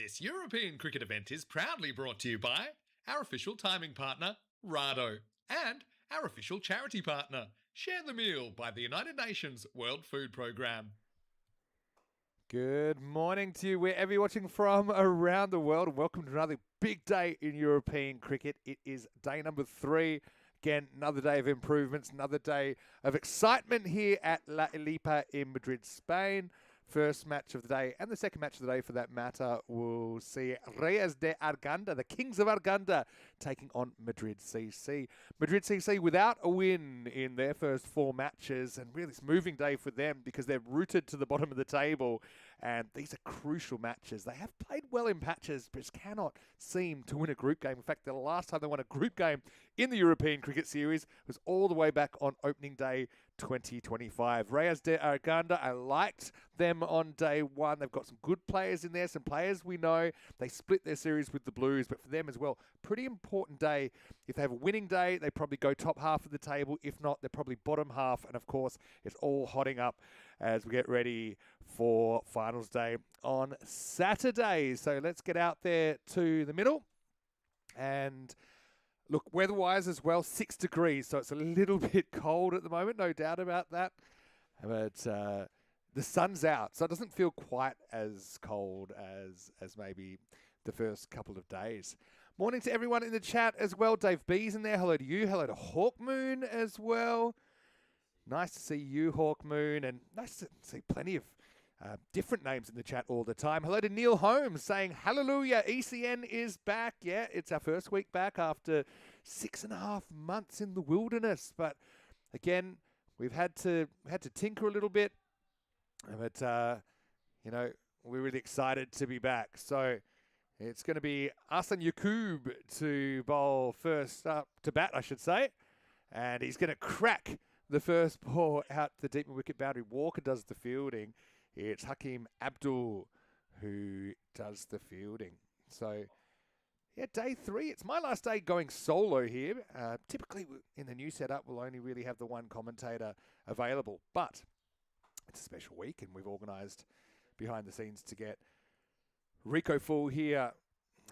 This European cricket event is proudly brought to you by our official timing partner, Rado, and our official charity partner, Share the Meal by the United Nations World Food Programme. Good morning to you wherever you're watching from around the world, and welcome to another big day in European cricket. It is day number 3. Again, another day of improvements, another day of excitement here at La Lipa in Madrid, Spain. First match of the day, and the second match of the day for that matter, will see Reyes de Arganda, the Kings of Arganda, taking on Madrid CC. Madrid CC without a win in their first 4 matches, and really it's a moving day for them because they're rooted to the bottom of the table, and these are crucial matches. They have played well in patches, but just cannot seem to win a group game. In fact, the last time they won a group game in the European Cricket Series was all the way back on opening day 2025. Reyes de Arganda, I liked them on day 1. They've got some good players in there, some players we know. They split their series with the Blues, but for them as well, pretty important day. If they have a winning day, they probably go top half of the table. If not, they're probably bottom half. And of course, it's all hotting up as we get ready for finals day on Saturday. So let's get out there to the middle. And look, weather-wise as well, 6 degrees, so it's a little bit cold at the moment, no doubt about that. But the sun's out, so it doesn't feel quite as cold as maybe the first couple of days. Morning to everyone in the chat as well. Dave B's in there. Hello to you. Hello to Hawkmoon as well. Nice to see you, Hawkmoon, and nice to see plenty of different names in the chat all the time. Hello to Neil Holmes saying, hallelujah, ECN is back. Yeah, it's our first week back after 6.5 months in the wilderness. But again, we've had to tinker a little bit. But, we're really excited to be back. So it's going to be us and Yakub to bowl first up to bat, I should say. And he's going to crack the first ball out the deep wicket boundary. Walker does the fielding. It's Hakeem Abdul who does the fielding. So, yeah, day 3. It's my last day going solo here. Typically, in the new setup, we'll only really have the one commentator available. But it's a special week, and we've organised behind the scenes to get Rico Full here,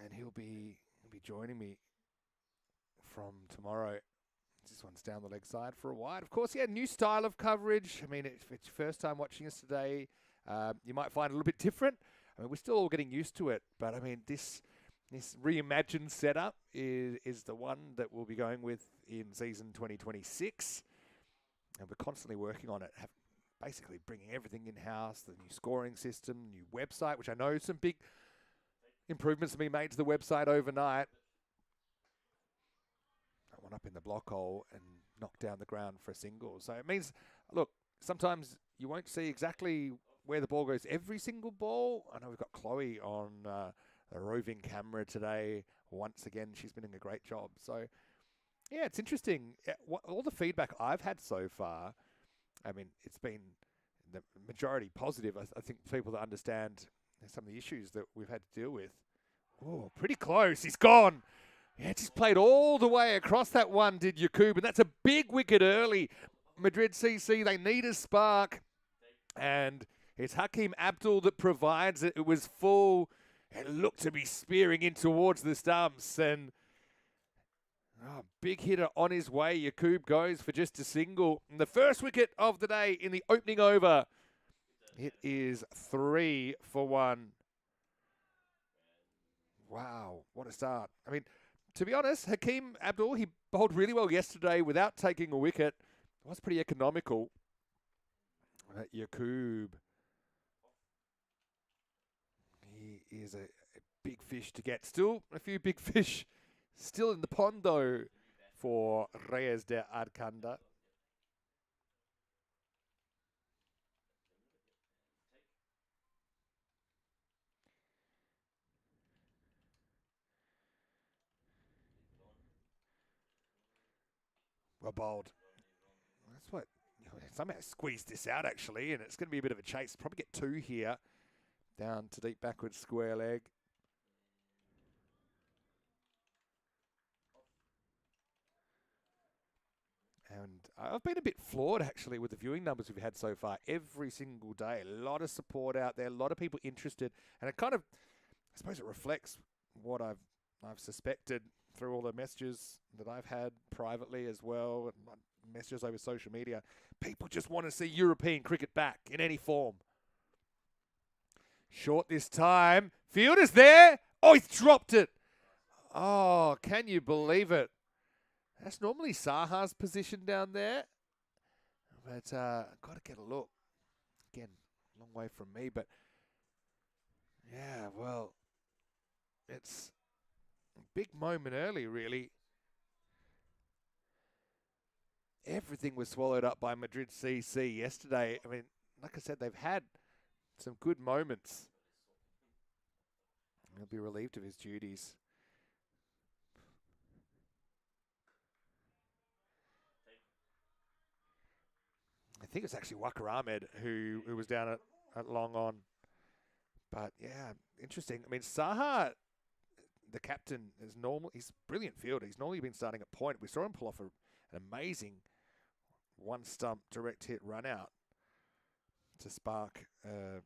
and he'll be joining me from tomorrow. This one's down the leg side for a wide. Of course, yeah, new style of coverage. I mean, if it's your first time watching us today, you might find it a little bit different. I mean, we're still all getting used to it. But, I mean, this reimagined setup is the one that we'll be going with in season 2026. And we're constantly working on it, basically bringing everything in-house, the new scoring system, new website, which I know some big improvements have been made to the website overnight. One up in the block hole and knocked down the ground for a single. So it means, look, sometimes you won't see exactly where the ball goes every single ball. I know we've got Chloe on a roving camera today. Once again, she's been doing a great job. So, yeah, it's interesting. All the feedback I've had so far, I mean, it's been the majority positive. I think people that understand some of the issues that we've had to deal with. Oh, pretty close. He's gone. Yeah, just played all the way across that one, did Yakub, and that's a big wicket early. Madrid CC, they need a spark, and it's Hakeem Abdul that provides it. It was full. It looked to be spearing in towards the stumps, and big hitter on his way. Yakub goes for just a single. And the first wicket of the day in the opening over. It is 3 for 1. Wow, what a start. I mean, to be honest, Hakeem Abdul, he bowled really well yesterday without taking a wicket. It was pretty economical. Yakub, he is a big fish to get. Still a few big fish still in the pond, though, for Reyes de Arganda. Well bowled. That's what, somehow squeezed this out, actually, and it's going to be a bit of a chase. Probably get 2 here. Down to deep backward square leg. And I've been a bit floored, actually, with the viewing numbers we've had so far. Every single day, a lot of support out there, a lot of people interested. And it kind of I suppose it reflects what I've suspected through all the messages that I've had privately as well, and messages over social media. People just want to see European cricket back in any form. Short this time. Fielder's there. Oh, he's dropped it. Oh, can you believe it? That's normally Saha's position down there. But got to get a look. Again, long way from me, but yeah, well, it's a big moment early, really. Everything was swallowed up by Madrid CC yesterday. I mean, like I said, they've had some good moments. He'll be relieved of his duties. I think it's actually Wakar Ahmed who was down at long on. But yeah, interesting. I mean, Saha, the captain, is normal. He's a brilliant fielder. He's normally been starting at point. We saw him pull off an amazing one stump direct hit run out to spark a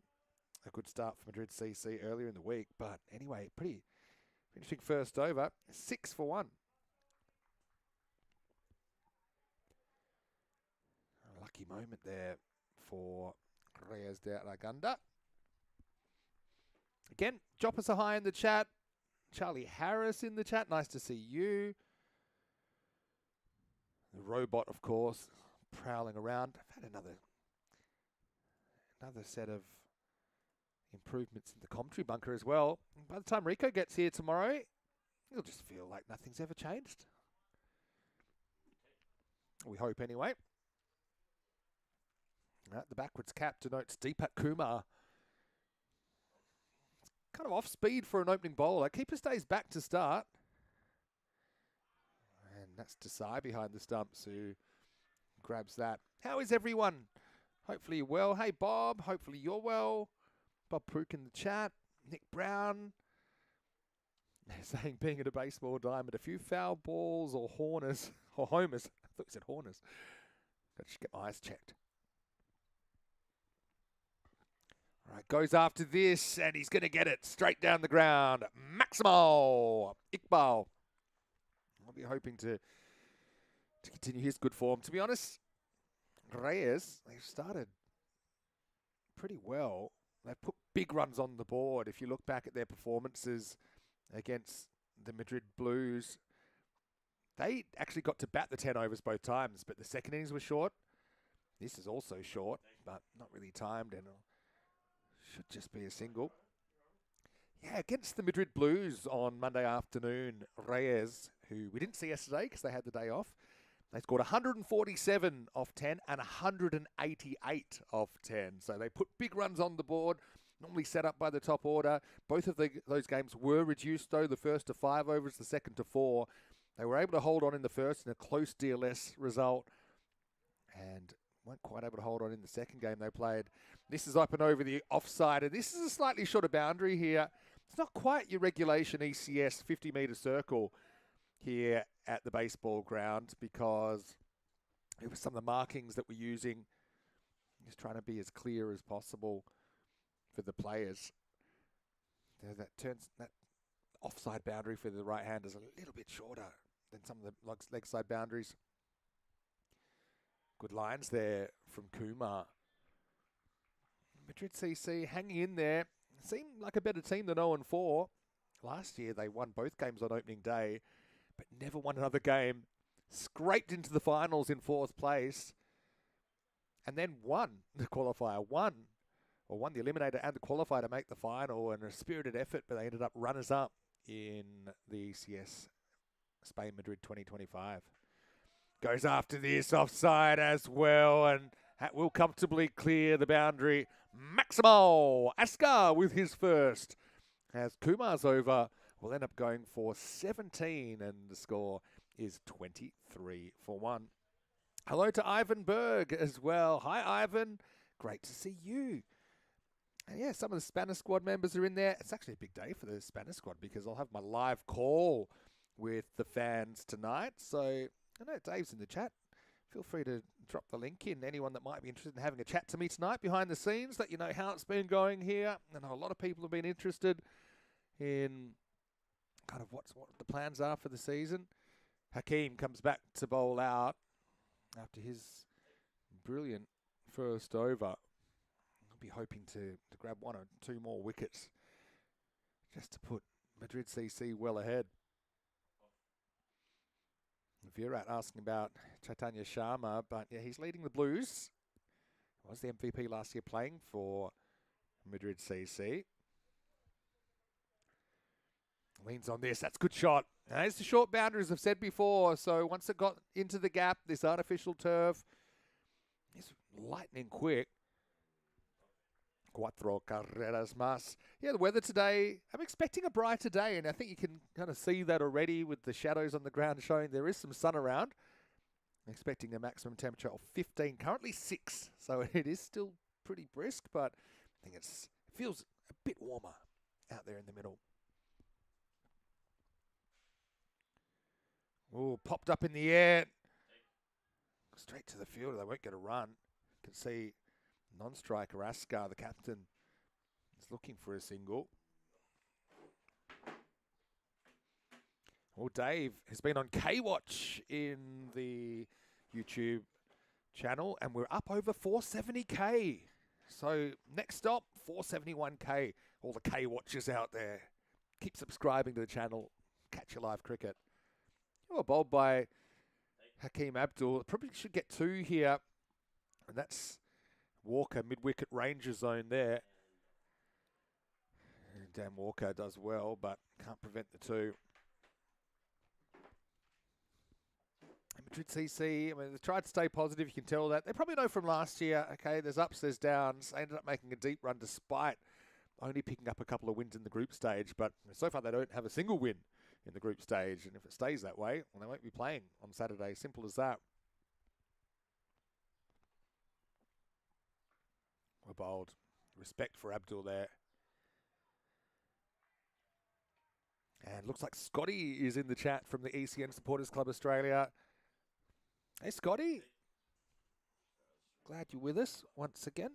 good start for Madrid CC earlier in the week. But anyway, pretty interesting first over. 6 for 1. A lucky moment there for Reyes de Araganda. Again, drop us a hi in the chat. Charlie Harris in the chat. Nice to see you. The robot, of course, prowling around. I've had another set of improvements in the commentary bunker as well. And by the time Rico gets here tomorrow, he'll just feel like nothing's ever changed. We hope anyway. The backwards cap denotes Deepak Kumar. Kind of off speed for an opening bowler. Keeper stays back to start. And that's Desai behind the stumps who grabs that. How is everyone? Hopefully you're well. Hey, Bob. Hopefully you're well. Bob Pook in the chat. Nick Brown. Saying being at a baseball diamond, a few foul balls or homers. I thought you said horners. Got to get my eyes checked. All right, goes after this, and he's going to get it straight down the ground. Maximo Iqbal. I'll be hoping to continue his good form. To be honest, Reyes, they've started pretty well. They've put big runs on the board. If you look back at their performances against the Madrid Blues, they actually got to bat the 10 overs both times, but the second innings was short. This is also short, but not really timed, and should just be a single. Yeah, against the Madrid Blues on Monday afternoon, Reyes, who we didn't see yesterday because they had the day off, they scored 147 off 10 and 188 off 10. So they put big runs on the board, normally set up by the top order. Both of those games were reduced, though, the first to 5 overs, the second to 4. They were able to hold on in the first in a close DLS result, and weren't quite able to hold on in the second game they played. This is up and over the offside, and this is a slightly shorter boundary here. It's not quite your regulation ECS 50-metre circle here at the baseball ground because it was some of the markings that we're using. Just trying to be as clear as possible for the players. That offside boundary for the right hand is a little bit shorter than some of the leg side boundaries. Good lines there from Kumar. Madrid CC hanging in there. Seemed like a better team than 0-4. Last year they won both games on opening day, but never won another game. Scraped into the finals in 4th place, and then won the qualifier. Won the eliminator and the qualifier to make the final, and a spirited effort, but they ended up runners-up in the ECS Spain Madrid 2025. Goes after this offside as well, and that will comfortably clear the boundary. Maximo Ascar with his first, as Kumar's over will end up going for 17, and the score is 23 for 1. Hello to Ivan Berg as well. Hi, Ivan. Great to see you. And yeah, some of the Spanish squad members are in there. It's actually a big day for the Spanish squad because I'll have my live call with the fans tonight. So I know Dave's in the chat. Feel free to drop the link in. Anyone that might be interested in having a chat to me tonight behind the scenes, let you know how it's been going here. I know a lot of people have been interested in kind of what the plans are for the season. Hakeem comes back to bowl out after his brilliant first over. I'll be hoping to grab 1 or 2 more wickets just to put Madrid CC well ahead. Virat asking about Chaitanya Sharma, but yeah, he's leading the Blues. He was the MVP last year playing for Madrid CC. Leans on this. That's a good shot. Now, it's the short boundaries I've said before. So once it got into the gap, this artificial turf is lightning quick. 4 carreras más. Yeah, the weather today, I'm expecting a brighter day, and I think you can kind of see that already with the shadows on the ground showing there is some sun around. I'm expecting a maximum temperature of 15, currently 6. So it is still pretty brisk, but I think it feels a bit warmer out there in the middle. Oh, popped up in the air. Straight to the fielder. They won't get a run. You can see non-striker Askar, the captain, is looking for a single. Well, Dave has been on K-Watch in the YouTube channel, and we're up over 470k. So next stop, 471k. All the K-Watchers out there, keep subscribing to the channel. Catch your live cricket. Oh, bowled by Hakeem Abdul. Probably should get 2 here, and that's Walker, mid-wicket ranger zone there. And Dan Walker does well, but can't prevent the 2. And Madrid CC, I mean, they tried to stay positive, you can tell that. They probably know from last year, okay, there's ups, there's downs. They ended up making a deep run despite only picking up a couple of wins in the group stage, but so far they don't have a single win in the group stage, and if it stays that way, well, they won't be playing on Saturday. Simple as that. We're bold. Respect for Abdul there. And looks like Scotty is in the chat from the ECN Supporters Club Australia. Hey, Scotty. Glad you're with us once again.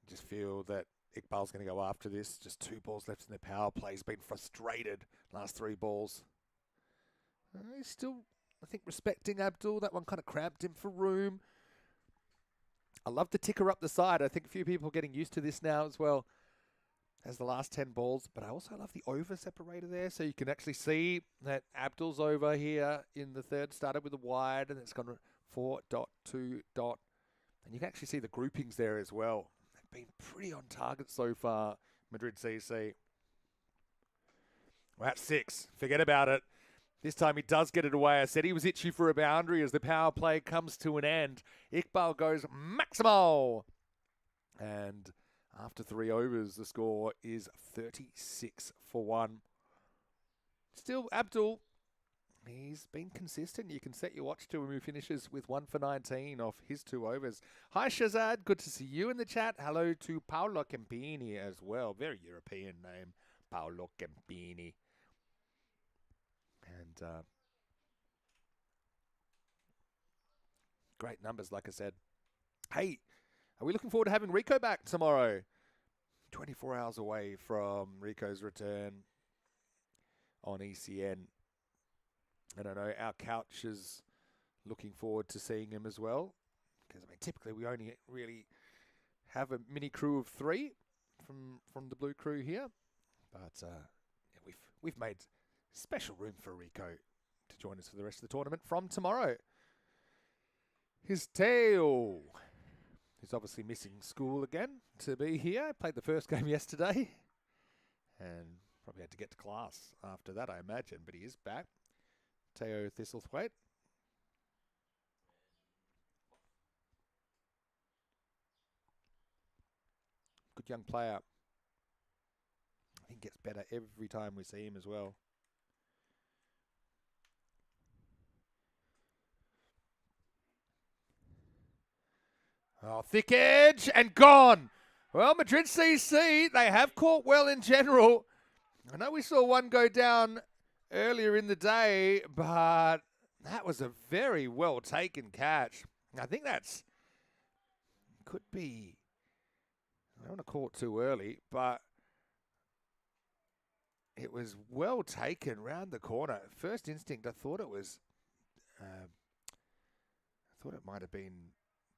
Just feel that Iqbal's going to go after this. Just 2 balls left in the power play. He's been frustrated last 3 balls. He's still, I think, respecting Abdul. That one kind of cramped him for room. I love the ticker up the side. I think a few people are getting used to this now as well as the last 10 balls. But I also love the over separator there. So you can actually see that Abdul's over here in the 3rd started with a wide, and it's gone 4.2. And you can actually see the groupings there as well. They've been pretty on target so far, Madrid CC. We're at 6. Forget about it. This time he does get it away. I said he was itchy for a boundary as the power play comes to an end. Iqbal goes maximal. And after 3 overs, the score is 36 for 1. Still, Abdul, he's been consistent. You can set your watch to him who finishes with 1 for 19 off his 2 overs. Hi, Shazad. Good to see you in the chat. Hello to Paolo Campini as well. Very European name, Paolo Campini. And great numbers, like I said. Hey, are we looking forward to having Rico back tomorrow? 24 hours away from Rico's return on ECN. I don't know, our couch is looking forward to seeing him as well. Because, I mean, typically we only really have a mini crew of 3 from the Blue crew here. But yeah, we've made special room for Rico to join us for the rest of the tournament from tomorrow. His tail. He's obviously missing school again to be here. Played the first game yesterday. And probably had to get to class after that, I imagine. But he is back. Teo Thistlethwaite. Good young player. I think gets better every time we see him as well. Oh, thick edge and gone. Well, Madrid CC, they have caught well in general. I know we saw one go down earlier in the day, but that was a very well taken catch. I think that's could be don't want to call it too early, but it was well taken round the corner. First instinct, I thought it was, might have been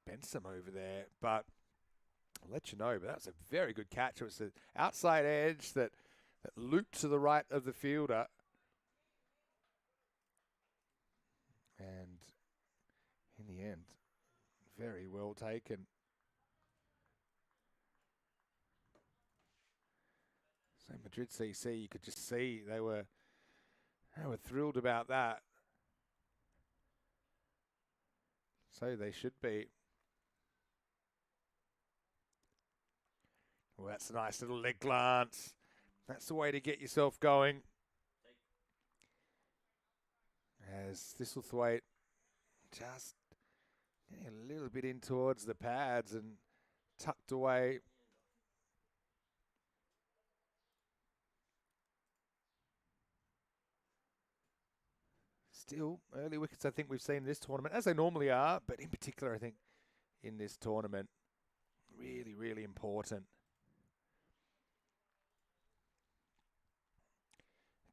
Benson over there, but I'll let you know. But that was a very good catch. It was an outside edge that looped to the right of the fielder. And in the end, very well taken. So Madrid CC, you could just see they were thrilled about that. So they should be. Well, that's a nice little leg glance. That's the way to get yourself going. As Thistlethwaite just getting a little bit in towards the pads and tucked away. Still, early wickets I think we've seen in this tournament, as they normally are, but in particular I think in this tournament, really, really important.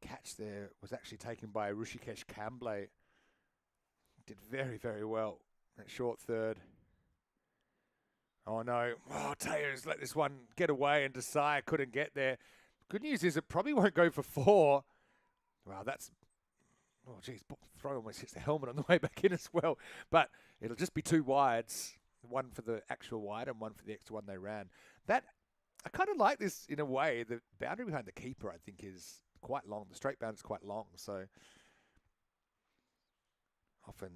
The catch there was actually taken by Rishikesh Kamble. Did very, very well at short third. Oh no, Teo's let this one get away and Desai couldn't get there. Good news is it probably won't go for 4. Wow, that's... Oh, geez, throw almost hits the helmet on the way back in as well. But it'll just be 2 wides, one for the actual wide and one for the extra one they ran. That, I kind of like this in a way. The boundary behind the keeper, I think, is quite long. The straight boundary is quite long, so often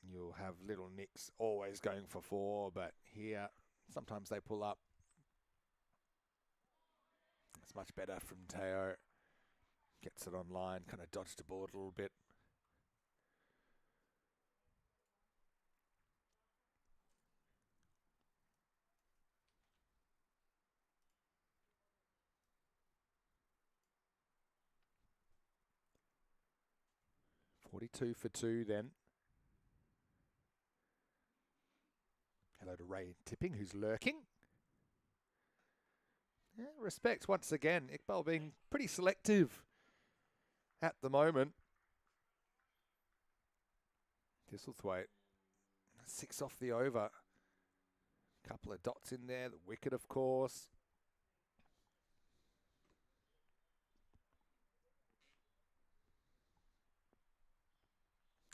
you'll have little nicks always going for 4, but here, sometimes they pull up. It's much better from Teo. Gets it online, kind of dodged the board a little bit. .42 for 2 then. Hello to Ray Tipping, who's lurking. Yeah, respect once again. Iqbal being pretty selective at the moment. Thistlethwaite, 6 off the over. Couple of dots in there. The wicket, of course.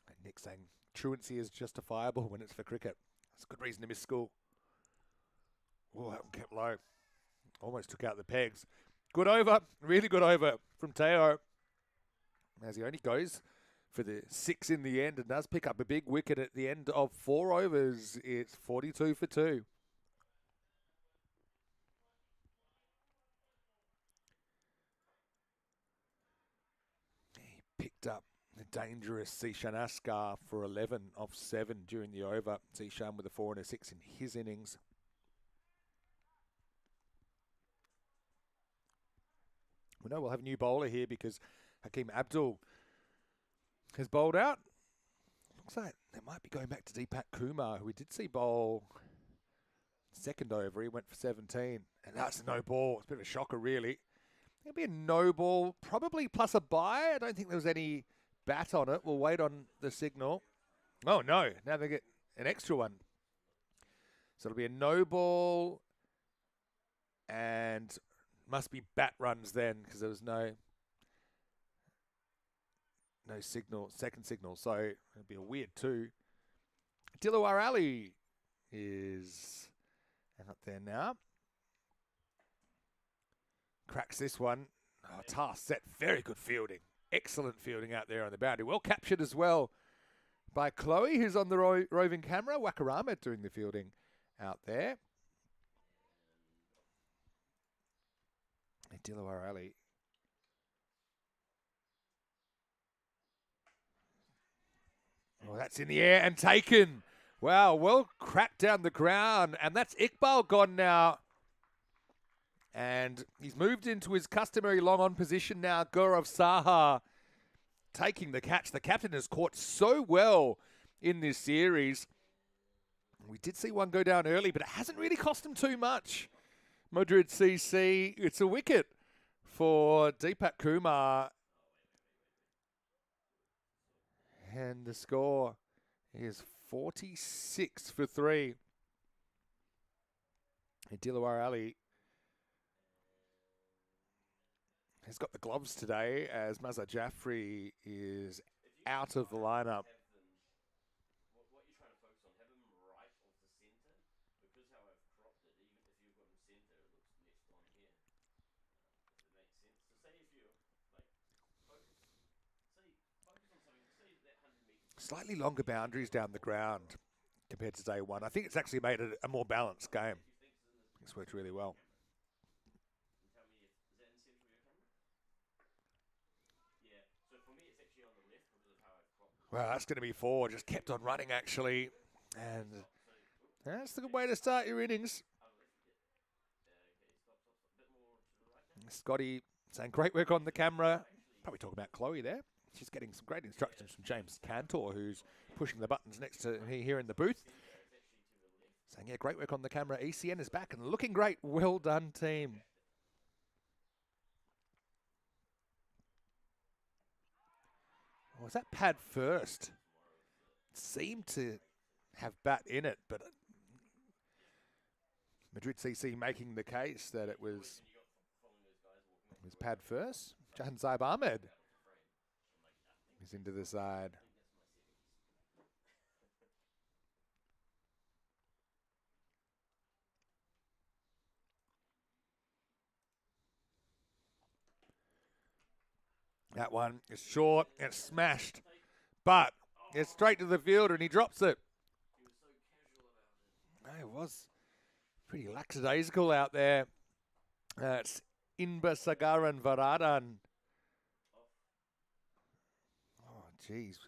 And Nick saying truancy is justifiable when it's for cricket. That's a good reason to miss school. Oh, that one kept low. Almost took out the pegs. Good over. Really good over from Teo. As he only goes for the 6 in the end and does pick up a big wicket at the end of 4 overs. It's 42 for 2. He picked up the dangerous Zishan Askar for 11 off 7 during the over. Zishan with a 4 and a 6 in his innings. We know we'll have a new bowler here because Hakeem Abdul has bowled out. Looks like they might be going back to Deepak Kumar, who we did see bowl second over. He went for 17, and that's a no ball. It's a bit of a shocker, really. It'll be a no ball, probably plus a bye. I don't think there was any bat on it. We'll wait on the signal. Oh, no. Now they get an extra one. So it'll be a no ball, and must be bat runs then, because there was no signal, second signal. So it'll be a weird 2. Dilawar Ali is up there now. Cracks this one. Oh, task set. Very good fielding. Excellent fielding out there on the boundary. Well captured as well by Chloe, who's on the roving camera. Wakarama doing the fielding out there. Dilawar Ali. Oh, that's in the air and taken. Wow, well cracked down the ground. And that's Iqbal gone now. And he's moved into his customary long-on position now. Gaurav Saha taking the catch. The captain has caught so well in this series. We did see one go down early, but it hasn't really cost him too much. Madrid CC. It's a wicket for Deepak Kumar. And the score is 46 for 3. Dilawar Ali has got the gloves today as Mazhar Jaffrey is out of the lineup. Slightly longer boundaries down the ground compared to day one. I think it's actually made it a more balanced game. It's worked really well. Well, that's going to be 4. Just kept on running, actually. And that's the good way to start your innings. Scotty saying great work on the camera. Probably talking about Chloe there. She's getting some great instructions from James Cantor, who's pushing the buttons next to me here in the booth. Saying, yeah, great work on the camera. ECN is back and looking great. Well done, team. Was that pad first? It seemed to have bat in it, but Madrid CC making the case that it was pad first. Jahan Zaib Ahmed is into the side. That one is short and smashed, but it's straight to the fielder and he drops it. It was pretty lackadaisical out there. It's Inbasagaran Varadan. Oh, geez.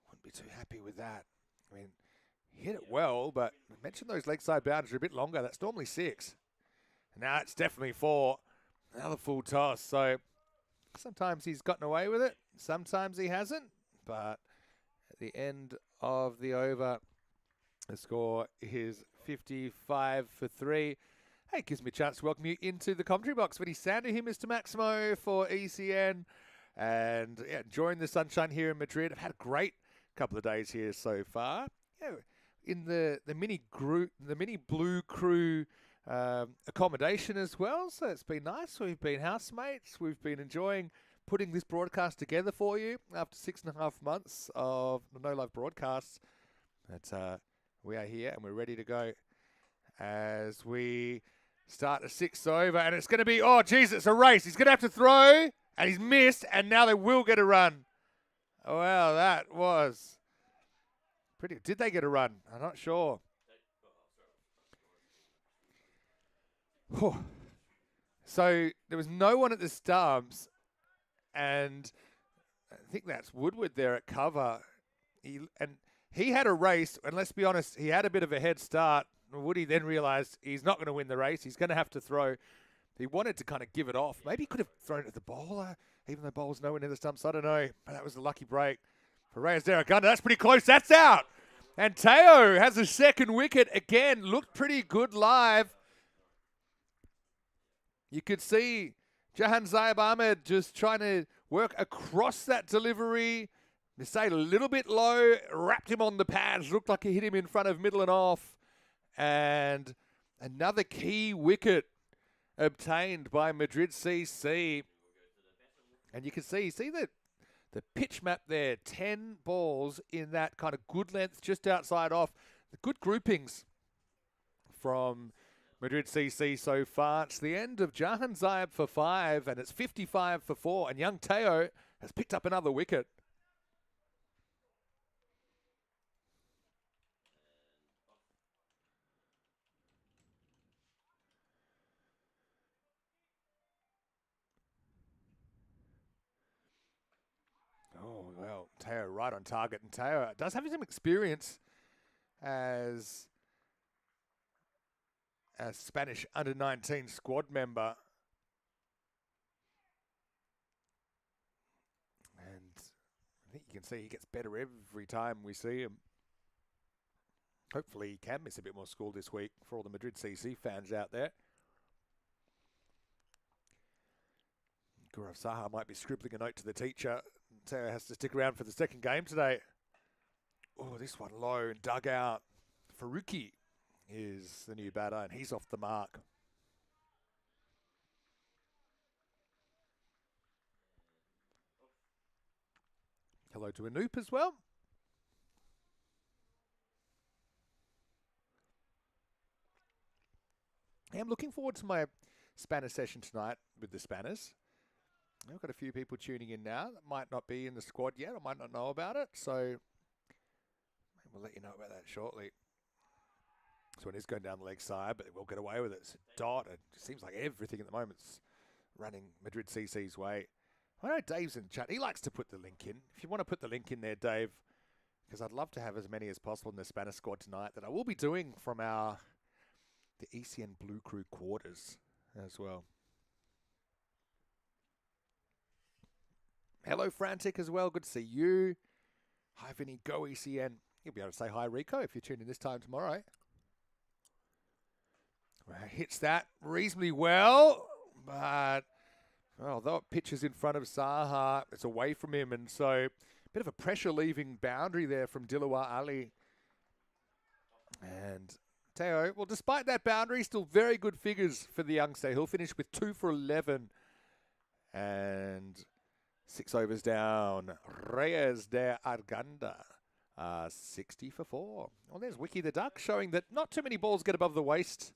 Wouldn't be too happy with that. I mean, hit it well, but I mentioned those leg side boundaries are a bit longer. That's normally 6. Now it's definitely 4. Another full toss. So sometimes he's gotten away with it. Sometimes he hasn't. But at the end of the over, the score is 55 for 3. Hey, it gives me a chance to welcome you into the commentary box. Vinny Sander here, Mr. Maximo for ECN. And yeah, enjoying the sunshine here in Madrid. I've had a great couple of days here so far. Yeah, in the mini group, the mini blue crew accommodation as well. So it's been nice. We've been housemates. We've been enjoying putting this broadcast together for you after 6.5 months of no live broadcasts. But we are here and we're ready to go as we start a 6th over, and it's going to be, oh, geez, it's a race. He's going to have to throw, and he's missed, and now they will get a run. Oh, well, that was pretty. Did they get a run? I'm not sure. Whew. So there was no one at the stumps, and I think that's Woodward there at cover. He had a race, and let's be honest, he had a bit of a head start. Woody then realised he's not going to win the race. He's going to have to throw. He wanted to kind of give it off. Maybe he could have thrown it at the bowler, even though bowler's nowhere near the stumps. I don't know. But that was a lucky break for Reyes Daragunda. That's pretty close. That's out. And Teo has a second wicket. Again, looked pretty good live. You could see Jahan Zaib Ahmed just trying to work across that delivery. They say a little bit low, wrapped him on the pads. Looked like he hit him in front of middle and off. And another key wicket obtained by Madrid CC. And you can see the pitch map there. 10 balls in that kind of good length just outside off. The good groupings from Madrid CC so far. It's the end of Jahan Zaib for 5, and it's 55 for 4. And young Teo has picked up another wicket. Oh, well, Teo right on target. And Teo does have some experience as a Spanish under-19 squad member. And I think you can see he gets better every time we see him. Hopefully he can miss a bit more school this week for all the Madrid CC fans out there. Gaurav Saha might be scribbling a note to the teacher. Teo has to stick around for the second game today. Oh, this one low and dug out. Faruqi is the new batter, and he's off the mark. Hello to Anoop as well. I'm looking forward to my Spanner session tonight with the Spanners. I've got a few people tuning in now that might not be in the squad yet or might not know about it, so we'll let you know about that shortly. This one is going down the leg side, but we'll get away with it. It's Dot. It seems like everything at the moment's running Madrid CC's way. I know Dave's in the chat. He likes to put the link in. If you want to put the link in there, Dave, because I'd love to have as many as possible in the Spanish squad tonight that I will be doing from the ECN Blue Crew quarters as well. Hello, Frantic, as well. Good to see you. Hi, Vinny. Go ECN. You'll be able to say hi, Rico, if you tune in this time tomorrow. Well, hits that reasonably well, but although it pitches in front of Saha, it's away from him, and so a bit of a pressure-leaving boundary there from Dilawar Ali. And Teo, well, despite that boundary, still very good figures for the youngster. He'll finish with 2 for 11 and 6 overs down. Reyes de Arganda, 60 for 4. Well, there's Wiki the Duck showing that not too many balls get above the waist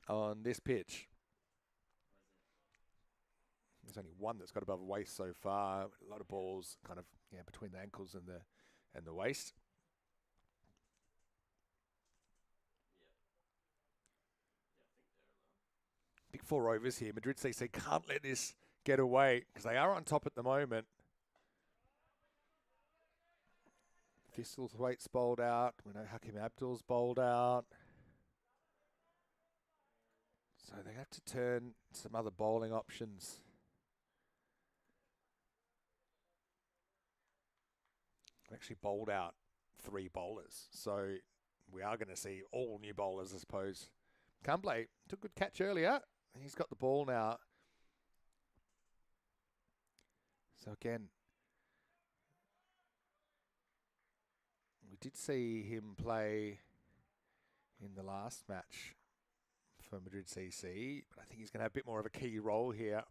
on this pitch. There's only one that's got above the waist so far. A lot of balls kind of between the ankles and the waist. Big 4 overs here. Madrid CC can't let this get away because they are on top at the moment. Thistlethwaite's bowled out. We know Hakim Abdul's bowled out. So they have to turn some other bowling options. They actually bowled out 3 bowlers. So we are going to see all new bowlers, I suppose. Kumble took a good catch earlier. He's got the ball now. So again, we did see him play in the last match for Madrid CC, but I think he's going to have a bit more of a key role here.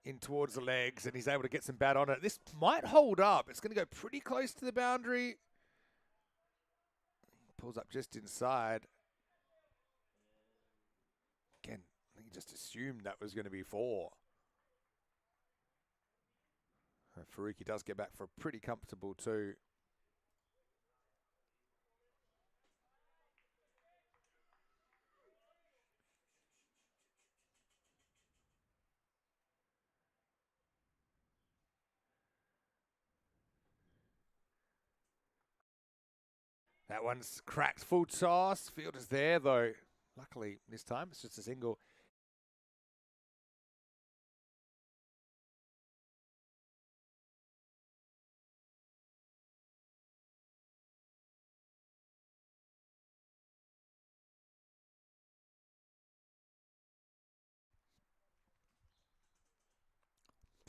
In towards the legs, and he's able to get some bat on it. This might hold up. It's going to go pretty close to the boundary. Pulls up just inside. Again, I think he just assumed that was going to be 4. Faruqi does get back for a pretty comfortable 2. That one's cracked full toss. Fielder's there, though. Luckily, this time, it's just a single.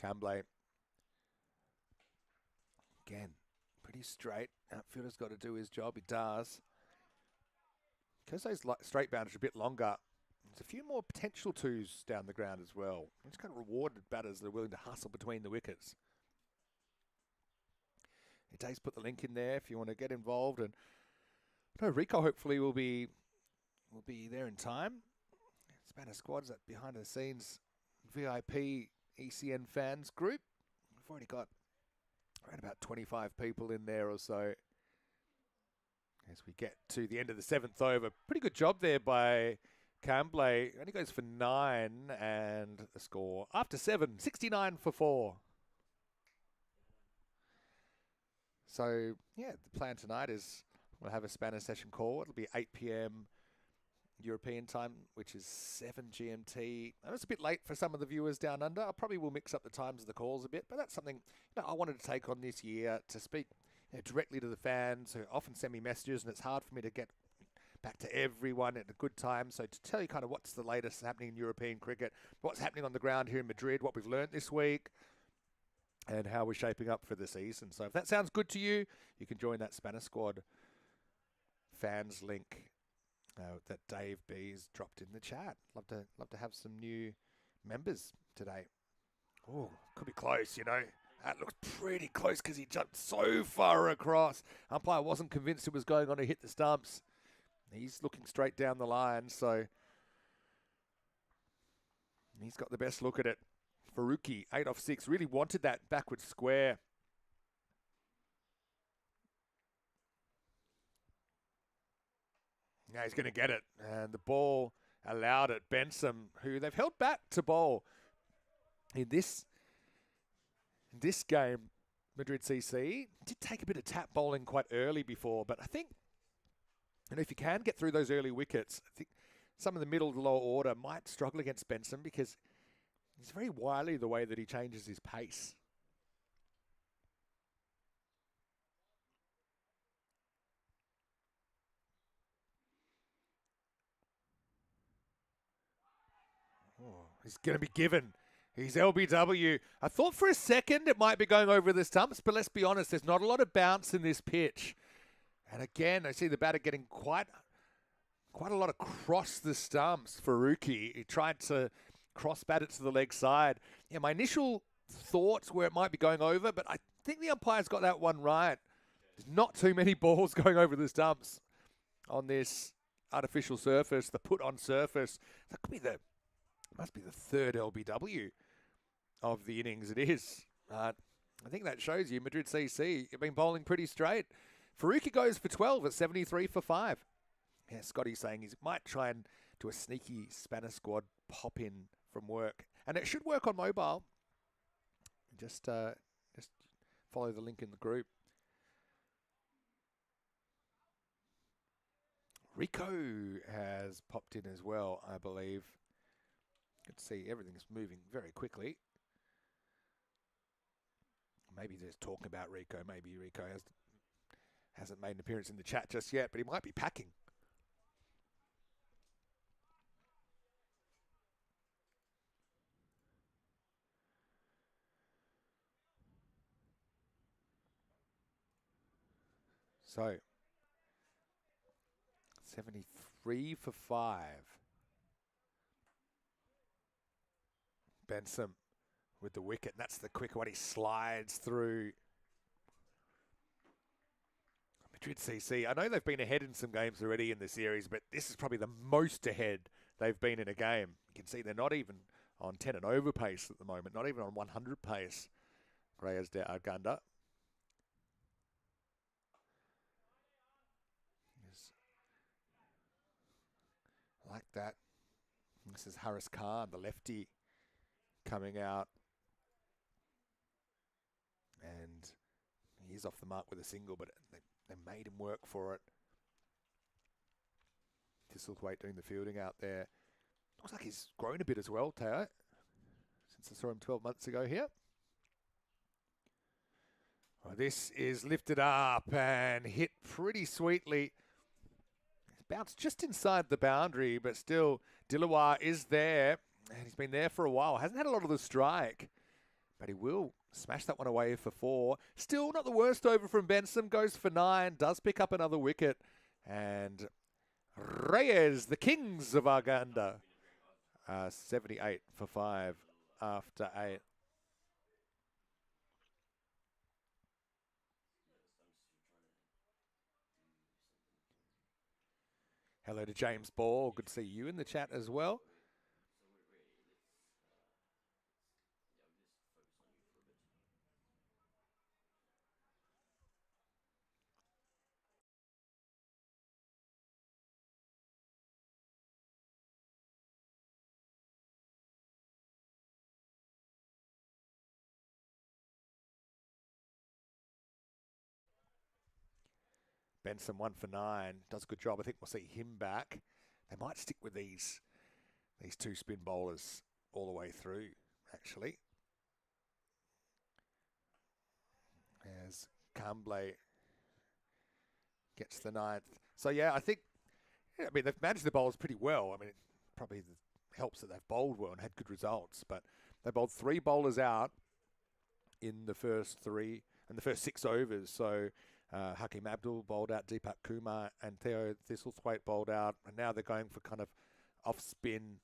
Kumble. Again, pretty straight. Outfielder's got to do his job. He does. Because those straight boundaries are a bit longer, there's a few more potential 2s down the ground as well. It's kind of rewarded batters that are willing to hustle between the wickets. Dave's put the link in there if you want to get involved. And no, Rico hopefully will be there in time. Spanish squad's that behind the scenes VIP ECN fans group. We've already got around about 25 people in there or so. As we get to the end of the 7th over. Pretty good job there by Kumble. Only goes for 9 and the score after 7, 69 for 4. So, yeah, the plan tonight is we'll have a Spanish session call. It'll be 8 p.m. European time, which is 7 GMT. I know it's a bit late for some of the viewers down under. I probably will mix up the times of the calls a bit, but that's something I wanted to take on this year to speak directly to the fans who often send me messages, and it's hard for me to get back to everyone at a good time. So to tell you kind of what's the latest happening in European cricket, what's happening on the ground here in Madrid, what we've learnt this week, and how we're shaping up for the season. So if that sounds good to you, you can join that Spanish Squad fans link that Dave B's dropped in the chat. Love to have some new members today. Oh, could be close, That looks pretty close because he jumped so far across. Umpire wasn't convinced it was going on to hit the stumps. He's looking straight down the line, so he's got the best look at it. Faruqi, 8 off 6, really wanted that backward square. Now he's going to get it, and the ball allowed it. Benson, who they've held back to bowl in this game, Madrid CC, did take a bit of tap bowling quite early before, but I think, if you can get through those early wickets, I think some of the middle to lower order might struggle against Benson because he's very wily the way that he changes his pace. Oh, he's going to be given. He's LBW. I thought for a second it might be going over the stumps, but let's be honest, there's not a lot of bounce in this pitch. And again, I see the batter getting quite a lot across the stumps. Faruqi, he tried to cross bat it to the leg side. Yeah, my initial thoughts were it might be going over, but I think the umpire's got that one right. There's not too many balls going over the stumps on this artificial surface, the put-on surface. That must be the third LBW of the innings. It is. I think that shows you Madrid CC, you've been bowling pretty straight. Faruqi goes for 12 at 73 for 5. Yeah, Scotty's saying he might try and do a sneaky Spanish Squad pop in from work. And it should work on mobile. Just follow the link in the group. Rico has popped in as well, I believe. Good to see everything's moving very quickly. Maybe there's talking about Rico. Maybe Rico hasn't made an appearance in the chat just yet, but he might be packing. So, 73 for 5. Benson with the wicket. That's the quick one. He slides through. Madrid CC. I know they've been ahead in some games already in the series, but this is probably the most ahead they've been in a game. You can see they're not even on 10 and over pace at the moment. Not even on 100 pace. Reyes de Arganda. Like that. This is Haris Khan, the lefty, coming out. And he's off the mark with a single, but they made him work for it. Thistlethwaite doing the fielding out there. Looks like he's grown a bit as well, Teo, since I saw him 12 months ago here. Well, this is lifted up and hit pretty sweetly. Bounced just inside the boundary, but still, Dilawar is there, and he's been there for a while. Hasn't had a lot of the strike, but he will smash that one away for 4. Still not the worst over from Benson. Goes for 9, does pick up another wicket, and Reyes, the Kings of Arganda, 78 for 5 after 8. Hello to James Ball. Good to see you in the chat as well. Benson 1 for 9. Does a good job. I think we'll see him back. They might stick with these two spin bowlers all the way through, actually. As Camblay gets the 9th. So, yeah, I think, I mean, they've managed the bowlers pretty well. I mean, it probably helps that they've bowled well and had good results. But they bowled 3 bowlers out in the first 6 overs. So, Hakeem Abdul bowled out, Deepak Kumar and Theo Thistlethwaite bowled out. And now they're going for kind of off spin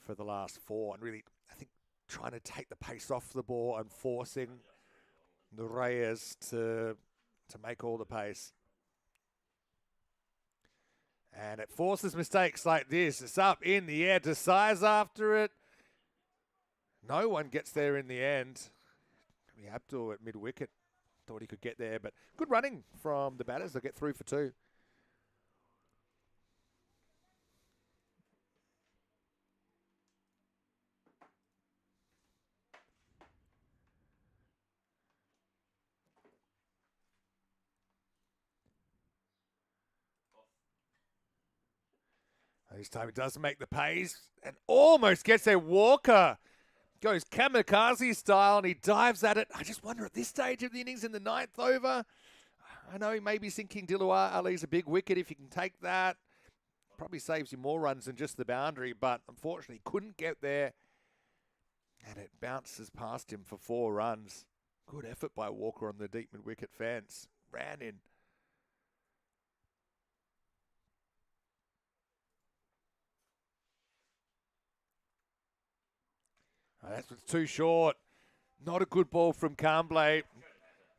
for the last 4. And really, I think, trying to take the pace off the ball and forcing the Reyes to make all the pace. And it forces mistakes like this. It's up in the air. Desai's after it. No one gets there in the end. Abdul at mid-wicket. Thought he could get there, but good running from the batters. They'll get through for 2. This time it does make the pace and almost gets there. Walker goes kamikaze style and he dives at it. I just wonder at this stage of the innings in the 9th over, I know he may be thinking Dilawar Ali's a big wicket. If you can take that, probably saves you more runs than just the boundary, but unfortunately couldn't get there. And it bounces past him for 4 runs. Good effort by Walker on the deep mid-wicket fence. Ran in. Oh, that's too short. Not a good ball from Camblay.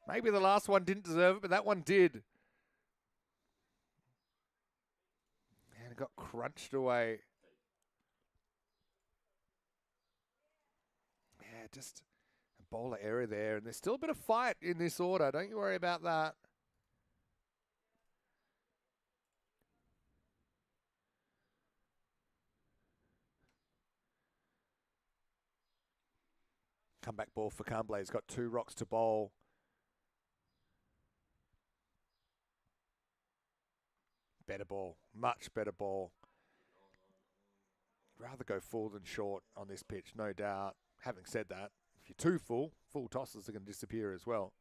Maybe the last one didn't deserve it, but that one did. And it got crunched away. Yeah, just a bowler error there. And there's still a bit of fight in this order. Don't you worry about that. Comeback ball for Camblay. He's got 2 rocks to bowl. Better ball. Much better ball. Rather go full than short on this pitch, no doubt. Having said that, if you're too full tosses are going to disappear as well.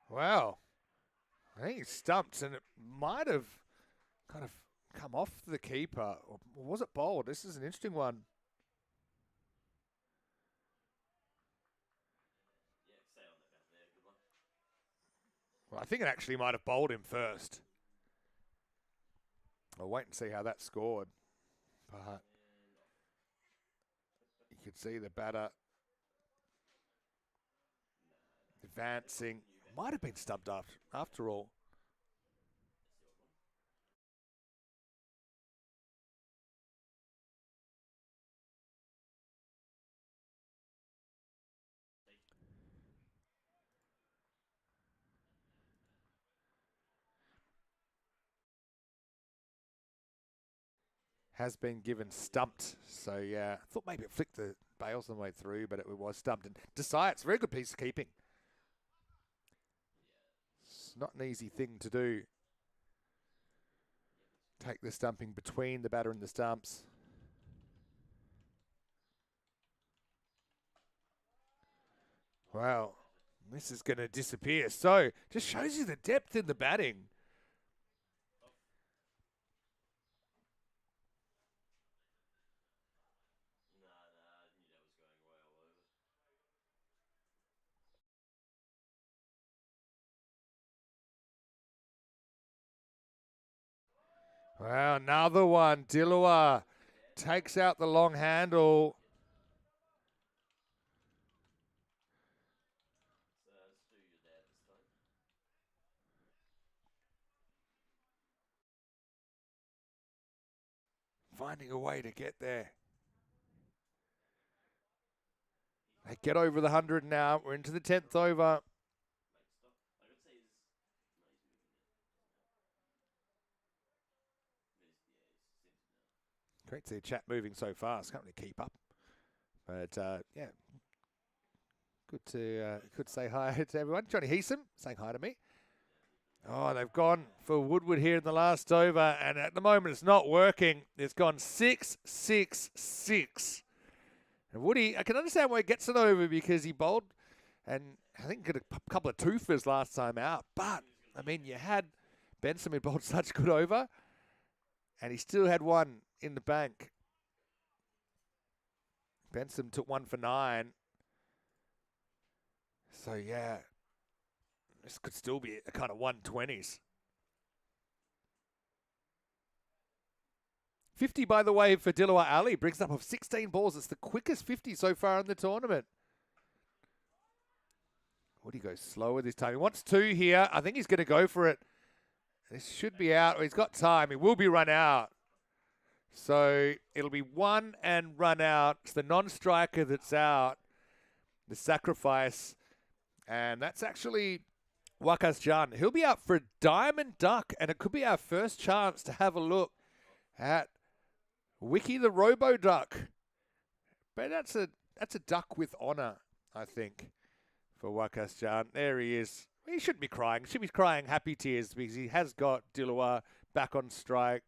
Wow. I think he stumped and it might have kind of come off the keeper. Or was it bowled? This is an interesting one. Well, I think it actually might have bowled him first. I'll wait and see how that scored. But you could see the batter advancing. Might have been stumped after all. Has been given stumped. So, yeah, I thought maybe it flicked the bails on the way through, but it was stumped. And Desai, it's a very good piece of keeping. It's not an easy thing to do. Take the stumping between the batter and the stumps. Wow, this is going to disappear. So, just shows you the depth in the batting. Wow, another one. Dilawar takes out the long handle. Finding a way to get there. They get over the 100 now. We're into the 10th over. Great to see the chat moving so fast. Can't really keep up. But, yeah. Good to say hi to everyone. Johnny Heeson saying hi to me. Oh, they've gone for Woodward here in the last over, and at the moment it's not working. It's gone 6-6-6. And Woody, I can understand why he gets it over because he bowled, and I think got a couple of twofers last time out. But, I mean, you had Benson who bowled such good over, and he still had one in the bank. Benson took one for 9. So, yeah, this could still be a kind of 120s. 50, by the way, for Dilawar Ali. Brings up of 16 balls. It's the quickest 50 so far in the tournament. Would he go slower this time? He wants 2 here. I think he's going to go for it. This should be out. He's got time. He will be run out. So it'll be 1 and run out. It's the non-striker that's out. The sacrifice. And that's actually Wakas Jan. He'll be out for a diamond duck. And it could be our first chance to have a look at Wiki the Robo Duck. But that's a duck with honour, I think, for Wakas Jan. There he is. He shouldn't be crying. He should be crying happy tears because he has got Dilawar back on strike.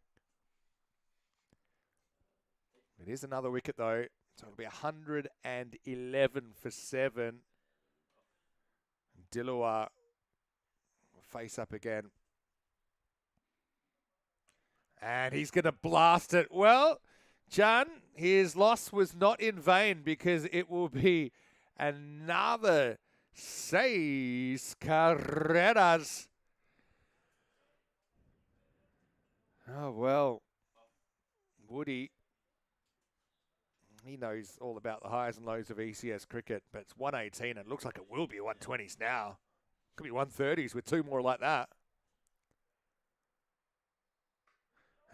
It is another wicket, though. So it'll be 111 for 7. Dilawar will face up again. And he's going to blast it. Well, Jan, his loss was not in vain because it will be another 6 carreras. Oh, well, Woody, he knows all about the highs and lows of ECS cricket, but it's 118 and it looks like it will be 120s now. Could be 130s with 2 more like that.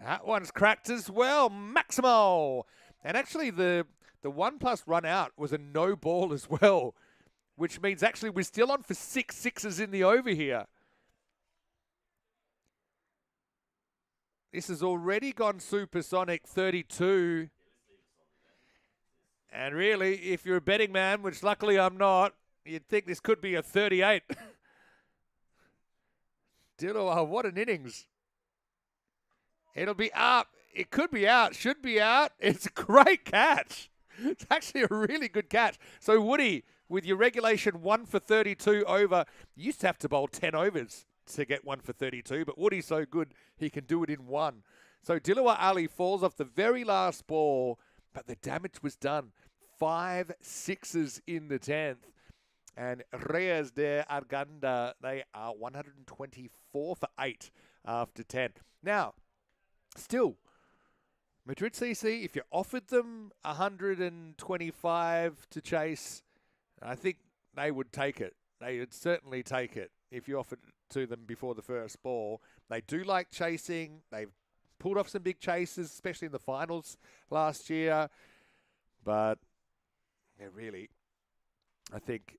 That one's cracked as well. Maximo. And actually the 1+ run out was a no ball as well, which means actually we're still on for 6 sixes in the over here. This has already gone supersonic 32. And really, if you're a betting man, which luckily I'm not, you'd think this could be a 38. Dilawar, what an innings. It'll be up. It could be out. Should be out. It's a great catch. It's actually a really good catch. So, Woody, with your regulation 1 for 32 over, you used to have to bowl 10 overs to get 1 for 32, but Woody's so good, he can do it in 1. So, Dilawar Ali falls off the very last ball, but the damage was done. 5 sixes in the 10th. And Reyes de Arganda, they are 124 for 8 after 10. Now, still, Madrid CC, if you offered them 125 to chase, I think they would take it. They would certainly take it if you offered it to them before the first ball. They do like chasing. They've pulled off some big chases, especially in the finals last year. But yeah, really, I think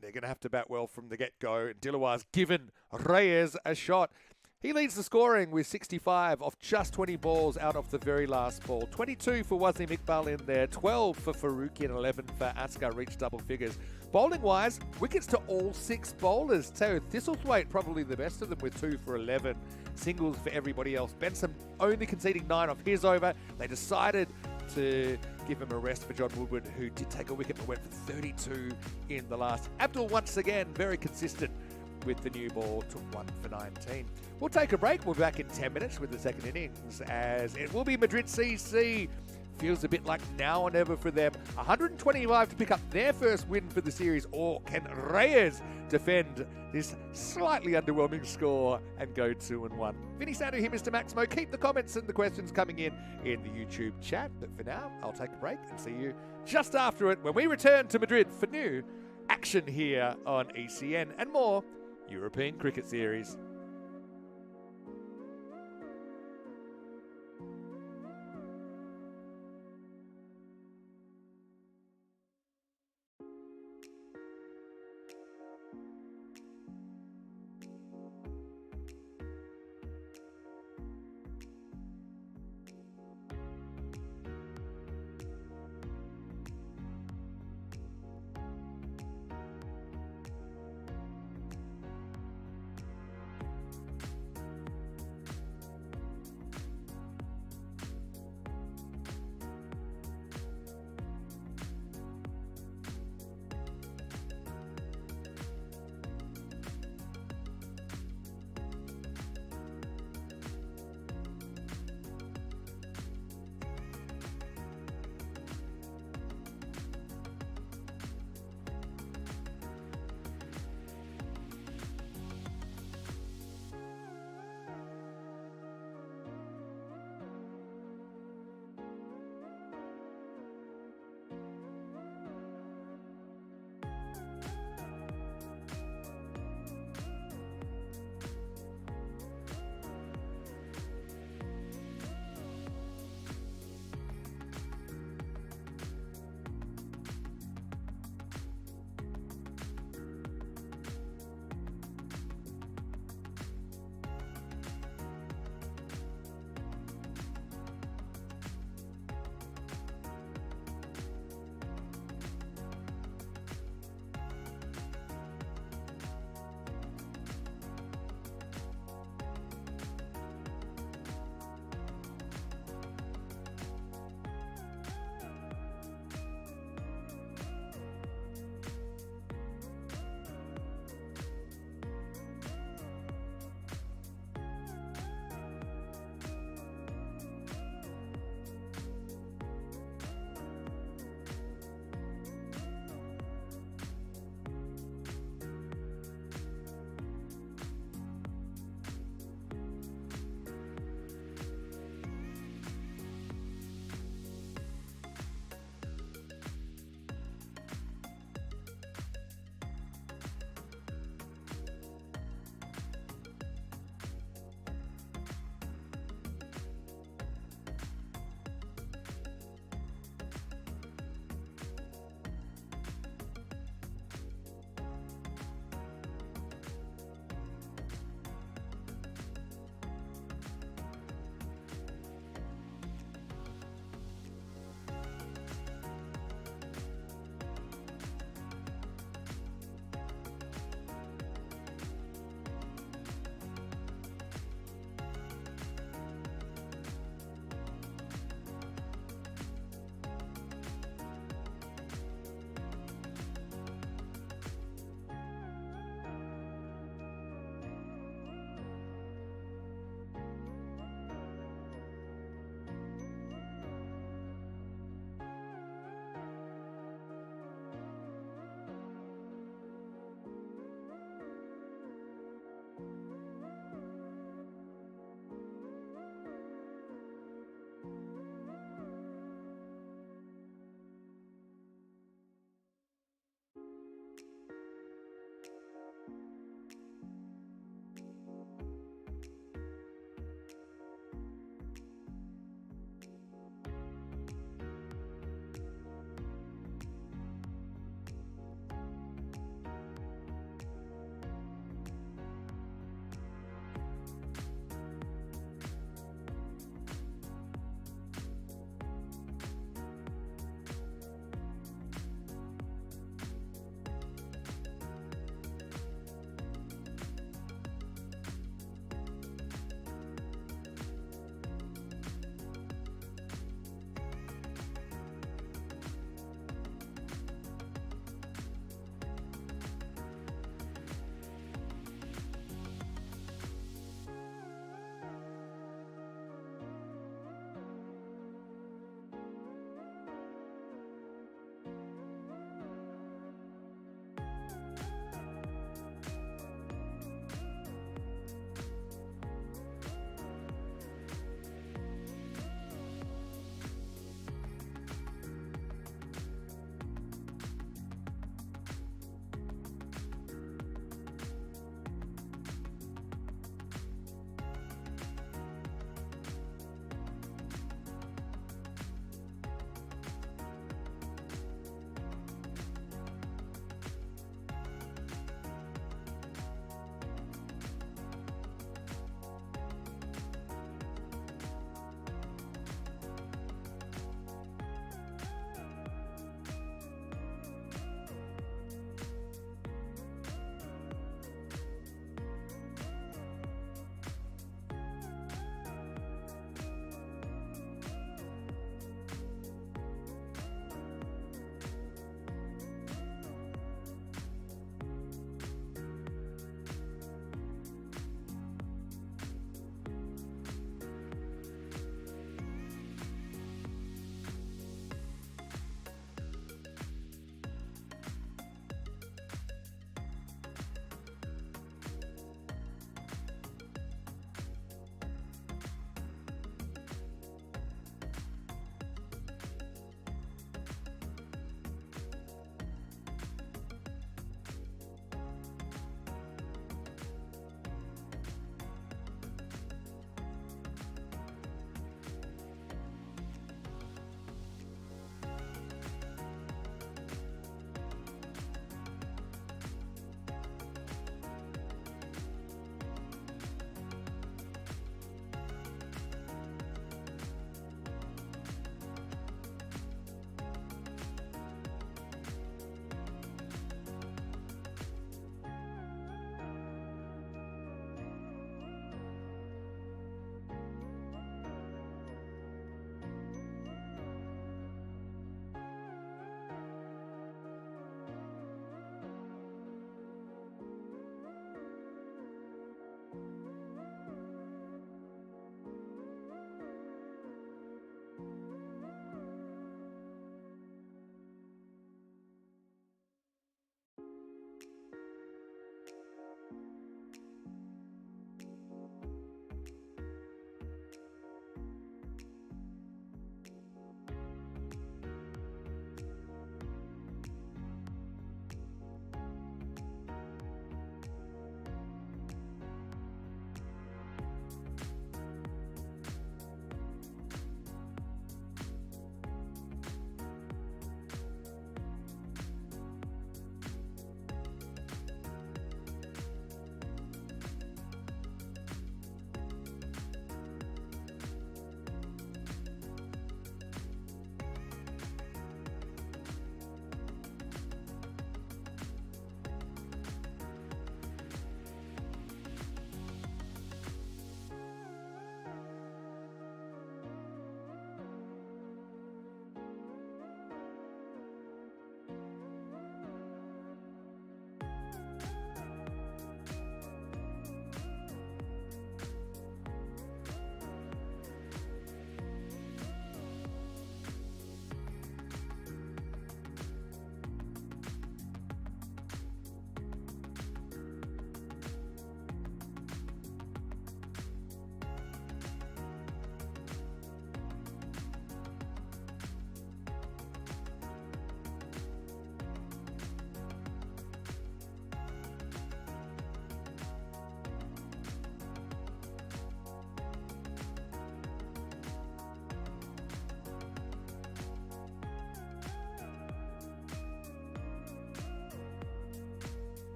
they're going to have to bat well from the get-go. And Dilawar's given Reyes a shot. He leads the scoring with 65 off just 20 balls out of the very last ball. 22 for Wasim Iqbal in there, 12 for Faruqi and 11 for Askar reached double figures. Bowling-wise, wickets to all 6 bowlers. Teo Thistlethwaite probably the best of them with 2 for 11. Singles for everybody else. Benson only conceding 9 off his over. They decided to give him a rest for John Woodward, who did take a wicket but went for 32 in the last. Abdul once again very consistent with the new ball, took 1 for 19. We'll take a break. We'll be back in 10 minutes with the second innings, as it will be Madrid CC. Feels a bit like now or never for them. 125 to pick up their first win for the series, or can Reyes defend this slightly underwhelming score and go 2-1? Vinny Sander here, Mr. Maximo. Keep the comments and the questions coming in the YouTube chat. But for now, I'll take a break and see you just after it when we return to Madrid for new action here on ECN and more European Cricket Series.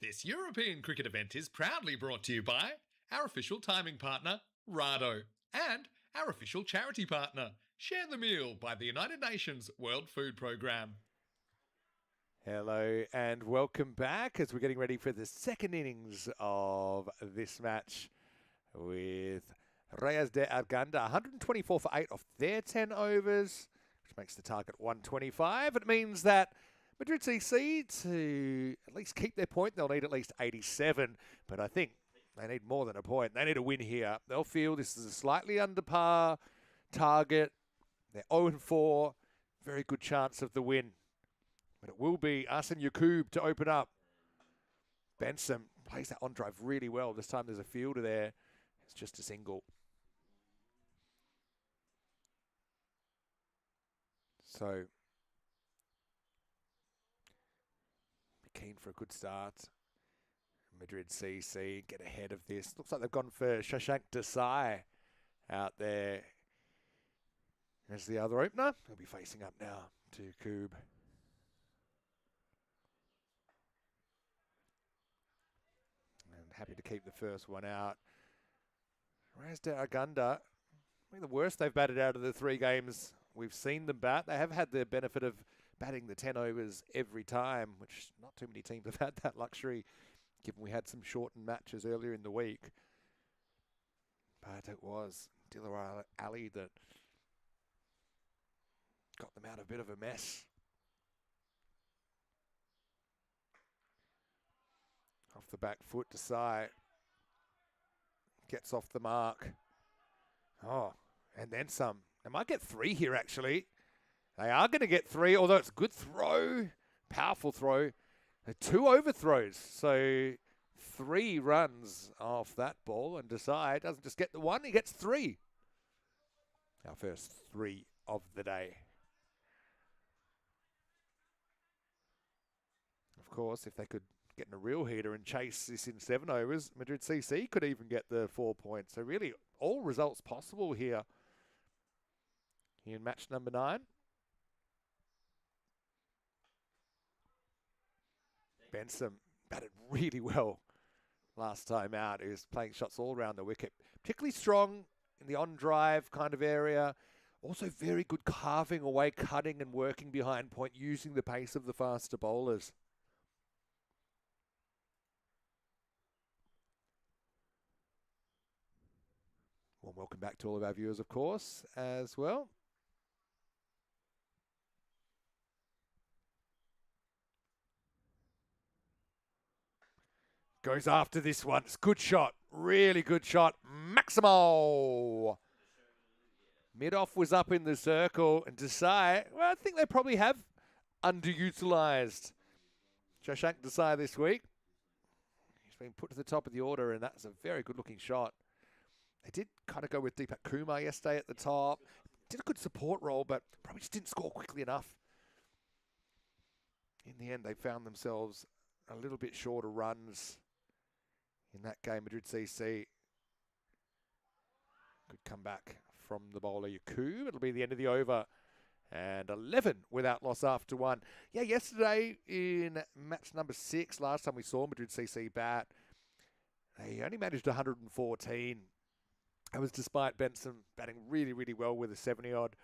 This European cricket event is proudly brought to you by our official timing partner, Rado, and our official charity partner, Share the Meal by the United Nations World Food Programme. Hello and welcome back as we're getting ready for the second innings of this match with Reyes de Arganda. 124 for 8 off their 10 overs, which makes the target 125. It means that Madrid CC, to at least keep their point, they'll need at least 87, but I think they need more than a point. They need a win here. They'll feel this is a slightly under par target. They're 0-4, very good chance of the win. But it will be Arsene Yakub to open up. Benson plays that on drive really well. This time there's a fielder there. It's just a single. So, be keen for a good start. Madrid CC get ahead of this. Looks like they've gone for Shashank Desai out there as the other opener. He'll be facing up now to Koob. Happy to keep the first one out. Reyes de Arganda, I think the worst they've batted out of the 3 games we've seen them bat. They have had the benefit of batting the 10 overs every time, which not too many teams have had that luxury, given we had some shortened matches earlier in the week. But it was Dilawar Ali that got them out of a bit of a mess. Off the back foot, Desai gets off the mark. Oh, and then some. They might get 3 here, actually. They are going to get 3, although it's a good throw. Powerful throw. 2 overthrows. So 3 runs off that ball. And Desai doesn't just get the 1, he gets 3. Our first 3 of the day. Of course, if they could getting a real heater and chase this in 7 overs, Madrid CC could even get the 4 points. So really, all results possible here in match number 9. Benson batted really well last time out. He was playing shots all around the wicket, particularly strong in the on-drive kind of area. Also very good carving away, cutting and working behind point, using the pace of the faster bowlers. Well, welcome back to all of our viewers, of course, as well. Goes after this one. It's a good shot. Really good shot. Maximo. Mid-off was up in the circle. And Desai, well, I think they probably have underutilised Shashank Desai this week. He's been put to the top of the order, and that's a very good-looking shot. They did kind of go with Deepak Kumar yesterday at the top. Did a good support role, but probably just didn't score quickly enough. In the end, they found themselves a little bit shorter runs in that game. Madrid CC. Good comeback from the bowler Yakub. It'll be the end of the over. And 11 without loss after 1. Yeah, yesterday in match number 6, last time we saw Madrid CC bat, they only managed 114. That was despite Benson batting really, really well with a 70-odd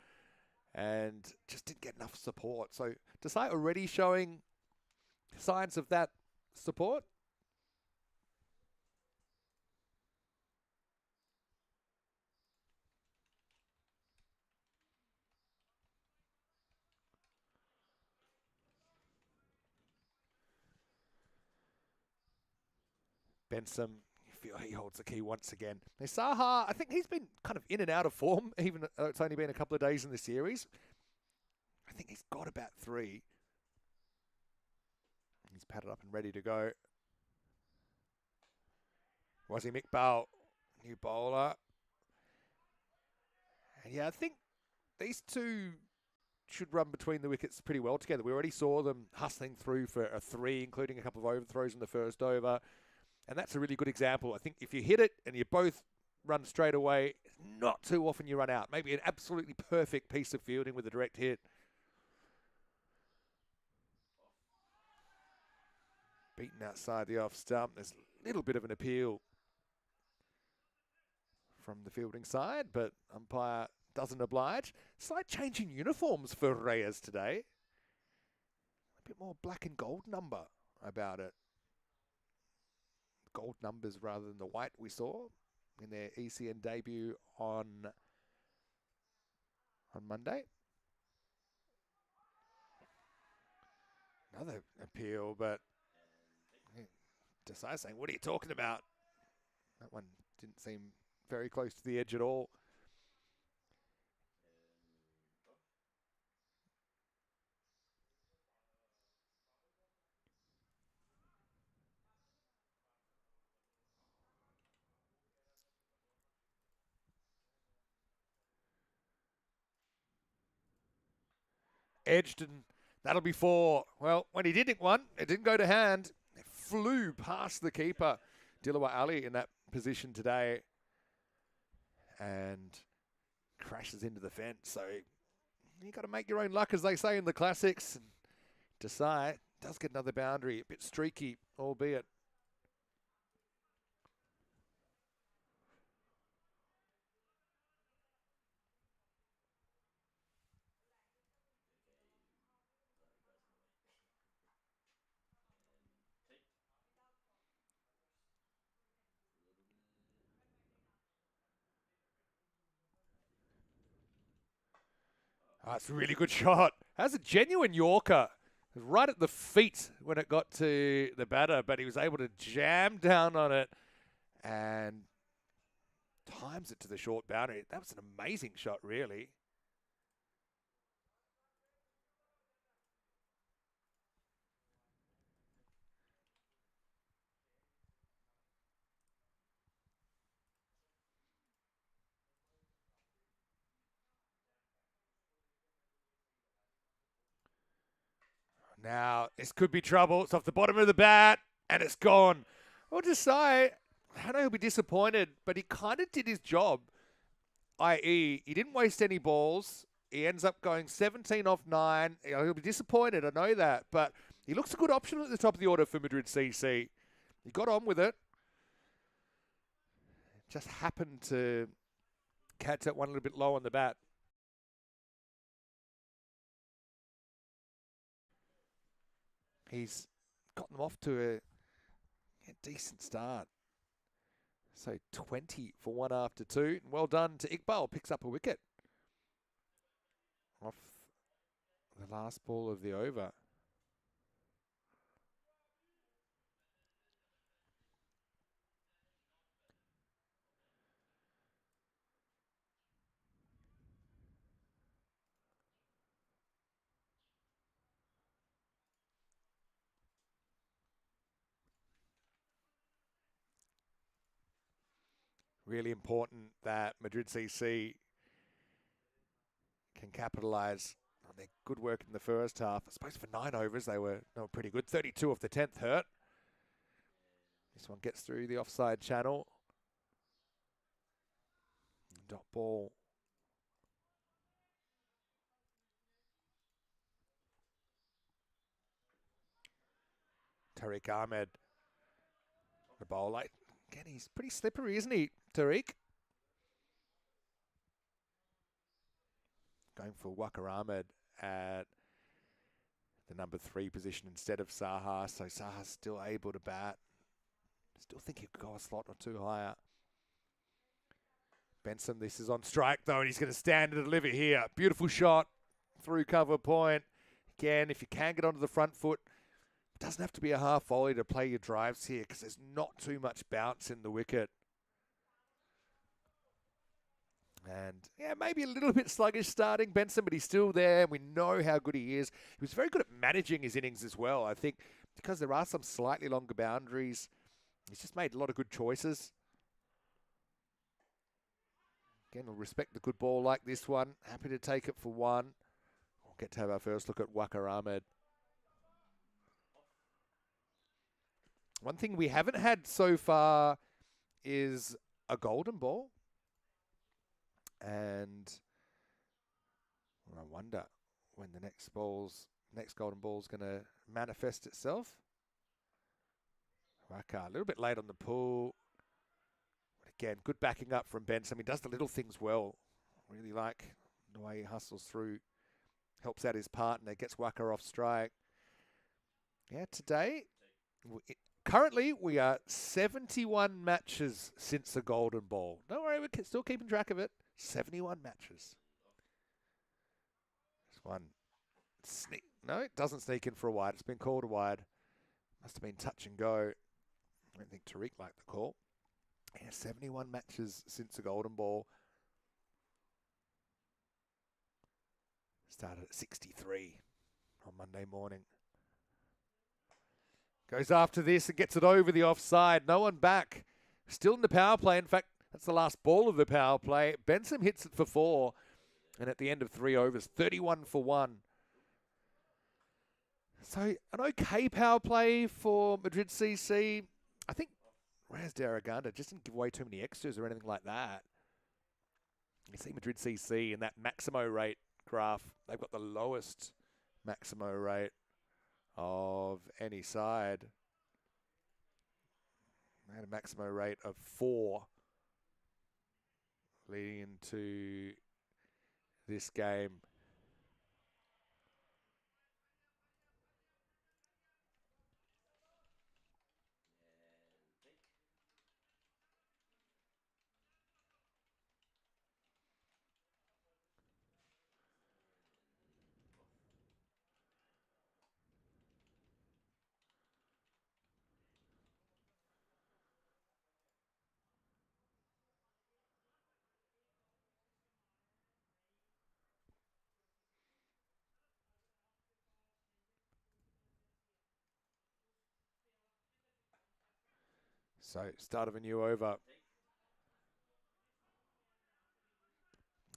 and just didn't get enough support. So Desai already showing signs of that support. Benson, you feel he holds the key once again. Now, Saha, I think he's been kind of in and out of form, even though it's only been a couple of days in the series. I think he's got about 3. He's padded up and ready to go. Wasim Iqbal, new bowler. And yeah, I think these two should run between the wickets pretty well together. We already saw them hustling through for a 3, including a couple of overthrows in the first over. And that's a really good example. I think if you hit it and you both run straight away, not too often you run out. Maybe an absolutely perfect piece of fielding with a direct hit. Beaten outside the off stump. There's a little bit of an appeal from the fielding side, but umpire doesn't oblige. Slight change in uniforms for Reyes today. A bit more black and gold number about it. Gold numbers rather than the white we saw in their ECN debut on Monday. Another appeal, but Desai saying, "What are you talking about?" That one didn't seem very close to the edge at all. Edged, and that'll be 4. Well, when he did nick one, it didn't go to hand. It flew past the keeper, Dilawar Ali, in that position today, and crashes into the fence. So you got to make your own luck, as they say in the classics. And Desai does get another boundary, a bit streaky, albeit. Oh, it's a really good shot. That's a genuine Yorker. Right at the feet when it got to the batter, but he was able to jam down on it and times it to the short boundary. That was an amazing shot, really. Now, this could be trouble. It's off the bottom of the bat, and it's gone. Well, Desai, I know he'll be disappointed, but he kind of did his job, i.e., he didn't waste any balls. He ends up going 17 off 9. He'll be disappointed, I know that, but he looks a good option at the top of the order for Madrid CC. He got on with it. Just happened to catch that one a little bit low on the bat. He's gotten them off to a decent start. So 20 for 1 after 2. And well done to Iqbal. Picks up a wicket off the last ball of the over. Really important that Madrid CC can capitalise on their good work in the first half. I suppose for 9 overs, they were pretty good. 32 off the 10th hurt. This one gets through the offside channel. Dot ball. Tariq Ahmed, the bowler. Again, he's pretty slippery, isn't he, Tariq? Going for Waqar Ahmed at the number 3 position instead of Saha. So Saha's still able to bat. Still think he could go a slot or 2 higher. Benson, this is on strike though, and he's going to stand and deliver here. Beautiful shot through cover point. Again, if you can get onto the front foot, it doesn't have to be a half volley to play your drives here because there's not too much bounce in the wicket. And yeah, maybe a little bit sluggish starting Benson, but he's still there. We know how good he is. He was very good at managing his innings as well. I think because there are some slightly longer boundaries, he's just made a lot of good choices. Again, we'll respect the good ball like this one. Happy to take it for 1. We'll get to have our first look at Waqar Ahmed. One thing we haven't had so far is a golden ball. And I wonder when the next golden ball is going to manifest itself. Waka, a little bit late on the pull. But again, good backing up from Benson. He does the little things well. Really like the way he hustles through. Helps out his partner, gets Waka off strike. Yeah, today, currently we are 71 matches since the Golden Ball. Don't worry, we're still keeping track of it. 71 matches. This one, no, it doesn't sneak in for a wide. It's been called a wide. Must have been touch and go. I don't think Tariq liked the call. Yeah, 71 matches since the Golden Ball. Started at 63 on Monday morning. Goes after this and gets it over the offside. No one back. Still in the power play. In fact, that's the last ball of the power play. Benson hits it for 4. And at the end of 3 overs, 31 for 1. So an okay power play for Madrid CC. I think Raz Daraganda just didn't give away too many extras or anything like that. You see Madrid CC in that Maximo rate graph. They've got the lowest Maximo rate of any side. They had a Maximo rate of 4 leading into this game. So, start of a new over.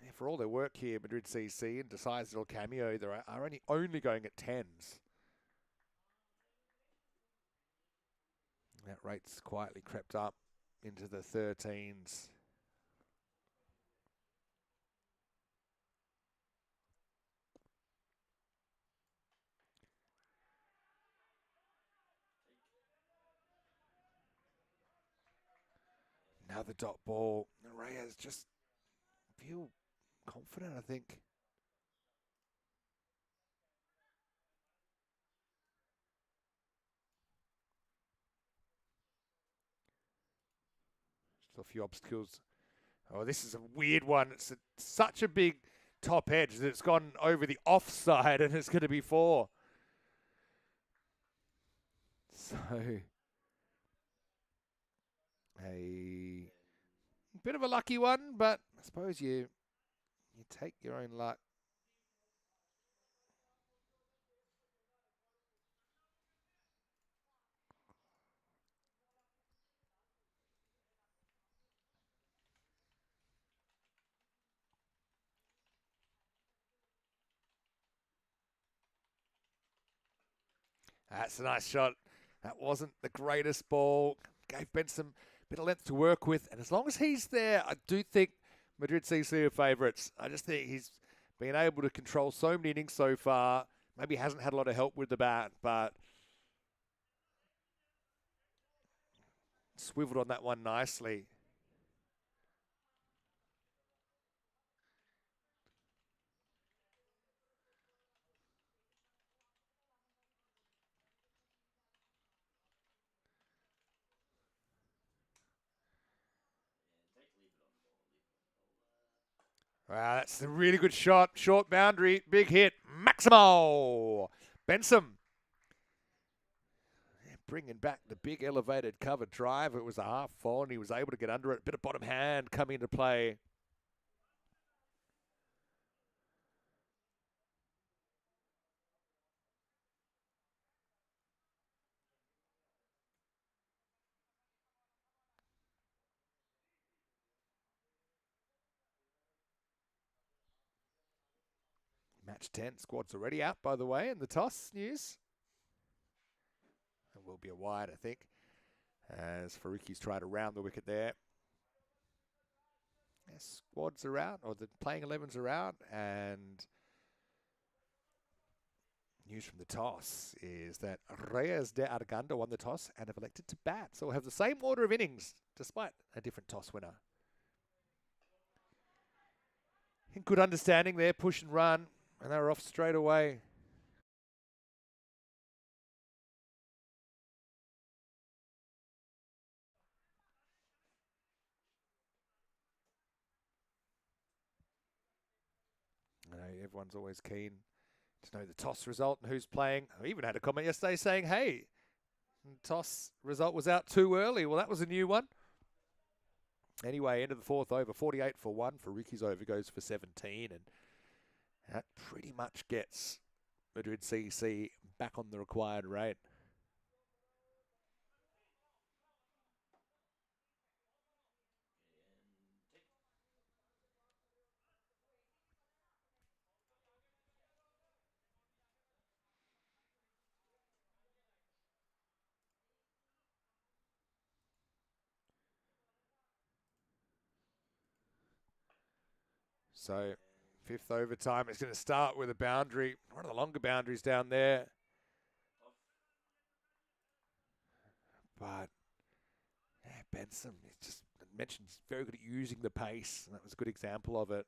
Yeah, for all their work here, Madrid CC and decides little cameo, they are only going at 10s. That rate's quietly crept up into the 13s. Now the dot ball. Reyes just feel confident, I think. Still a few obstacles. Oh, this is a weird one. It's such a big top edge that it's gone over the offside and it's going to be 4. So, a bit of a lucky one, but I suppose you take your own luck. That's a nice shot. That wasn't the greatest ball. Gave Benson a bit of length to work with. And as long as he's there, I do think Madrid CC are favourites. I just think he's been able to control so many innings so far. Maybe he hasn't had a lot of help with the bat, but swiveled on that one nicely. Wow, that's a really good shot. Short boundary, big hit. Maximo Benson. Bringing back the big elevated cover drive. It was a half fall and he was able to get under it. Bit of bottom hand coming into play. Match 10. Squad's already out, by the way, in the toss news. It will be a wide, I think, as Faruqi's tried to round the wicket there. Yeah, squads are out, or the playing 11s are out, and News from the toss is that Reyes de Arganda won the toss and have elected to bat. So we'll have the same order of innings, despite a different toss winner. In good understanding there, push and run, and they were off straight away. I know everyone's always keen to know the toss result and who's playing. I even had a comment yesterday saying, hey, the toss result was out too early. Well, that was a new one. Anyway, end of the fourth over, 48 for 1 for Ricky's over, goes for 17. And that pretty much gets Madrid CC back on the required rate. So, fifth overtime, it's going to start with a boundary, one of the longer boundaries down there. But, yeah, Benson, he just mentioned he's very good at using the pace, and that was a good example of it.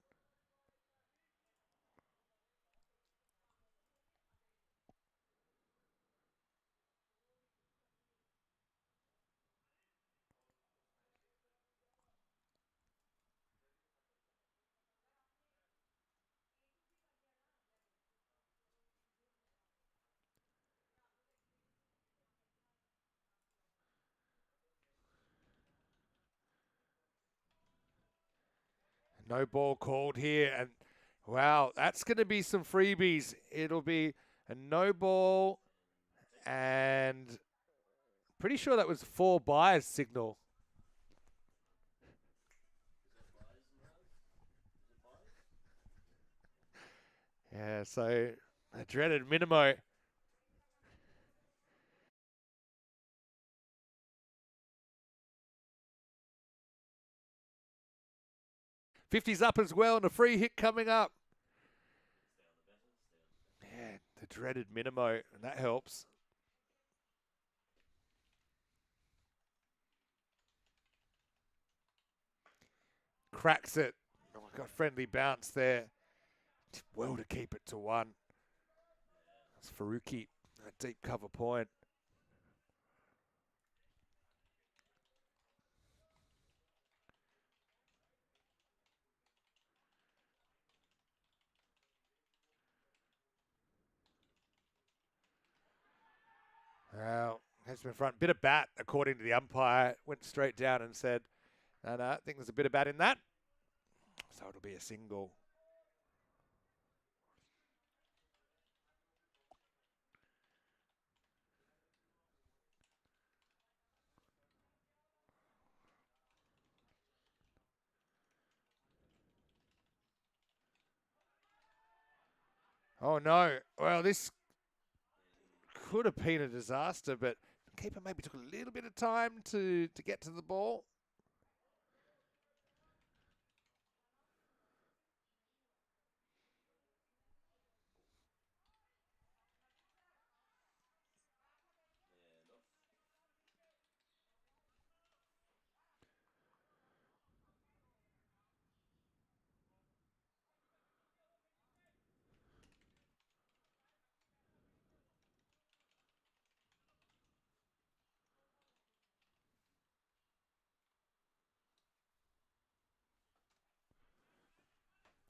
No ball called here, and wow, that's going to be some freebies. It'll be a no ball, and pretty sure that was 4 buyers signal. Yeah, so a dreaded Minimo. '50's up as well, and a free hit coming up. Yeah, the dreaded Minimo, and that helps. Cracks it. Oh, got friendly bounce there. Did well to keep it to 1. That's Faruqi, a deep cover point. Well, heads in front. Bit of bat, according to the umpire. Went straight down and said, no, I think there's a bit of bat in that. So it'll be a single. Oh, no. Well, this could have been a disaster, but the keeper maybe took a little bit of time to get to the ball.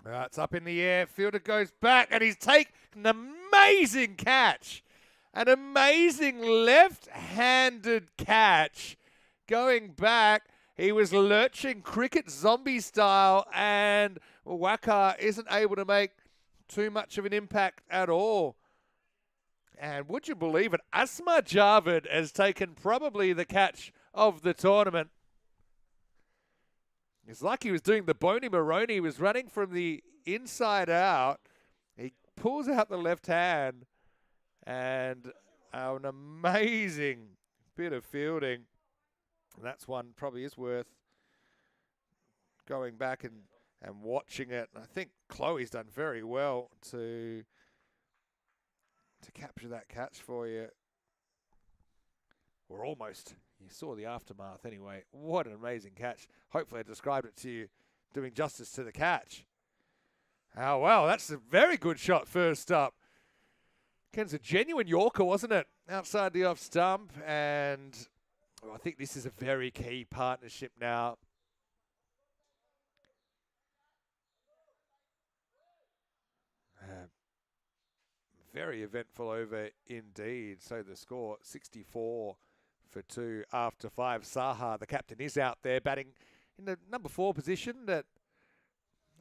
It's up in the air. Fielder goes back, and he's taken an amazing catch. An amazing left-handed catch. Going back, he was lurching cricket zombie style, and Waka isn't able to make too much of an impact at all. And would you believe it, Asma Javed has taken probably the catch of the tournament. It's like he was doing the Boney Maroney. He was running from the inside out. He pulls out the left hand, and an amazing bit of fielding. And that's one probably is worth going back and watching it. And I think Chloe's done very well to to capture that catch for you. Or almost. You saw the aftermath anyway. What an amazing catch. Hopefully I described it to you, doing justice to the catch. Oh, wow, that's a very good shot first up. Ken's a genuine Yorker, wasn't it? Outside the off stump, and I think this is a very key partnership now. Very eventful over indeed. So the score, 64 for 2 after 5. Saha, the captain, is out there batting in the number 4 position that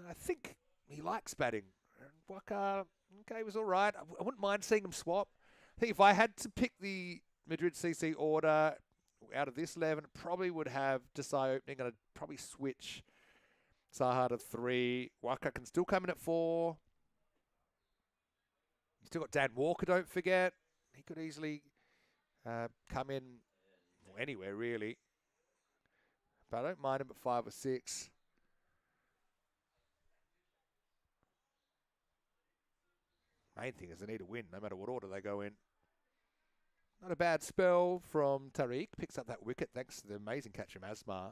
I think he likes batting. Waka, okay, was all right. I wouldn't mind seeing him swap. I think if I had to pick the Madrid CC order out of this 11, probably would have Desai opening, and I'd probably switch Saha to 3. Waka can still come in at 4. Still got Dan Walker, don't forget. He could easily come in anywhere, really. But I don't mind him at 5 or 6. Main thing is they need to win, no matter what order they go in. Not a bad spell from Tariq. Picks up that wicket thanks to the amazing catch from Asmar.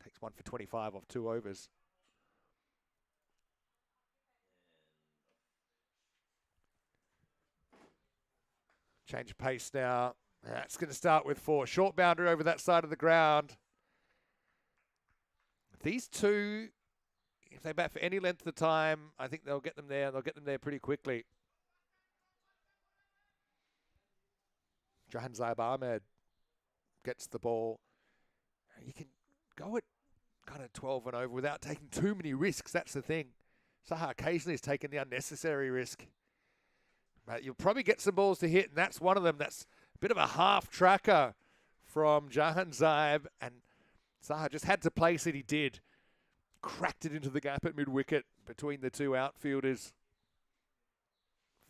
Takes 1 for 25 off 2 overs. Change of pace now. That's going to start with 4. Short boundary over that side of the ground. These two, if they bat for any length of time, I think they'll get them there. They'll get them there pretty quickly. Jahan Zaib Ahmed gets the ball. You can go at kind of 12 and over without taking too many risks. That's the thing. Saha occasionally has taken the unnecessary risk. But you'll probably get some balls to hit, and that's one of them. That's a bit of a half tracker from Jahan Zaib, and Saha just had to place it. He did. Cracked it into the gap at mid-wicket between the two outfielders.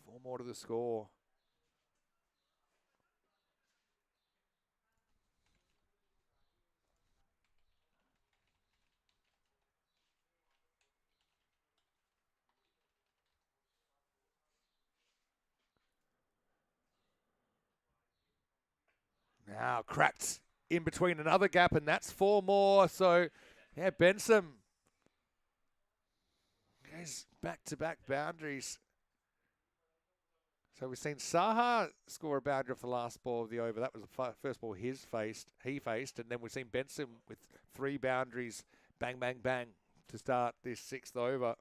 4 more to the score. Now cracked in between another gap, and that's 4 more. So, yeah, Benson goes back-to-back boundaries. So we've seen Saha score a boundary off the last ball of the over. That was the first ball he faced. And then we've seen Benson with 3 boundaries, bang, bang, bang, to start this 6th over.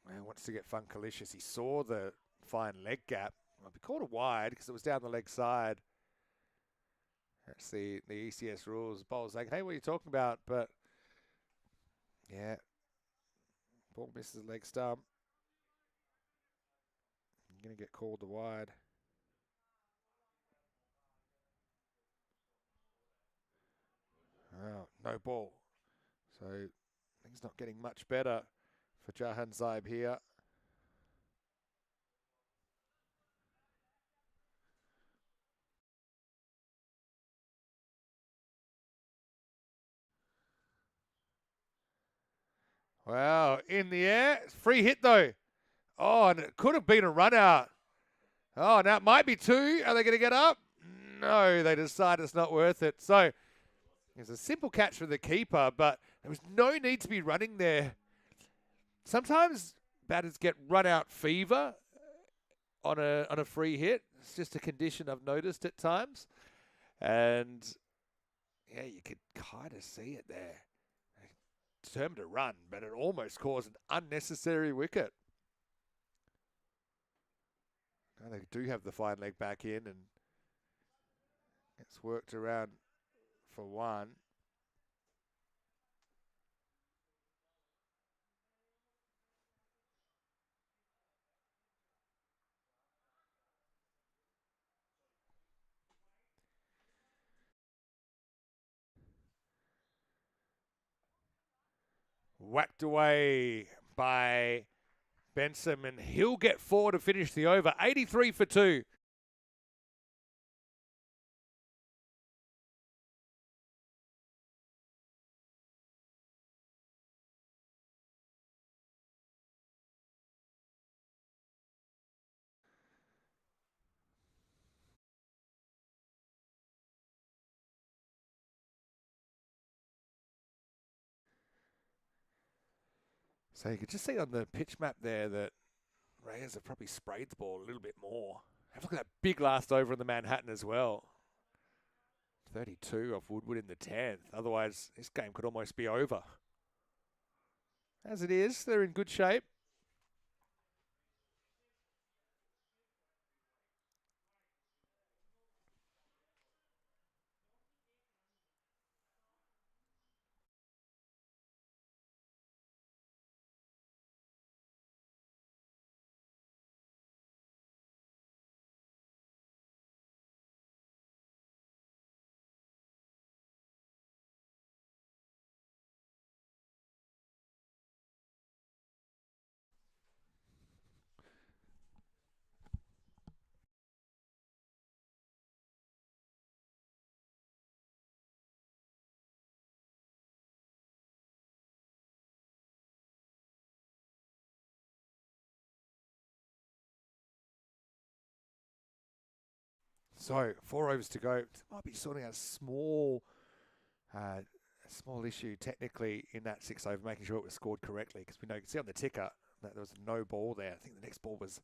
Man wants to get Funkalicious. He saw the fine leg gap. I'll be called a wide because it was down the leg side. That's the ECS rules. Bowler's like, hey, what are you talking about? But, yeah, ball misses leg stump. You're going to get called a wide. Oh, no ball. So things not getting much better for Jahan Zaib here. Wow, in the air. Free hit, though. Oh, and it could have been a run out. Oh, now it might be 2. Are they going to get up? No, they decide it's not worth it. So it's a simple catch for the keeper, but there was no need to be running there. Sometimes batters get run-out fever on a free hit. It's just a condition I've noticed at times. And, yeah, you could kind of see it there. Determined to run, but it almost caused an unnecessary wicket. Now they do have the fine leg back in, and it's worked around for 1. Whacked away by Benson, and he'll get 4 to finish the over. 83 for 2. So you could just see on the pitch map there that Reyes have probably sprayed the ball a little bit more. Have a look at that big last over in the Manhattan as well. 32 off Woodward in the 10th. Otherwise, this game could almost be over. As it is, they're in good shape. So 4 overs to go. Might be sorting out a small issue technically in that 6 over, making sure it was scored correctly, because we know you can see on the ticker that there was no ball there. I think the next ball was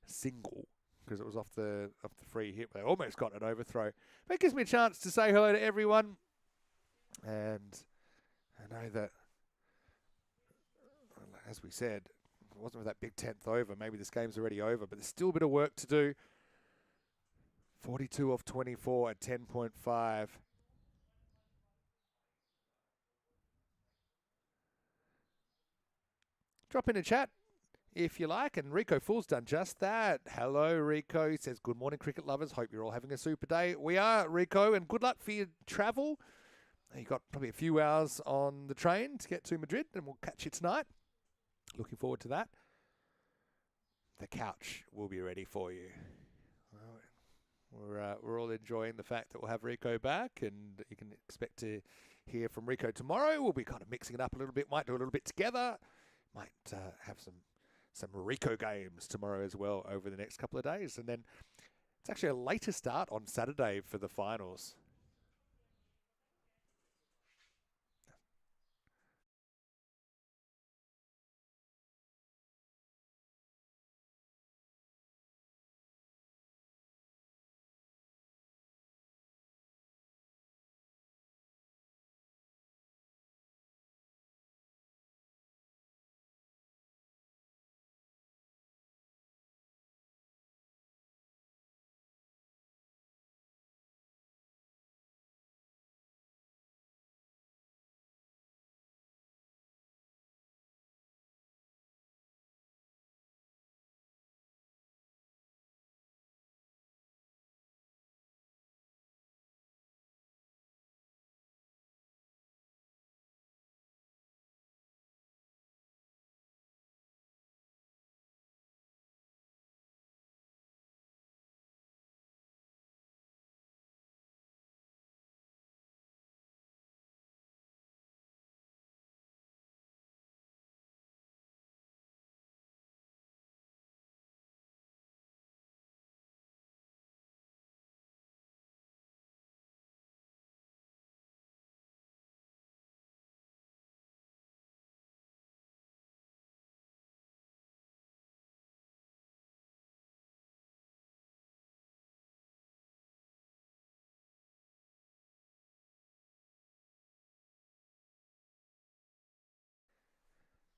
a single because it was off the free hit. They almost got an overthrow. But it gives me a chance to say hello to everyone, and I know that, as we said, if it wasn't for that big 10th over, maybe this game's already over, but there's still a bit of work to do. 42 off 24 at 10.5. Drop in a chat if you like, and Rico Fool's done just that. Hello, Rico. He says, good morning, cricket lovers. Hope you're all having a super day. We are, Rico, and good luck for your travel. You got probably a few hours on the train to get to Madrid, and we'll catch you tonight. Looking forward to that. The couch will be ready for you. We're all enjoying the fact that we'll have Rico back, and you can expect to hear from Rico tomorrow. We'll be kind of mixing it up a little bit. Might do a little bit together. Might have some Rico games tomorrow as well over the next couple of days. And then it's actually a later start on Saturday for the finals.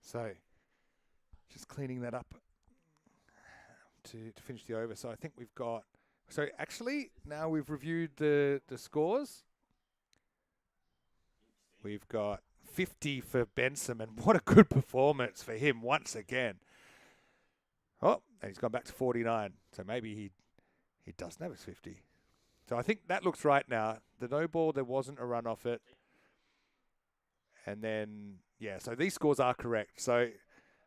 So just cleaning that up to finish the over. So I think we've got... So actually, now we've reviewed the scores. We've got 50 for Benson, and what a good performance for him once again. Oh, and he's gone back to 49. So maybe he doesn't have his 50. So I think that looks right now. The no ball, there wasn't a run off it. And then, yeah, so these scores are correct. So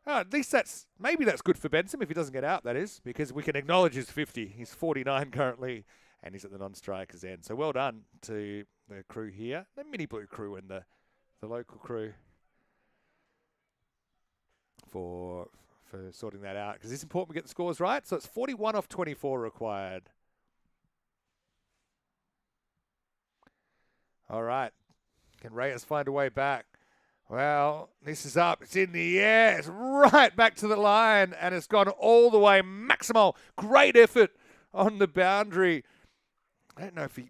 at least maybe that's good for Benson if he doesn't get out, that is, because we can acknowledge his 50. He's 49 currently, and he's at the non-strikers end. So well done to the crew here, the mini blue crew and the local crew for sorting that out, because it's important we get the scores right. So it's 41 off 24 required. All right. Can Reyes find a way back? Well, this is up. It's in the air. It's right back to the line, and it's gone all the way. Maximal. Great effort on the boundary. I don't know if he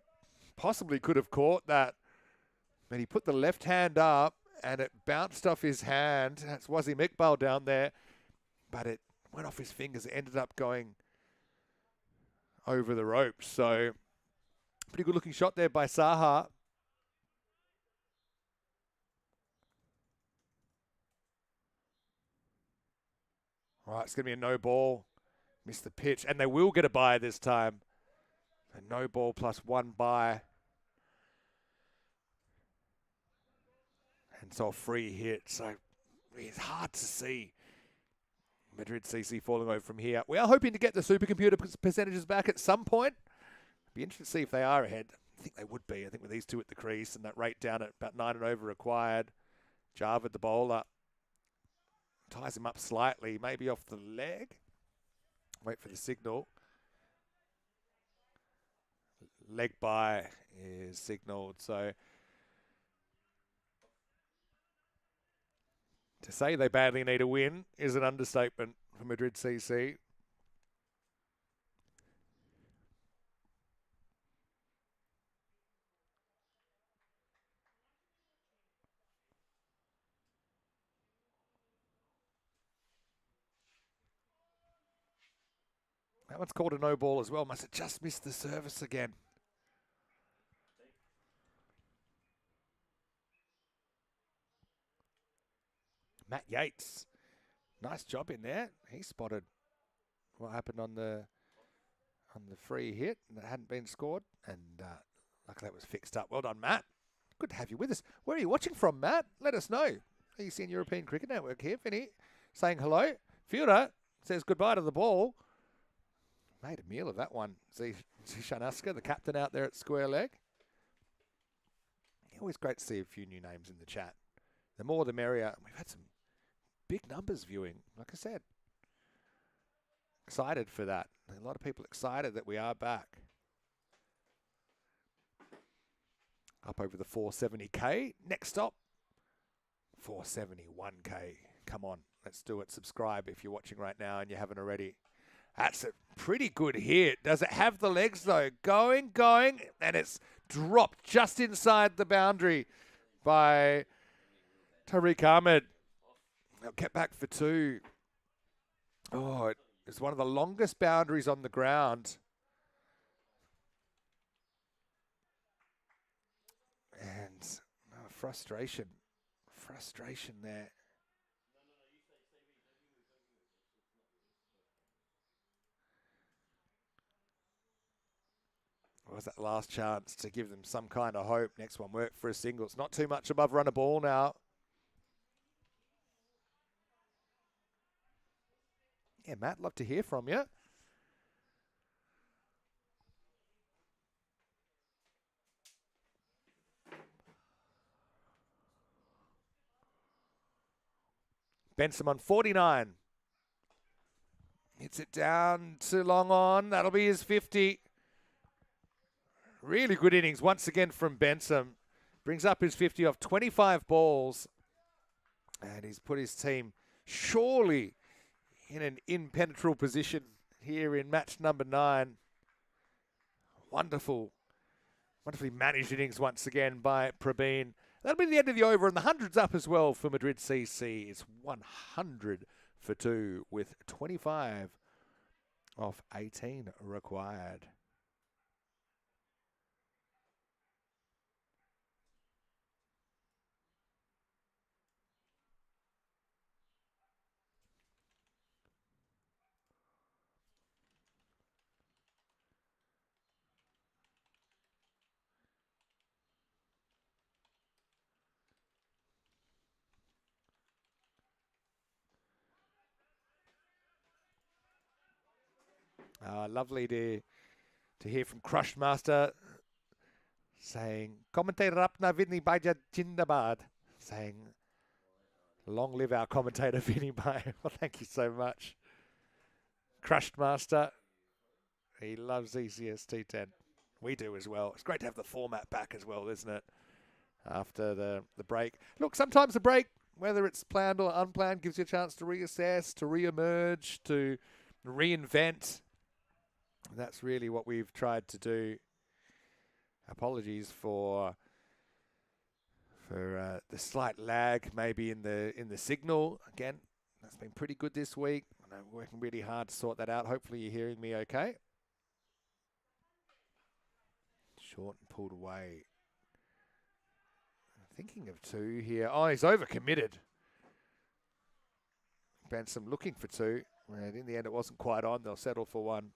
possibly could have caught that, but he put the left hand up, and it bounced off his hand. That's Wasim Iqbal down there, but it went off his fingers. It ended up going over the ropes. So, pretty good looking shot there by Saha. All right, it's going to be a no ball. Missed the pitch, and they will get a bye this time. A no ball plus one bye. And so a free hit. So it's hard to see Madrid CC falling over from here. We are hoping to get the supercomputer percentages back at some point. Be interested to see if they are ahead. I think they would be. I think with these two at the crease and that rate down at about 9 and over required. Java, the bowler, ties him up slightly, maybe off the leg. Wait for the signal. Leg by is signalled. So to say they badly need a win is an understatement for Madrid CC. That one's called a no ball as well. Must have just missed the service again. Matt Yates, nice job in there. He spotted what happened on the free hit that hadn't been scored, and luckily that was fixed up. Well done, Matt. Good to have you with us. Where are you watching from, Matt? Let us know. Are you seeing European Cricket Network here, Vinny? Saying hello. Fielder says goodbye to the ball. Made a meal of that one. Zishan Asker, the captain out there at square leg. Always great to see a few new names in the chat. The more the merrier. We've had some big numbers viewing, like I said. Excited for that. A lot of people excited that we are back. Up over the 470k. Next stop, 471k. Come on, let's do it. Subscribe if you're watching right now and you haven't already. That's a pretty good hit. Does it have the legs though? Going, and it's dropped just inside the boundary by Tariq Ahmed. They'll get back for two. Oh, it's one of the longest boundaries on the ground. And frustration there. What was that last chance to give them some kind of hope? Next one worked for a single. It's not too much above run a ball now. Yeah, Matt, love to hear from you. Benson on 49. Hits it down to long on. That'll be his 50. Really good innings once again from Benson. Brings up his 50 off 25 balls. And he's put his team surely in an impenetrable position here in match number 9. Wonderfully managed innings once again by Praveen. That'll be the end of the over, and the 100's up as well for Madrid CC. It's 100 for 2 with 25 off 18 required. Lovely to hear from Crushed Master saying, commentator Apna Vinny Baja Jindabad, saying, long live our commentator Vinny Bay. Well, thank you so much. Crushed Master, he loves ECS T10. We do as well. It's great to have the format back as well, isn't it? after the break. Look, sometimes the break, whether it's planned or unplanned, gives you a chance to reassess, to re-emerge, to reinvent. And that's really what we've tried to do. Apologies for the slight lag maybe in the signal. Again, that's been pretty good this week. I know we're working really hard to sort that out. Hopefully you're hearing me okay. Short and pulled away. Thinking of two here. Oh, he's overcommitted. Benson looking for two. And in the end, it wasn't quite on. They'll settle for one.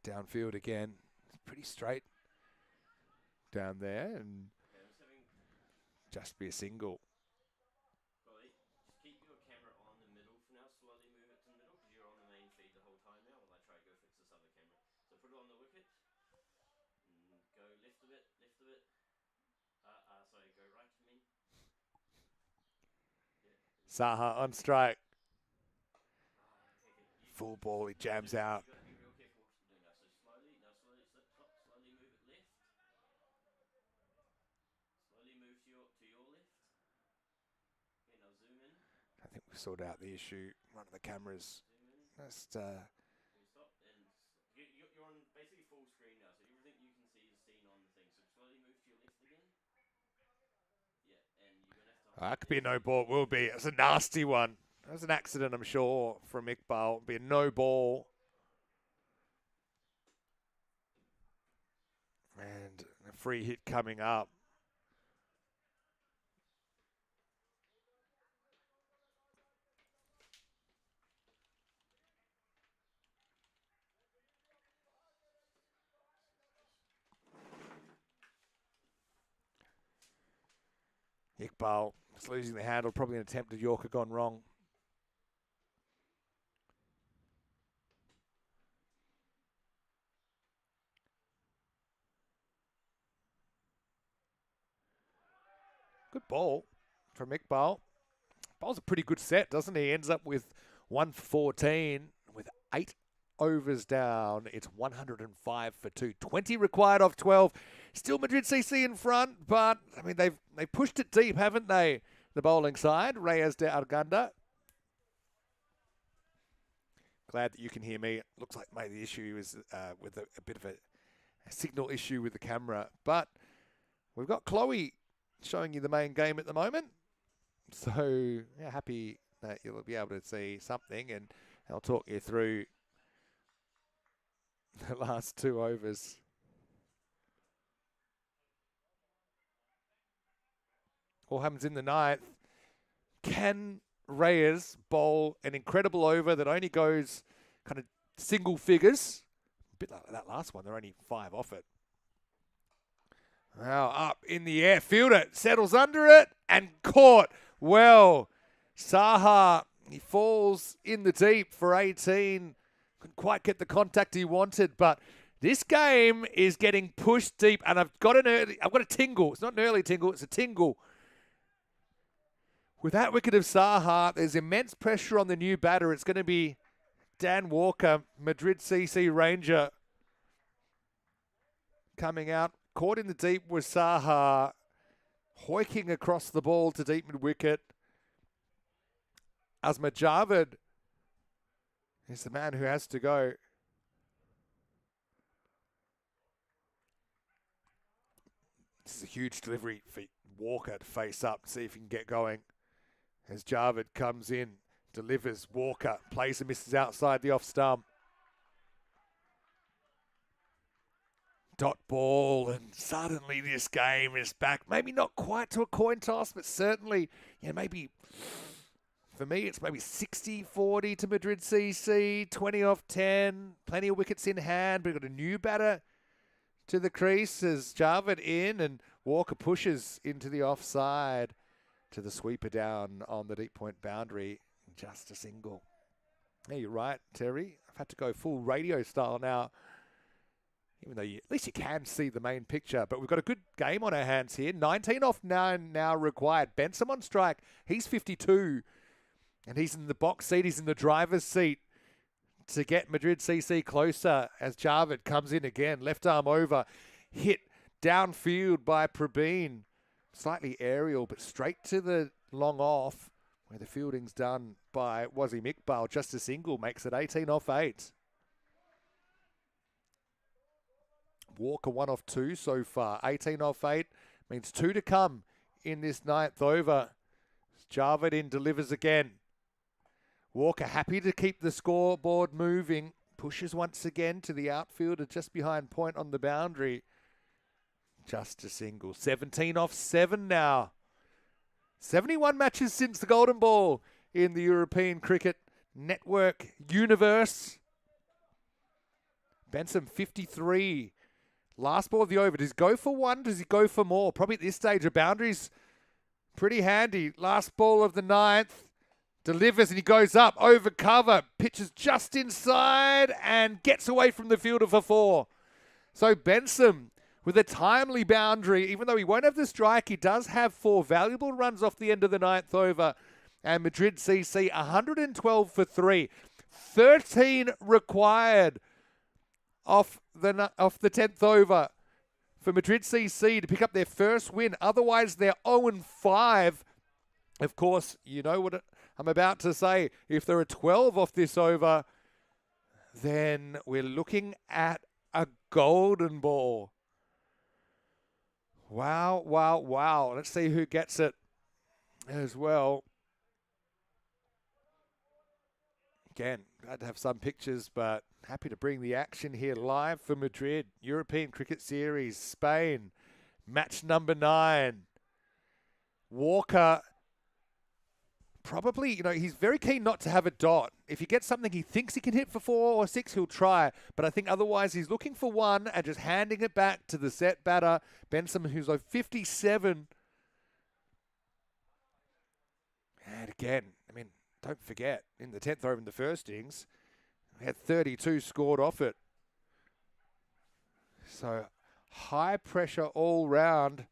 Downfield again. It's pretty straight down there, and just be a single. Just keep your camera on the middle for now. Slowly move it to the middle because you're on the main feed the whole time now while I try to go fix this other camera. So put it on the wicket. Go left a bit, left a bit. Sorry, go right, I mean. Yeah. Saha on strike. Okay. Full ball, he jams out. You got to be real careful what you're doing now. So slowly, slowly move it left. Slowly move to your left. Okay, now zoom in. I think we sorted out the issue. One of the cameras. Just Stop and you're on basically full screen now, so everything you can see is seen on the thing. So slowly move to your left again. Yeah, and you're gonna have to. that could be a no ball. It will be. It's a nasty one. That was an accident, I'm sure, from Iqbal. It'll be a no ball. And a free hit coming up. Iqbal is losing the handle. Probably an attempted Yorker gone wrong. Good ball from Iqbal. Bowls a pretty good set, doesn't he? Ends up with 114 with 8 overs down. It's 105 for 2. 20 required off 12. Still Madrid CC in front, but I mean they've pushed it deep, haven't they? The bowling side, Reyes de Arganda. Glad that you can hear me. It looks like maybe the issue is with a bit of a signal issue with the camera, but we've got Chloe showing you the main game at the moment. So yeah, happy that you'll be able to see something, and I'll talk you through the last 2 overs. All happens in the 9th. Can Reyes bowl an incredible over that only goes kind of single figures? A bit like that last one, they're only 5 off it. Now up in the air, fielder settles under it and caught. Well, Saha, he falls in the deep for 18. Couldn't quite get the contact he wanted, but this game is getting pushed deep, and I've got a tingle. It's not an early tingle, it's a tingle. With that wicket of Saha, there's immense pressure on the new batter. It's going to be Dan Walker, Madrid CC Ranger, coming out. Caught in the deep was Saha, hoiking across the ball to deep mid-wicket. Azma Javed is the man who has to go. This is a huge delivery for Walker to face up, see if he can get going. As Javed comes in, delivers, Walker plays and misses outside the off stump. Dot ball, and suddenly this game is back. Maybe not quite to a coin toss, but certainly, maybe, for me, it's maybe 60-40 to Madrid CC, 20 off 10, plenty of wickets in hand. We've got a new batter to the crease as Javed in, and Walker pushes into the offside to the sweeper down on the deep point boundary. Just a single. Yeah, you're right, Terry. I've had to go full radio style now, even though at least you can see the main picture. But we've got a good game on our hands here. 19 off 9 now required. Benson on strike. He's 52. And he's in the box seat. He's in the driver's seat to get Madrid CC closer as Jarvid comes in again. Left arm over. Hit downfield by Praveen. Slightly aerial, but straight to the long off, where the fielding's done by Wasim Iqbal. Just a single makes it 18 off 8. Walker 1 off 2 so far. 18 off 8 means 2 to come in this 9th over. Jarvid in, delivers again. Walker happy to keep the scoreboard moving. Pushes once again to the outfielder just behind point on the boundary. Just a single. 17 off 7 now. 71 matches since the Golden Ball in the European Cricket Network universe. Benson 53. Last ball of the over. Does he go for one? Does he go for more? Probably at this stage, a boundary's pretty handy. Last ball of the 9th. Delivers and he goes up over cover. Pitches just inside and gets away from the fielder for 4. So Benson with a timely boundary. Even though he won't have the strike, he does have 4 valuable runs off the end of the 9th over. And Madrid CC 112 for 3. 13 required off the 10th over for Madrid CC to pick up their first win. Otherwise, they're 0-5. Of course, you know what I'm about to say. If there are 12 off this over, then we're looking at a golden ball. Wow, wow, wow. Let's see who gets it as well. Again, glad to have some pictures, but happy to bring the action here live for Madrid. European Cricket Series, Spain. Match number 9. Walker, probably, he's very keen not to have a dot. If he gets something he thinks he can hit for 4 or 6, he'll try. But I think otherwise he's looking for 1 and just handing it back to the set batter, Benson, who's like 57. And again, don't forget, in the 10th over in the first innings, we had 32 scored off it. So high pressure all round.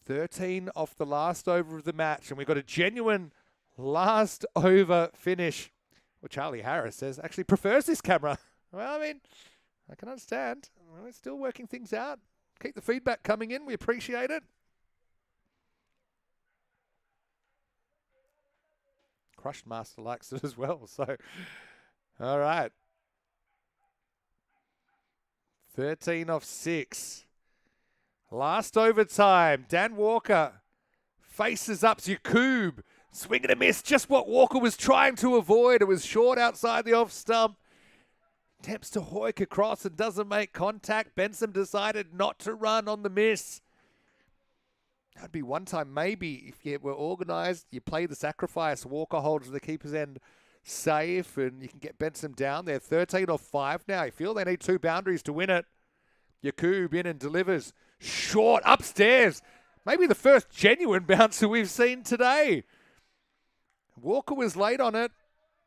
13 off the last over of the match, and we've got a genuine last over finish. Well, Charlie Harris says actually prefers this camera. Well, I can understand. We're still working things out. Keep the feedback coming in. We appreciate it. Crushed Master likes it as well. So, all right. 13 off 6. Last overtime. Dan Walker faces up Yakub. Swing and a miss. Just what Walker was trying to avoid. It was short outside the off stump. Attempts to hoik across and doesn't make contact. Benson decided not to run on the miss. That'd be one time maybe if you were organised, you play the sacrifice. Walker holds the keeper's end safe and you can get Benson down there. 13 off 5 now. You feel they need 2 boundaries to win it. Yakub in and delivers. Short upstairs. Maybe the first genuine bouncer we've seen today. Walker was late on it.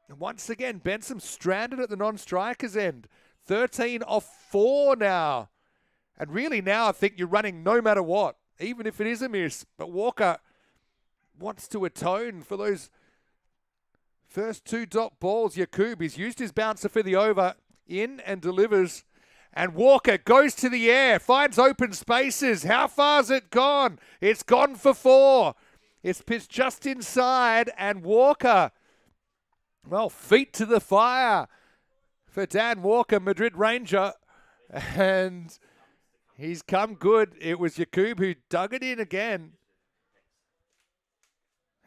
And once again, Benson stranded at the non-striker's end. 13 off 4 now. And really now I think you're running no matter what, even if it is a miss. But Walker wants to atone for those first 2 dot balls. Yakub, he's used his bouncer for the over. In and delivers. And Walker goes to the air, finds open spaces. How far's it gone? It's gone for 4. It's pitched just inside, and Walker, well, feet to the fire for Dan Walker, Madrid Ranger. And he's come good. It was Yakub who dug it in again.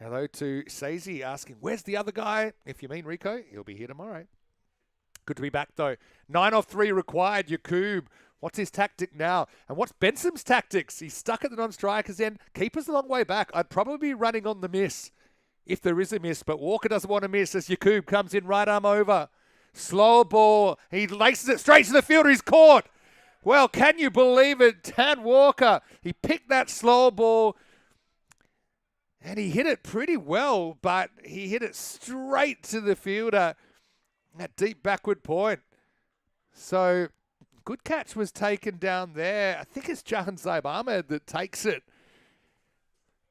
Hello to Sazy asking, where's the other guy? If you mean Rico, he'll be here tomorrow. Good to be back, though. 9 off 3 required. Yakub, what's his tactic now? And what's Benson's tactics? He's stuck at the non-striker's end. Keeper's a long way back. I'd probably be running on the miss if there is a miss, but Walker doesn't want to miss as Yakub comes in right arm over. Slow ball. He laces it straight to the fielder. He's caught. Well, can you believe it? Dan Walker, he picked that slow ball. And he hit it pretty well, but he hit it straight to the fielder at deep backward point. So good catch was taken down there. I think it's Jahanzeb Ahmed that takes it.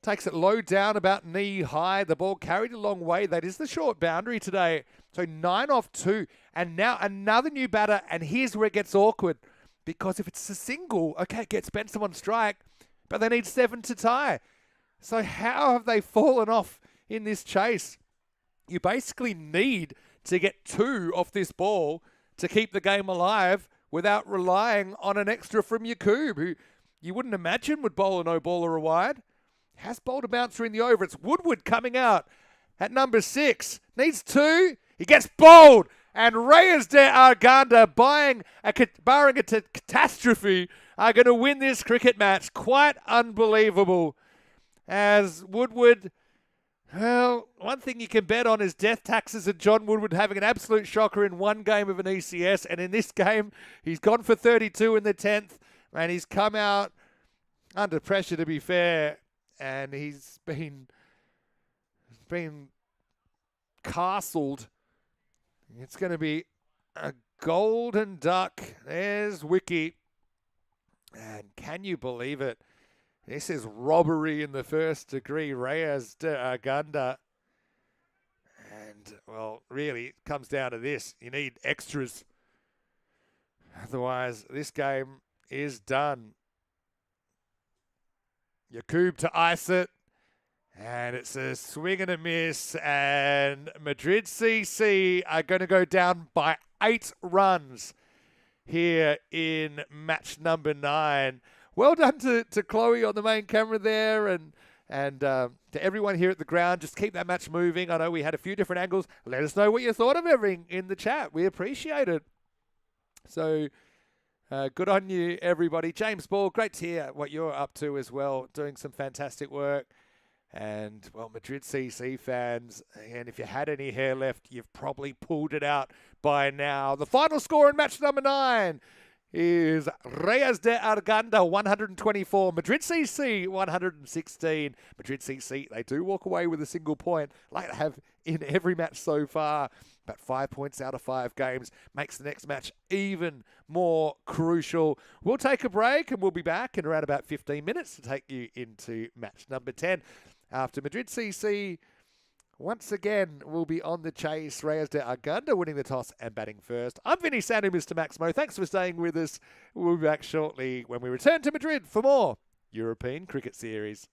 Takes it low down, about knee high. The ball carried a long way. That is the short boundary today. So 9 off 2. And now another new batter. And here's where it gets awkward. Because if it's a single, okay, it gets Benson on strike. But they need 7 to tie. So how have they fallen off in this chase? You basically need to get 2 off this ball to keep the game alive without relying on an extra from Yakub, who you wouldn't imagine would bowl a no-baller a wide. Has bowled a bouncer in the over. It's Woodward coming out at number 6. Needs 2. He gets bowled. And Reyes de Arganda, barring a catastrophe, are going to win this cricket match. Quite unbelievable. As Woodward, well, one thing you can bet on is death taxes and John Woodward having an absolute shocker in one game of an ECS. And in this game, he's gone for 32 in the 10th. And he's come out under pressure, to be fair. And he's been castled. It's going to be a golden duck. There's Wiki. And can you believe it? This is robbery in the first degree. Reyes de Arganda. And, well, really, it comes down to this. You need extras. Otherwise, this game is done. Yakub to ice it. And it's a swing and a miss. And Madrid CC are going to go down by 8 runs here in match number 9. Well done to Chloe on the main camera there. And to everyone here at the ground, just keep that match moving. I know we had a few different angles. Let us know what you thought of everything in the chat. We appreciate it. So good on you, everybody. James Ball, great to hear what you're up to as well, doing some fantastic work. And, well, Madrid CC fans, and if you had any hair left, you've probably pulled it out by now. The final score in match number 9 is Reyes de Arganda, 124. Madrid CC, 116. Madrid CC, they do walk away with a single point, like they have in every match so far. But 5 points out of 5 games makes the next match even more crucial. We'll take a break and we'll be back in around about 15 minutes to take you into match number 10. After Madrid CC, once again, will be on the chase. Reyes de Arganda winning the toss and batting first. I'm Vinny Sandy, Mr. Maximo. Thanks for staying with us. We'll be back shortly when we return to Madrid for more European Cricket Series.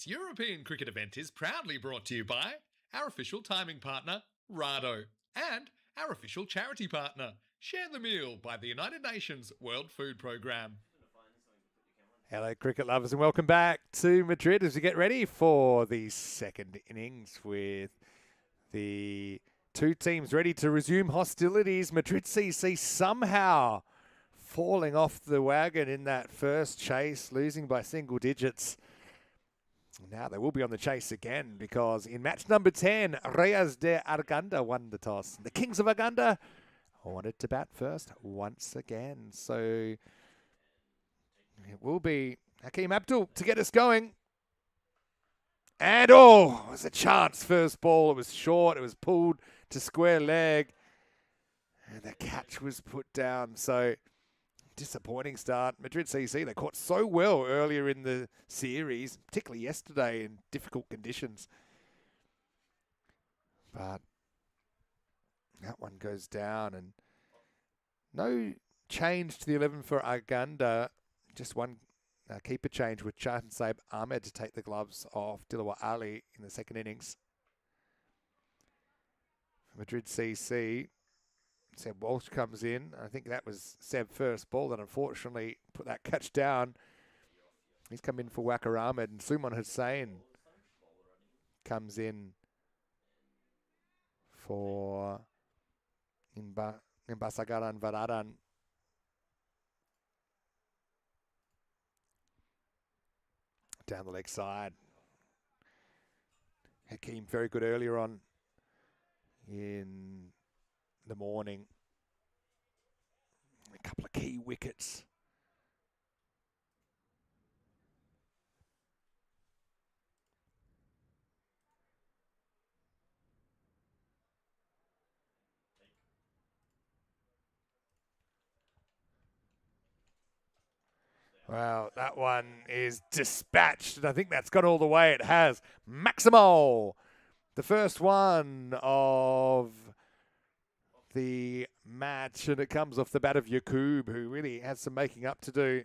This European cricket event is proudly brought to you by our official timing partner, Rado, and our official charity partner, Share the Meal by the United Nations World Food Programme. Hello, cricket lovers, and welcome back to Madrid as we get ready for the second innings with the two teams ready to resume hostilities. Madrid CC somehow falling off the wagon in that first chase, losing by single digits. Now they will be on the chase again because in match number 10, Reyes de Arganda won the toss. The Kings of Arganda wanted to bat first once again. So it will be Hakeem Abdul to get us going. And oh, it was a chance first ball. It was short. It was pulled to square leg. And the catch was put down. So disappointing start. Madrid CC, they caught so well earlier in the series, particularly yesterday in difficult conditions. But that one goes down and no change to the 11 for Arganda. Just one keeper change with Saib Ahmed to take the gloves off Dilawar Ali in the second innings. Madrid CC, Seb Walsh comes in. I think that was Seb's first ball that unfortunately put that catch down. He's come in for Wakar Ahmed, and Suman Hussain comes in for Imbasagaran Varadan. Down the leg side. Hakeem very good earlier on in the morning. A couple of key wickets. Well, that one is dispatched, and I think that's got all the way it has. Maximo, the first one of the match, and it comes off the bat of Yakub, who really has some making up to do.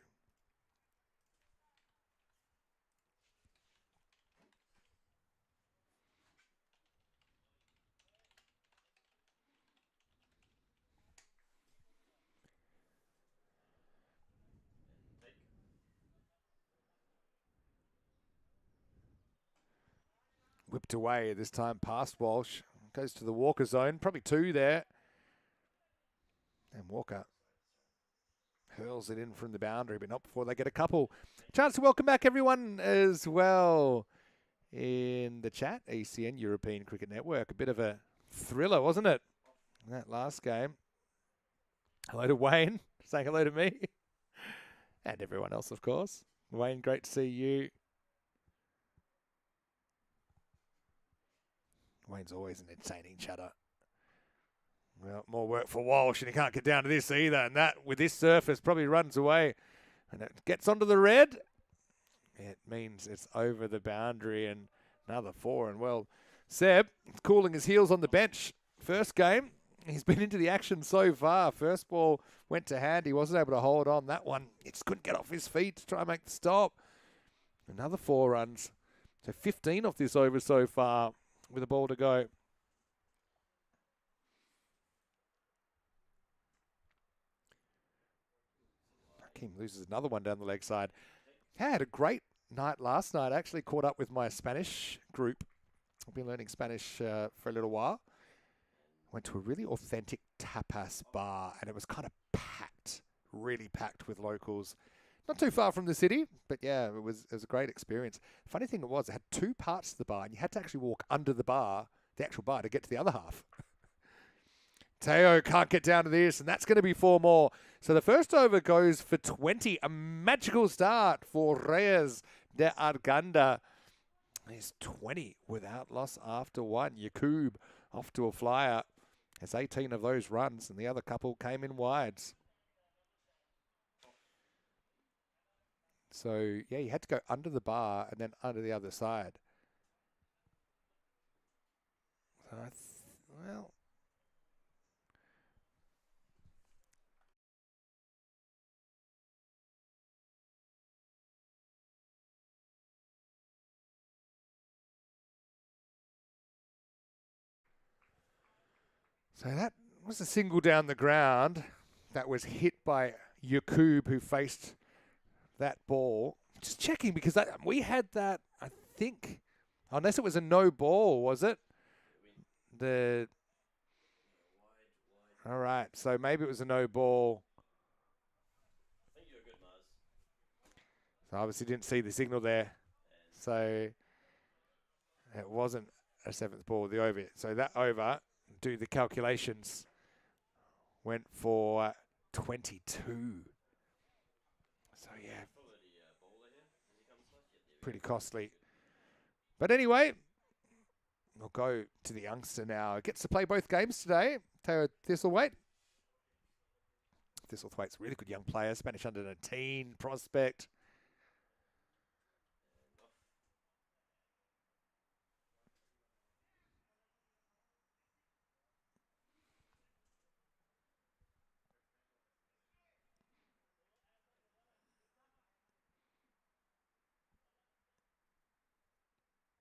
Whipped away this time past Walsh. Goes to the Walker zone, probably two there. And Walker hurls it in from the boundary, but not before they get a couple. Chance to welcome back everyone as well in the chat. ECN, European Cricket Network. A bit of a thriller, wasn't it? That last game. Hello to Wayne, saying hello to me. And everyone else, of course. Wayne, great to see you. Wayne's always an entertaining chatter. Well, more work for Walsh, and he can't get down to this either. And that, with this surface, probably runs away. And it gets onto the red. It means it's over the boundary and another four. And, well, Seb, cooling his heels on the bench. First game, he's been into the action so far. First ball went to hand. He wasn't able to hold on. That one, he just couldn't get off his feet to try and make the stop. Another 4 runs. So 15 off this over so far with a ball to go. Hakeem loses another one down the leg side. Had a great night last night. I actually caught up with my Spanish group. I've been learning Spanish for a little while. Went to a really authentic tapas bar, and it was kind of packed, really packed with locals. Not too far from the city, but yeah, it was a great experience. Funny thing it had 2 parts to the bar, and you had to actually walk under the bar, the actual bar, to get to the other half. Teo can't get down to this, and that's going to be 4 more. So the first over goes for 20. A magical start for Reyes de Arganda. He's 20 without loss after 1. Yakub off to a flyer. Has 18 of those runs, and the other couple came in wides. So, yeah, you had to go under the bar and then under the other side. So well, So that was a single down the ground that was hit by Yakub, who faced that ball. Just checking because we had that, I think, unless it was a no ball, was it? The all right, so maybe it was a no ball. I think you're good, Mars. So obviously didn't see the signal there, so it wasn't a seventh ball. The over, so that over, do the calculations, went for 22. So yeah, pretty costly. But anyway, we'll go to the youngster now. Gets to play both games today. Teo Thistlethwaite. Thistlethwaite's a really good young player. Spanish under-19 prospect.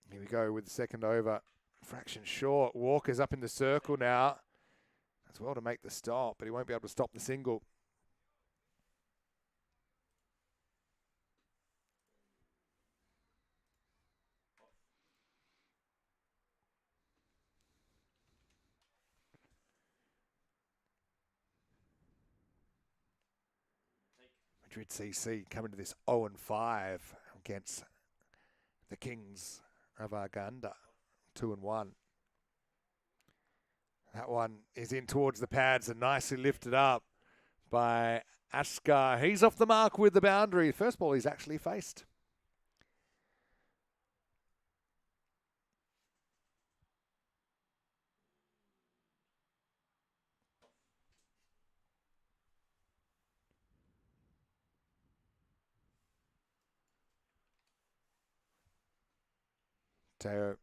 Here we go with the second over. Fraction short. Walker's up in the circle now. As well to make the stop, but he won't be able to stop the single. Madrid CC coming to this 0-5 against the Kings of Arganda, 2-1. That one is in towards the pads and nicely lifted up by Askar. He's off the mark with the boundary. First ball he's actually faced. Teo,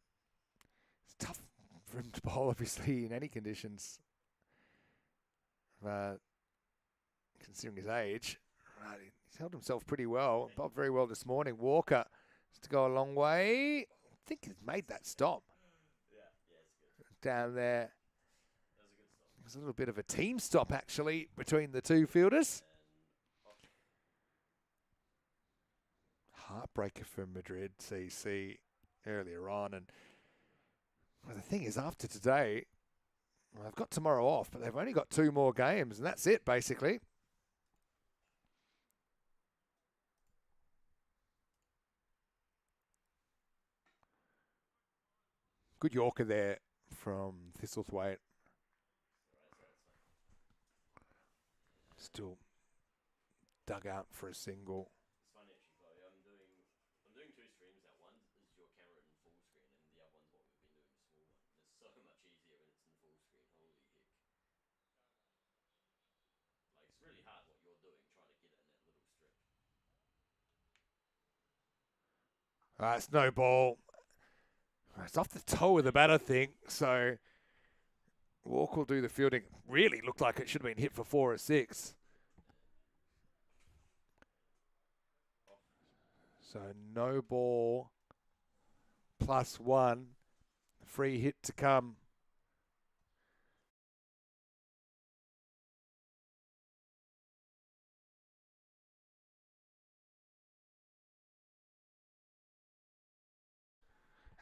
it's tough for him to bowl, obviously, in any conditions. Considering his age, right, he's held himself pretty well. Bowled very well this morning. Walker has to go a long way. I think he's made that stop. Down there. There's a little bit of a team stop, actually, between the two fielders. Heartbreaker for Madrid CC earlier on. And well, the thing is, after today, well, they've got tomorrow off, but they've only got 2 more games, and that's it, basically. Good Yorker there from Thistlethwaite. Still dug out for a single. It's funny actually, Chloe. I'm doing 2 streams now. One is your camera in full screen, and the other one's what we've been doing, the small one. And it's so much easier when it's in full screen. Holy heck! Like it's really hard what you're doing, trying to get it in that little strip. It's no ball. It's off the toe of the bat, I think. So Walker will do the fielding. Really looked like it should have been hit for 4 or 6. So no ball, +1. Free hit to come.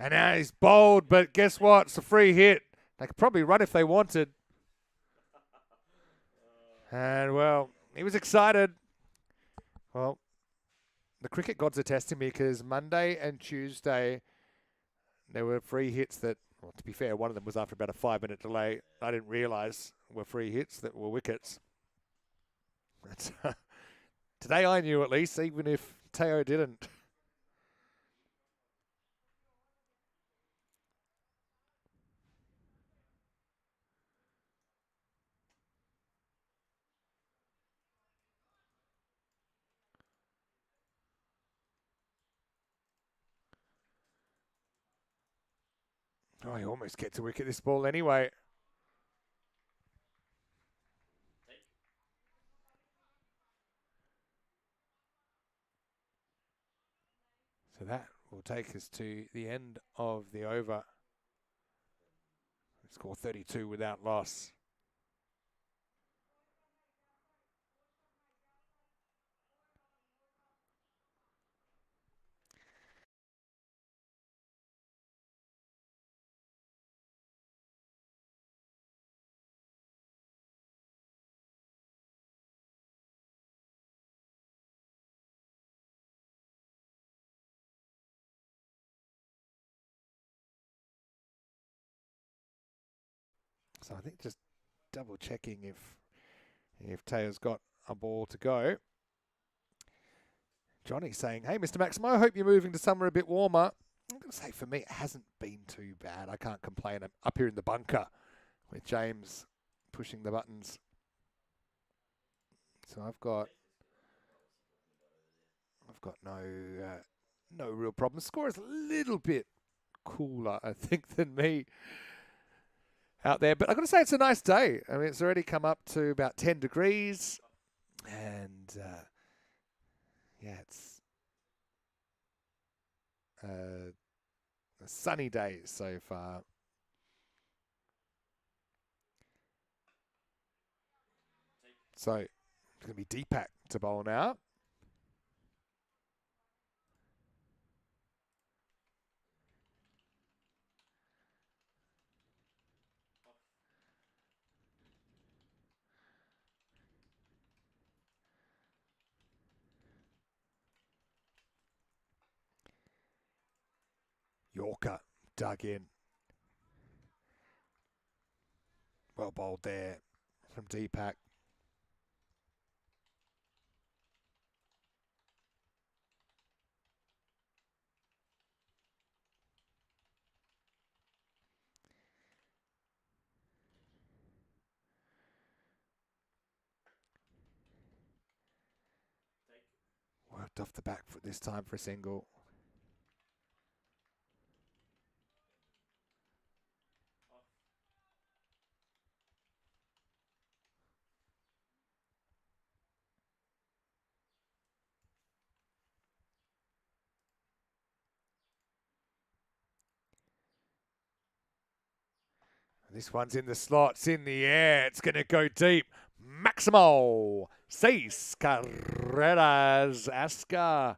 And now he's bowled, but guess what? It's a free hit. They could probably run if they wanted. And, well, he was excited. Well, the cricket gods are testing me because Monday and Tuesday there were free hits that, well, to be fair, one of them was after about a 5-minute delay. I didn't realise were free hits that were wickets. But, today I knew at least, even if Teo didn't. Oh, he almost gets a wicket this ball anyway. So that will take us to the end of the over. Score 32 without loss. So I think just double checking if Teo's got a ball to go. Johnny's saying, hey, Mr. Maximo, I hope you're moving to somewhere a bit warmer. I'm going to say for me, it hasn't been too bad. I can't complain. I'm up here in the bunker with James pushing the buttons. So I've got no real problem. The score is a little bit cooler, I think, than me out there. But I've got to say, it's a nice day. I mean, it's already come up to about 10 degrees. And, yeah, it's a sunny day so far. So it's going to be Deepak to bowl now. Yorker dug in. Well bowled there from Deepak. Worked off the back foot this time for a single. This one's in the slots, in the air. It's going to go deep. Maximo. 6 carreras. Ascar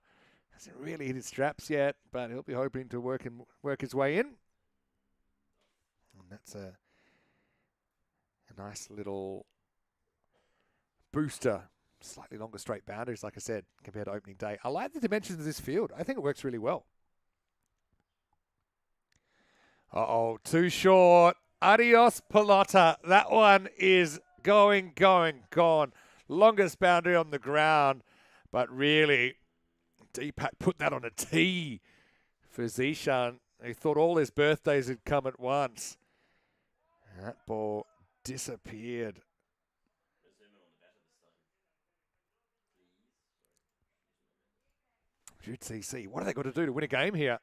hasn't really hit his straps yet, but he'll be hoping to work his way in. And that's a nice little booster. Slightly longer straight boundaries, like I said, compared to opening day. I like the dimensions of this field. I think it works really well. Uh-oh, too short. Adios, Pelota. That one is gone. Longest boundary on the ground. But really, Deepak put that on a tee for Zishan. He thought all his birthdays had come at once. That ball disappeared. Madrid CC, what have they got to do to win a game here?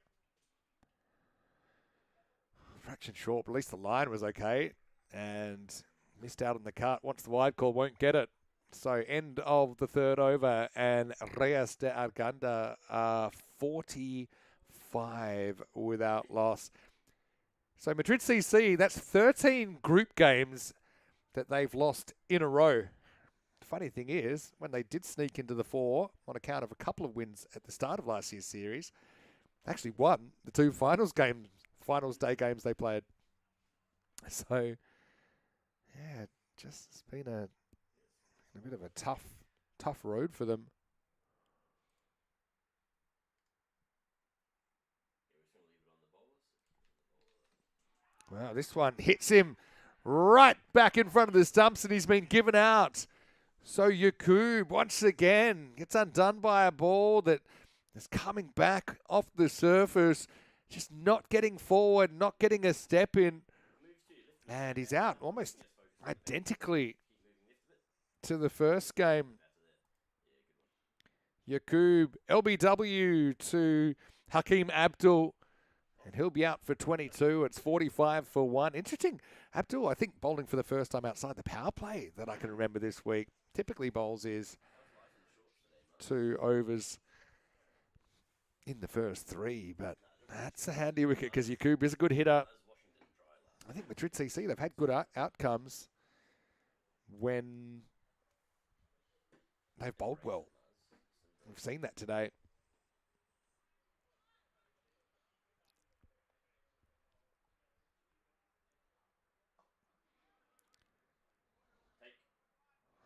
Fraction short, but at least the line was okay. And missed out on the cut. Wants the wide call, won't get it. So end of the third over, and Reyes de Arganda 45 without loss. So Madrid CC, that's 13 group games that they've lost in a row. The funny thing is, when they did sneak into the 4 on account of a couple of wins at the start of last year's series, they actually won the 2 finals day games they played. So, yeah, just it's been a bit of a tough road for them. Wow, this one hits him right back in front of the stumps, and he's been given out. So Yakub, once again, gets undone by a ball that is coming back off the surface, just not getting forward, not getting a step in. And he's out almost identically to the first game. Yakub, LBW to Hakeem Abdul, and he'll be out for 22. It's 45 for 1. Interesting. Abdul, I think, bowling for the first time outside the power play that I can remember this week. Typically bowls is 2 overs in the first 3, but that's a handy wicket because Yakub is a good hitter. I think Madrid CC, they've had good outcomes when they've bowled well. We've seen that today.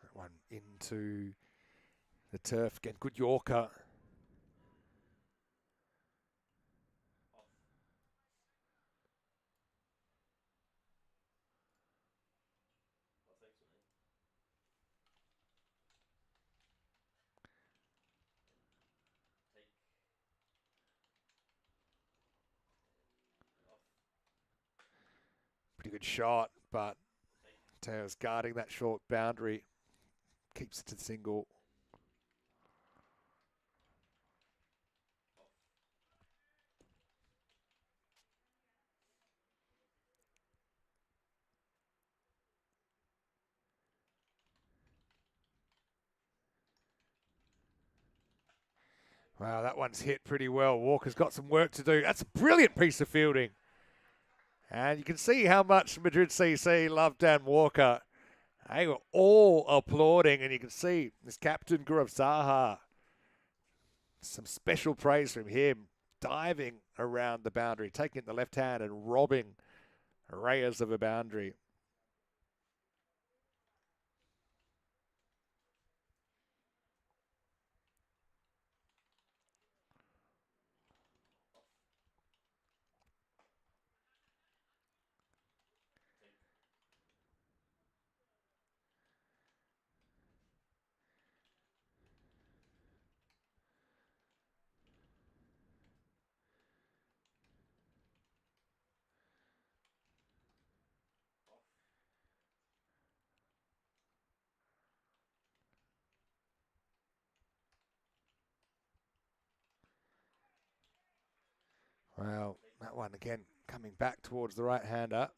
That one into the turf again. Good Yorker. good shot, but Teo's guarding that short boundary. Keeps it to the single. Wow, that one's hit pretty well. Walker's got some work to do. That's a brilliant piece of fielding. And you can see how much Madrid CC love Dan Walker. They were all applauding, and you can see this captain, Gaurav Saha. Some special praise from him, diving around the boundary, taking it in the left hand and robbing Reyes of a boundary. Well, that one again coming back towards the right-hander.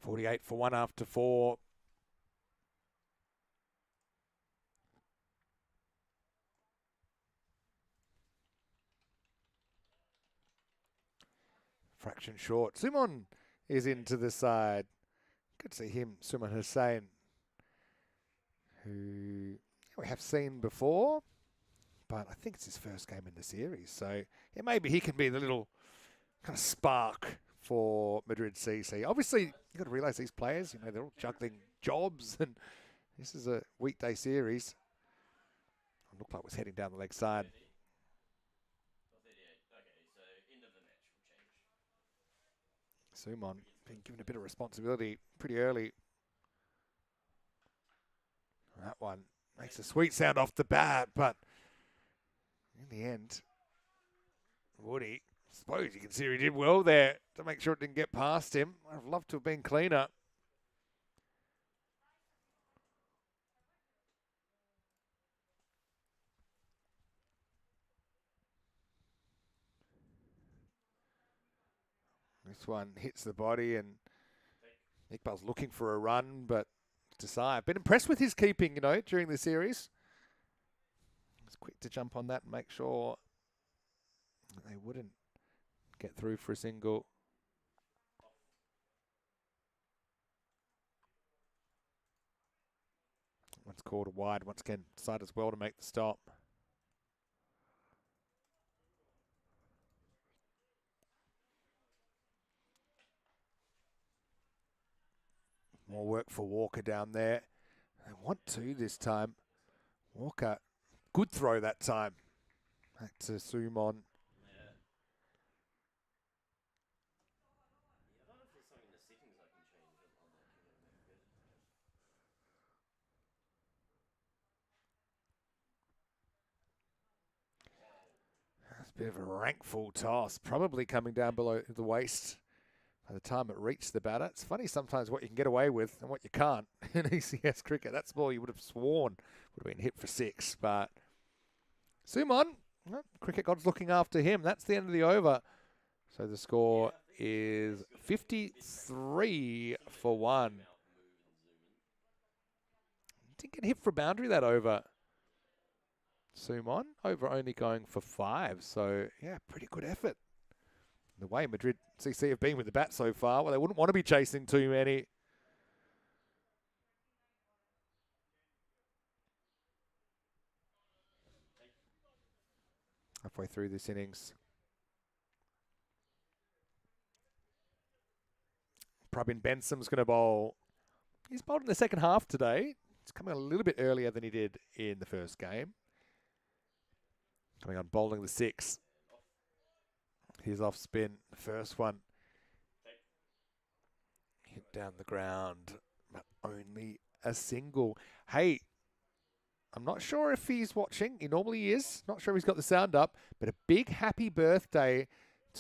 .48 for 1 after 4. Fraction short. Sumon is into the side. Good to see him, Suman Hussain, who we have seen before, but I think it's his first game in the series. So yeah, maybe he can be the little kind of spark for Madrid CC. Obviously, you've got to realise these players, they're all juggling jobs, and this is a weekday series. It looked like it was heading down the leg side. 38. Okay, so end of the match will change. Sumon being given a bit of responsibility pretty early. That one makes a sweet sound off the bat, but in the end, Woody, I suppose you can see he did well there to make sure it didn't get past him. I'd love to have been cleaner. This one hits the body, and Iqbal's looking for a run, but Desai, I've been impressed with his keeping, during the series. He's quick to jump on that and make sure they wouldn't get through for a single. One's called a wide. Once again, Desai as well to make the stop. More work for Walker down there. They want to this time. Walker, good throw that time. Back to Sumon. Yeah. I don't know if there's something in the settings I can change on that to make it better. That's a bit of a rank full toss. Probably coming down below the waist by the time it reached the batter. It's funny sometimes what you can get away with and what you can't in ECS cricket. That's ball you would have sworn would have been hit for 6. But Sumon, cricket god's looking after him. That's the end of the over. So the score is 53 for 1. Didn't get hit for a boundary that over. Sumon over only going for 5. So yeah, pretty good effort. The way Madrid CC have been with the bat so far, well, they wouldn't want to be chasing too many. halfway through this innings. Pravin Benson's going to bowl. He's bowled in the second half today. He's coming a little bit earlier than he did in the first game. Coming on bowling the 6. He's off spin. The first one. Hit down the ground, but only a single. Hey, I'm not sure if he's watching. He normally is. Not sure if he's got the sound up, but a big happy birthday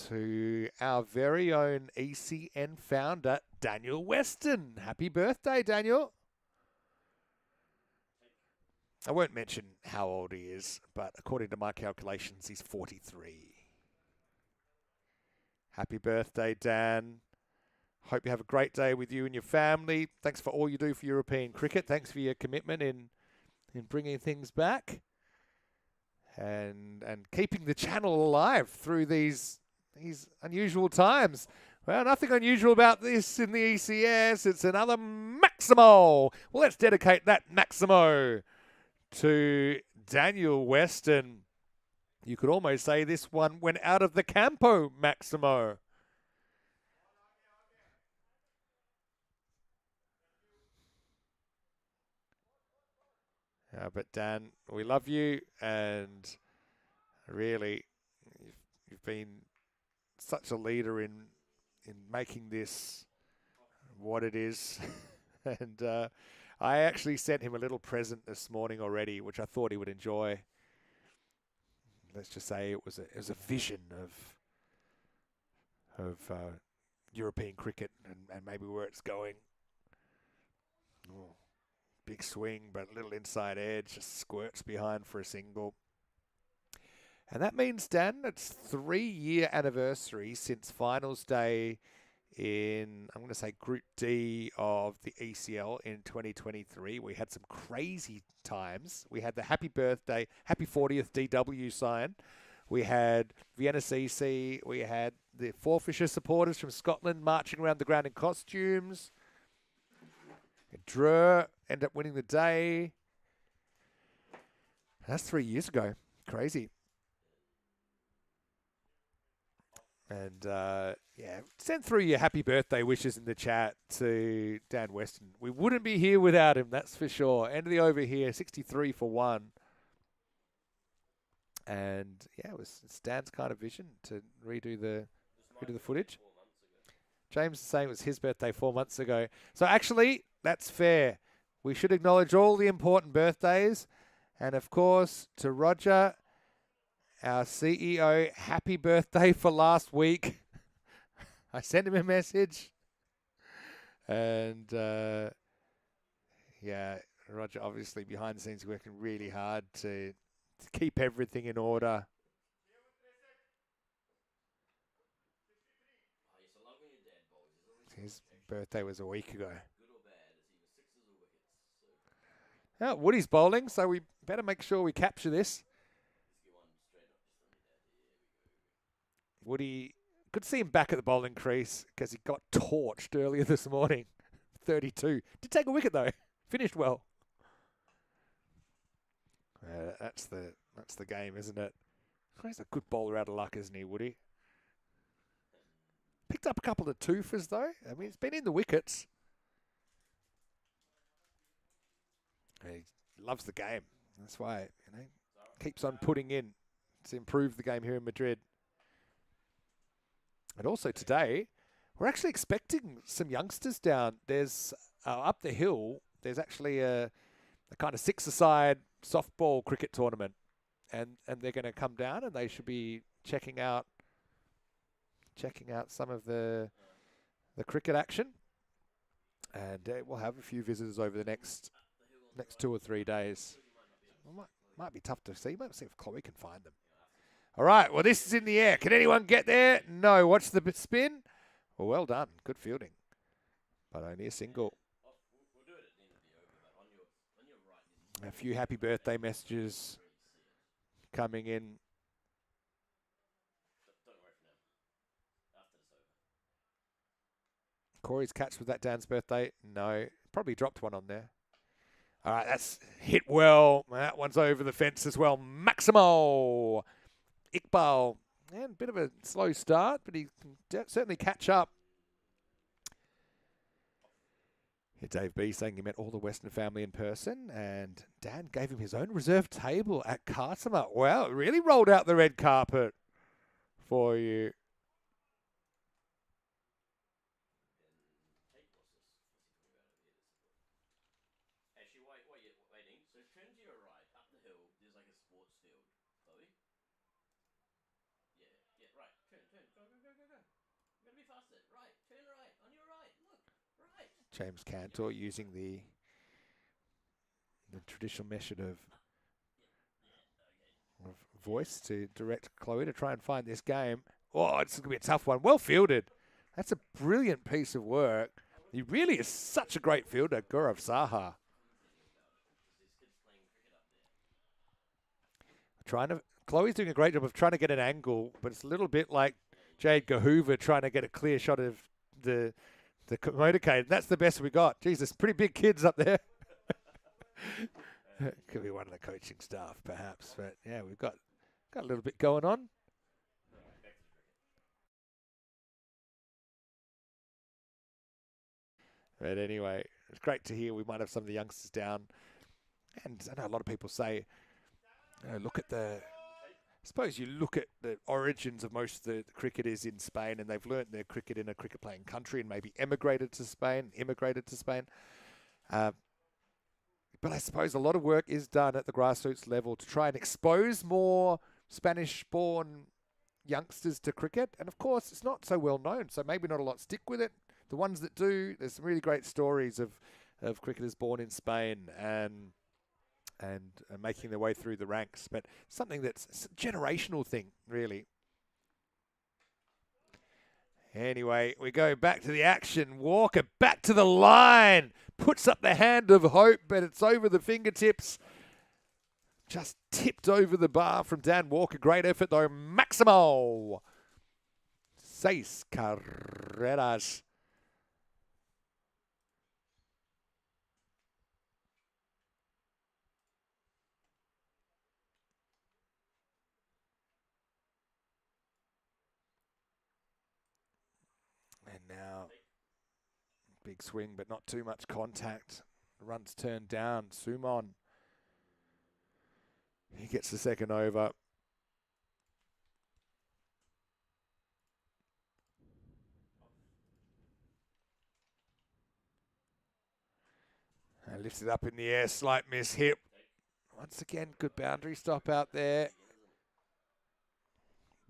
to our very own ECN founder, Daniel Weston. Happy birthday, Daniel. I won't mention how old he is, but according to my calculations, he's 43. Happy birthday, Dan. Hope you have a great day with you and your family. Thanks for all you do for European cricket. Thanks for your commitment in bringing things back and keeping the channel alive through these unusual times. Well, nothing unusual about this in the ECS. It's another Maximo. Well, let's dedicate that Maximo to Daniel Weston. You could almost say this one went out of the Campo Maximo. But Dan, we love you, and really, you've been such a leader in making this what it is. And I actually sent him a little present this morning already, which I thought he would enjoy. Let's just say it was a vision of European cricket and maybe where it's going. Oh. Big swing, but a little inside edge, just squirts behind for a single. And that means, Dan, it's 3-year anniversary since finals day in, I'm going to say, Group D of the ECL in 2023. We had some crazy times. We had the happy birthday, happy 40th DW sign. We had Vienna CC. We had the Forfisher supporters from Scotland marching around the ground in costumes. Drew ended up winning the day. That's 3 years ago. Crazy. And, send through your happy birthday wishes in the chat to Dan Weston. We wouldn't be here without him, that's for sure. End of the over here, 63 for 1. And, it's Dan's kind of vision to redo the footage. James is saying it was his birthday 4 months ago. So, actually, that's fair. We should acknowledge all the important birthdays. And, of course, to Roger, our CEO, happy birthday for last week. I sent him a message. And, Roger obviously behind the scenes working really hard to keep everything in order. His birthday was a week ago. Oh, Woody's bowling, so we better make sure we capture this. Woody, good to see him back at the bowling crease because he got torched earlier this morning. 32. Did take a wicket though. Finished well. That's the game, isn't it? He's a good bowler out of luck, isn't he, Woody? Picked up a couple of twofers though. I mean, it's been in the wickets. He loves the game. That's why, keeps on putting in to improve the game here in Madrid. And also today, we're actually expecting some youngsters down. There's up the hill. There's actually a kind of 6-a-side softball cricket tournament, and they're going to come down and they should be checking out some of the cricket action. And we'll have a few visitors over the next 2 or 3 days. Well, might be tough to see. Might see if Chloe can find them. All right. Well, this is in the air. Can anyone get there? No. Watch the spin. Well done. Good fielding. But only a single. A few happy birthday messages coming in. Corey's catch with that Dan's birthday. No. Probably dropped one on there. All right, that's hit well. That one's over the fence as well. Maximo Iqbal. And a bit of a slow start, but he can certainly catch up. Here, Dave B saying he met all the Western family in person, and Dan gave him his own reserve table at Cartama. Wow, it really rolled out the red carpet for you. Actually, waiting. So turn to your right, up the hill, there's like a sports field. Chloe? Yeah, right. Turn. Go. You gotta be faster. Right, turn right, on your right, look, right. James Cantor using the traditional method of voice to direct Chloe to try and find this game. Oh, it's going to be a tough one. Well fielded. That's a brilliant piece of work. He really is such a great fielder, Gaurav Saha. Chloe's doing a great job of trying to get an angle, but it's a little bit like Jade Gahoover trying to get a clear shot of the motorcade. That's the best we got. Jesus, pretty big kids up there. Could be one of the coaching staff, perhaps. But yeah, we've got a little bit going on. But anyway, it's great to hear we might have some of the youngsters down. And I know a lot of people say, look at I suppose you look at the origins of most of the cricketers in Spain, and they've learnt their cricket in a cricket-playing country and maybe immigrated to Spain. But I suppose a lot of work is done at the grassroots level to try and expose more Spanish-born youngsters to cricket. And of course, it's not so well known, so maybe not a lot stick with it. The ones that do, there's some really great stories of cricketers born in Spain and making their way through the ranks. But something that's a generational thing, really. Anyway, we go back to the action. Walker back to the line. Puts up the hand of hope, but it's over the fingertips. Just tipped over the bar from Dan Walker. Great effort, though. Maximo. 6 carreras. And now, big swing, but not too much contact. Runs turned down. Sumon. He gets the second over. And lifts it up in the air. Slight miss hit. Once again, good boundary stop out there.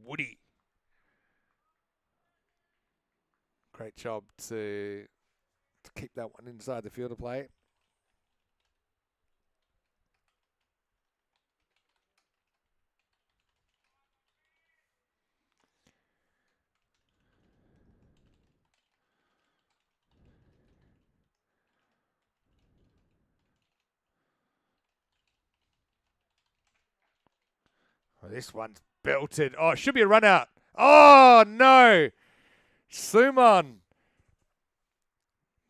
Woody. Great job to keep that one inside the field of play. Oh, this one's belted. Oh, it should be a run out. Oh, no. Sumon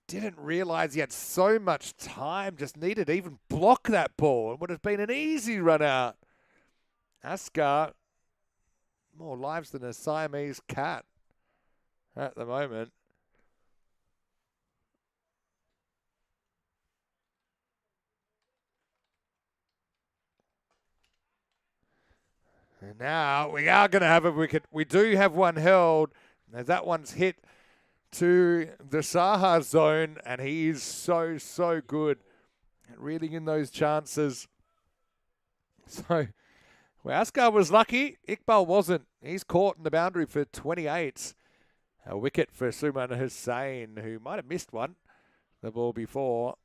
didn't realize he had so much time. Just needed to even block that ball. It would have been an easy run out. Askar, more lives than a Siamese cat at the moment. And now we are going to have a wicket. We do have one held. As that one's hit to the Saha zone, and he is so good at reading in those chances. So, well, Askar was lucky. Iqbal wasn't. He's caught in the boundary for 28. A wicket for Suman Hussain, who might have missed the ball before,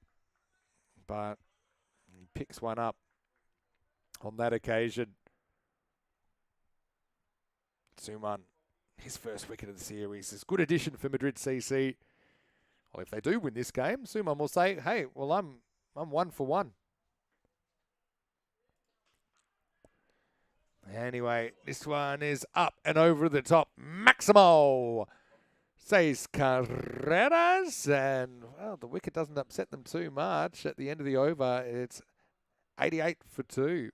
but he picks one up on that occasion. Suman, his first wicket of the series, is good addition for Madrid CC. Well, if they do win this game, Suman will say, "Hey, well, I'm 1 for 1." Anyway, this one is up and over the top. Maximo 6 carreras, and well, the wicket doesn't upset them too much. At the end of the over, it's 88 for 2.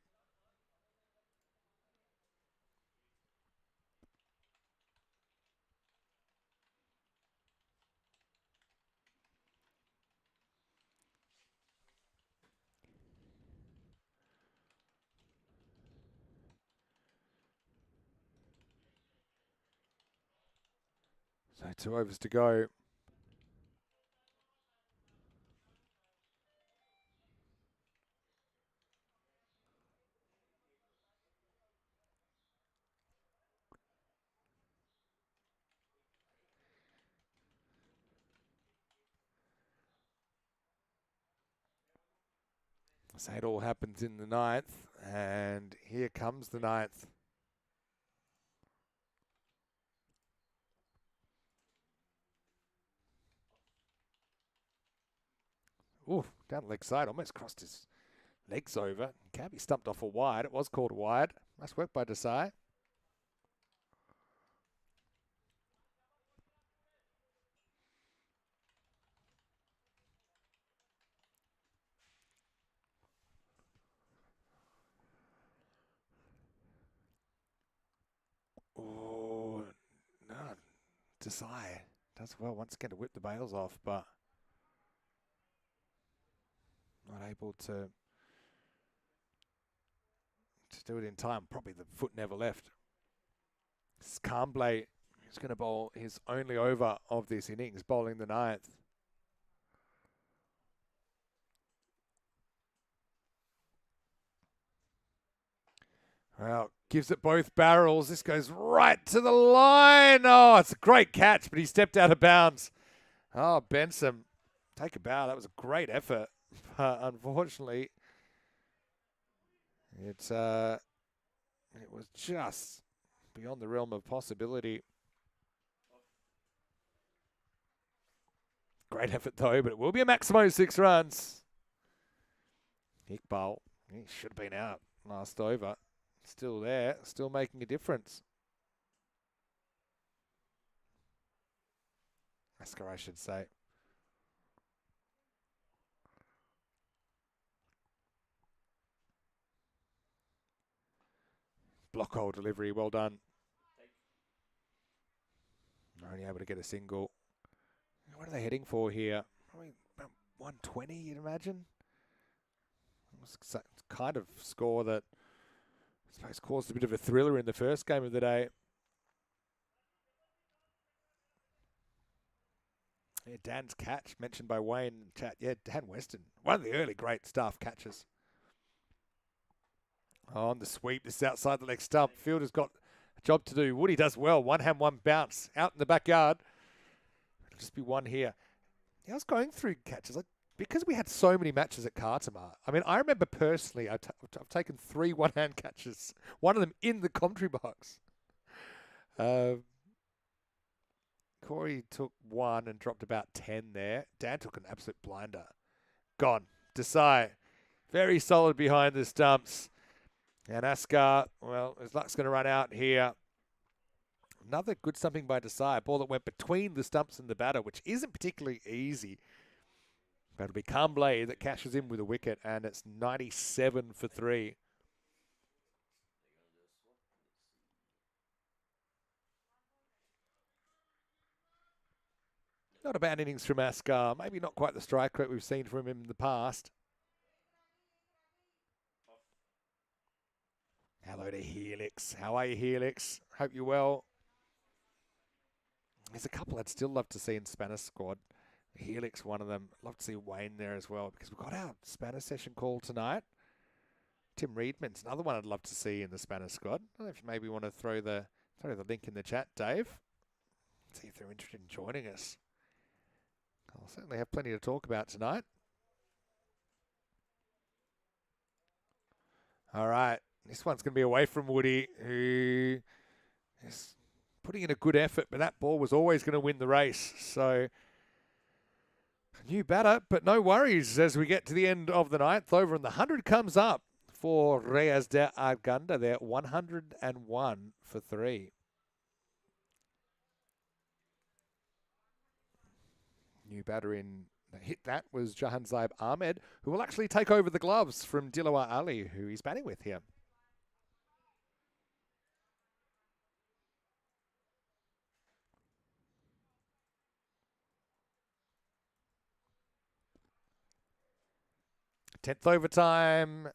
So 2 overs to go. So it all happens in the 9th, and here comes the 9th. Ooh, down the leg side, almost crossed his legs over. Can't be stumped off a wide. It was called a wide. Nice work by Desai. Oh, no. Desai does well once again to whip the bails off, but not able to do it in time. Probably the foot never left. Scamblay is going to bowl his only over of this innings, bowling the 9th. Well, gives it both barrels. This goes right to the line. Oh, it's a great catch, but he stepped out of bounds. Oh, Benson, take a bow. That was a great effort. But unfortunately, it was just beyond the realm of possibility. Great effort, though, but it will be a maximum 6 runs. Iqbal, he should have been out last over. Still there, still making a difference. Asker, I should say. Block hole delivery, well done. Only able to get a single. What are they heading for here? Probably about 120, you'd imagine. It's kind of score that I suppose caused a bit of a thriller in the first game of the day. Yeah, Dan's catch, mentioned by Wayne in the chat. Yeah, Dan Weston, one of the early great staff catches. Oh, on the sweep, this is outside the leg stump. Fielder's got a job to do. Woody does well. One hand, one bounce. Out in the backyard. It'll just be one here. Yeah, I was going through catches. Because we had so many matches at Kartamar. I mean, I remember personally, I've taken 3 one-hand catches. One of them in the commentary box. Corey took 1 and dropped about 10 there. Dan took an absolute blinder. Gone. Desai, very solid behind the stumps. And Askar, well, his luck's going to run out here. Another good stumping by Desai. A ball that went between the stumps and the batter, which isn't particularly easy. But it'll be Camblay that cashes in with a wicket, and it's 97 for 3. Not a bad innings from Askar. Maybe not quite the strike rate we've seen from him in the past. Hello to Helix. How are you, Helix? Hope you're well. There's a couple I'd still love to see in Spanish squad. Helix, one of them. Love to see Wayne there as well, because we've got our Spanish session call tonight. Tim Reedman's another one I'd love to see in the Spanish squad. I don't know if you maybe want to throw the link in the chat, Dave. See if they're interested in joining us. I'll certainly have plenty to talk about tonight. All right. This one's going to be away from Woody, who is putting in a good effort, but that ball was always going to win the race. So, new batter, but no worries as we get to the end of the 9th over, and the 100 comes up for Reyes de Arganda there, 101 for 3. New batter in hit that was Jahanzeb Ahmed, who will actually take over the gloves from Dilawar Ali, who he's batting with here. Tenth overtime.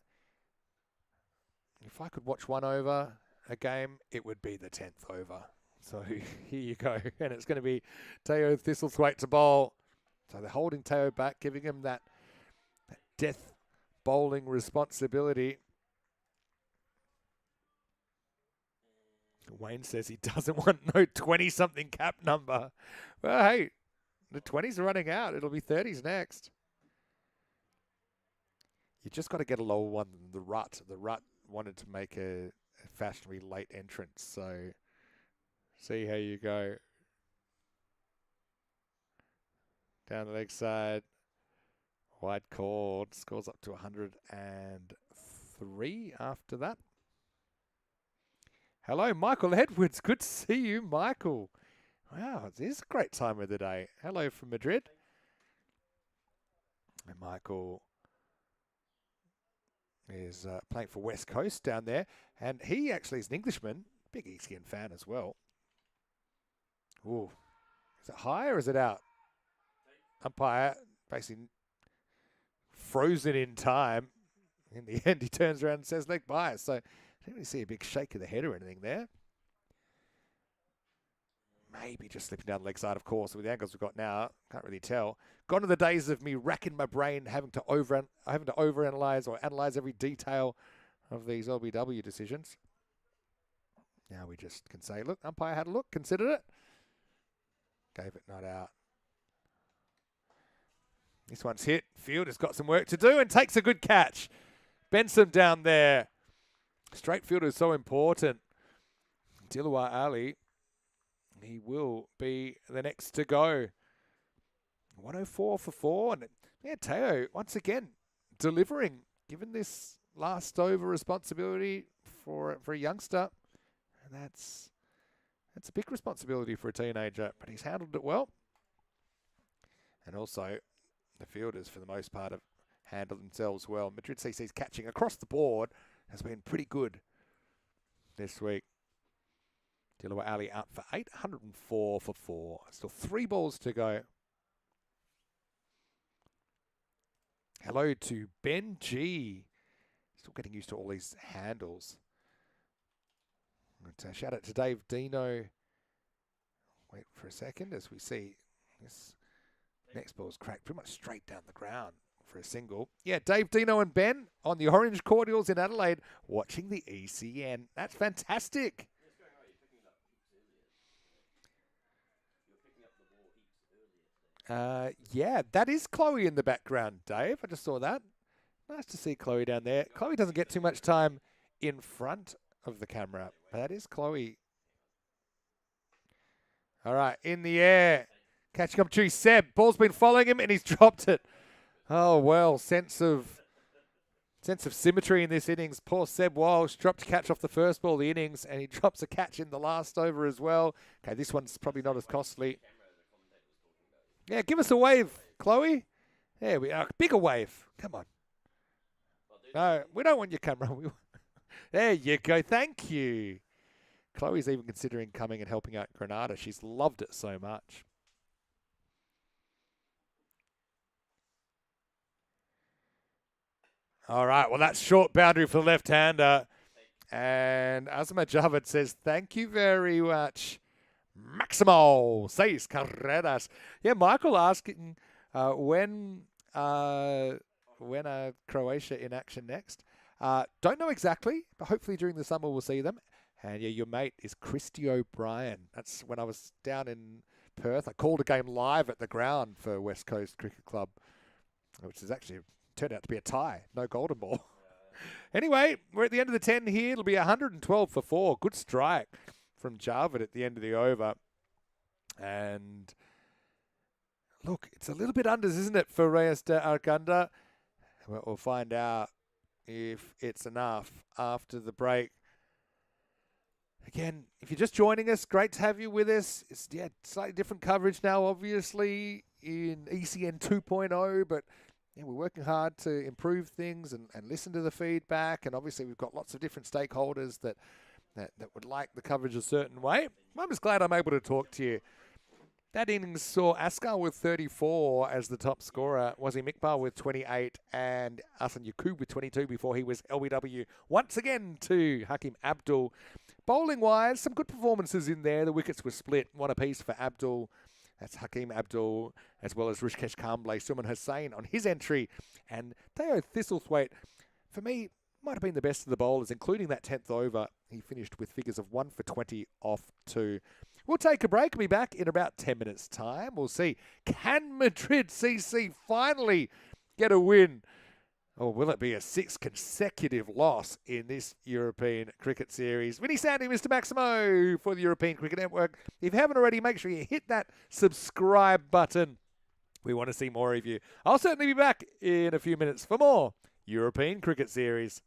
If I could watch one over a game, it would be the 10th over. So here you go. And it's going to be Teo Thistlethwaite to bowl. So they're holding Teo back, giving him that death bowling responsibility. Wayne says he doesn't want no 20-something cap number. Well, hey, the 20s are running out. It'll be 30s next. You just got to get a lower one than the Rut. The Rut wanted to make a fashionably late entrance, so see how you go. Down the leg side. Wide chord. Scores up to 103 after that. Hello, Michael Edwards. Good to see you, Michael. Wow, it is a great time of the day. Hello from Madrid. And Michael is playing for West Coast down there. And he actually is an Englishman. Big ECN fan as well. Ooh. Is it high or is it out? Umpire basically frozen in time. In the end, he turns around and says leg by. So I didn't really see a big shake of the head or anything there. Maybe just slipping down the leg side, of course, with the angles we've got now. Can't really tell. Gone are the days of me racking my brain, having to overanalyze or analyze every detail of these LBW decisions. Now we just can say, look, umpire had a look, considered it. Gave it not out. This one's hit. Fielder's got some work to do and takes a good catch. Benson down there. Straight fielder is so important. Dilawar Ali, he will be the next to go. 104 for 4. And yeah, Teo, once again, delivering, given this last over responsibility for a youngster. And that's a big responsibility for a teenager, but he's handled it well. And also, the fielders, for the most part, have handled themselves well. Madrid CC's catching across the board has been pretty good this week. Dilawar Ali out for 8, 104 for 4. Still 3 balls to go. Hello to Ben G. Still getting used to all these handles. But, shout out to Dave Dino. Wait for a second as we see this next ball's cracked pretty much straight down the ground for a single. Yeah, Dave, Dino and Ben on the Orange Cordials in Adelaide watching the ECN. That's fantastic. Yeah, that is Chloe in the background, Dave. I just saw that. Nice to see Chloe down there. Chloe doesn't get too much time in front of the camera. But that is Chloe. All right, in the air. Catching up to Seb. Ball's been following him and he's dropped it. Oh, well, sense of symmetry in this innings. Poor Seb Walsh dropped a catch off the first ball of the innings and he drops a catch in the last over as well. Okay, this one's probably not as costly. Yeah, give us a wave, Chloe. There we are. Bigger wave. Come on. No, we don't want your camera. There you go. Thank you. Chloe's even considering coming and helping out Granada. She's loved it so much. All right. Well, that's short boundary for the left-hander. And Azma Javed says, thank you very much. Maximo, 6 carreras. Yeah, Michael asking when Croatia in action next. Don't know exactly, but hopefully during the summer we'll see them. And yeah, your mate is Christy O'Brien. That's when I was down in Perth. I called a game live at the ground for West Coast Cricket Club, which is actually turned out to be a tie. No golden ball. Anyway, we're at the end of the 10 here. It'll be 112 for 4. Good strike from Javed at the end of the over. And look, it's a little bit unders, isn't it, for Reyes de Arganda? We'll find out if it's enough after the break. Again, if you're just joining us, great to have you with us. It's slightly different coverage now, obviously, in ECN 2.0, but yeah, we're working hard to improve things and listen to the feedback. And obviously, we've got lots of different stakeholders that would like the coverage a certain way. I'm just glad I'm able to talk to you. That innings saw Askar with 34 as the top scorer, Wazim Iqbal with 28, and Asan Yaqub with 22 before he was LBW once again to Hakim Abdul. Bowling-wise, some good performances in there. The wickets were split, one apiece for Abdul. That's Hakeem Abdul, as well as Rishikesh Kamble, Suman Hussain on his entry. And Deo Thistlethwaite, for me, might have been the best of the bowlers, including that 10th over. He finished with figures of 1 for 20 off 2. We'll take a break. We'll be back in about 10 minutes' time. We'll see, can Madrid CC finally get a win? Or will it be a 6th consecutive loss in this European Cricket Series? Vinny Sandy, Mr. Maximo for the European Cricket Network. If you haven't already, make sure you hit that subscribe button. We want to see more of you. I'll certainly be back in a few minutes for more European Cricket Series.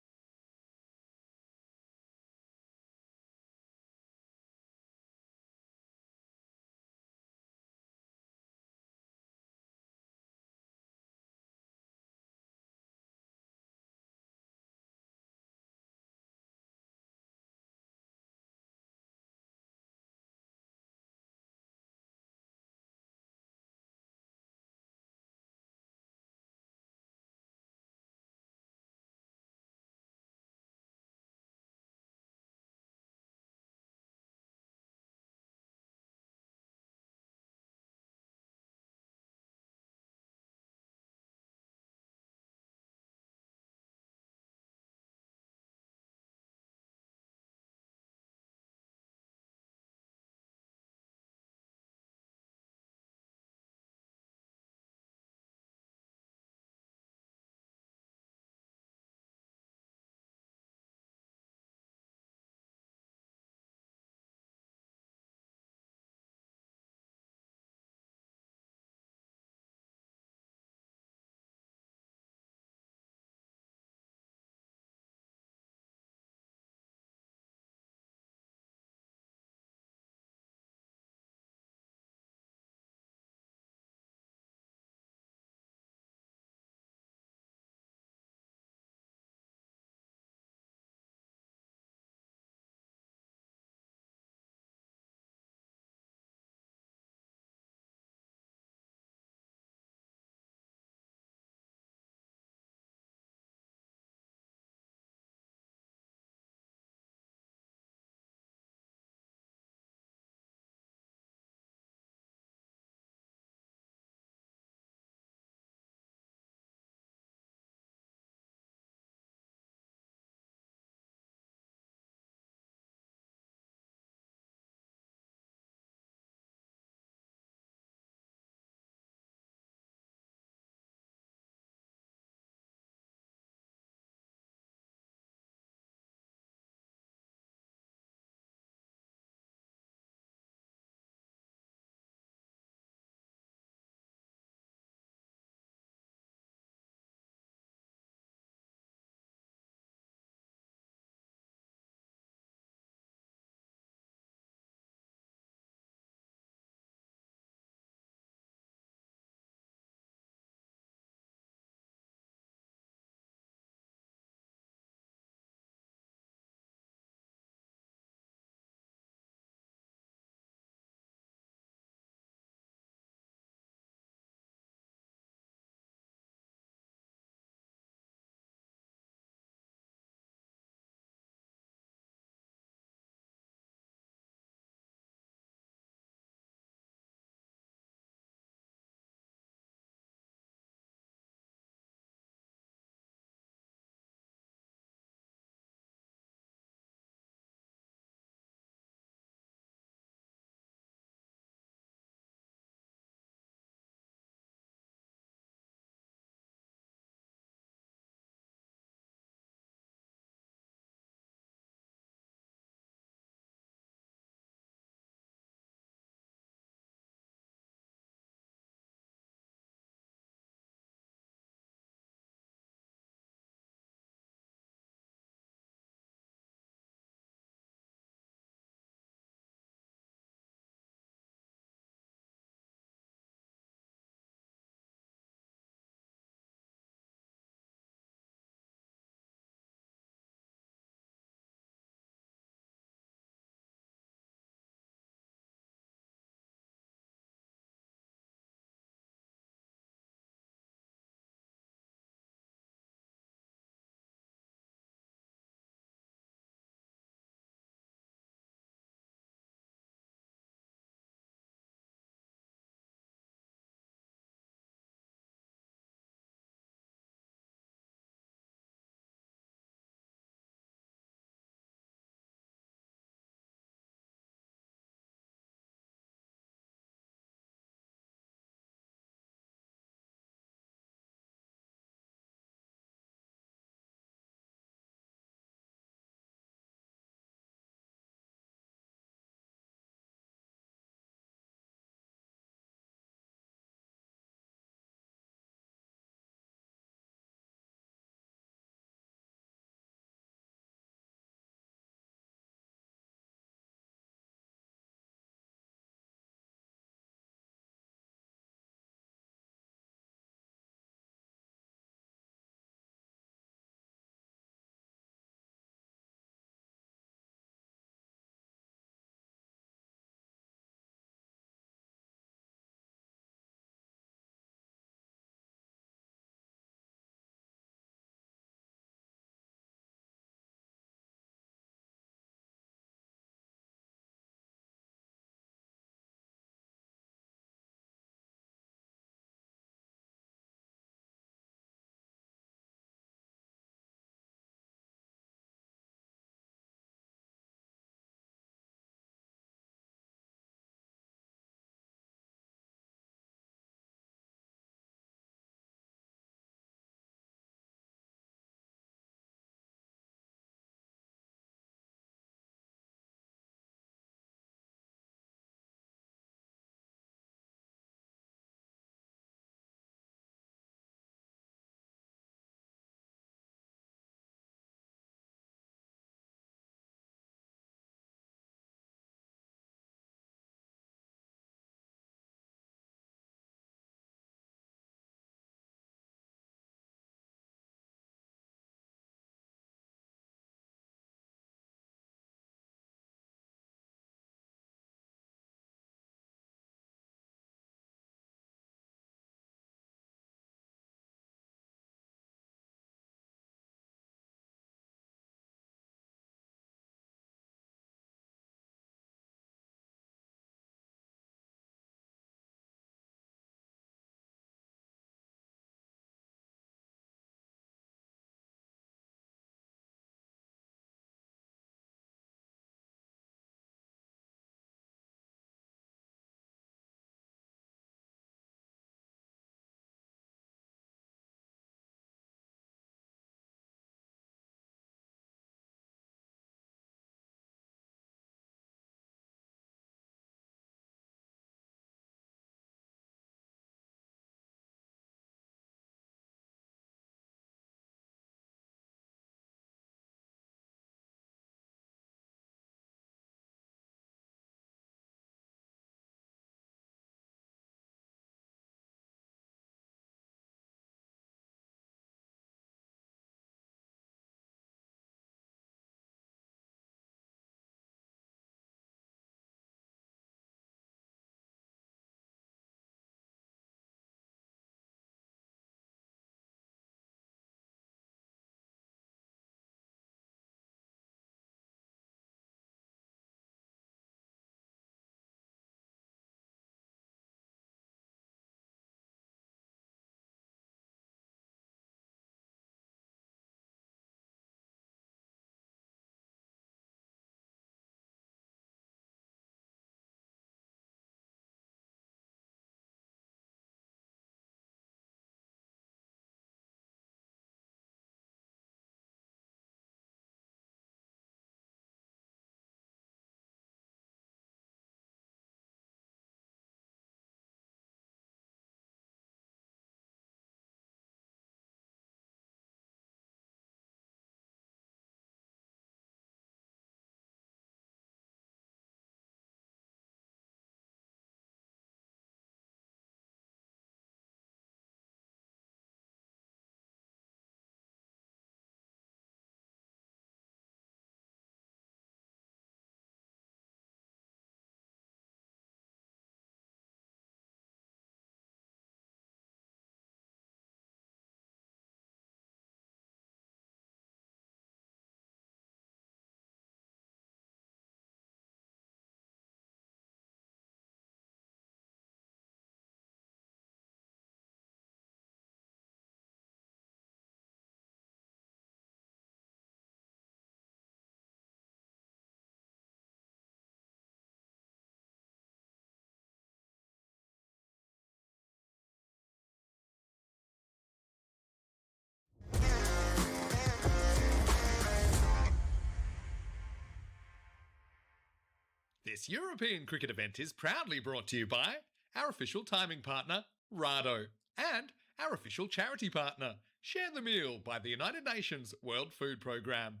This European cricket event is proudly brought to you by our official timing partner, Rado, and our official charity partner, Share the Meal by the United Nations World Food Programme.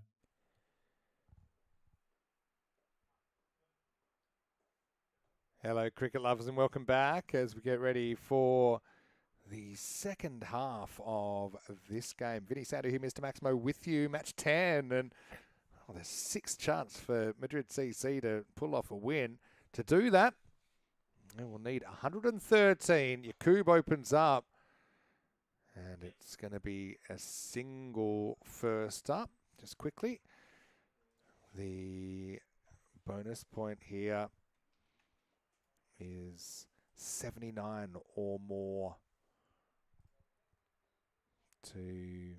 Hello, cricket lovers, and welcome back as we get ready for the second half of this game. Vinny Sandu here, Mr. Maximo, with you. Match 10, and there's 6 chance for Madrid CC to pull off a win. To do that, we'll need 113. Yakub opens up, and it's going to be a single first up. Just quickly, the bonus point here is 79 or more to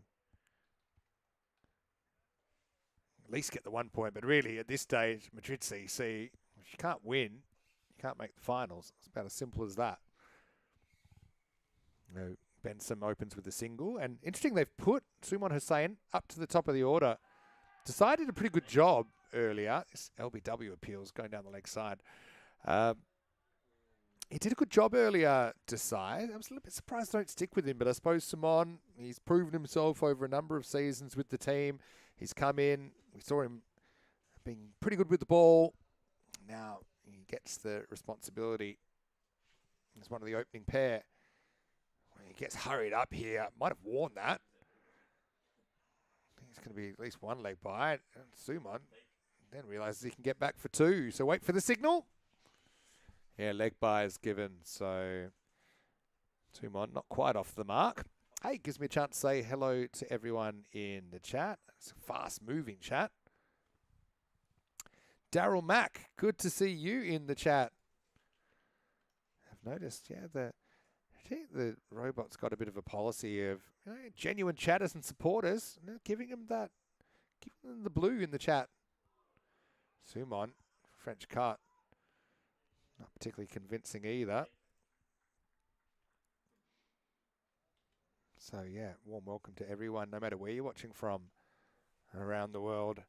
at least get the 1 point. But really, at this stage, Madrid CC, if you can't win, you can't make the finals. It's about as simple as that. You know, Benson opens with a single. And interesting, they've put Suman Hussain up to the top of the order. Desai did a pretty good job earlier. This LBW appeals going down the leg side. He did a good job earlier, Desai. I was a little bit surprised they don't stick with him, but I suppose Simon, he's proven himself over a number of seasons with the team. He's come in. We saw him being pretty good with the ball. Now he gets the responsibility as one of the opening pair. He gets hurried up here. Might have worn that. I think it's going to be at least one leg by it. And Suman then realizes he can get back for 2. So wait for the signal. Yeah, leg by is given, so Suman not quite off the mark. Hey, it gives me a chance to say hello to everyone in the chat. It's a fast-moving chat. Daryl Mack, good to see you in the chat. I've noticed, yeah, I think the robot's got a bit of a policy of genuine chatters and supporters, giving them the blue in the chat. Suman, French cut. Not particularly convincing either. So, yeah, warm welcome to everyone, no matter where you're watching from around the world.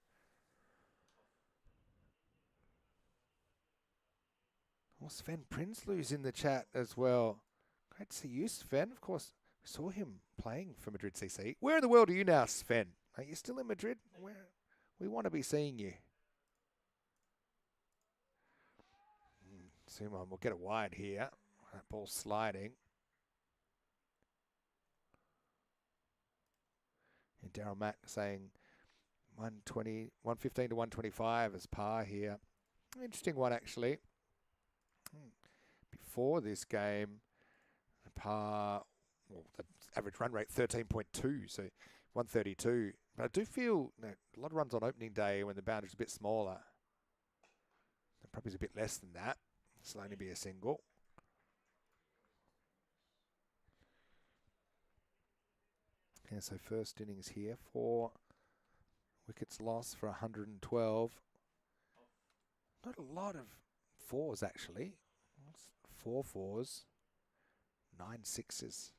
Well, Sven Prinsloo's in the chat as well. Great to see you, Sven. Of course, we saw him playing for Madrid CC. Where in the world are you now, Sven? Are you still in Madrid? Where we want to be seeing you. Suman will get it wide here. That ball sliding. And Daryl Mack saying 115 to 125 as par here. Interesting one, actually. Before this game, the par, well, the average run rate 13.2, so 132. But I do feel a lot of runs on opening day when the boundary's a bit smaller. Probably a bit less than that. This will only be a single. Yeah, so first innings here, 4 wickets lost for 112. Not a lot of 4s, actually. 4 4s, 9 6s.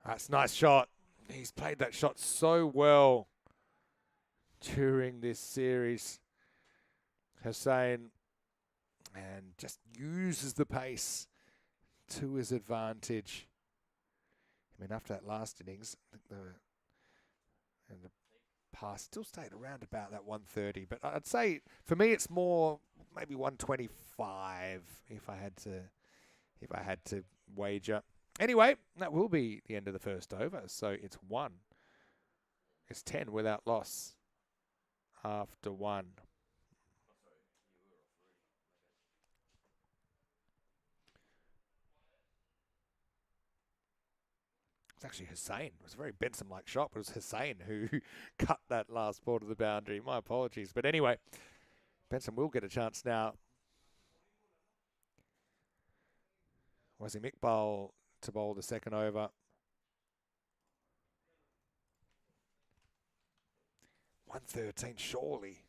That's a nice shot. He's played that shot so well during this series. Hussain, and just uses the pace to his advantage. I mean, after that last innings, I think the pass still stayed around about that 130. But I'd say for me, it's more maybe 125 if I had to wager. Anyway, that will be the end of the first over. So it's 1. It's 10 without loss after 1. It's actually Hussain. It was a very Benson-like shot, but it was Hussain who cut that last ball to the boundary. My apologies. But anyway, Benson will get a chance now. Wasim Iqbal to bowl the second over. 113, surely.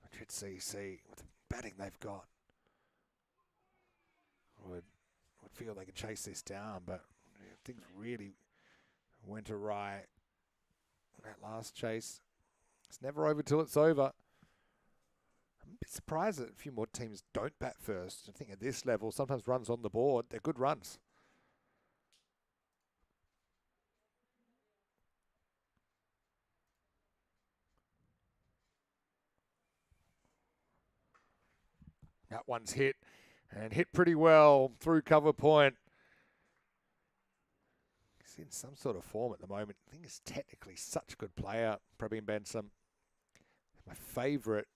Madrid CC, with the batting they've got, would feel they could chase this down, but things really went awry That last chase. It's never over till it's over. I'm a bit surprised that a few more teams don't bat first. I think at this level, sometimes runs on the board, they're good runs. That one's hit, and hit pretty well through cover point. He's in some sort of form at the moment. I think he's technically such a good player, Praveen Benson. My favourite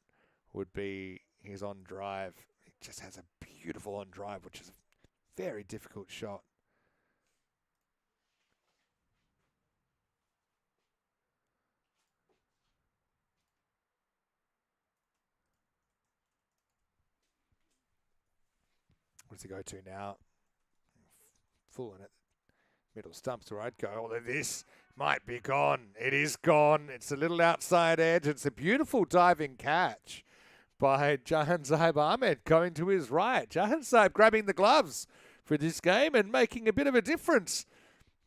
would be his on drive. He just has a beautiful on drive, which is a very difficult shot. What does he go to now? Full in it. Middle stumps where I'd go. Although this might be gone. It is gone. It's a little outside edge. It's a beautiful diving catch by Jahanzeb Ahmed going to his right. Jahanzeb grabbing the gloves for this game and making a bit of a difference.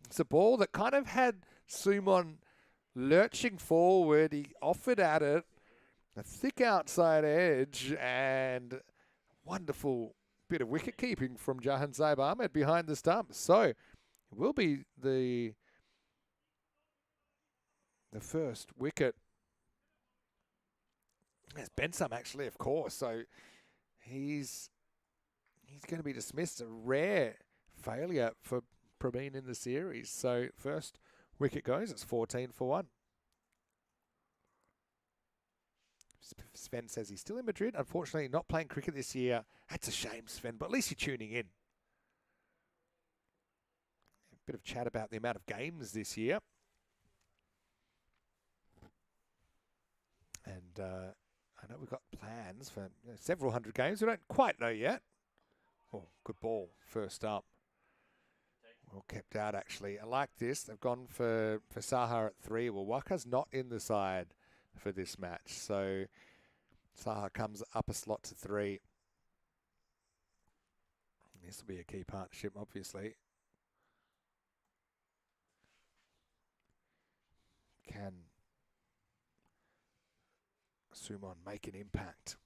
It's a ball that kind of had Sumon lurching forward. He offered at it a thick outside edge and wonderful bit of wicket keeping from Jahanzeb Ahmed behind the stumps. So it will be the first wicket. It's Bensum actually, of course. So he's going to be dismissed. A rare failure for Praveen in the series. So first wicket goes. It's 14 for 1. Sven says he's still in Madrid. Unfortunately, not playing cricket this year. That's a shame, Sven, but at least you're tuning in. A bit of chat about the amount of games this year. And I know we've got plans for several hundred games. We don't quite know yet. Oh, good ball. First up. Well kept out, actually. I like this. They've gone for Saha at 3. Well, Waka's not in the side for this match. So Saha comes up a slot to 3. This will be a key partnership, obviously. Can Sumon make an impact?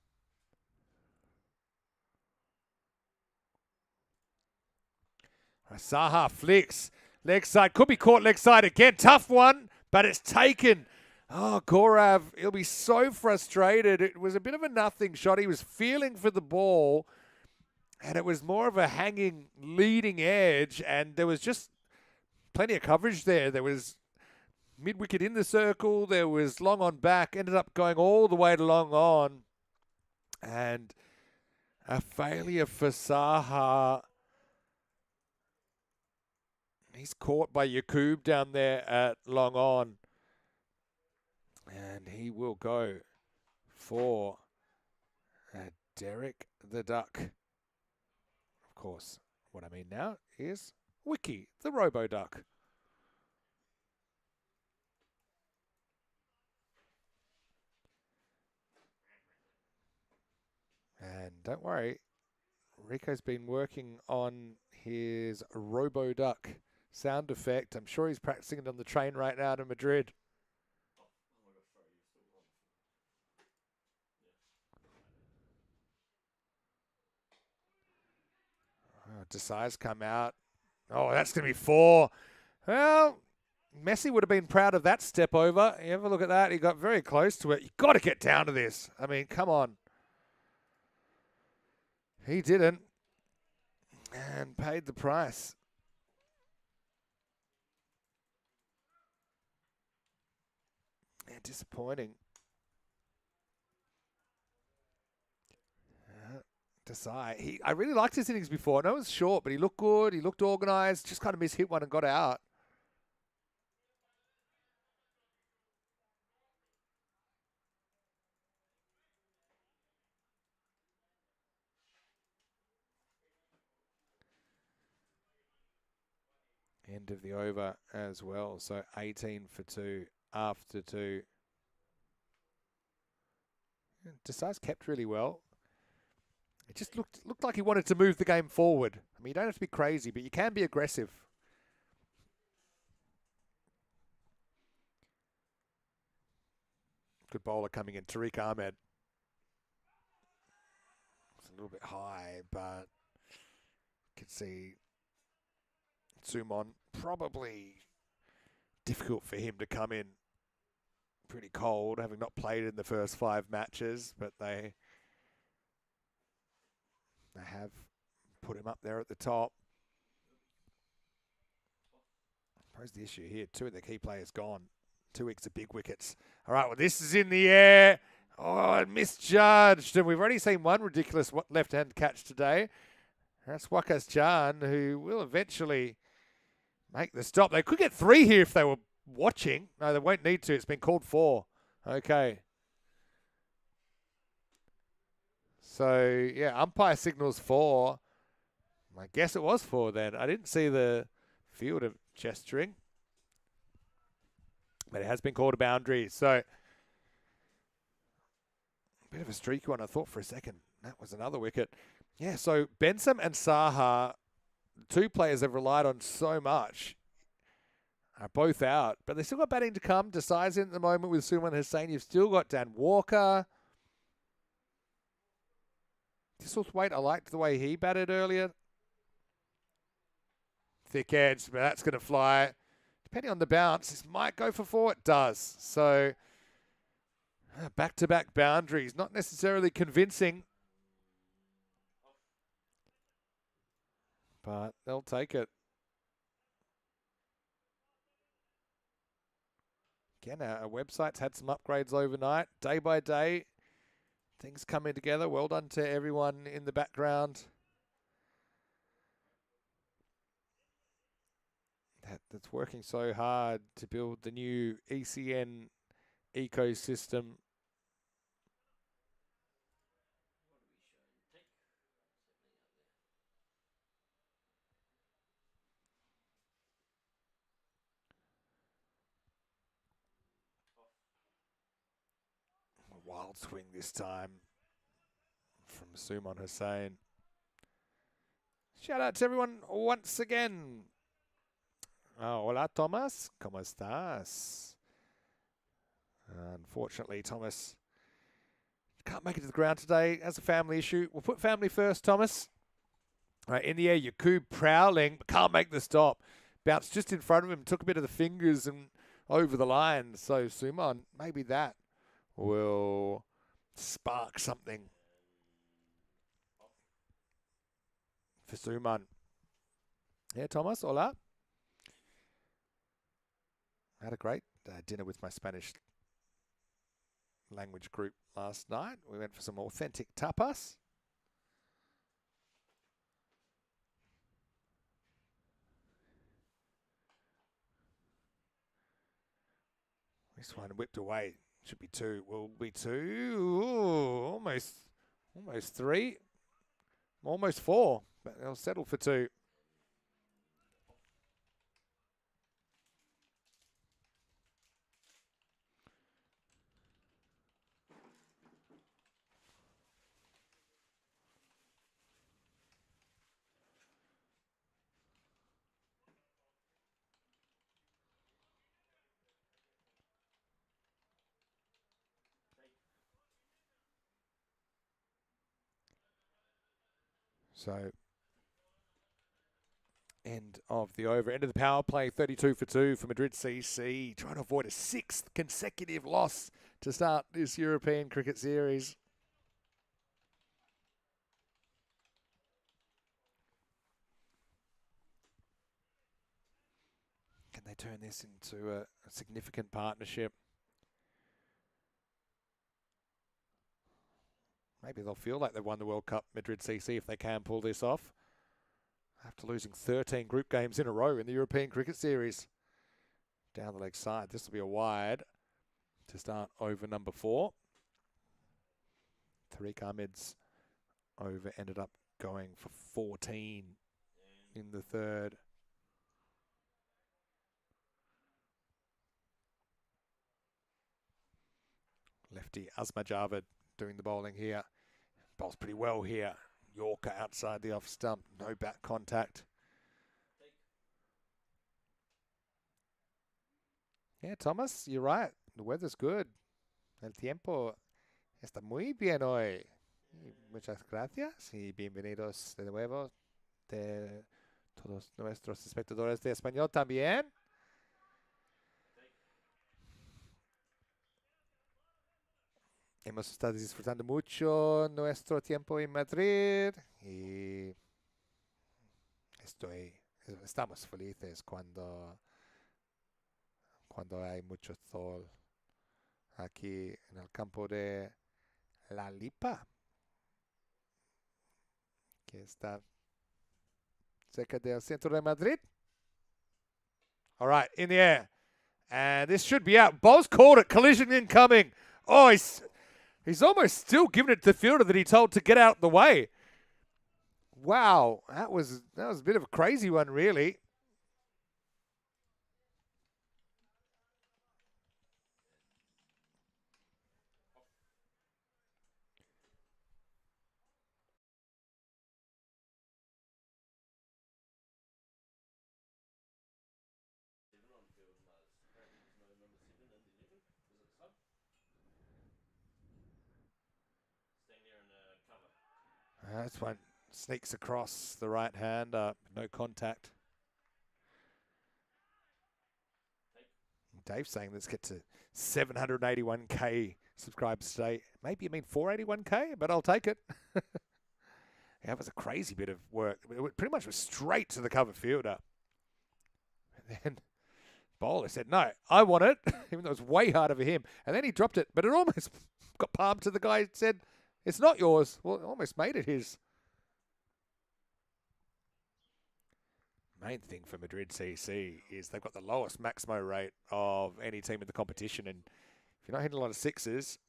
Saha flicks. Leg side. Could be caught leg side again. Tough one, but it's taken. Oh, Gaurav, he'll be so frustrated. It was a bit of a nothing shot. He was feeling for the ball, and it was more of a hanging leading edge, and there was just plenty of coverage there. There was mid-wicket in the circle. There was long on back. Ended up going all the way to long on, and a failure for Saha. He's caught by Yaqub down there at long on. And he will go for Derek the Duck. Of course, what I mean now is Wiki, the Robo-Duck. And don't worry, Rico's been working on his Robo-Duck sound effect. I'm sure he's practicing it on the train right now to Madrid. Desai's come out. Oh, that's going to be 4. Well, Messi would have been proud of that step over. You have a look at that. He got very close to it. You've got to get down to this. I mean, come on. He didn't. And paid the price. Yeah, disappointing. Desai. I really liked his innings before. I know it was short, but he looked good. He looked organised. Just kind of mishit one and got out. End of the over as well. So 18 for 2 after 2. Desai's kept really well. It just looked like he wanted to move the game forward. I mean, you don't have to be crazy, but you can be aggressive. Good bowler coming in, Tariq Ahmed. It's a little bit high, but you can see Sumon probably difficult for him to come in pretty cold, having not played in the first 5 matches, but they have put him up there at the top. Where's the issue here? 2 of the key players gone. 2 weeks of big wickets. All right, well, this is in the air. Oh, it misjudged. And we've already seen one ridiculous left-hand catch today. That's Wakas Jan, who will eventually make the stop. They could get 3 here if they were watching. No, they won't need to. It's been called 4. Okay. So, yeah, umpire signals 4. I guess it was 4 then. I didn't see the field of gesturing. But it has been called a boundary. So, a bit of a streaky one, I thought for a second. That was another wicket. Yeah, so Benson and Saha, 2 players they've relied on so much, are both out. But they still got batting to come. Desai's in at the moment with Suman Hussain. You've still got Dan Walker. Thistlethwaite, I liked the way he batted earlier. Thick edge, but that's going to fly. Depending on the bounce, this might go for 4. It does. So, back-to-back boundaries. Not necessarily convincing, but they'll take it. Again, our website's had some upgrades overnight. Day by day, things coming together. Well done to everyone in the background that's working so hard to build the new ECN ecosystem. A wild swing this time from Suman Hussain. Shout out to everyone once again. Oh, hola, Thomas. ¿Cómo estás? Unfortunately, Thomas can't make it to the ground today. Has a family issue. We'll put family first, Thomas. All right, in the air, Yakub prowling, but can't make the stop. Bounced just in front of him, took a bit of the fingers and over the line. So, Suman, maybe that will spark something for Suman. Yeah, Thomas, hola. I had a great dinner with my Spanish language group last night. We went for some authentic tapas. This one whipped away. Should be 2. Will be 2. Ooh, almost 3. Almost 4. But they'll settle for 2. So, end of the over. End of the power play, 32 for 2 for Madrid CC. Trying to avoid a 6th consecutive loss to start this European cricket series. Can they turn this into a significant partnership? Maybe they'll feel like they've won the World Cup, Madrid CC, if they can pull this off. After losing 13 group games in a row in the European Cricket Series. Down the leg side. This will be a wide to start over number 4. Tariq Ahmed's over ended up going for 14 in the 3rd. Lefty Azma Javed doing the bowling here. Bowls pretty well here. Yorker outside the off stump. No bat contact. Yeah, Thomas, you're right. The weather's good. El tiempo está muy bien hoy. Y muchas gracias y bienvenidos de nuevo de todos nuestros espectadores de español también. Hemos estado disfrutando mucho nuestro tiempo en Madrid y estamos felices cuando hay mucho sol aquí en el campo de La Lipa, que está cerca del centro de Madrid. All right, in the air. And this should be out. Ball's called it. Collision incoming. Oh, he's almost still giving it to the fielder that he told to get out of the way. Wow, that was a bit of a crazy one, really. This one sneaks across the right hand, no contact. Dave's saying let's get to 781k subscribers today. Maybe you mean 481k, but I'll take it. That was a crazy bit of work. It pretty much was straight to the cover fielder. And then bowler said, no, I want it, even though it was way harder for him. And then he dropped it, but it almost got palmed to the guy who said, it's not yours. Well, it almost made it his. Main thing for Madrid CC is they've got the lowest maximo rate of any team in the competition. And if you're not hitting a lot of sixes,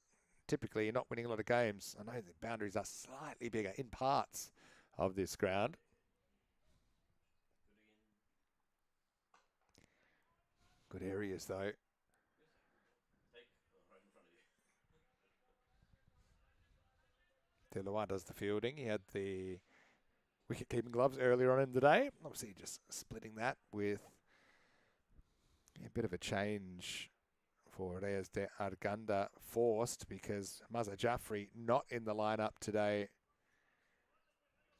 typically you're not winning a lot of games. I know the boundaries are slightly bigger in parts of this ground. Good areas, though. Delois does the fielding. He had the wicket-keeping gloves earlier on in the day. Obviously, just splitting that with a bit of a change for Reyes de Arganda forced because Mazza Jaffrey not in the lineup today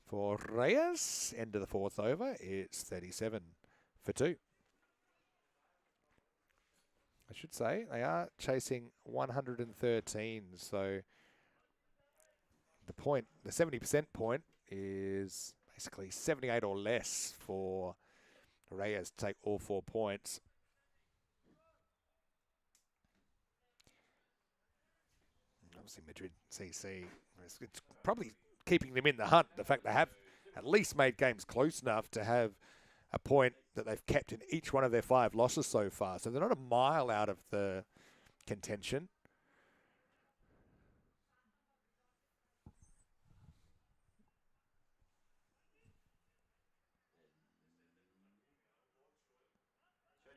for Reyes. End of the fourth over. It's 37 for 2. I should say they are chasing 113, so the 70% point is basically 78 or less for Reyes to take all 4 points. Obviously, Madrid CC, it's probably keeping them in the hunt. The fact they have at least made games close enough to have a point that they've kept in each one of their 5 losses so far. So they're not a mile out of the contention.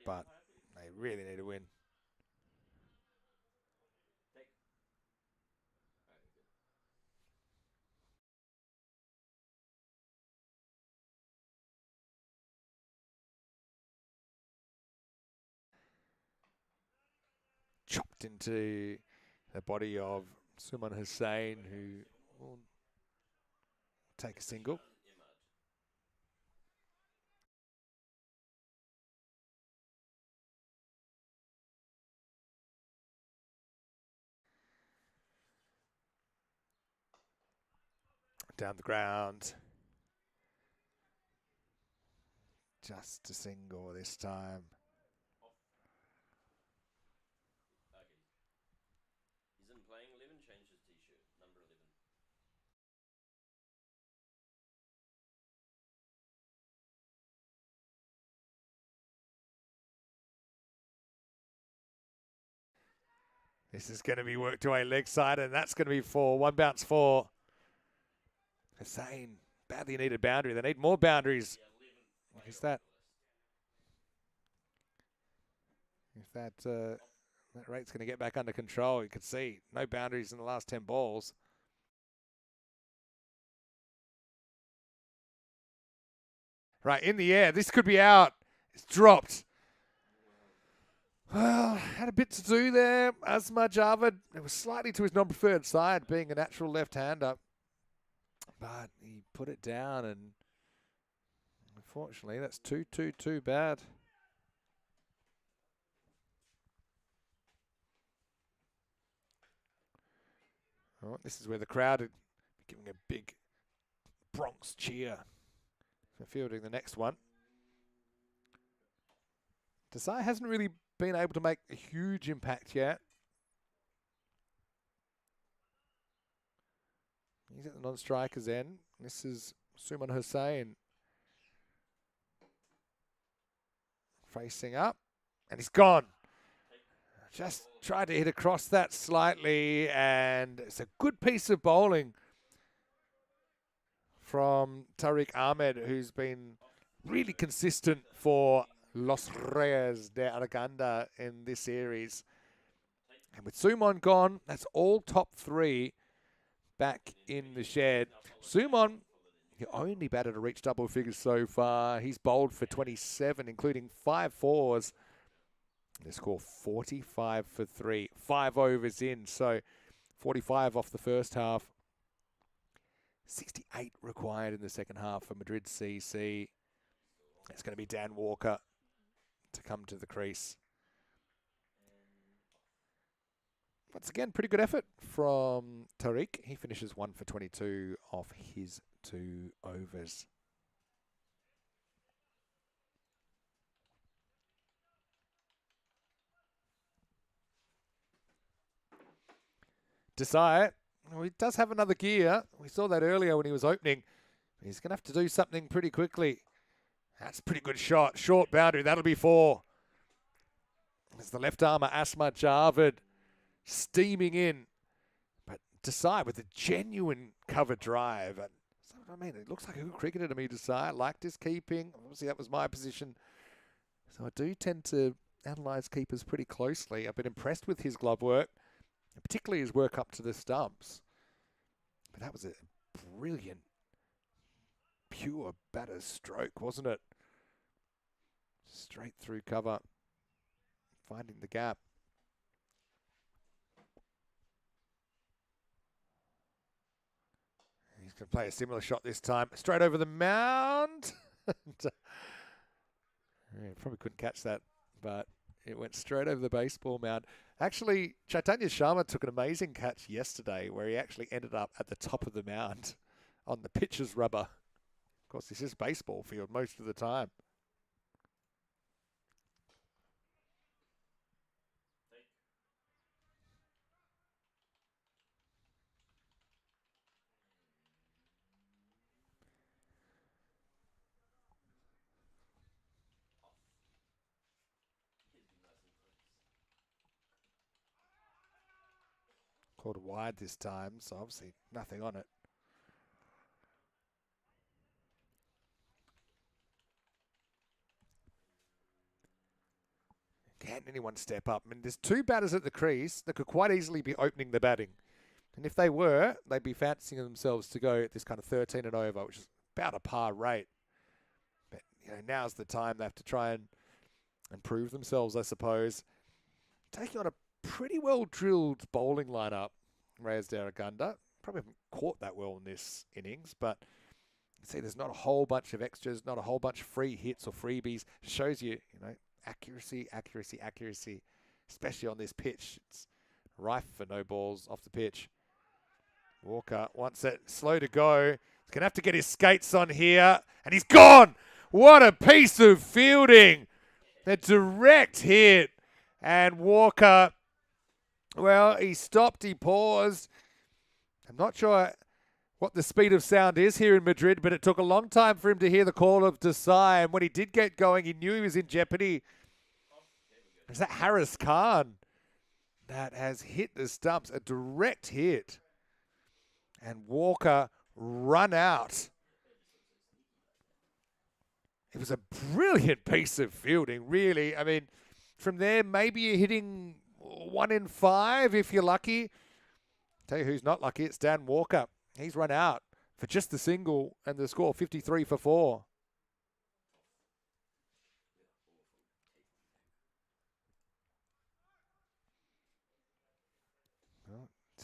But they really need to win. Chopped into the body of Suman Hussain, who will take a single. Down the ground. Just a single this time. He's in playing 11, change his t-shirt, number 11. This is going to be worked away leg side, and that's going to be 4. 1 bounce 4. Hussain, badly needed boundary. They need more boundaries. Is that? If that rate's going to get back under control, you can see no boundaries in the last 10 balls. Right, in the air. This could be out. It's dropped. Well, had a bit to do there. Asma Javed, it was slightly to his non-preferred side, being a natural left-hander. But he put it down, and unfortunately, that's 2-2 too bad. Oh, this is where the crowd are giving a big Bronx cheer for fielding the next one. Desai hasn't really been able to make a huge impact yet. He's at the non-strikers end. This is Suman Hussain facing up, and he's gone. Just tried to hit across that slightly, and it's a good piece of bowling from Tariq Ahmed, who's been really consistent for Los Reyes de Araganda in this series. And with Sumon gone, that's all top three back in the shed. Sumon, he only batted to reach double figures so far. He's bowled for 27, including 5 fours. They score 45 for 3, 5 overs in, so 45 off the first half. 68 required in the second half for Madrid CC. It's going to be Dan Walker to come to the crease. Once again, pretty good effort from Tariq. He finishes 1 for 22 off his 2 overs. Desai, well, he does have another gear. We saw that earlier when he was opening. He's going to have to do something pretty quickly. That's a pretty good shot. Short boundary. That'll be 4. There's the left armer, Asma Javed, steaming in. But Desai with a genuine cover drive. And so, I mean, it looks like a good cricketer to me, Desai. I liked his keeping. Obviously, that was my position. So I do tend to analyse keepers pretty closely. I've been impressed with his glove work, particularly his work up to the stumps. But that was a brilliant, pure batter's stroke, wasn't it? Straight through cover, finding the gap. He's going to play a similar shot this time. Straight over the mound. Yeah, probably couldn't catch that, but it went straight over the baseball mound. Actually, Chaitanya Sharma took an amazing catch yesterday where he actually ended up at the top of the mound on the pitcher's rubber. Of course, this is baseball field most of the time. Called wide this time, so obviously nothing on it. Can anyone step up? I mean, there's 2 batters at the crease that could quite easily be opening the batting. And if they were, they'd be fancying themselves to go at this kind of 13 and over, which is about a par rate. But, you know, now's the time they have to try and improve themselves, I suppose. Taking on a pretty well-drilled bowling lineup, Reyes de Araganda. Probably haven't caught that well in this innings, but you see there's not a whole bunch of extras, not a whole bunch of free hits or freebies. It shows you, you know, accuracy, accuracy, accuracy, especially on this pitch. It's rife for no balls off the pitch. Walker wants it slow to go. He's going to have to get his skates on here, and he's gone! What a piece of fielding! A direct hit. And Walker, well, he stopped, he paused. I'm not sure what the speed of sound is here in Madrid, but it took a long time for him to hear the call of Desai. And when he did get going, he knew he was in jeopardy. Is that Harris Khan that has hit the stumps? A direct hit. And Walker run out. It was a brilliant piece of fielding, really. I mean, from there, maybe you're hitting 1 in 5 if you're lucky. Tell you who's not lucky, it's Dan Walker. He's run out for just the single and the score 53 for 4.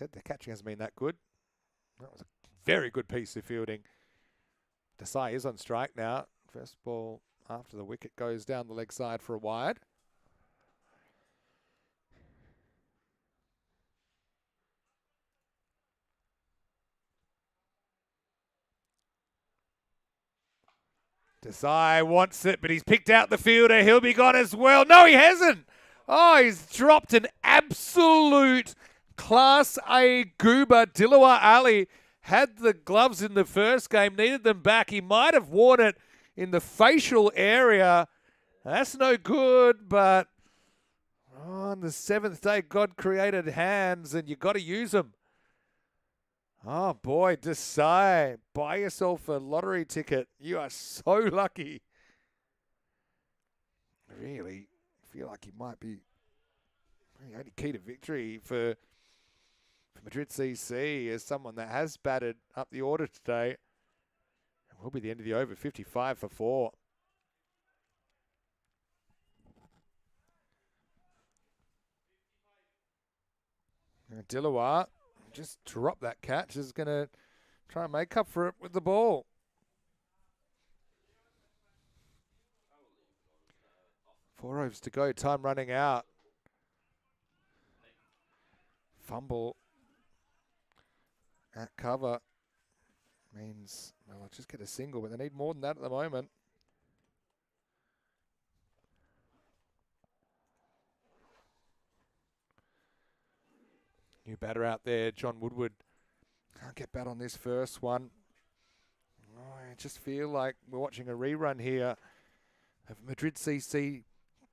said, the catching hasn't been that good. That was a very good piece of fielding. Desai is on strike now. First ball after the wicket goes down the leg side for a wide. Desai wants it, but he's picked out the fielder. He'll be gone as well. No, he hasn't. Oh, he's dropped an absolute Class A goober. Dilawar Ali had the gloves in the first game, needed them back. He might have worn it in the facial area. That's no good, but on the seventh day, God created hands, and you got to use them. Oh, boy, Desai, buy yourself a lottery ticket. You are so lucky. Really feel like he might be the only key to victory for Madrid CC as someone that has batted up the order today. It will be the end of the over, 55 for 4. Dilawar just dropped that catch. Is going to try and make up for it with the ball. Four overs to go. Time running out. Fumble at cover means, well, I'll just get a single, but they need more than that at the moment. New batter out there, John Woodward. Can't get bat on this first one. Oh, I just feel like we're watching a rerun here of Madrid CC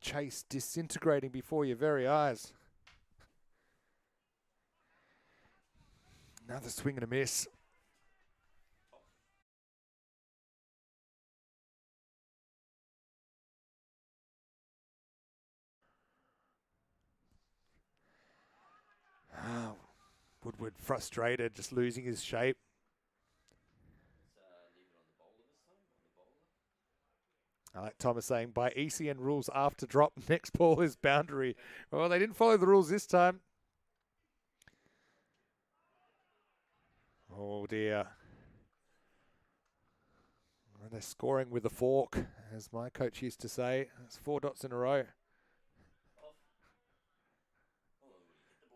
chase disintegrating before your very eyes. Another swing and a miss. Oh, Woodward frustrated, just losing his shape. I like Thomas saying, by ECN rules after drop, next ball is boundary. Well, they didn't follow the rules this time. Oh dear. And they're scoring with a fork, as my coach used to say. It's 4 dots in a row.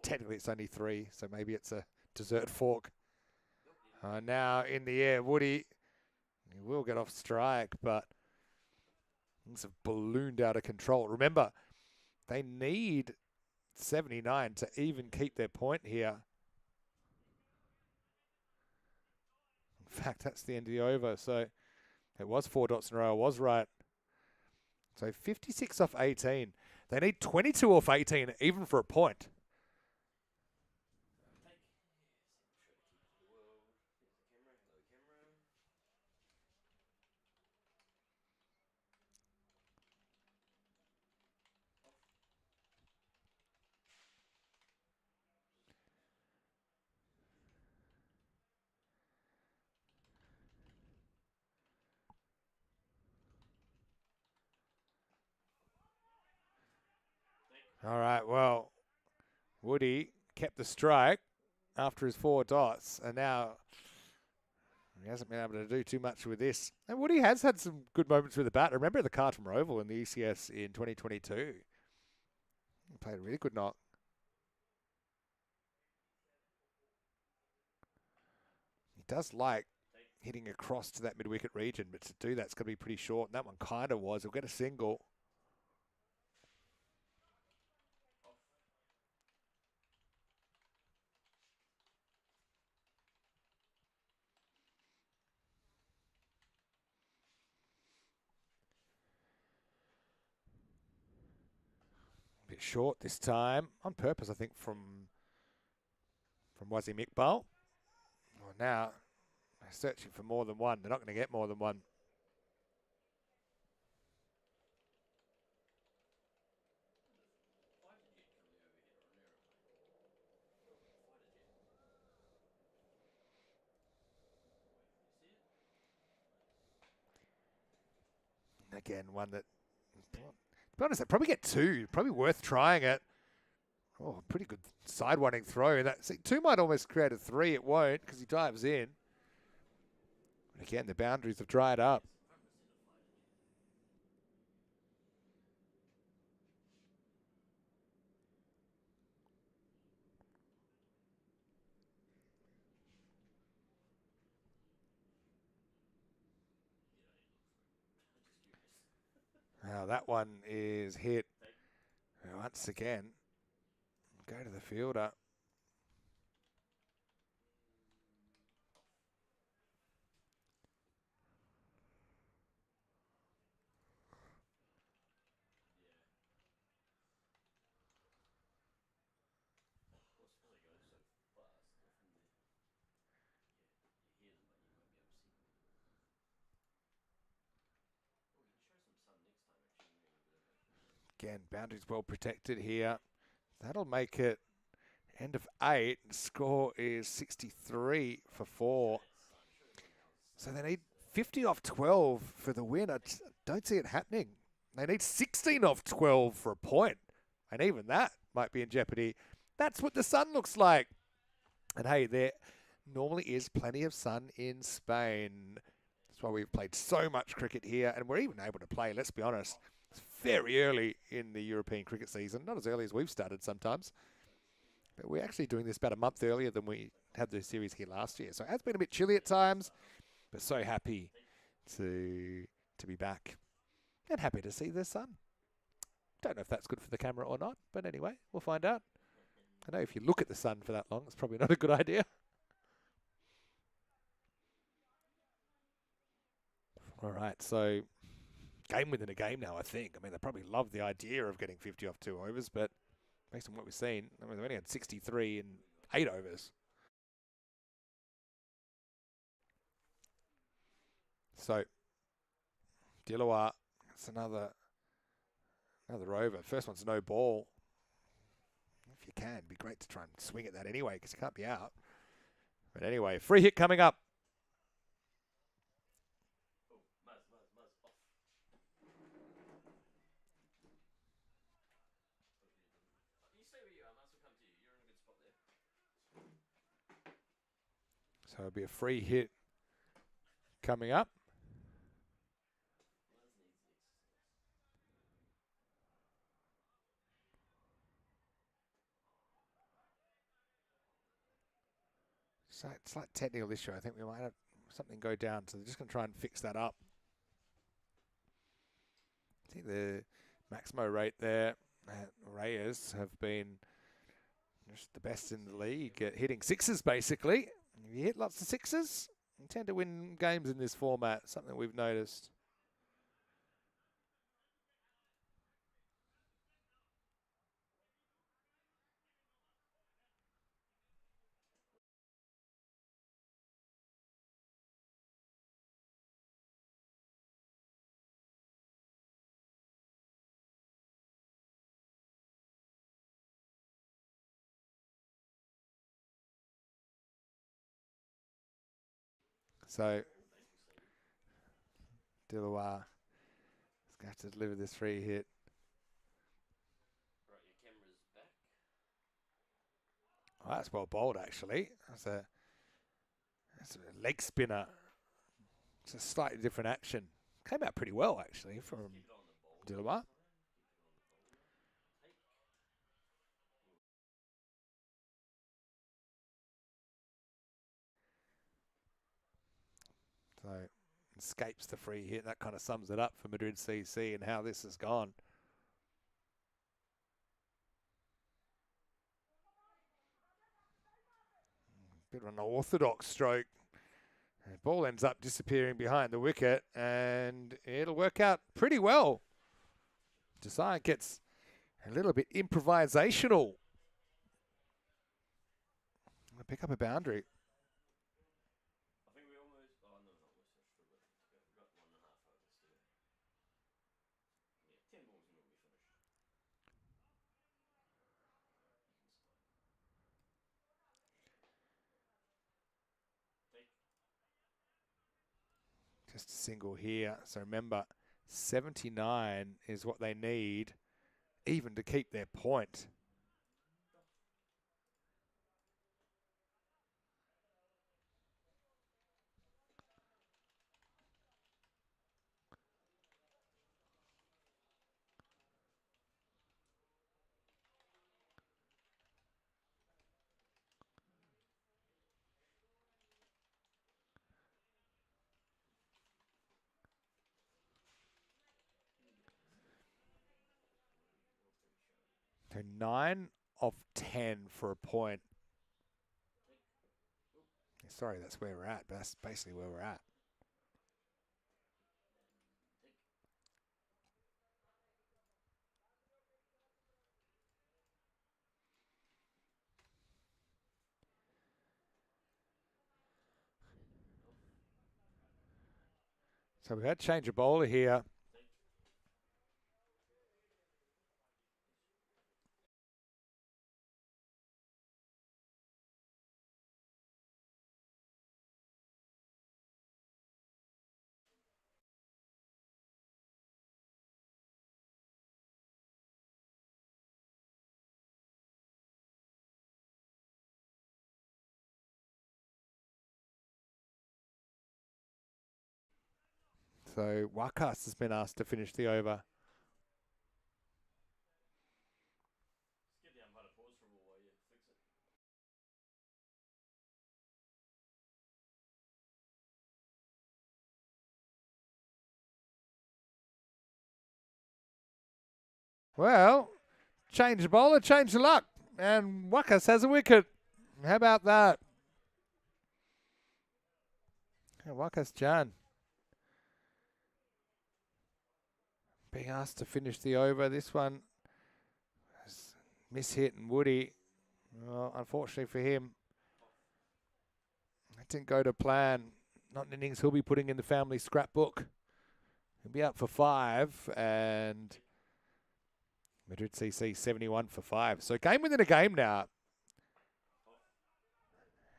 Technically it's only 3, so maybe it's a dessert fork. Now in the air, Woody, he will get off strike, but things have ballooned out of control. Remember, they need 79 to even keep their point here. In fact, that's the end of the over, so it was 4 dots in a row. I was right. So 56 off 18. They need 22 off 18, even for a point. All right, well, Woody kept the strike after his 4 dots, and now he hasn't been able to do too much with this. And Woody has had some good moments with the bat. Remember the Carlton Oval in the ECS in 2022? He played a really good knock. He does like hitting across to that mid-wicket region, but to do that's going to be pretty short, and that one kind of was. He'll get a single. Bit short this time, on purpose, I think, from Wazim Iqbal. Well, now they're searching for more than one. They're not going to get more than one. Again, one that, to be honest, they probably get 2. Probably worth trying it. Oh, pretty good sidewinding throw. That, see, 2 might almost create a 3. It won't because he dives in. Again, the boundaries have dried up. Now that one is hit once again. Go to the fielder. Again, boundaries well protected here. That'll make it end of 8. Score is 63 for 4. So they need 50 off 12 for the win. I don't see it happening. They need 16 off 12 for a point. And even that might be in jeopardy. That's what the sun looks like. And hey, there normally is plenty of sun in Spain. That's why we've played so much cricket here. And we're even able to play, let's be honest. It's very early in the European cricket season. Not as early as we've started sometimes. But we're actually doing this about a month earlier than we had the series here last year. So it has been a bit chilly at times. But so happy to be back. And happy to see the sun. Don't know if that's good for the camera or not. But anyway, we'll find out. I know if you look at the sun for that long, it's probably not a good idea. All right, so game within a game now, I think. I mean, they probably love the idea of getting 50 off 2 overs, but based on what we've seen, I mean, they've only had 63 in 8 overs. So, Dilawar, that's another over. First one's no ball. If you can, it'd be great to try and swing at that anyway, because you can't be out. But anyway, free hit coming up. So it'll be a free hit coming up. So it's like technical issue. I think we might have something go down. So they're just going to try and fix that up. I think the Maximo rate there at Reyes have been just the best in the league at hitting sixes, basically. If you hit lots of sixes, you tend to win games in this format, something we've noticed. So, Dilawar is going to have to deliver this free hit. Right, your camera's back. Oh, that's well bowled, actually. That's a leg spinner. It's a slightly different action. Came out pretty well, actually, from Dilawar. So, escapes the free hit. That kind of sums it up for Madrid CC and how this has gone. Bit of an orthodox stroke. The ball ends up disappearing behind the wicket, and it'll work out pretty well. Desai gets a little bit improvisational. Pick up a boundary. I think we almost. Oh no, not almost. Still got to go. We got 1.5 overs to go. Yeah, 10 balls and we'll be finished. Just a single here. So remember, 79 is what they need even to keep their point. So 9 of 10 for a point. Sorry, that's where we're at. But that's basically where we're at. So we had to change a bowler here. So Wakas has been asked to finish the over. Just give the umpire a pause for a while you fix it. Well, change the bowler, change the luck. And Wakas has a wicket. How about that? Wakas Jan being asked to finish the over. This one is mishit and Woody. Well, unfortunately for him, it didn't go to plan. Not an innings he'll be putting in the family scrapbook. He'll be up for 5 and Madrid CC 71 for 5. So game within a game now.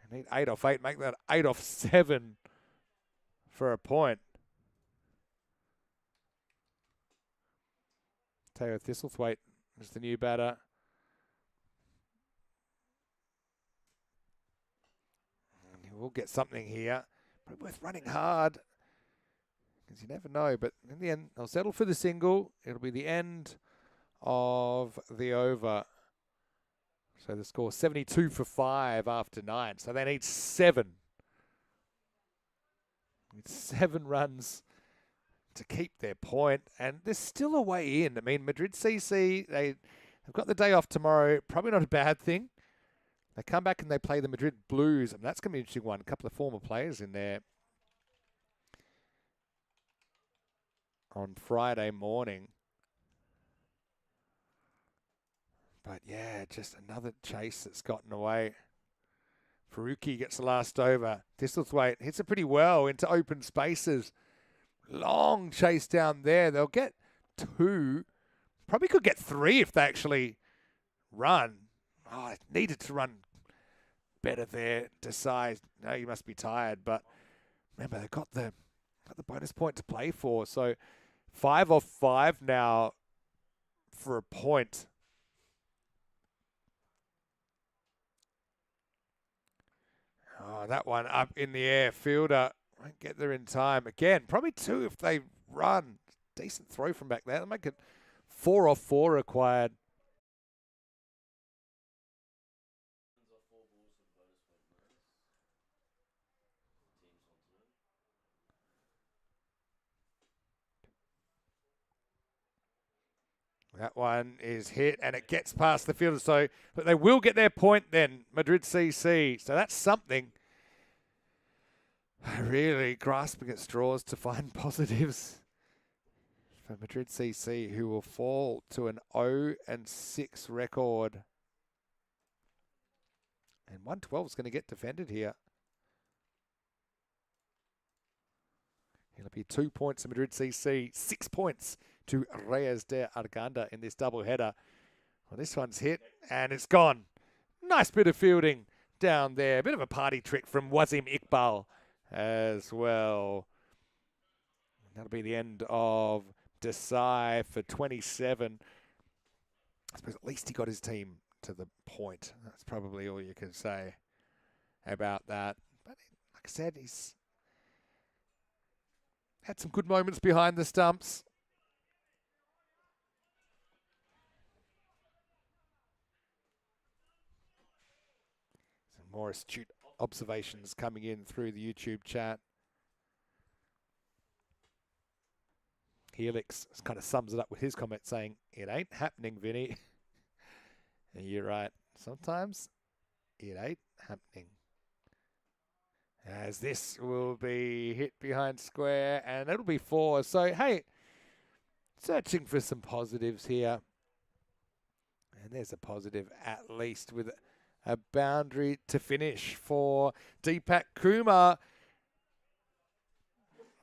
I need 8 off 8, make that 8 off 7 for a point. Teo Thistlethwaite is the new batter. And he will get something here. Probably worth running hard. Because you never know. But in the end, they'll settle for the single. It'll be the end of the over. So the score 72 for 5 after 9. So they need 7. Need 7 runs to keep their point. And there's still a way in. I mean, Madrid CC, they've got the day off tomorrow. Probably not a bad thing. They come back and they play the Madrid Blues. And that's going to be an interesting one. A couple of former players in there on Friday morning. But yeah, just another chase that's gotten away. Faruqi gets the last over. Thistlethwaite hits it pretty well into open spaces. Long chase down there. They'll get 2. Probably could get 3 if they actually run. Oh, I needed to run better there. Decide. No, you must be tired. But remember, they've got the bonus point to play for. So 5 off 5 now for a point. Oh, that one up in the air. Fielder won't get there in time. Again, probably 2 if they run. Decent throw from back there. They'll make it 4 off 4 required. That one is hit and it gets past the fielder. So, but they will get their point then, Madrid CC. So that's something. Really grasping at straws to find positives for Madrid CC, who will fall to an 0-6 record. And 112 is going to get defended here. It'll be 2 points to Madrid CC, 6 points to Reyes de Arganda in this double header. Well, this one's hit and it's gone. Nice bit of fielding down there. A bit of a party trick from Wasim Iqbal as well. That'll be the end of Desai for 27. I suppose at least he got his team to the point. That's probably all you can say about that. But like I said, he's had some good moments behind the stumps. Some more astute observations coming in through the YouTube chat. Helix kind of sums it up with his comment saying, "It ain't happening, Vinny." And you're right. Sometimes it ain't happening. As this will be hit behind square, and it'll be 4. So, hey, searching for some positives here. And there's a positive at least with a boundary to finish for Deepak Kumar.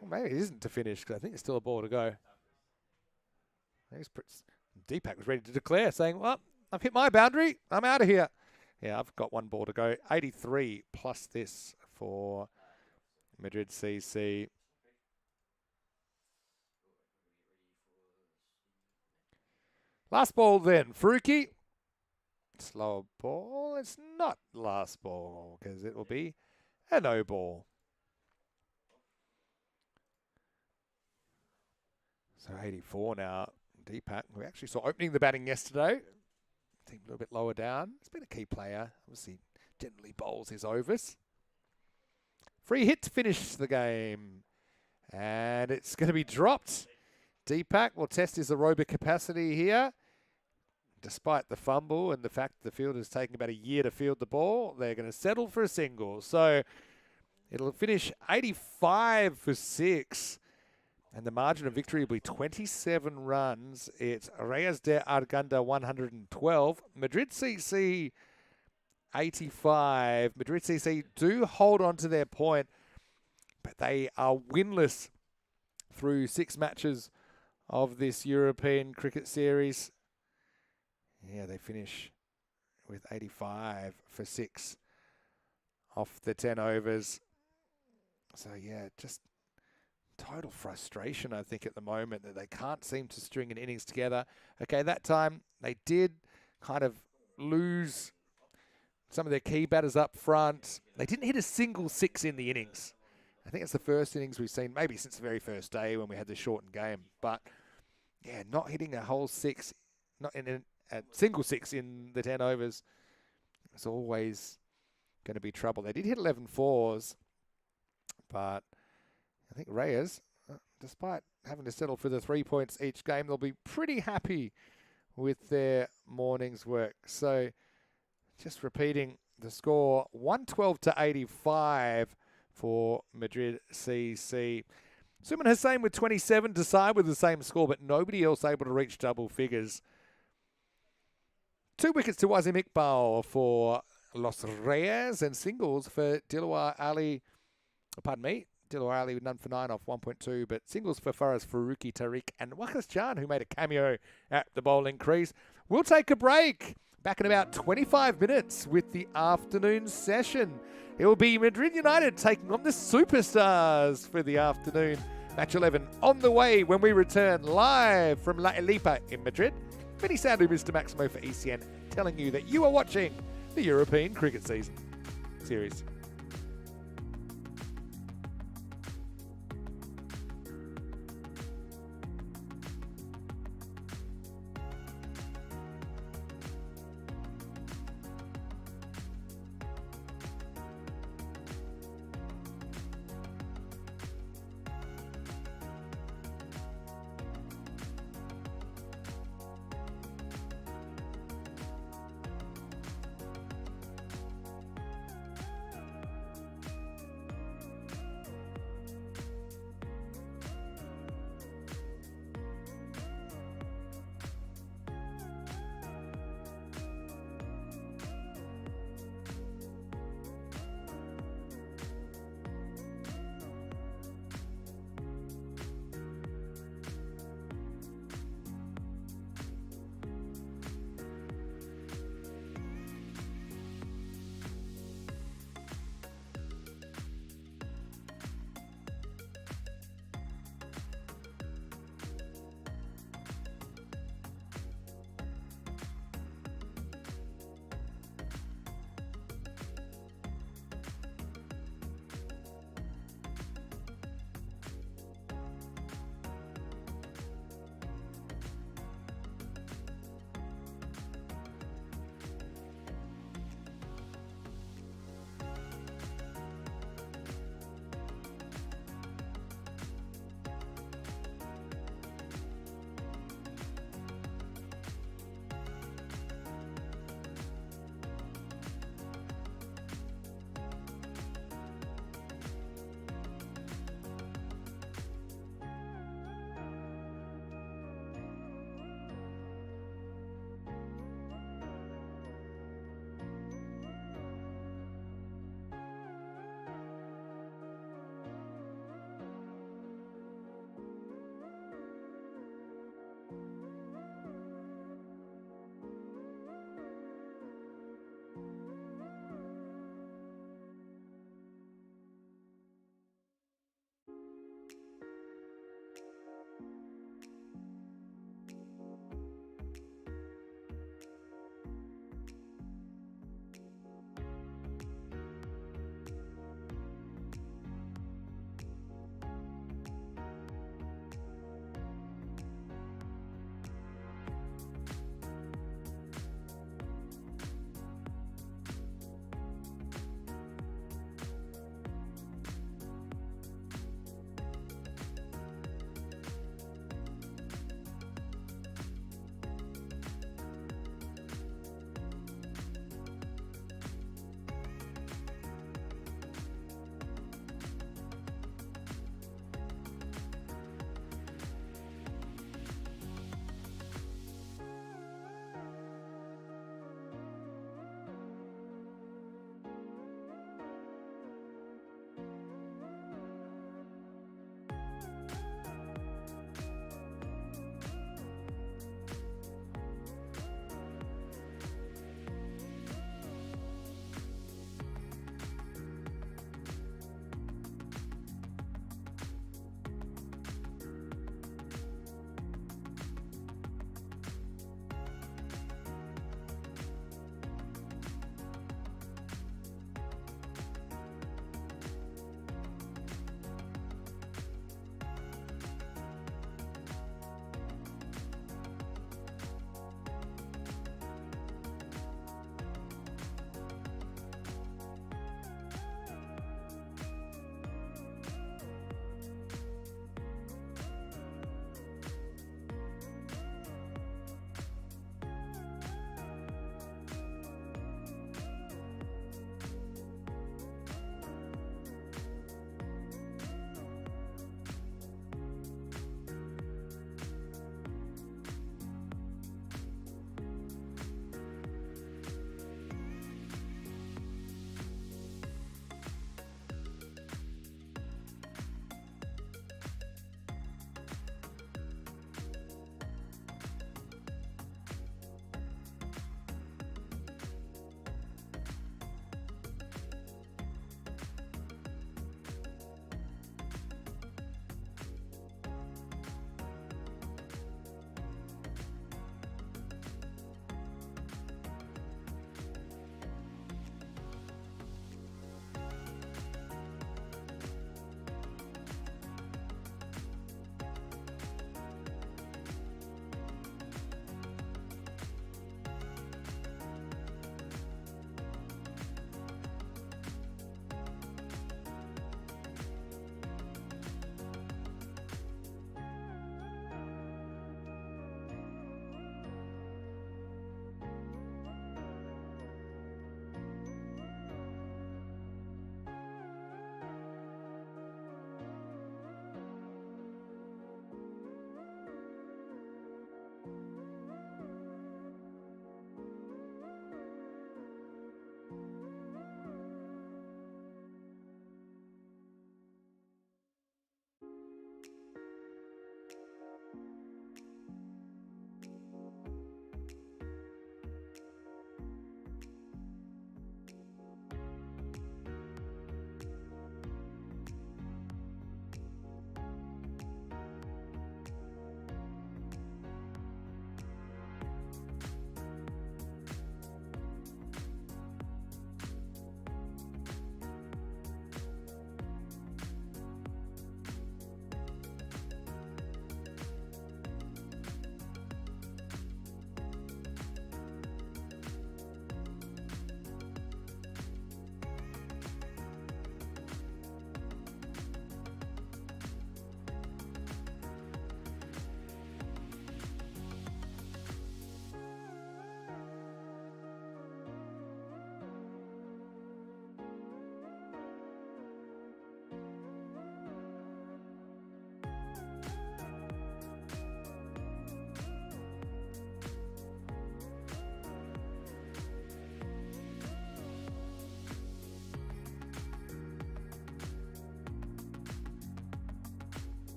Well, maybe it isn't to finish because I think there's still a ball to go. Deepak was ready to declare, saying, well, I've hit my boundary. I'm out of here. Yeah, I've got 1 ball to go. 83 plus this for Madrid CC. Last ball then, Faruqi. Slower ball. It's not last ball because it will be a no ball. So 84 now. Deepak, we actually saw opening the batting yesterday. I think a little bit lower down. He's been a key player. Obviously, generally bowls his overs. Free hit to finish the game. And it's going to be dropped. Deepak will test his aerobic capacity here. Despite the fumble and the fact the fielder's taking about a year to field the ball, they're going to settle for a single. So it'll finish 85 for 6. And the margin of victory will be 27 runs. It's Reyes de Arganda 112. Madrid CC 85. Madrid CC do hold on to their point, but they are winless through 6 matches of this European cricket series. Yeah, they finish with 85 for 6 off the 10 overs. So, yeah, just total frustration, I think, at the moment that they can't seem to string an innings together. Okay, that time they did kind of lose some of their key batters up front. They didn't hit a single 6 in the innings. I think it's the first innings we've seen, maybe since the very first day when we had the shortened game. But, yeah, not hitting a whole 6, not in a single 6 in the 10 overs, it's always going to be trouble. They did hit 11 fours, but I think Reyes, despite having to settle for the 3 points each game, they'll be pretty happy with their morning's work. So just repeating the score, 112 to 85 for Madrid CC. Suman Hussain with 27 to side with the same score, but nobody else able to reach double figures. 2 wickets to Wasim Iqbal for Los Reyes and singles for Dilawar Ali. Pardon me. Dilawar Ali with none for 9 off 1.2, but singles for Faraz Faruqi Tariq and Waqas Jan, who made a cameo at the bowling crease. We'll take a break. Back in about 25 minutes with the afternoon session. It will be Madrid United taking on the Superstars for the afternoon. Match 11 on the way when we return live from La Elipa in Madrid. Vinny Sandu, Mr. Maximo for ECN, telling you that you are watching the European Cricket Series.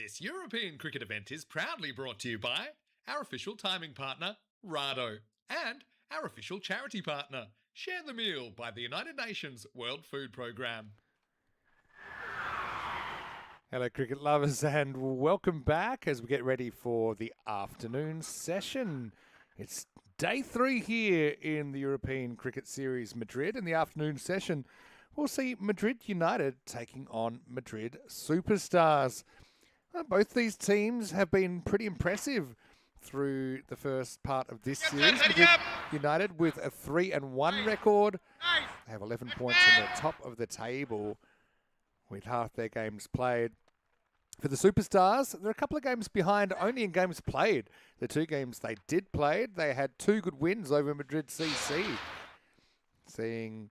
This European cricket event is proudly brought to you by our official timing partner, Rado, and our official charity partner, Share the Meal by the United Nations World Food Programme. Hello, cricket lovers, and welcome back as we get ready for the afternoon session. It's day 3 here in the European Cricket Series Madrid. In the afternoon session, we'll see Madrid United taking on Madrid Superstars. Both these teams have been pretty impressive through the first part of this series. Madrid United with a 3-1 record. They have 11 points in the top of the table with half their games played. For the Superstars, they're a couple of games behind only in games played. The 2 games they did play, they had 2 good wins over Madrid CC, seeing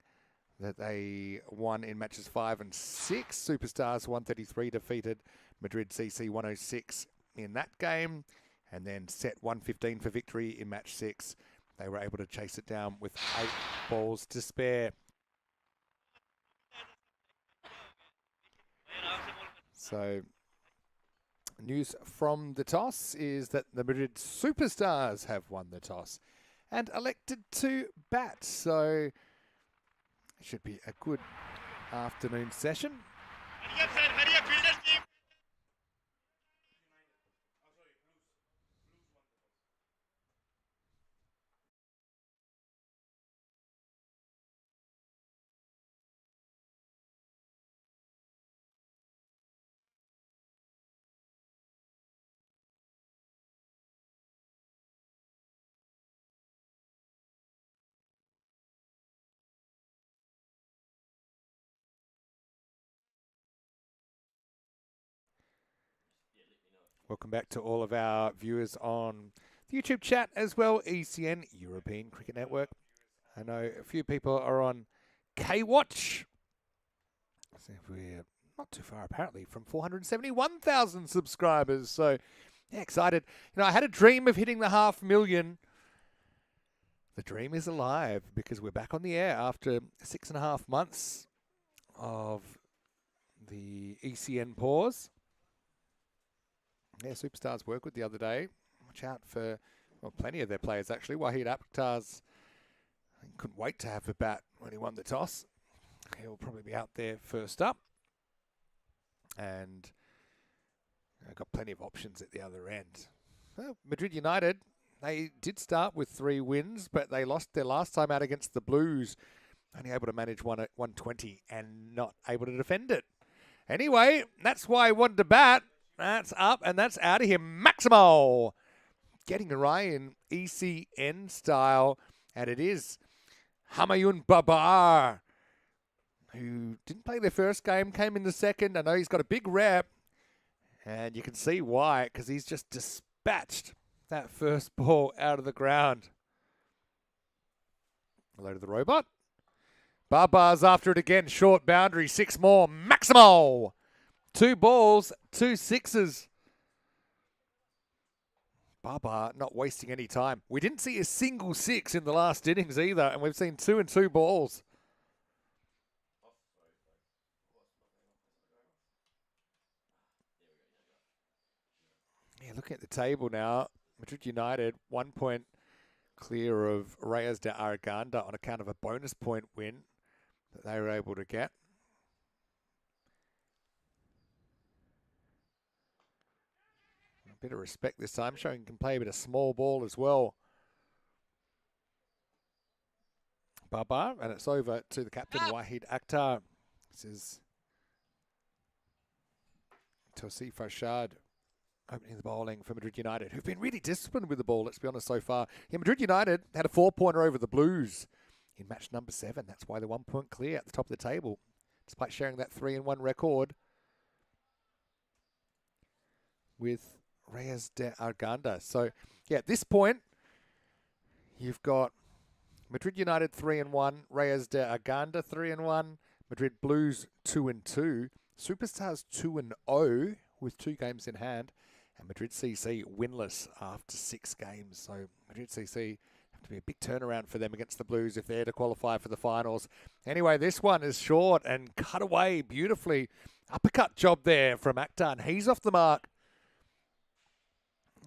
that they won in matches 5 and 6. Superstars 133 defeated Madrid CC 106 in that game, and then set 115 for victory in match 6. They were able to chase it down with 8 balls to spare. So, news from the toss is that the Madrid Superstars have won the toss and elected to bat. So, it should be a good afternoon session. Welcome back to all of our viewers on the YouTube chat as well, ECN, European Cricket Network. I know a few people are on K-Watch. So we're not too far, apparently, from 471,000 subscribers. So, yeah, excited. You know, I had a dream of hitting the 500,000. The dream is alive because we're back on the air after 6.5 months of the ECN pause. Yeah, Superstars were good the other day. Watch out for, well, plenty of their players actually. Wahid Akhtar's couldn't wait to have a bat when he won the toss. He'll probably be out there first up. And got plenty of options at the other end. Well, Madrid United, they did start with 3 wins, but they lost their last time out against the Blues. Only able to manage one at 120 and not able to defend it. Anyway, that's why I wanted to bat. That's up and that's out of here. Maximo getting a right in ECN style. And it is Humayun Babar, who didn't play their first game, came in the second. I know he's got a big rep. And you can see why, because he's just dispatched that first ball out of the ground. Hello to the robot. Babar's after it again. Short boundary. 6 more. Maximo. 2 balls, 2 sixes. Babar not wasting any time. We didn't see a single 6 in the last innings either, and we've seen 2 and 2 balls. Yeah, looking at the table now, Madrid United 1 point clear of Reyes de Arganda on account of a bonus point win that they were able to get. Bit of respect this time, showing he can play a bit of small ball as well. Babar, and it's over to the captain, Wahid Akhtar. This is Tosi Farshad opening the bowling for Madrid United, who've been really disciplined with the ball, let's be honest, so far. Yeah, Madrid United had a 4-pointer over the Blues in match number 7. That's why they're 1 point clear at the top of the table, despite sharing that 3-1 record with Reyes de Arganda. So, yeah, at this point, you've got Madrid United 3-1, Reyes de Arganda 3-1, Madrid Blues 2-2, Superstars 2-0 with 2 games in hand, and Madrid CC winless after 6 games. So, Madrid CC have to be a big turnaround for them against the Blues if they're to qualify for the finals. Anyway, this one is short and cut away beautifully. Uppercut job there from Akhtar, and he's off the mark.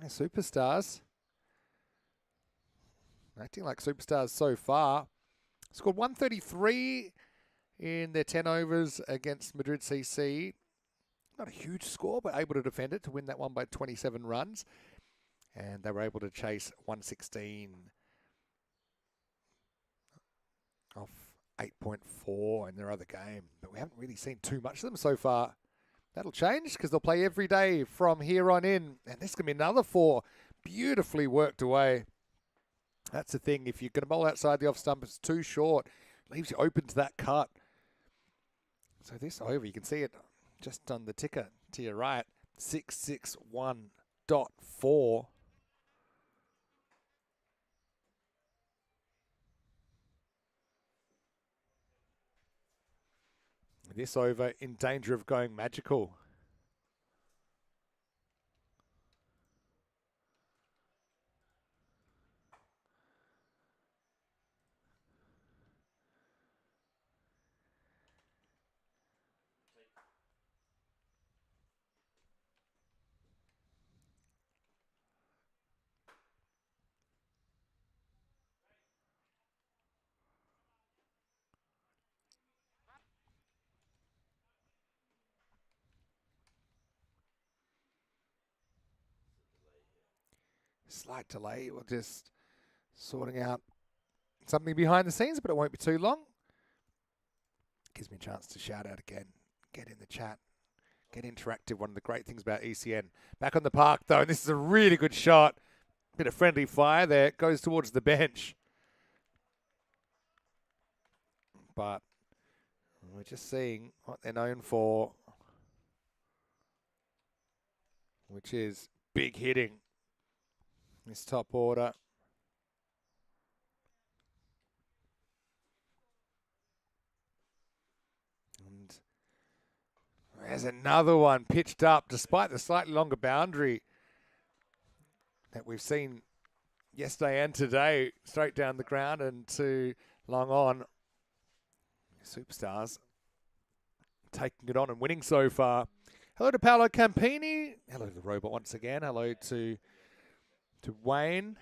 Yeah, superstars. Acting like superstars so far. Scored 133 in their 10 overs against Madrid CC. Not a huge score, but able to defend it to win that one by 27 runs. And they were able to chase 116 off 8.4 in their other game. But we haven't really seen too much of them so far. That'll change because they'll play every day from here on in. And this can be another 4 beautifully worked away. That's the thing. If you're going to bowl outside the off stump, it's too short. Leaves you open to that cut. So this over, you can see it just on the ticker to your right. 661.4. This over in danger of going magical. Slight delay. We're just sorting out something behind the scenes, but it won't be too long. Gives me a chance to shout out again. Get in the chat. Get interactive. One of the great things about ECN. Back on the park, though, and this is a really good shot. Bit of friendly fire there. It goes towards the bench. But we're just seeing what they're known for, which is big hitting. This top order. And there's another one pitched up, despite the slightly longer boundary that we've seen yesterday and today, straight down the ground and to long on. Superstars taking it on and winning so far. Hello to Paolo Campini. Hello to the robot once again. Hello to Wayne.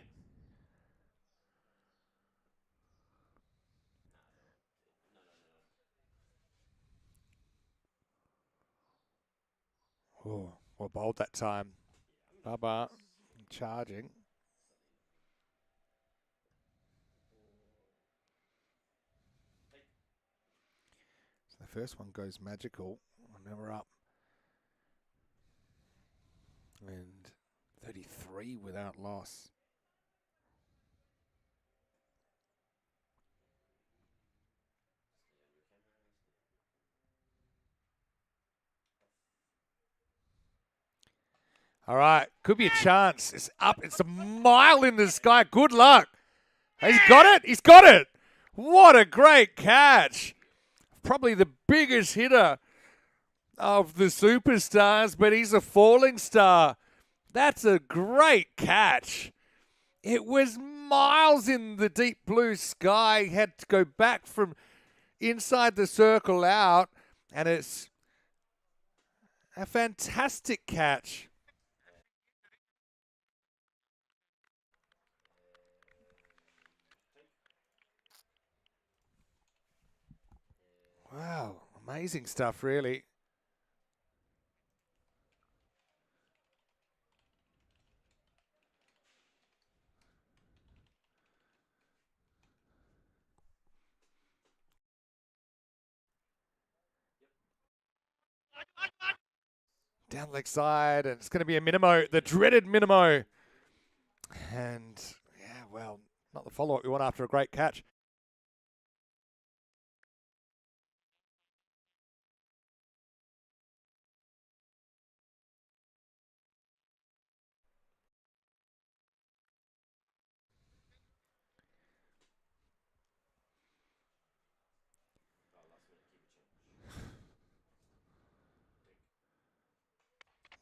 Oh, well bowled that time. Baba charging. So the first one goes magical. And now we're up. And 33 without loss. All right, could be a chance. It's up. It's a mile in the sky. Good luck. He's got it. He's got it. What a great catch. Probably the biggest hitter of the superstars, but he's a falling star. That's a great catch. It was miles in the deep blue sky. He had to go back from inside the circle out, and it's a fantastic catch. Wow, amazing stuff, really. Down leg side, and it's going to be a minimo, the dreaded minimo. And, yeah, well, not the follow-up we want after a great catch.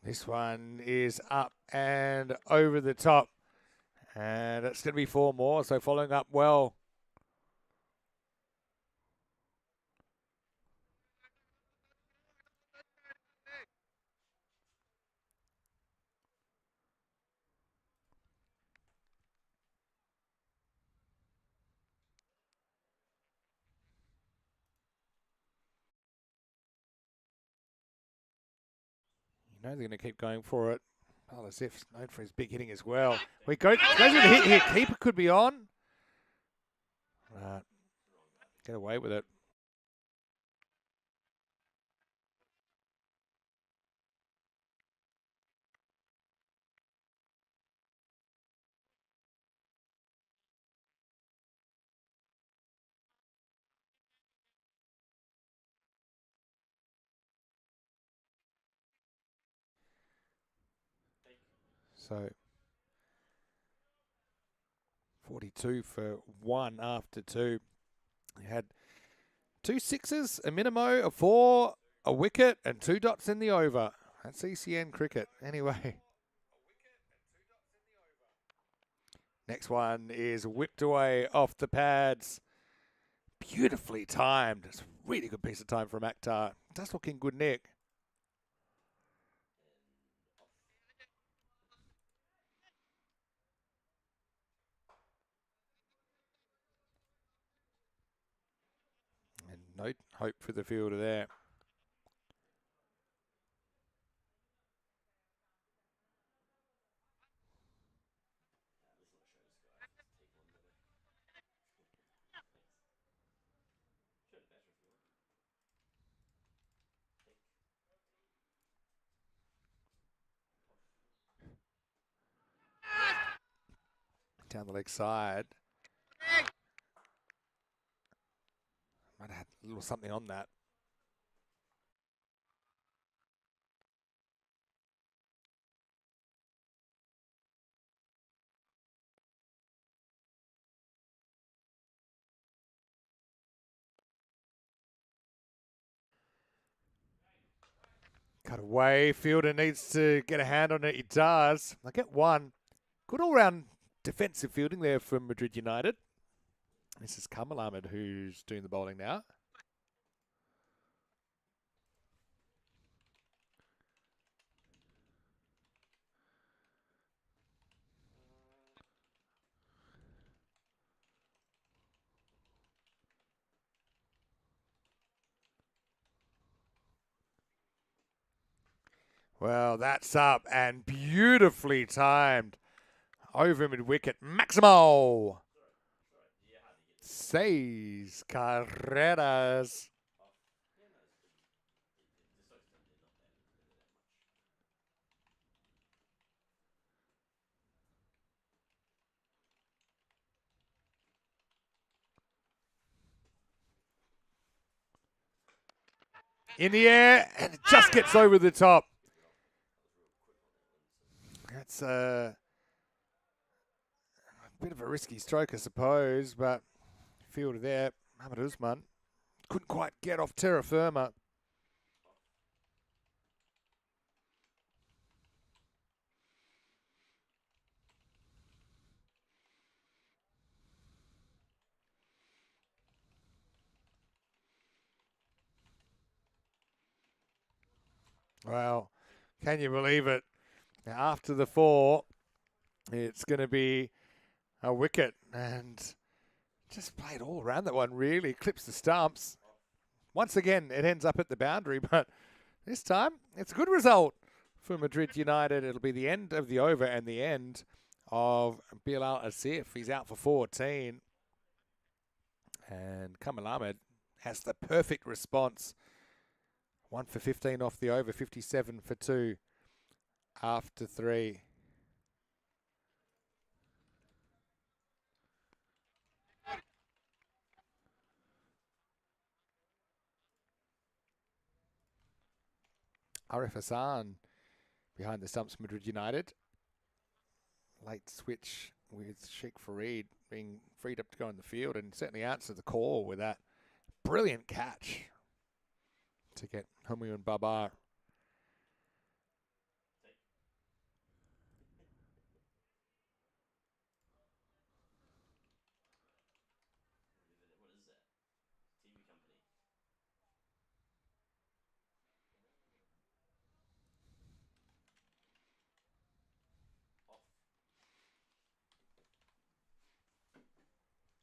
This one is up and over the top. And it's going to be 4 more, so following up well. You know they're going to keep going for it. Oh, as if known for his big hitting as well. We goes with the hit here. Keeper could be on. Right. Get away with it. So 42 for 1 after 2. He had 2 sixes, a minimo, a 4, a wicket, and 2 dots in the over. That's ECN cricket. Anyway. Next one is whipped away off the pads. Beautifully timed. It's a really good piece of time from Akhtar. Does look in good nick. And no hope for the fielder there. Down the leg side. Might have had a little something on that. Cut away. Fielder needs to get a hand on it. He does. I get one. Good all-round defensive fielding there from Madrid United. This is Kamal Ahmed who's doing the bowling now. Well, that's up and beautifully timed. Over mid-wicket. Maximo. 6 carreras. In the air, and it just gets over the top. That's a bit of a risky stroke, I suppose, but fielder there, Mohamed Usman, couldn't quite get off terra firma. Well, can you believe it? Now, after the 4, it's going to be a wicket, and just played all around that one, really. Clips the stumps. Once again, it ends up at the boundary, but this time it's a good result for Madrid United. It'll be the end of the over and the end of Bilal Asif. He's out for 14. And Kamal Ahmed has the perfect response. 1 for 15 off the over, 57 for 2 after 3. Arif Hassan behind the stumps, Madrid United. Late switch with Sheikh Farid being freed up to go in the field, and certainly answered the call with that brilliant catch to get Humayun Babar.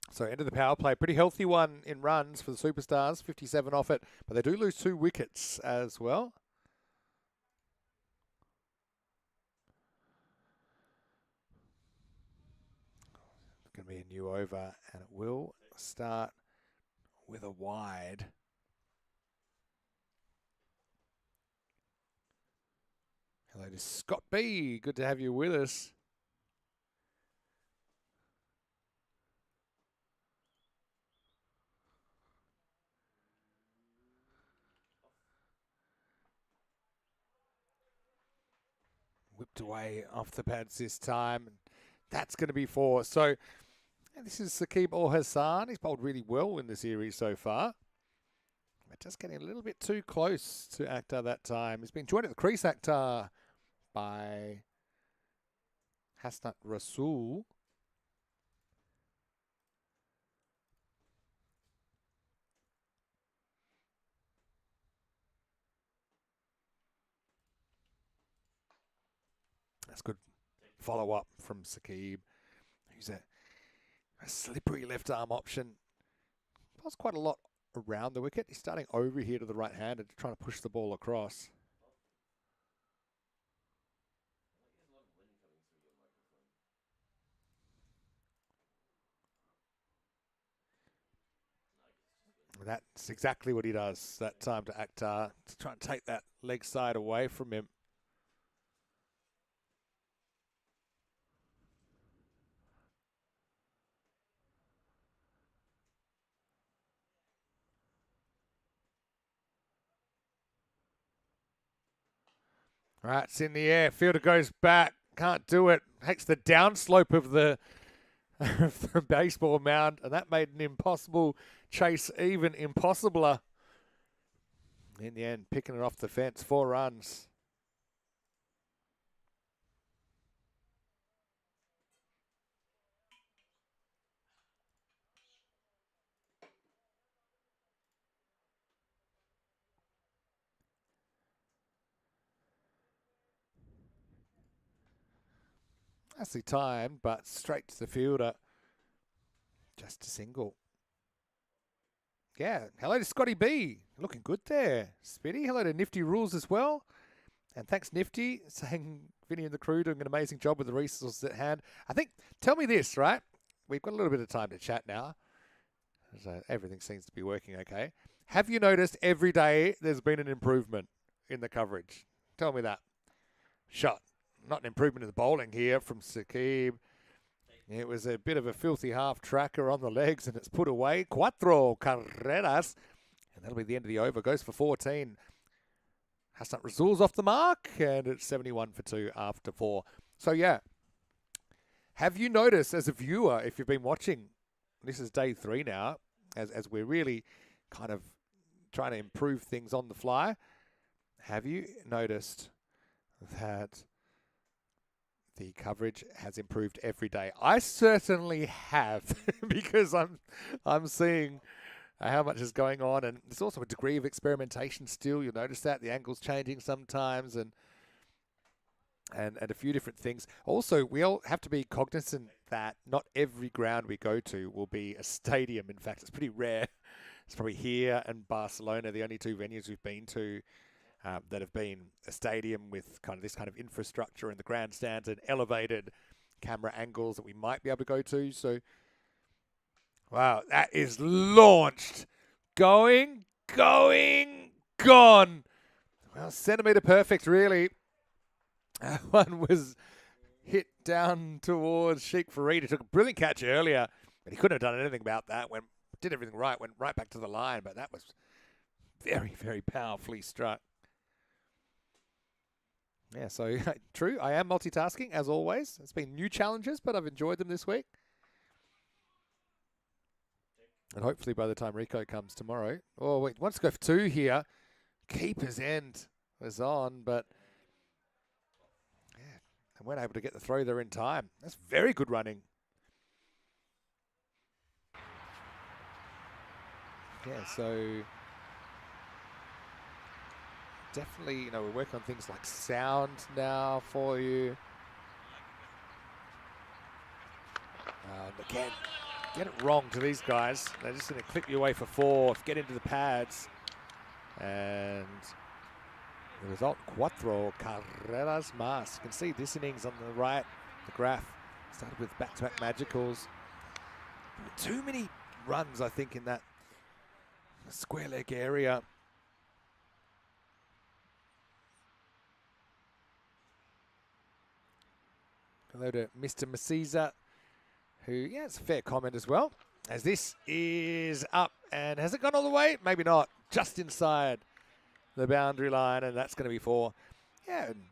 So end of the power play. Pretty healthy one in runs for the Superstars. 57 off it. But they do lose 2 wickets as well. to be a new over, and it will start with a wide. Hello to Scott B. Good to have you with us. Whipped away off the pads this time, and that's going to be 4. So this is Saqib Al Hassan. He's bowled really well in the series so far. But just getting a little bit too close to Akhtar that time. He's been joined at the crease, Akhtar, by Hasnat Rasul. That's good follow-up from Saqib, who's a slippery left-arm option. Does quite a lot around the wicket. He's starting over here to the right-hander, trying to push the ball across. That's exactly what he does that time to Akhtar, to try and take that leg side away from him. All right, it's in the air. Fielder goes back. Can't do it. Takes the downslope of the baseball mound, and that made an impossible chase even impossibler. In the end, picking it off the fence, 4 runs. Nicely timed, but straight to the fielder. Just a single. Yeah, hello to Scotty B. Looking good there. Spitty, hello to Nifty Rules as well. And thanks, Nifty, saying Vinny and the crew doing an amazing job with the resources at hand. I think, tell me this, right? We've got a little bit of time to chat now. So everything seems to be working okay. Have you noticed every day there's been an improvement in the coverage? Tell me that. Shot. Not an improvement in the bowling here from Saqib. It was a bit of a filthy half tracker on the legs, and it's put away. Cuatro carreras. And that'll be the end of the over. Goes for 14. Hasnat Rasul's off the mark, and it's 71 for 2 after 4. So, yeah. Have you noticed as a viewer, if you've been watching, this is day 3 now, as we're really kind of trying to improve things on the fly, have you noticed that the coverage has improved every day? I certainly have, because I'm seeing how much is going on, and there's also a degree of experimentation still. You'll notice that the angle's changing sometimes, and a few different things. Also, we all have to be cognizant that not every ground we go to will be a stadium. In fact, it's pretty rare. It's probably here and Barcelona, the only 2 venues we've been to that have been a stadium with kind of this kind of infrastructure and the grandstands and elevated camera angles that we might be able to go to. So, wow, that is launched. Going, gone. Well, centimetre perfect, really. That one was hit down towards Sheikh Farid. He took a brilliant catch earlier, but he couldn't have done anything about that. Did everything right, went right back to the line, but that was very, very powerfully struck. Yeah, so true. I am multitasking, as always. It's been new challenges, but I've enjoyed them this week. And hopefully by the time Rico comes tomorrow. Oh, wait, wants to go for 2 here. Keeper's end was on, but yeah, they weren't able to get the throw there in time. That's very good running. Yeah, so definitely, we're working on things like sound now for you. Again, get it wrong to these guys. They're just going to clip you away for 4, get into the pads. And the result, Cuatro carreras más. You can see this innings on the right, the graph started with back-to-back magicals. Too many runs, I think, in that square leg area. Hello to Mr. Masiza, who, yeah, it's a fair comment as well. As this is up, and has it gone all the way? Maybe not. Just inside the boundary line, and that's going to be 4. Yeah, and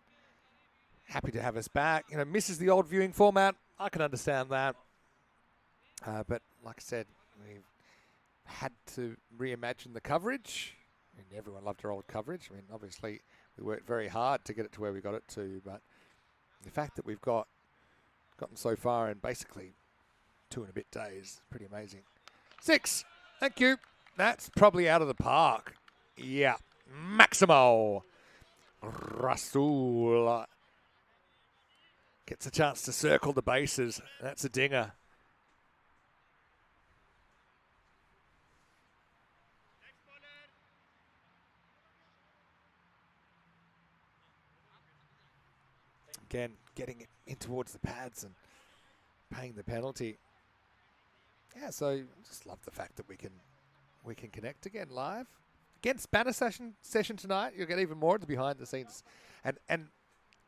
happy to have us back. You know, misses the old viewing format. I can understand that. But like I said, we've had to reimagine the coverage. I mean, everyone loved our old coverage. I mean, obviously, we worked very hard to get it to where we got it to, but the fact that we've gotten so far in basically 2 and a bit days is pretty amazing. 6. Thank you. That's probably out of the park. Yeah. Maximo Rasul gets a chance to circle the bases. That's a dinger. Again, getting it in towards the pads and paying the penalty. Yeah, so just love the fact that we can connect again live. Again, Spanish session tonight. You'll get even more of the behind the scenes, and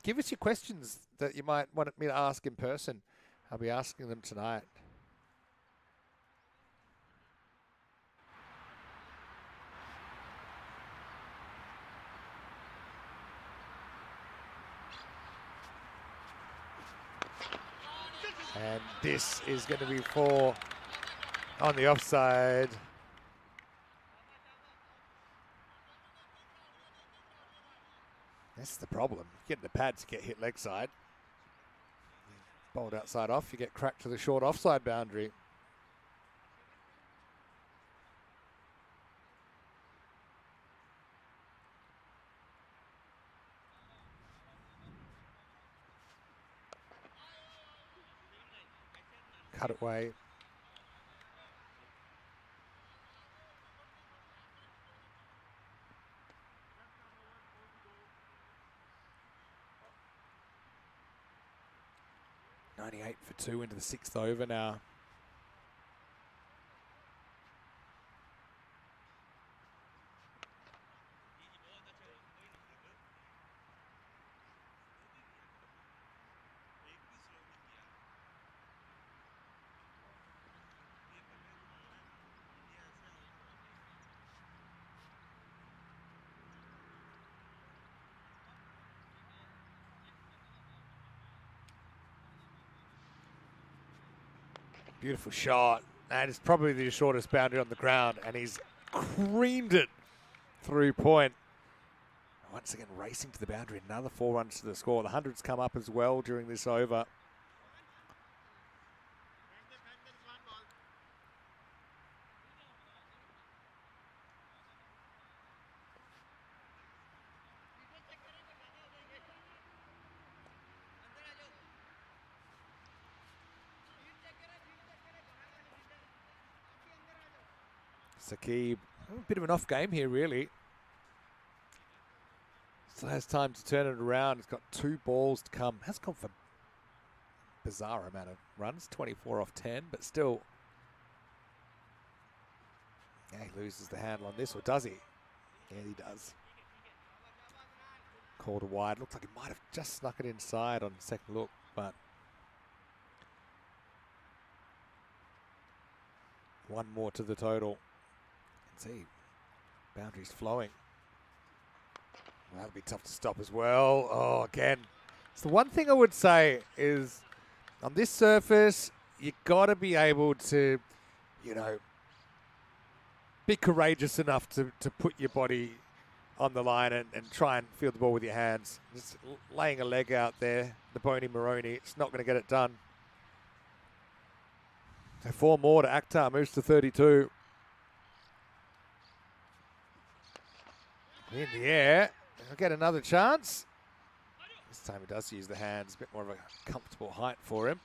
give us your questions that you might want me to ask in person. I'll be asking them tonight. And this is going to be 4 on the offside. That's the problem. You get in the pads, you get hit leg side. Bowled outside off, you get cracked to the short offside boundary. Cut away. .98 for 2 into the 6th over now. Beautiful shot. That is probably the shortest boundary on the ground, and he's creamed it through point. Once again, racing to the boundary, another 4 runs to the score. The hundreds come up as well during this over. Saqib, a bit of an off game here, really. Still has time to turn it around. He's got 2 balls to come. Has gone for bizarre amount of runs, 24 off 10, but still. Yeah, he loses the handle on this, or does he? Yeah, he does. Called a wide. Looks like he might have just snuck it inside on second look, but 1 more to the total. See, boundaries flowing. Well, that'll be tough to stop as well. Oh, again. So the one thing I would say is on this surface, you got to be able to, you know, be courageous enough to put your body on the line and try and field the ball with your hands. Just laying a leg out there, the Boney Maroney, it's not going to get it done. So 4 more to Akhtar, moves to 32. In the air, he'll get another chance. This time he does use the hands, a bit more of a comfortable height for him.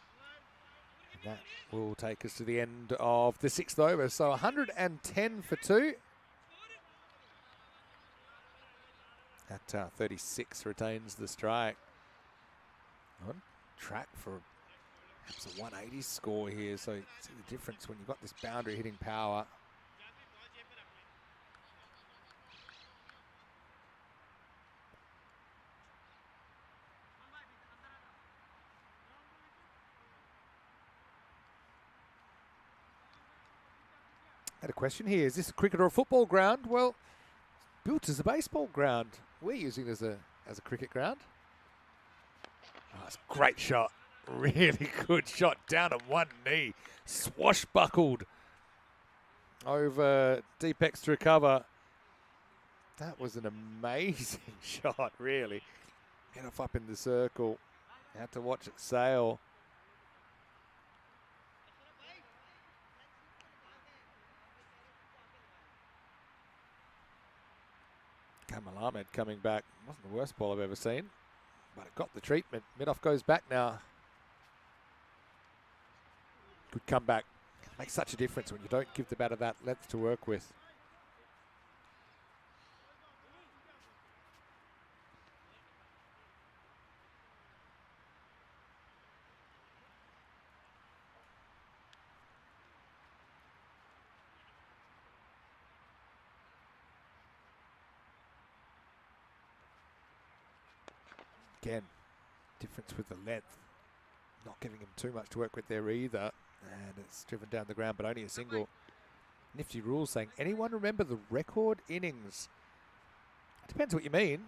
And that will take us to the end of the 6th over. So 110 for 2. Akhtar 36 retains the strike. On track for It's a 180 score here, so see the difference when you've got this boundary hitting power. I had a question here. Is this a cricket or a football ground? Well, built as a baseball ground. We're using it as a cricket ground. Oh, it's a great shot. Really good shot down on one knee. Swashbuckled over deep extra cover. That was an amazing shot, really. Get off up in the circle. Had to watch it sail. Kamal Ahmed coming back. Wasn't the worst ball I've ever seen, but it got the treatment. Mid-off goes back now. Good comeback. Makes such a difference when you don't give the batter that length to work with. Again, difference with the length. Not giving him too much to work with there either. And it's driven down the ground, but only a single. Nifty rule saying, anyone remember the record innings? Depends what you mean.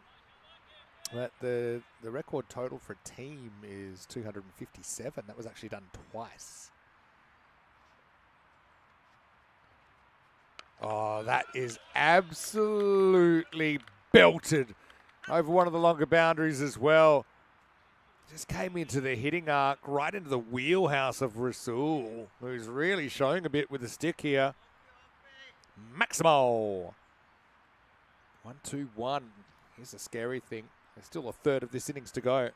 But the record total for a team is 257. That was actually done twice. Oh, that is absolutely belted over one of the longer boundaries as well. Just came into the hitting arc, right into the wheelhouse of Rasul, who's really showing a bit with the stick here. Maximo. 1-2-1. Here's the scary thing. There's still a third of this innings to go.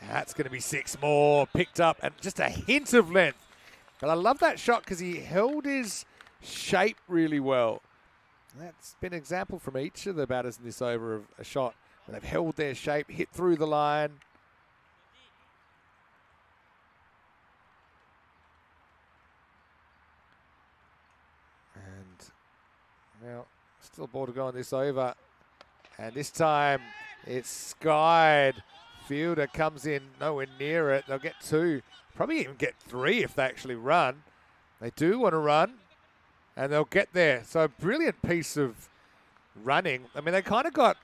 That's going to be 6 more. Picked up and just a hint of length. But I love that shot because he held his shape really well. That's been an example from each of the batters in this over of a shot where they've held their shape, hit through the line. And, well, still a ball to go on this over. And this time it's skied. Fielder comes in nowhere near it. They'll get 2, probably even get 3 if they actually run. They do want to run. And they'll get there. So a brilliant piece of running. I mean, they kind of got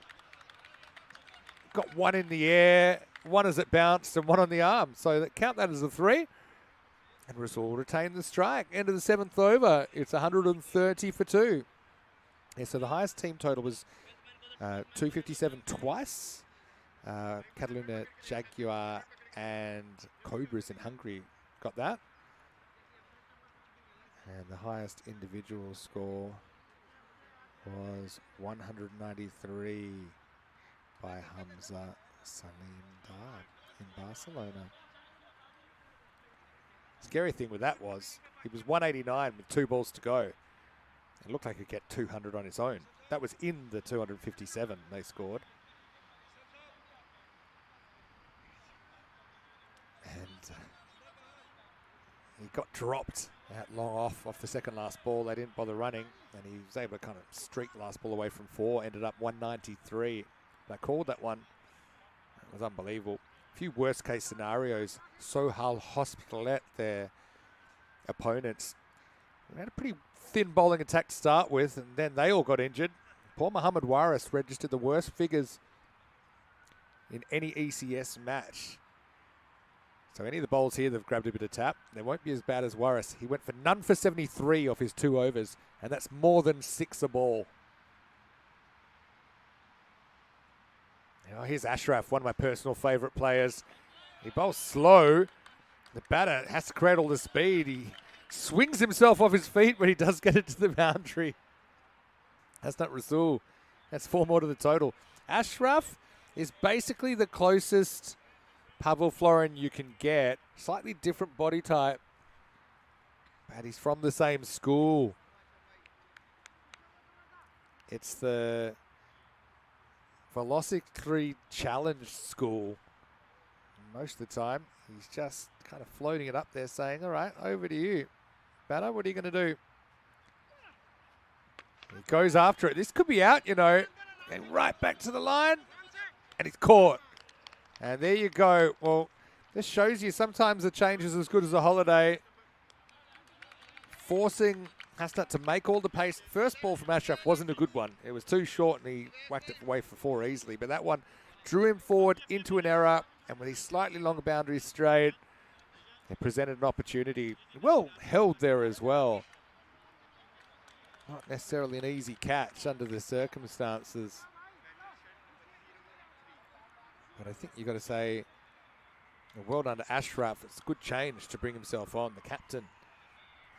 1 in the air, 1 as it bounced, and 1 on the arm. So count that as a 3. And Rasul retained the strike. End of the 7th over. It's 130 for 2. Yeah, so the highest team total was 257 twice. Cataluna, Jaguar, and Cobras in Hungary got that. And the highest individual score was 193 by Hamza Salim Dar in Barcelona. Scary thing with that was he was 189 with 2 balls to go. It looked like he'd get 200 on his own. That was in the 257 they scored. And he got dropped out long off the second last ball. They didn't bother running, and he was able to kind of streak the last ball away from 4. Ended up 193. They called that one. It was unbelievable. A few worst case scenarios. Sohal Hospitalet, their opponents, they had a pretty thin bowling attack to start with, and then they all got injured. Poor Mohamed Waris registered the worst figures in any ECS match. So any of the bowls here, they've grabbed a bit of tap. They won't be as bad as Waris. He went for none for 73 off his 2 overs, and that's more than 6 a ball. Oh, here's Ashraf, one of my personal favourite players. He bowls slow. The batter has to create all the speed. He swings himself off his feet when he does get it to the boundary. That's not Rasul. That's 4 more to the total. Ashraf is basically the closest Pavel Florin you can get. Slightly different body type, but he's from the same school. It's the Velocity Challenge School. Most of the time, he's just kind of floating it up there saying, all right, over to you. Batter, what are you going to do? He goes after it. This could be out, you know. And right back to the line. And he's caught. And there you go. Well, this shows you sometimes a change is as good as a holiday. Forcing Hasnat to make all the pace. First ball from Ashraf wasn't a good one. It was too short and he whacked it away for 4 easily. But that one drew him forward into an error. And with his slightly longer boundary straight, it presented an opportunity. Well held there as well. Not necessarily an easy catch under the circumstances. But I think you've got to say, well done to Ashraf. It's a good change to bring himself on. The captain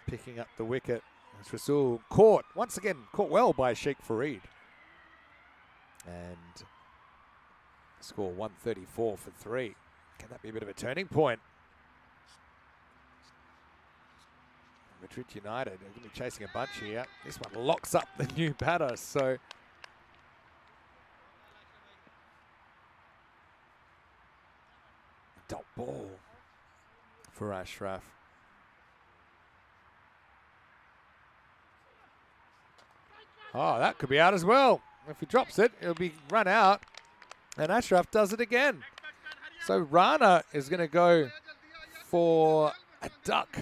picking up the wicket. As Rasul caught, once again, caught well by Sheikh Farid. And score 134 for 3. Can that be a bit of a turning point? Madrid United are going to be chasing a bunch here. This one locks up the new batter, so dot ball for Ashraf. Oh, that could be out as well. If he drops it, it'll be run out. And Ashraf does it again. So Rana is going to go for a duck.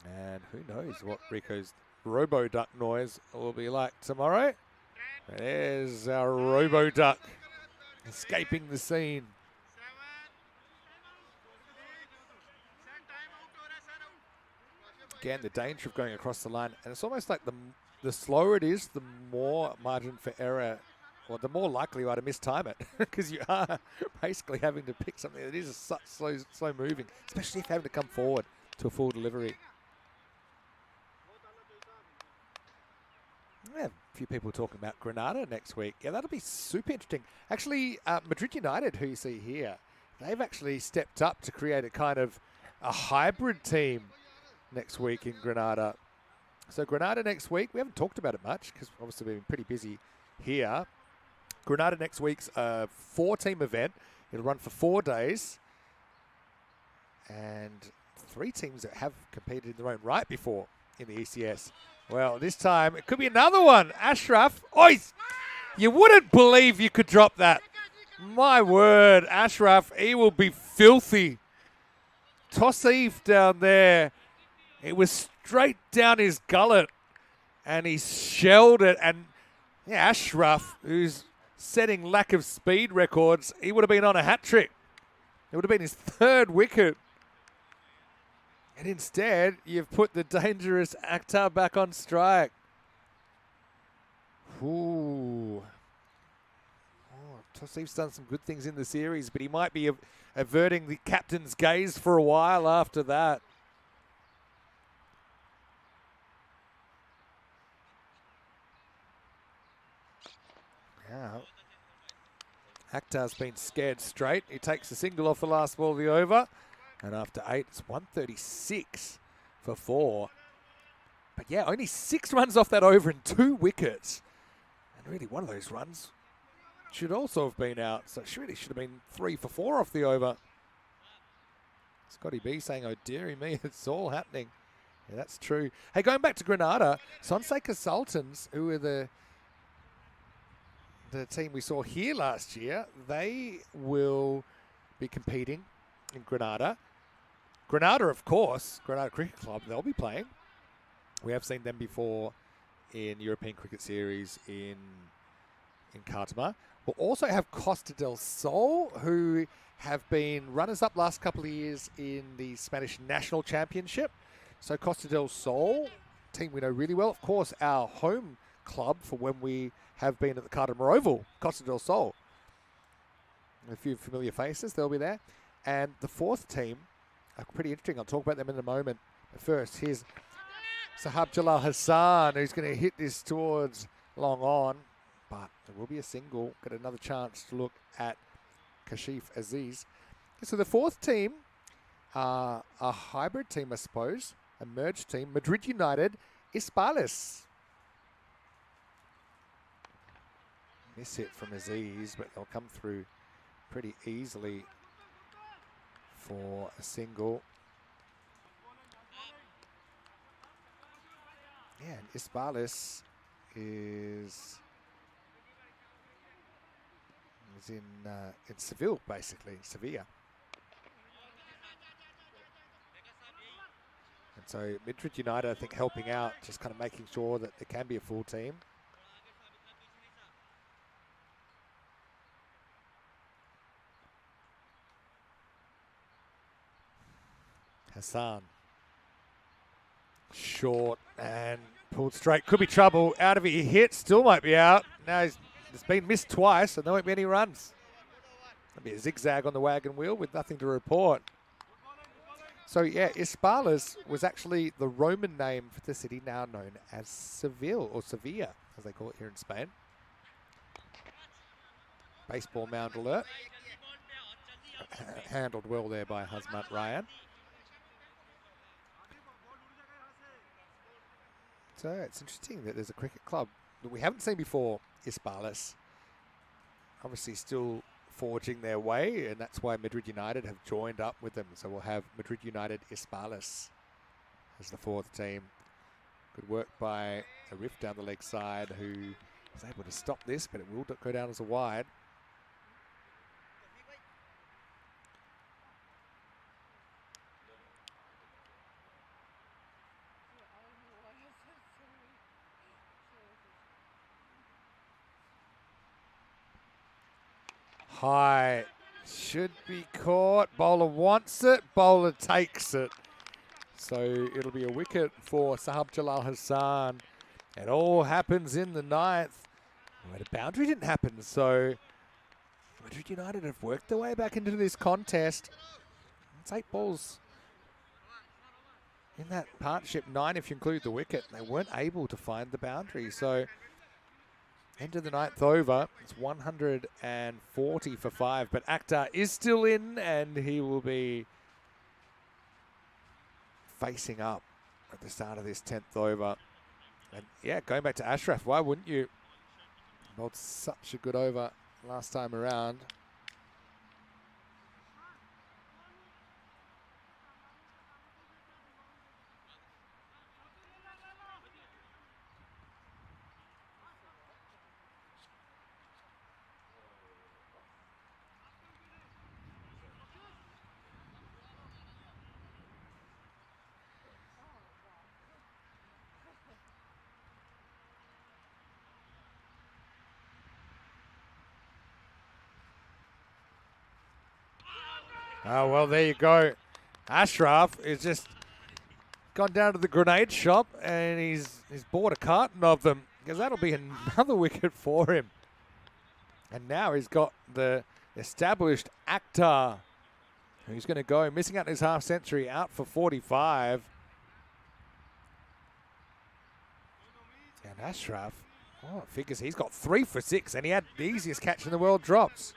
And who knows what Rico's robo-duck noise will be like tomorrow. There's our robo-duck escaping the scene. Again, the danger of going across the line. And it's almost like the slower it is, the more margin for error, or the more likely you are to mistime it. Because you are basically having to pick something that is such slow moving, especially if you're having to come forward to a full delivery. We have a few people talking about Granada next week. Yeah, that'll be super interesting. Actually, Madrid United, who you see here, they've actually stepped up to create a kind of a hybrid team next week in Granada. So Granada next week, we haven't talked about it much because obviously we've been pretty busy here. Granada next week's a 4-team event. It'll run for 4 days. And 3 teams that have competed in their own right before in the ECS. Well, this time it could be another one. Ashraf. Oh, you wouldn't believe you could drop that. My word, Ashraf, he will be filthy. Tossif down there. It was straight down his gullet. And he shelled it. And yeah, Ashraf, who's setting lack of speed records, he would have been on a hat trick. It would have been his 3rd wicket. And instead, you've put the dangerous Akhtar back on strike. Ooh. Oh, Tossif's done some good things in the series, but he might be averting the captain's gaze for a while after that. Now, Akhtar's been scared straight. He takes a single off the last ball of the over. And after 8, it's 136 for 4. But yeah, only 6 runs off that over and 2 wickets. And really, one of those runs should also have been out. So it really should have been 3 for 4 off the over. Scotty B saying, oh, dearie me, it's all happening. Yeah, that's true. Hey, going back to Granada, Sonseca Sultans, who are the team we saw here last year, they will be competing in Granada. Granada, of course, Granada Cricket Club, they'll be playing. We have seen them before in European Cricket Series in Khartoum. We'll also have Costa del Sol, who have been runners-up last couple of years in the Spanish National Championship. So Costa del Sol, team we know really well. Of course, our home club for when we have been at the Khartoum Oval, Costa del Sol. A few familiar faces, they'll be there. And the 4th team are pretty interesting. I'll talk about them in a moment. But first, here's Sahab Jalal Hassan, who's going to hit this towards long on. But there will be a single. Get another chance to look at Kashif Aziz. So the 4th team, a hybrid team, I suppose. A merged team. Madrid United, Hispales. miss hit from Aziz, but they'll come through pretty easily for a single. Yeah, and Isbalis is in Seville, basically, Sevilla. And so Madrid United, I think, helping out, just kind of making sure that there can be a full team. Hassan. Short and pulled straight. Could be trouble. Out of it, he hit. Still might be out. Now it's been missed twice, and there won't be any runs. There'll be a zigzag on the wagon wheel with nothing to report. So, yeah, Isbalis was actually the Roman name for the city now known as Seville, or Sevilla, as they call it here in Spain. Baseball mound alert. Handled well there by Hazmat Ryan. So it's interesting that there's a cricket club that we haven't seen before, Isbalis. Obviously still forging their way, and that's why Madrid United have joined up with them. So we'll have Madrid United Isbalis as the fourth team. Good work by Arif down the leg side, who was able to stop this, but it will go down as a wide. High, should be caught. Bowler wants it, bowler takes it. So it'll be a wicket for Sahab Jalal Hassan. It all happens in the ninth. Well, the boundary didn't happen, so Madrid United have worked their way back into this contest. It's 8 balls in that partnership, 9 if you include the wicket. They weren't able to find the boundary, so end of the 9th over. It's 140 for 5, but Akhtar is still in, and he will be facing up at the start of this 10th over. And yeah, going back to Ashraf, why wouldn't you? Bowled such a good over last time around. Oh, well, there you go. Ashraf is just gone down to the grenade shop, and he's bought a carton of them, because that'll be another wicket for him. And now he's got the established Akhtar, who's going to go, missing out his half century, out for 45. And Ashraf, oh, it figures he's got 3 for 6, and he had the easiest catch in the world drops.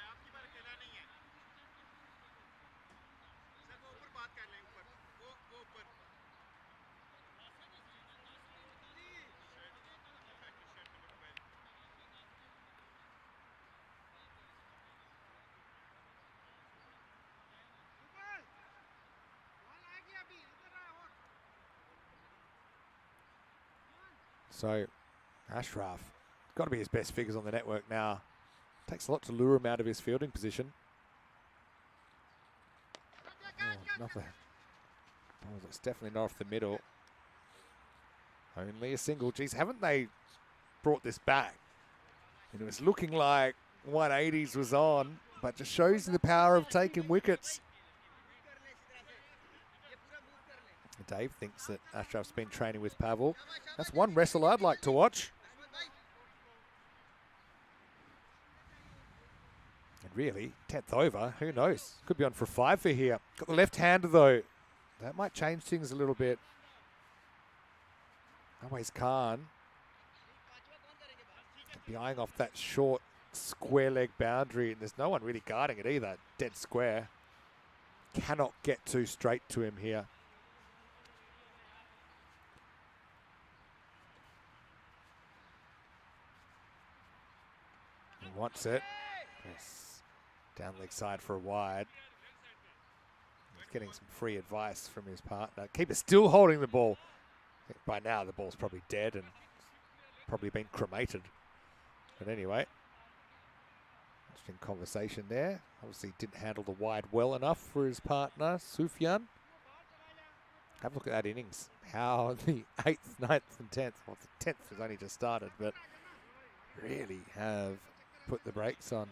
So Ashraf, got to be his best figures on the network now. Takes a lot to lure him out of his fielding position. Oh, nothing. Oh, that's definitely not off the middle. Only a single. Geez, haven't they brought this back? And it was looking like 180s was on, but just shows you the power of taking wickets. Dave thinks that Ashraf's been training with Pavel. That's one wrestle I'd like to watch. And really, 10th over, who knows? Could be on for 5 for here. Got the left hander though. That might change things a little bit. Always Khan. Be eyeing off that short square leg boundary, and there's no one really guarding it either. Dead square. Cannot get too straight to him here. wants it. Yes. Down leg side for a wide. He's getting some free advice from his partner. Keeper still holding the ball. I think by now the ball's probably dead and probably been cremated. But anyway, interesting conversation there. Obviously didn't handle the wide well enough for his partner, Sufyan. Have a look at that innings. How the 8th, 9th and 10th, well the 10th has only just started, but really have put the brakes on.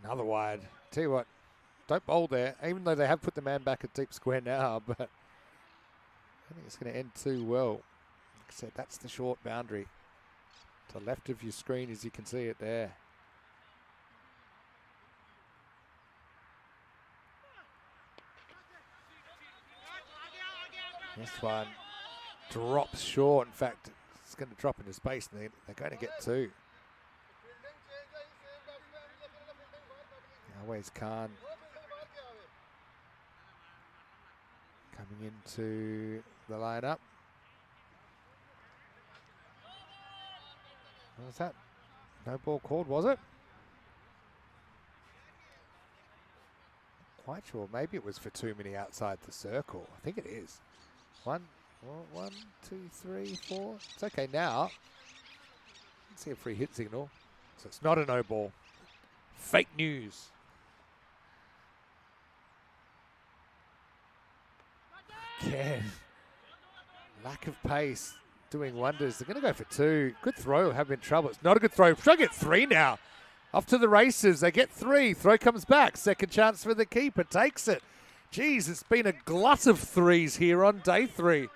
Another wide. Tell you what, don't bowl there, even though they have put the man back at deep square now, but I think it's going to end too well. Like I said, that's the short boundary. To the left of your screen as you can see it there. This one drops short. In fact, it's going to drop into space and they're going to get two. Always Khan coming into the lineup. What was that? No ball called, was it? Quite sure. Maybe it was for too many outside the circle. I think it is. One, 2, 3, 4. It's okay now. Let's see a free hit signal. So it's not a no ball. Fake news. Again, lack of pace doing wonders. They're going to go for two. Good throw, have been in trouble. It's not a good throw. Try to get three now. Off to the races. They get three. Throw comes back. Second chance for the keeper. Takes it. Jeez, it's been a glut of threes here on day 3.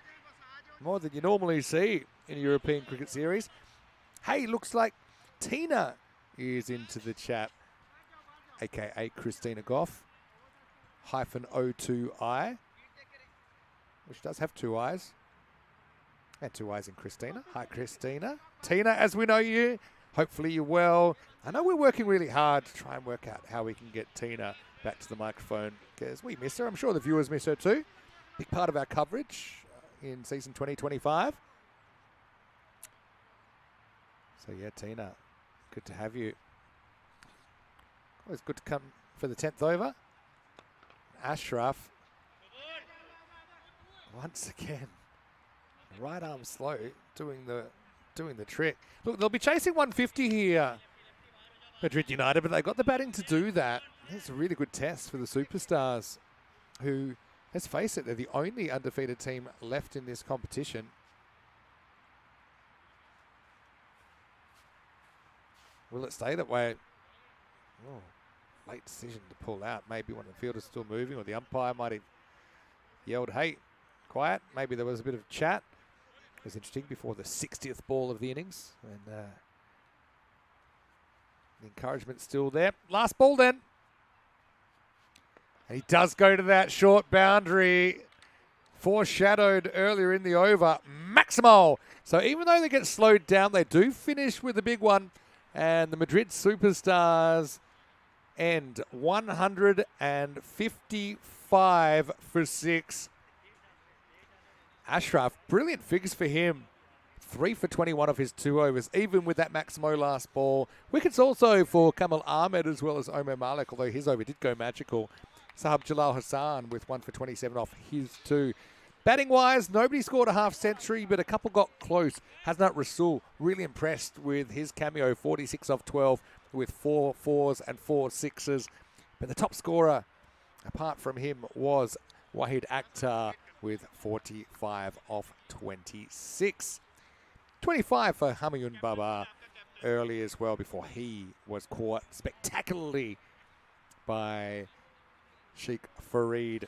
More than you normally see in a European Cricket Series. Hey, looks like Tina is into the chat, a.k.a. Christina Goff, -02I. Which does have 2 eyes. And 2 eyes in Christina. Hi, Christina. Tina, as we know you, hopefully you're well. I know we're working really hard to try and work out how we can get Tina back to the microphone, because we miss her. I'm sure the viewers miss her too. Big part of our coverage in season 2025. So yeah, Tina, good to have you. Always good to come for the 10th over. Ashraf. Once again, right arm slow, doing the trick. Look, they'll be chasing 150 here, Madrid United, but they got the batting to do that. It's a really good test for the superstars, who, let's face it, they're the only undefeated team left in this competition. Will it stay that way? Oh, late decision to pull out. Maybe when the field is still moving, or the umpire might have yelled, hey, quiet. Maybe there was a bit of chat. It was interesting before the 60th ball of the innings. And the encouragement's still there. Last ball then. And he does go to that short boundary. Foreshadowed earlier in the over. Maximo. So even though they get slowed down, they do finish with a big one. And the Madrid Superstars end 155 for 6. Ashraf, brilliant figures for him. 3 for 21 of his 2 overs, even with that Maximo last ball. Wickets also for Kamal Ahmed as well as Omar Malik, although his over did go magical. Sahab Jalal Hassan with 1 for 27 off his 2. Batting-wise, nobody scored a half-century, but a couple got close. Hasnat Rasul, really impressed with his cameo, 46 off 12 with 4 4s and 4 6s. But the top scorer, apart from him, was Wahid Akhtar with 45 off 26. 25 for Humayun Baba early as well, before he was caught spectacularly by Sheikh Farid.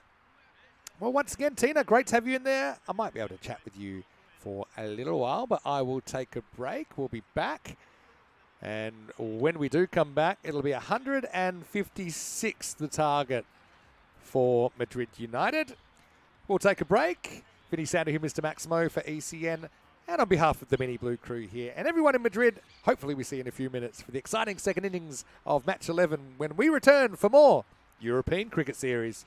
Well, once again, Tina, great to have you in there. I might be able to chat with you for a little while, but I will take a break. We'll be back. And when we do come back, it'll be 156, the target for Madrid United. We'll take a break. Vinny Sander here, Mr. Maximo for ECN. And on behalf of the Mini Blue crew here and everyone in Madrid, hopefully we see you in a few minutes for the exciting second innings of match 11 when we return for more European Cricket Series.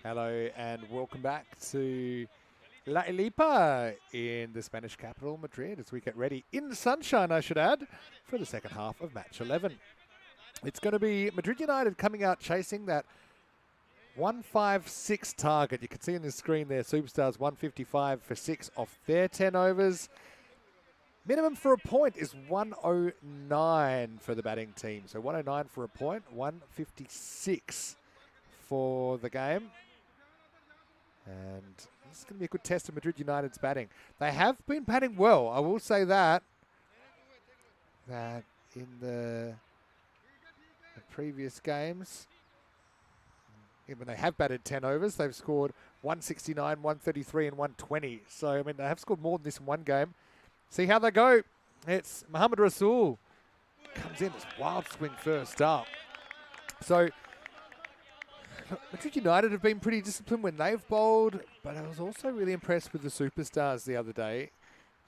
Hello and welcome back to La Elipa in the Spanish capital, Madrid, as we get ready in the sunshine, I should add, for the second half of match 11. It's going to be Madrid United coming out chasing that 156 target. You can see on the screen there, Superstars 155 for 6 off their 10 overs. Minimum for a point is 109 for the batting team. So 109 for a point, 156 for the game. And this is going to be a good test of Madrid United's batting. They have been batting well, I will say that. That in the previous games, when they have batted 10 overs, they've scored 169, 133 and 120. So, I mean, they have scored more than this in one game. See how they go. It's Mohamed Rasul. Comes in, this wild swing first up. So, Madrid United have been pretty disciplined when they've bowled, but I was also really impressed with the Superstars the other day.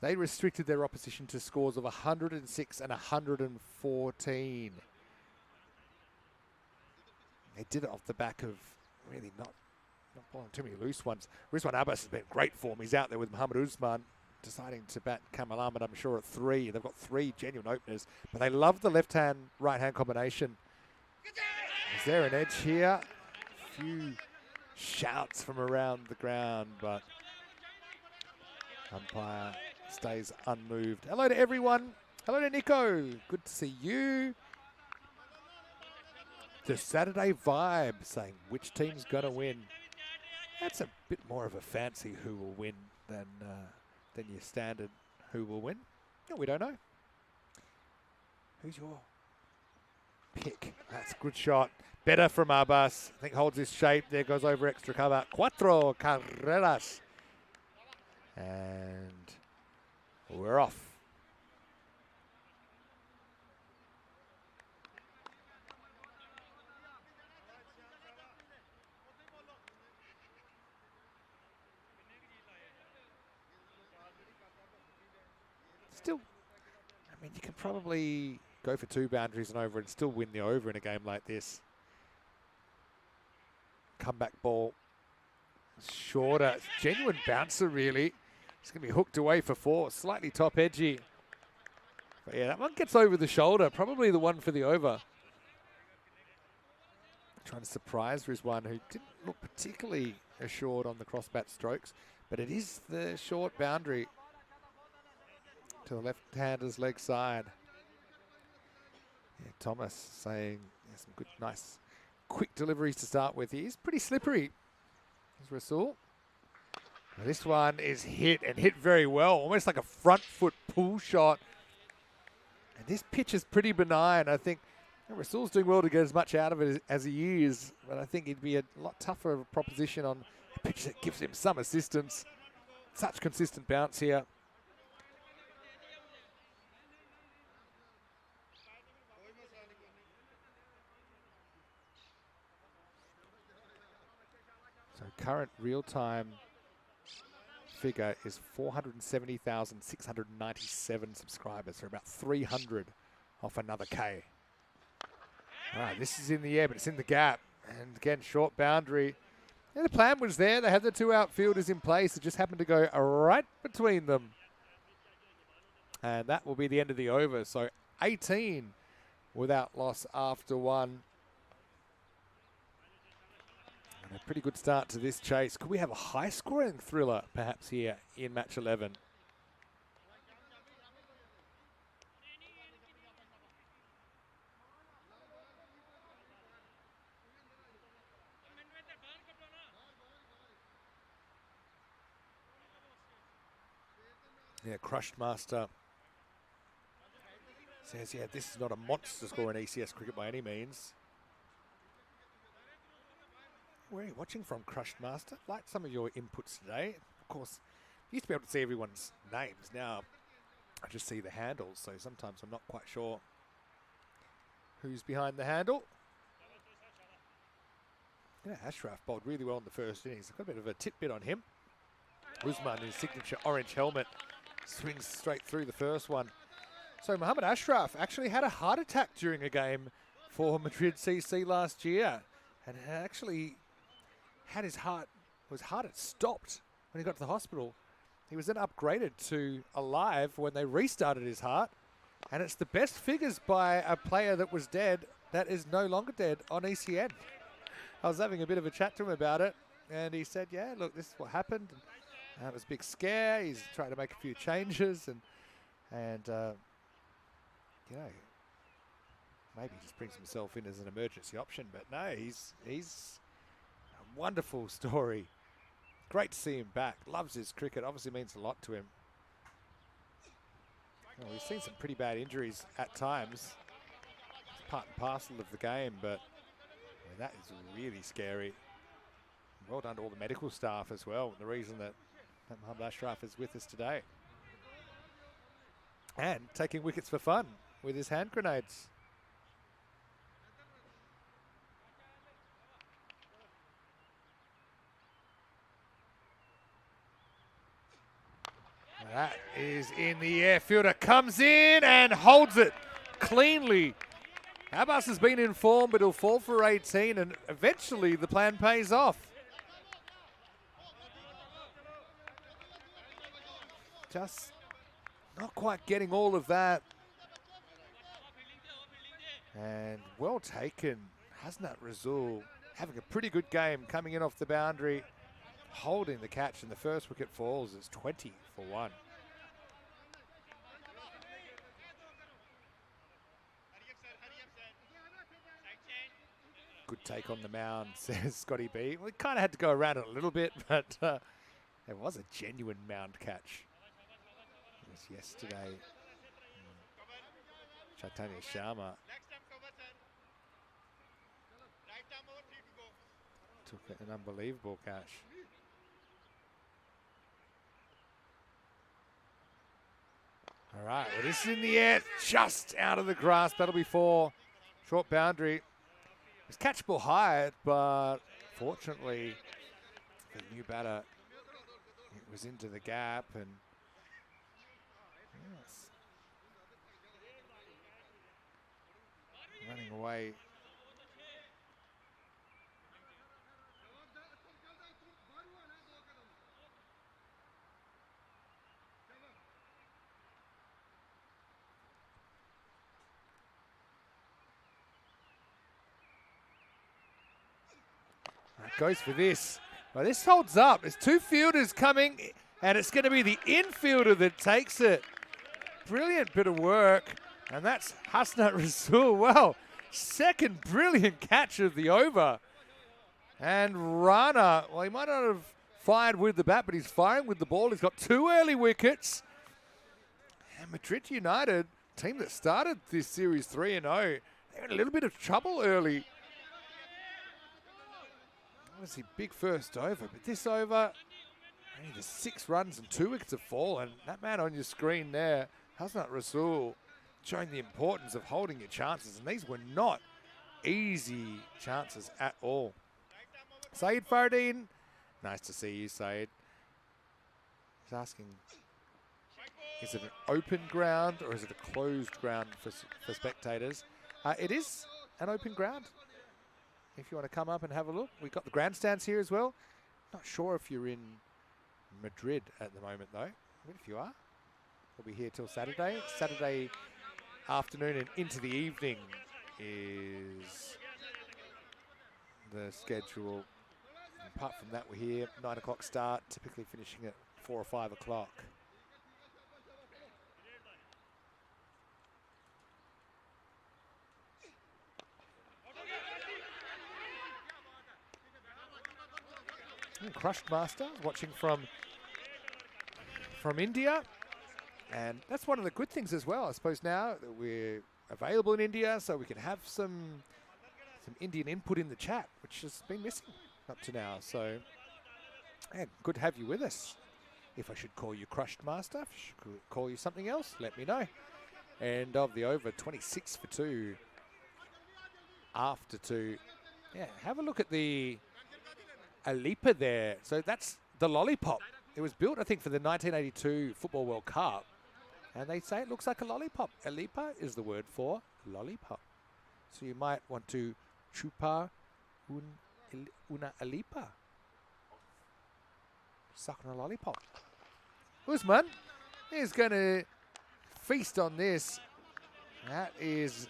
They restricted their opposition to scores of 106 and 114. They did it off the back of really not bowling too many loose ones. Rizwan Abbas has been in great form. He's out there with Mohamed Usman, deciding to bat Kamal Ahmed, I'm sure, at 3. They've got 3 genuine openers, but they love the left-hand, right-hand combination. Is there an edge here? A few shouts from around the ground, but umpire stays unmoved. Hello to everyone. Hello to Nico. Good to see you. The Saturday vibe saying which team's going to win. That's a bit more of a fancy who will win than your standard who will win. No, we don't know. Who's your pick? That's a good shot. Better from Abbas. I think holds his shape. There goes over extra cover. 4 carreras. And we're off. Still, I mean, you can probably go for 2 boundaries and over and still win the over in a game like this. Comeback ball. Shorter. Genuine bouncer, really. It's going to be hooked away for 4. Slightly top edgy. But yeah, that one gets over the shoulder. Probably the one for the over. Trying to surprise Rizwan, who didn't look particularly assured on the cross-bat strokes. But it is the short boundary to the left-hander's leg side. Yeah, Thomas saying some good, nice, quick deliveries to start with. He's pretty slippery. There's Rasul. Now this one is hit and hit very well, almost like a front foot pull shot. And this pitch is pretty benign. I think Rasul's doing well to get as much out of it as he is, but I think it'd be a lot tougher of a proposition on a pitch that gives him some assistance. Such consistent bounce here. So current real-time figure is 470,697 subscribers, so about 300 off another K. All right, this is in the air, but it's in the gap. And again, short boundary. Yeah, the plan was there. They had the 2 outfielders in place. It just happened to go right between them. And that will be the end of the over. So 18 without loss after 1. And a pretty good start to this chase. Could we have a high-scoring thriller, perhaps, here in match 11? Yeah, Crushed Master says, yeah, this is not a monster score in ECS cricket by any means. Where are you watching from, Crushed Master? Like some of your inputs today. Of course, you used to be able to see everyone's names. Now I just see the handles, so sometimes I'm not quite sure who's behind the handle. Yeah, Ashraf bowled really well in the first innings. I've got a bit of a tidbit on him. Usman, his signature orange helmet, swings straight through the first one. So Mohamed Ashraf actually had a heart attack during a game for Madrid CC last year and actually had his heart had stopped when he got to the hospital. He was then upgraded to alive when they restarted his heart. And it's the best figures by a player that was dead that is no longer dead on ECN. I was having a bit of a chat to him about it, and he said, yeah, look, this is what happened. And it was a big scare. He's trying to make a few changes, and you know, maybe he just brings himself in as an emergency option. But no, he's a wonderful story. Great to see him back. Loves his cricket. Obviously means a lot to him. Well, we've seen some pretty bad injuries at times. It's part and parcel of the game, but I mean, that is really scary. Well done to all the medical staff as well. The reason that Mohammad Ashraf is with us today. And taking wickets for fun with his hand grenades. That is in the air. Fielder comes in and holds it cleanly. Abbas has been in form, but he'll fall for 18, and eventually the plan pays off. Just not quite getting all of that. And well taken. Hasnat Razul having a pretty good game, coming in off the boundary, holding the catch, and the first wicket falls. It's 20 for 1. Good take on the mound, says Scotty B. We kind of had to go around it a little bit, but it was a genuine mound catch. It was yesterday. Chaitanya Sharma took an unbelievable catch. All right, well, this is in the air, just out of the grass. That'll be 4. Short boundary. It was catchable high, but fortunately, the new batter, it was into the gap, and yes, running away. Goes for this. Well, this holds up. There's 2 fielders coming, and it's going to be the infielder that takes it. Brilliant bit of work, and that's Hasnat Rasul. Well, second brilliant catch of the over. And Rana, well, he might not have fired with the bat, but he's firing with the ball. He's got 2 early wickets. And Madrid United, team that started this series 3-0, they're in a little bit of trouble early. Obviously big first over, but this over, only the 6 runs and 2 wickets have fallen. That man on your screen there, Hasnat Rasul, showing the importance of holding your chances, and these were not easy chances at all. Saeed Faradeen, nice to see you, Saeed. He's asking, is it an open ground or is it a closed ground for spectators? It is an open ground. If you want to come up and have a look. We've got the grandstands here as well. Not sure if you're in Madrid at the moment, though. But if you are, we'll be here till Saturday. Saturday afternoon and into the evening is the schedule. And apart from that, we're here, 9 o'clock start, typically finishing at 4 or 5 o'clock. Crushed Master watching from India, and that's one of the good things as well, I suppose, now that we're available in India, so we can have some Indian input in the chat, which has been missing up to now. So yeah, good to have you with us. If I should call you Crushed Master, if I should call you something else, let me know. End of the over, 26 for 2 after 2. Yeah, have a look at the Alipa there. So that's the lollipop. It was built, I think, for the 1982 Football World Cup. And they say it looks like a lollipop. Alipa is the word for lollipop. So you might want to chupar una alipa. Sucking a lollipop. Usman is going to feast on this. That is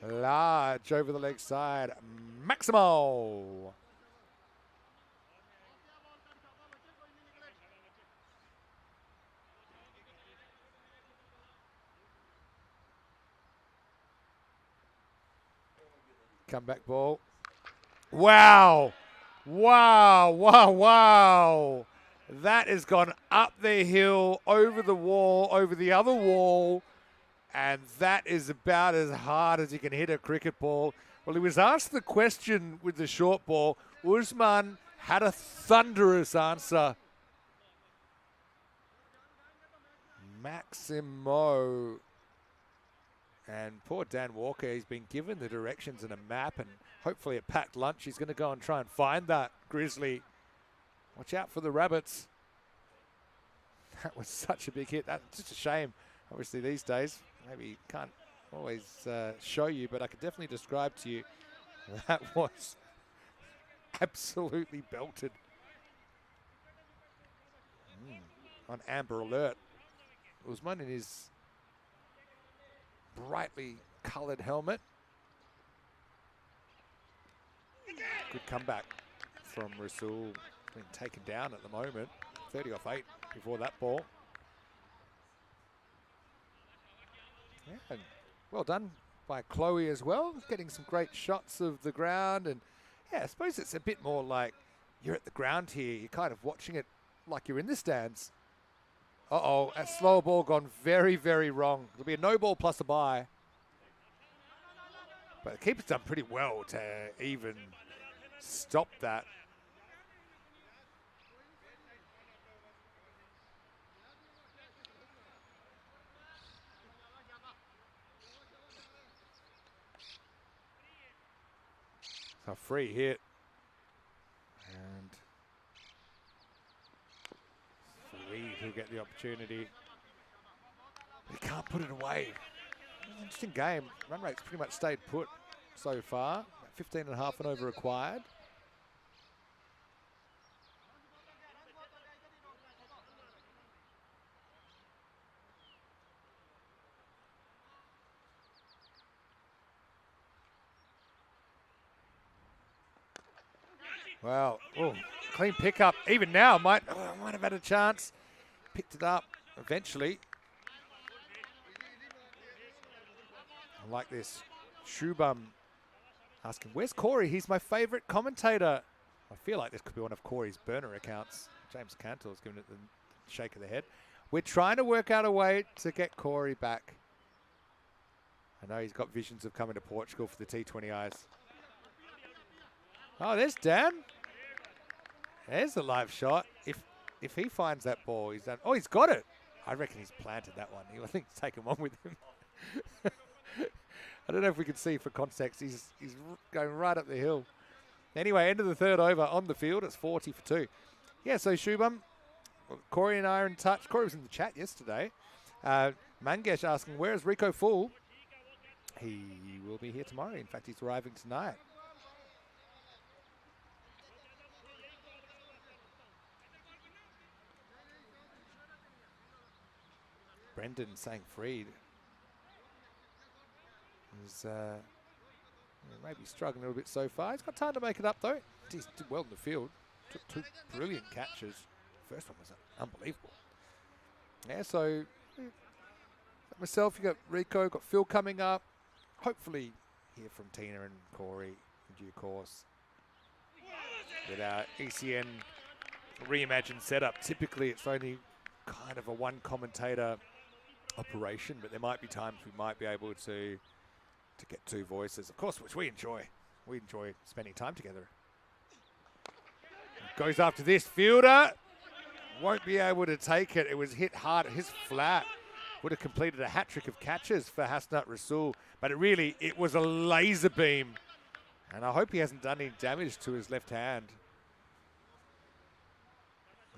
large over the leg side. Maximo. Comeback ball. Wow. Wow, wow, wow. That has gone up the hill, over the wall, over the other wall, and that is about as hard as you can hit a cricket ball. Well, he was asked the question with the short ball. Usman had a thunderous answer. Maximo. And poor Dan Walker, he's been given the directions and a map, and hopefully at packed lunch he's going to go and try and find that grizzly. Watch out for the rabbits. That was such a big hit. That's just a shame, obviously, these days. Maybe can't always show you, but I could definitely describe to you. That was absolutely belted. On amber alert. Usman in his brightly coloured helmet. Good comeback from Rasul. Been taken down at the moment. 30 off 8 before that ball. Yeah, and well done by Chloe as well. Getting some great shots of the ground. And yeah, I suppose it's a bit more like you're at the ground here. You're kind of watching it like you're in the stands. Uh-oh, a slow ball gone very, very wrong. It'll be a no ball plus a bye. But the keeper's done pretty well to even stop that. A free hit. And Fareed will get the opportunity. He can't put it away. Interesting game. Run rate's pretty much stayed put so far. About 15 and a half and over required. Well, oh, clean pickup. Even now, might have had a chance. Picked it up eventually. I like this. Shubham asking, where's Corey? He's my favourite commentator. I feel like this could be one of Corey's burner accounts. James Cantor's giving it the shake of the head. We're trying to work out a way to get Corey back. I know he's got visions of coming to Portugal for the T20Is. Oh, there's Dan. There's a live shot. If he finds that ball, he's done. Oh, he's got it. I reckon he's planted that one. I think he's taken one with him. I don't know if we can see for context. He's going right up the hill. Anyway, end of the third over on the field. It's 40 for 2. Yeah, so Shubham, Corey and I are in touch. Corey was in the chat yesterday. Mangesh asking, where is Rico Full? He will be here tomorrow. In fact, he's arriving tonight. Brendan saying Freed is maybe struggling a little bit so far. He's got time to make it up though. He's did well in the field. Took 2 brilliant catches. First one was unbelievable. Yeah, so myself, you got Rico, got Phil coming up. Hopefully hear from Tina and Corey in due course. With our ECN reimagined setup, typically it's only kind of a one commentator operation, but there might be times we might be able to get 2 voices, of course, which we enjoy. We enjoy spending time together. Goes after this fielder. Won't be able to take it. It was hit hard at his flat. Would have completed a hat-trick of catches for Hasnat Rasul, but it was a laser beam. And I hope he hasn't done any damage to his left hand.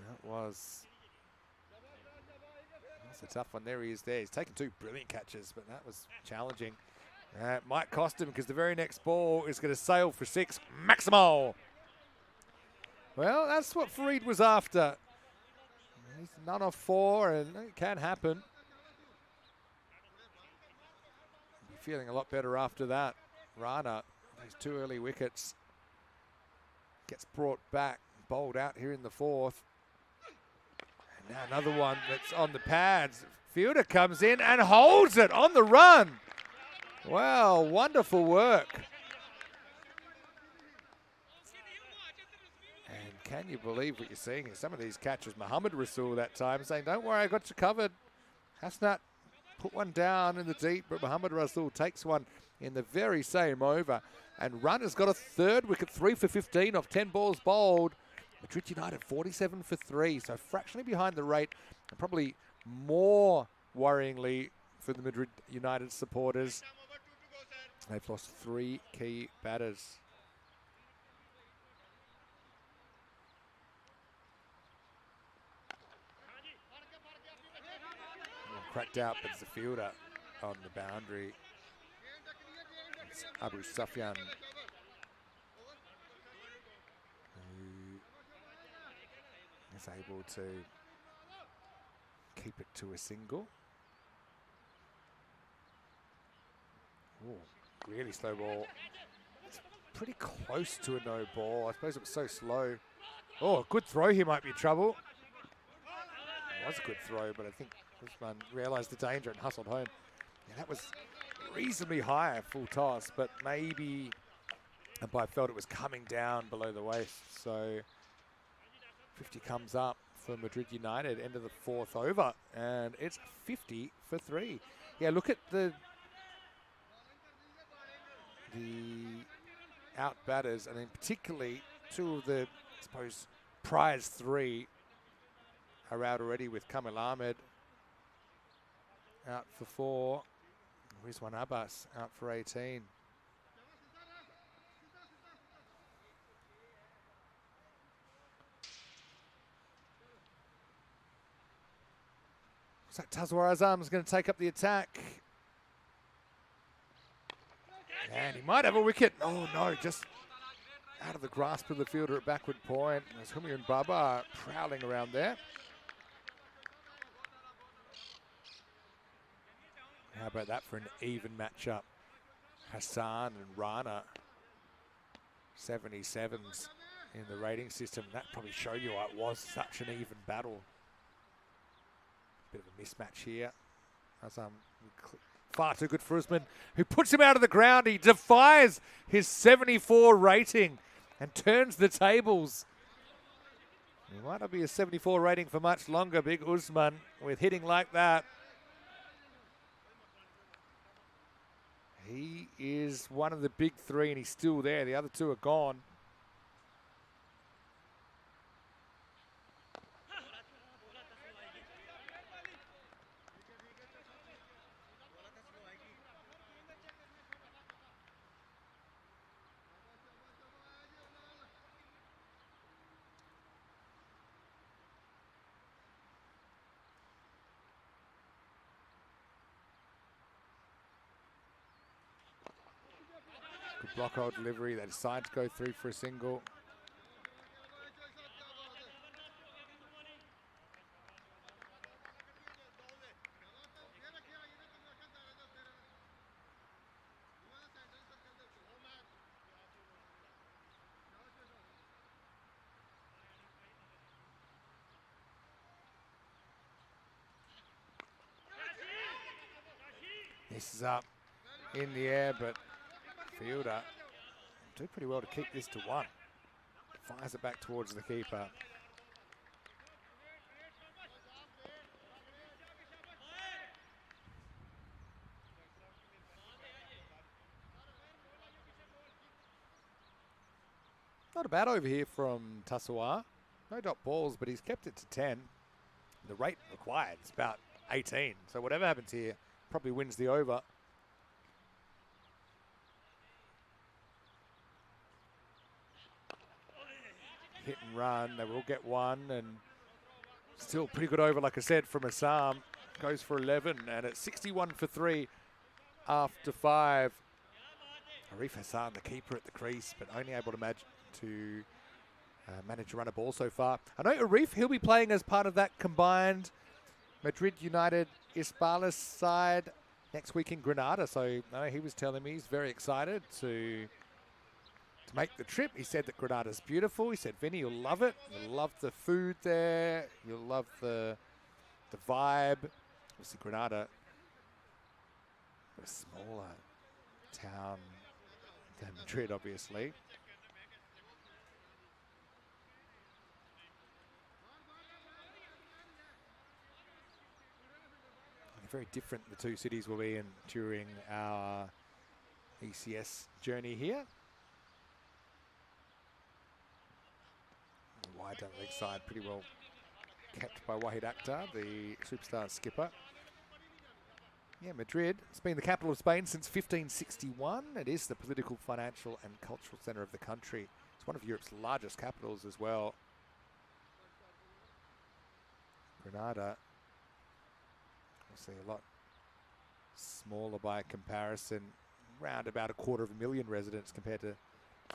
That was... That's a tough one. There he is there. He's taken 2 brilliant catches, but that was challenging. It might cost him because the very next ball is going to sail for 6. Maximo! Well, that's what Fareed was after. He's none of 4, and it can happen. Be feeling a lot better after that. Rana, those 2 early wickets, gets brought back, bowled out here in the 4th. And now another one that's on the pads. Fielder comes in and holds it on the run. Wow, wonderful work. And can you believe what you're seeing here? Some of these catches, Muhammad Rasul that time saying, don't worry, I got you covered. Hasnat put one down in the deep, but Muhammad Rasul takes one in the very same over. And Runner's got a 3rd wicket, 3 for 15 off 10 balls bowled. Madrid United 47 for 3, so fractionally behind the rate, and probably more worryingly for the Madrid United supporters, they've lost 3 key batters. Cracked out, but it's a fielder on the boundary. It's Abu Sufyan, who is able to keep it to a single. Ooh, really slow ball. It's pretty close to a no ball. I suppose it was so slow. Oh, good throw here might be trouble. It was a good throw, but I think Usman realised the danger and hustled home. Yeah, that was reasonably high, full toss, but maybe umpire felt it was coming down below the waist. So 50 comes up for Madrid United, end of the 4th over, and it's 50 for 3. Yeah, look at the out batters, and then particularly 2 of the, I suppose, prize 3 are out already, with Kamil Ahmed out for 4. Rizwan Abbas out for 18. So Tazwar Azam is going to take up the attack. And he might have a wicket. Oh no, just out of the grasp of the fielder at backward point. There's Humayun Baba prowling around there. How about that for an even matchup? Hassan and Rana, 77s in the rating system. That probably showed you why it was such an even battle. Bit of a mismatch here. Far too good for Usman, who puts him out of the ground. He defies his 74 rating and turns the tables. He might not be a 74 rating for much longer, big Usman, with hitting like that. He is one of the big 3 and he's still there. The other 2 are gone. Good block hole delivery. They decide to go through for a single. This is up in the air, but fielder do pretty well to keep this to 1. Fires it back towards the keeper. Not a bad over here from Tassawar. No dot balls, but he's kept it to 10. The rate required is about 18. So whatever happens here probably wins the over. Hit and run, they will get 1, and still pretty good over, like I said, from Assam. Goes for 11, and it's 61 for 3 after 5. Arif Hassan, the keeper at the crease, but only able to managed to run a ball so far. I know Arif, he'll be playing as part of that combined Madrid United Isbalis side next week in Granada. So I know he was telling me he's very excited to make the trip. He said that Granada's beautiful. He said, Vinny, you'll love it. You'll love the food there. You'll love the vibe. Obviously, Granada, a smaller town than Madrid, obviously. Very different the two cities will be in during our ECS journey here. Wide down the leg side, pretty well kept by Wahid Akhtar, the superstar skipper. Yeah, Madrid, it's been the capital of Spain since 1561. It is the political, financial and cultural centre of the country. It's one of Europe's largest capitals as well. Granada, obviously a lot smaller by comparison, around about 250,000 residents compared to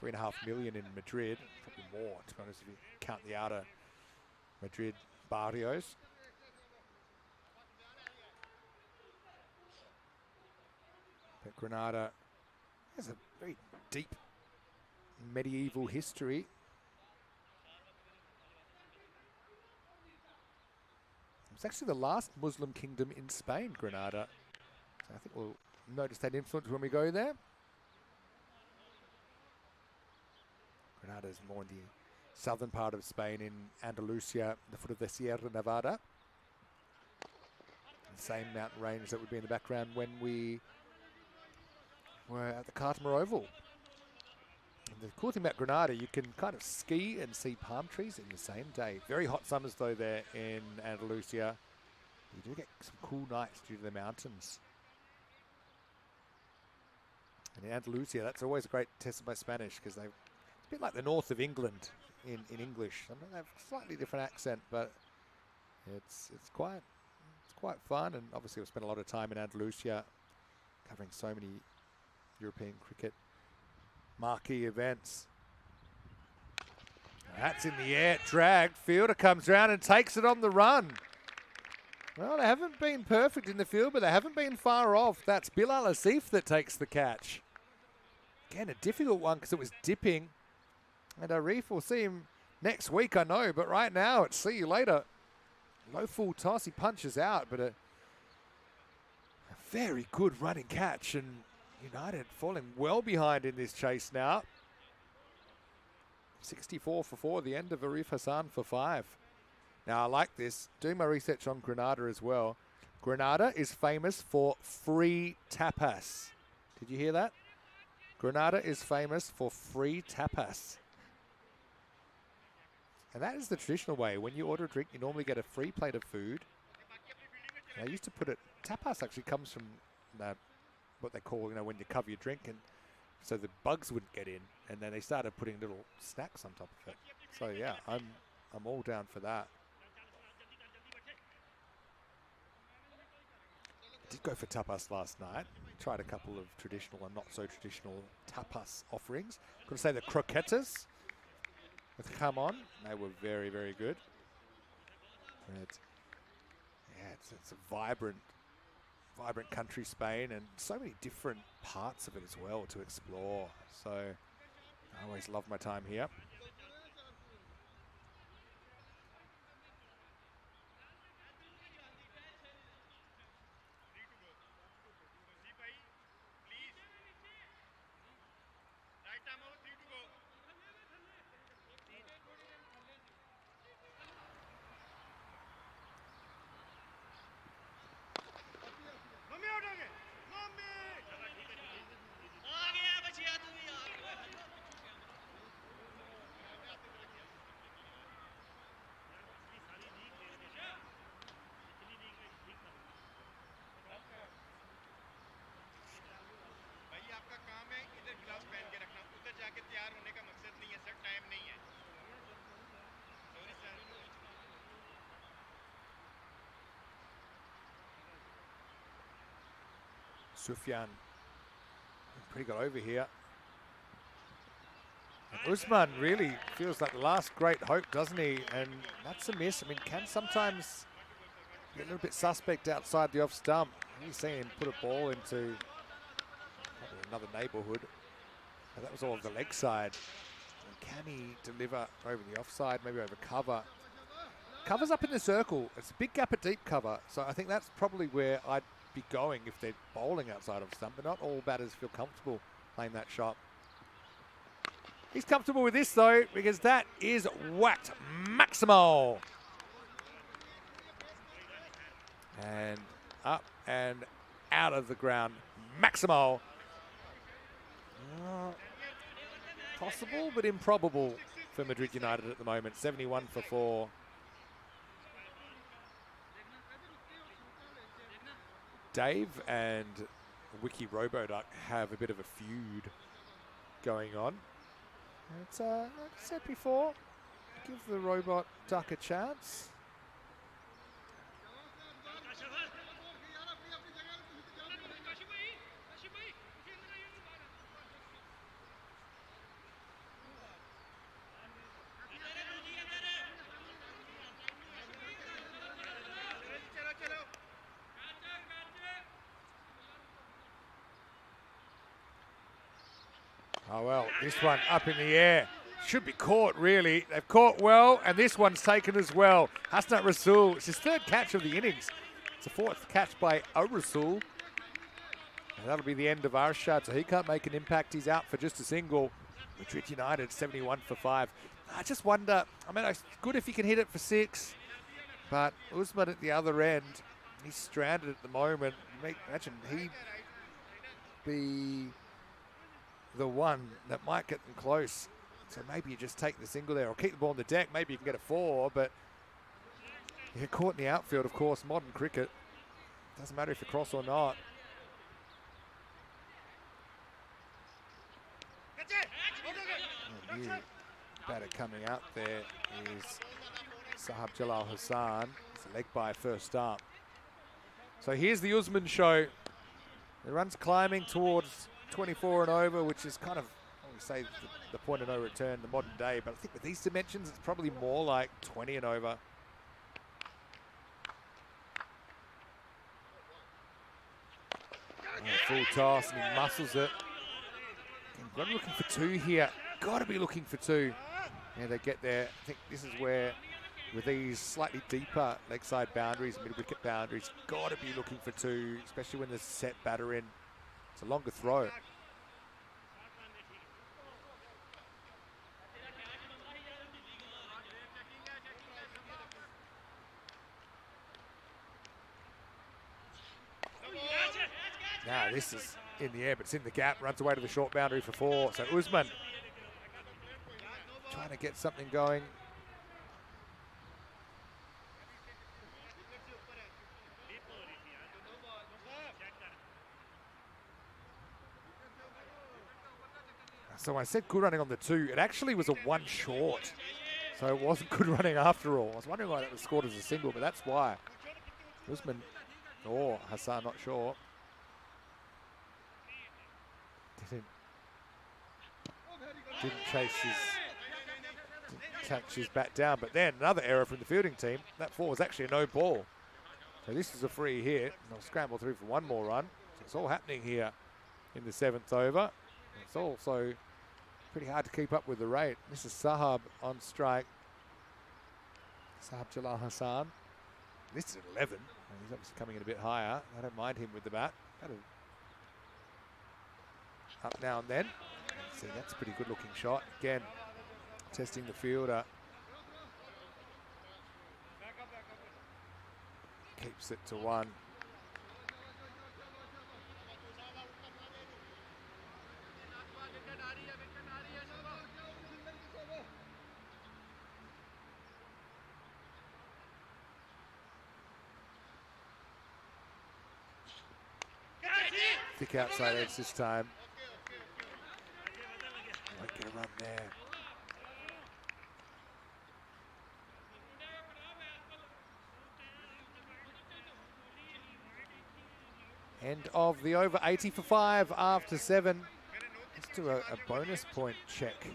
3.5 million in Madrid, probably more to be honest if you count the outer Madrid barrios. But Granada has a very deep medieval history. It's actually the last Muslim kingdom in Spain, Granada. So I think we'll notice that influence when we go there. Granada is more in the southern part of Spain in Andalusia, the foot of the Sierra Nevada. The same mountain range that would be in the background when we were at the Cartmore Oval. And the cool thing about Granada, you can kind of ski and see palm trees in the same day. Very hot summers though there in Andalusia. You do get some cool nights due to the mountains. And in Andalusia, that's always a great test of my Spanish because it's a bit like the north of England in English. I mean, they have a slightly different accent, but it's quite fun. And obviously we've spent a lot of time in Andalusia covering so many European cricket marquee events. That's in the air, drag. Fielder comes around and takes it on the run. Well, they haven't been perfect in the field, but they haven't been far off. That's Bilal Asif that takes the catch. Again, a difficult one because it was dipping. And Arif will see him next week, I know, but right now it's see you later. Low full toss, he punches out, but a very good running catch, and United falling well behind in this chase now. 64 for 4, the end of Arif Hassan for 5. Now I like this, doing my research on Granada as well. Granada is famous for free tapas. Did you hear that? Granada is famous for free tapas. And that is the traditional way. When you order a drink, you normally get a free plate of food. And I used to put it, tapas actually comes from what they call, when you cover your drink, and so the bugs wouldn't get in. And then they started putting little snacks on top of it. So yeah, I'm all down for that. I did go for tapas last night. Tried a couple of traditional and not so traditional tapas offerings. Could say the croquetas with come on. They were very, very good. But yeah, it's a vibrant country, Spain, and so many different parts of it as well to explore. So I always love my time here. Sufyan pretty good over here. Usman really feels like the last great hope, doesn't he? And that's a miss. I mean, can sometimes get a little bit suspect outside the off stump. He's seen him put a ball into probably another neighbourhood. And that was all of the leg side. And can he deliver over the offside, maybe over cover? Cover's up in the circle. It's a big gap at deep cover. So I think that's probably where I'd be going if they're bowling outside of stump. But not all batters feel comfortable playing that shot. He's comfortable with this though, because that is whacked Maximo. And up and out of the ground, Maximo. Possible, but improbable for Madrid United at the moment. 71 for 4. Dave and Wiki Roboduck have a bit of a feud going on. It's, like I said before, give the robot duck a chance. Oh well, this one up in the air. Should be caught, really. They've caught well, and this one's taken as well. Hasnat Rasul, it's his third catch of the innings. It's a fourth catch by Rasul. And that'll be the end of Arshad, so he can't make an impact. He's out for just a single. Madrid United, 71 for 5. I just wonder, I mean, it's good if he can hit it for 6, but Usman at the other end, he's stranded at the moment. Imagine he'd be the one that might get them close. So maybe you just take the single there or keep the ball on the deck. Maybe you can get a 4, but you get caught in the outfield, of course. Modern cricket, doesn't matter if you cross or not. New batter coming out there is Sahab Jalal Hassan. It's a leg by first up. So here's the Usman show. The run's climbing towards 24 and over, which is kind of, I would say, the point of no return, the modern day. But I think with these dimensions, it's probably more like 20 and over. Full toss, and he muscles it. Got to be looking for 2 here. Got to be looking for 2. Yeah, they get there. I think this is where, with these slightly deeper leg side boundaries, mid-wicket boundaries, got to be looking for 2, especially when there's a set batter in. It's a longer throw. Now this is in the air, but it's in the gap. Runs away to the short boundary for 4. So Usman trying to get something going. So I said good running on the 2. It actually was a 1 short. So it wasn't good running after all. I was wondering why that was scored as a single, but that's why. Usman or Hassan, not sure. Didn't catch his bat down, but then another error from the fielding team. That 4 was actually a no ball. So this is a free hit. They'll scramble through for 1 more run. So it's all happening here in the 7th over. It's also pretty hard to keep up with the rate. This is Sahab on strike. Sahab Jalal Hassan. This is 11. He's obviously coming in a bit higher. I don't mind him with the bat. Up now and then. See, that's a pretty good looking shot. Again, testing the fielder. Keeps it to 1. Thick outside edge this time. Might get a run there. End of the over, 80 for 5 after 7. Let's do a bonus point check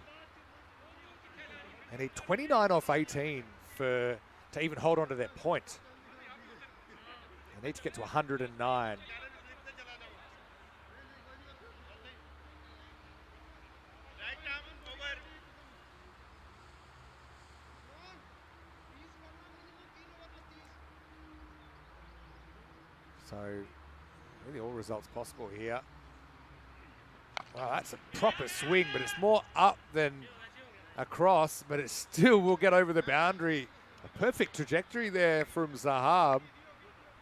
They need 29 off 18 to even hold on to their point. They need to get to 109. So, really all results possible here. Wow, that's a proper swing, but it's more up than across, but it still will get over the boundary. A perfect trajectory there from Zahab.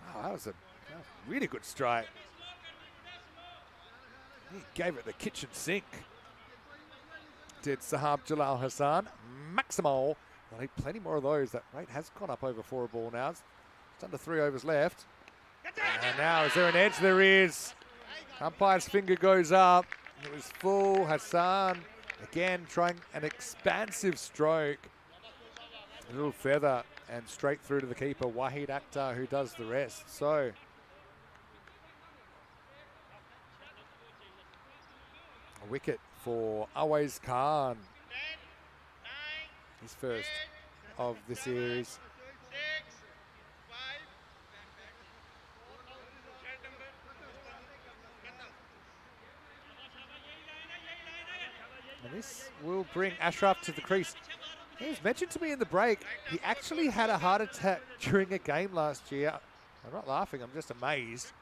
Wow, that was a really good strike. He gave it the kitchen sink. Did Zahab Jalal Hassan. Maximal. They'll need plenty more of those. That rate has gone up over 4 a ball now. It's under 3 overs left. And now, is there an edge? There is. Umpire's finger goes up. It was full. Hassan, again, trying an expansive stroke. A little feather and straight through to the keeper, Wahid Akhtar, who does the rest. So, a wicket for Awais Khan. His first of the series. And this will bring Ashraf to the crease. He was mentioned to me in the break, he actually had a heart attack during a game last year. I'm not laughing, I'm just amazed.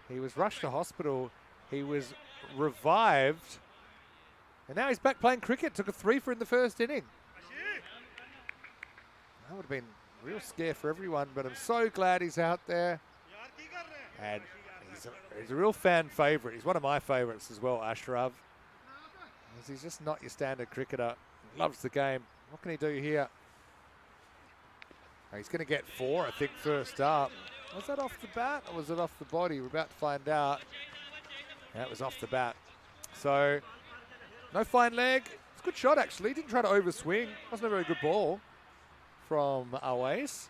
He was rushed to hospital, he was revived, and now he's back playing cricket. Took a 3-for in the first inning. That would have been a real scare for everyone, but I'm so glad he's out there. And he's a real fan favourite. He's one of my favourites as well, Ashraf. He's just not your standard cricketer. Loves the game. What can he do here? Oh, he's going to get 4, I think, first up. Was that off the bat or was it off the body? We're about to find out. That was off the bat. So, no fine leg. It's a good shot, actually. Didn't try to overswing. Wasn't a very good ball from Awais.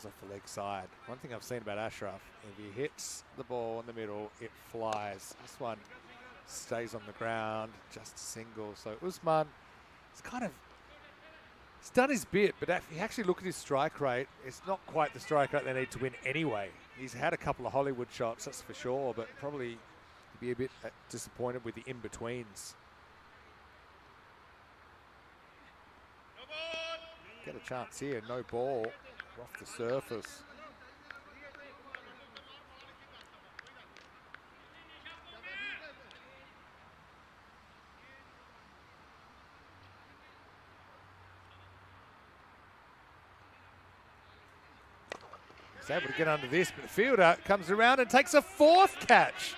Off the leg side. One thing I've seen about Ashraf, if he hits the ball in the middle, it flies. This one stays on the ground, just a single. So Usman, he's done his bit, but if you actually look at his strike rate, it's not quite the strike rate they need to win anyway. He's had a couple of Hollywood shots, that's for sure, but probably be a bit disappointed with the in-betweens. Get a chance here, no ball. Off the surface. He's able to get under this, but the fielder comes around and takes a 4th catch.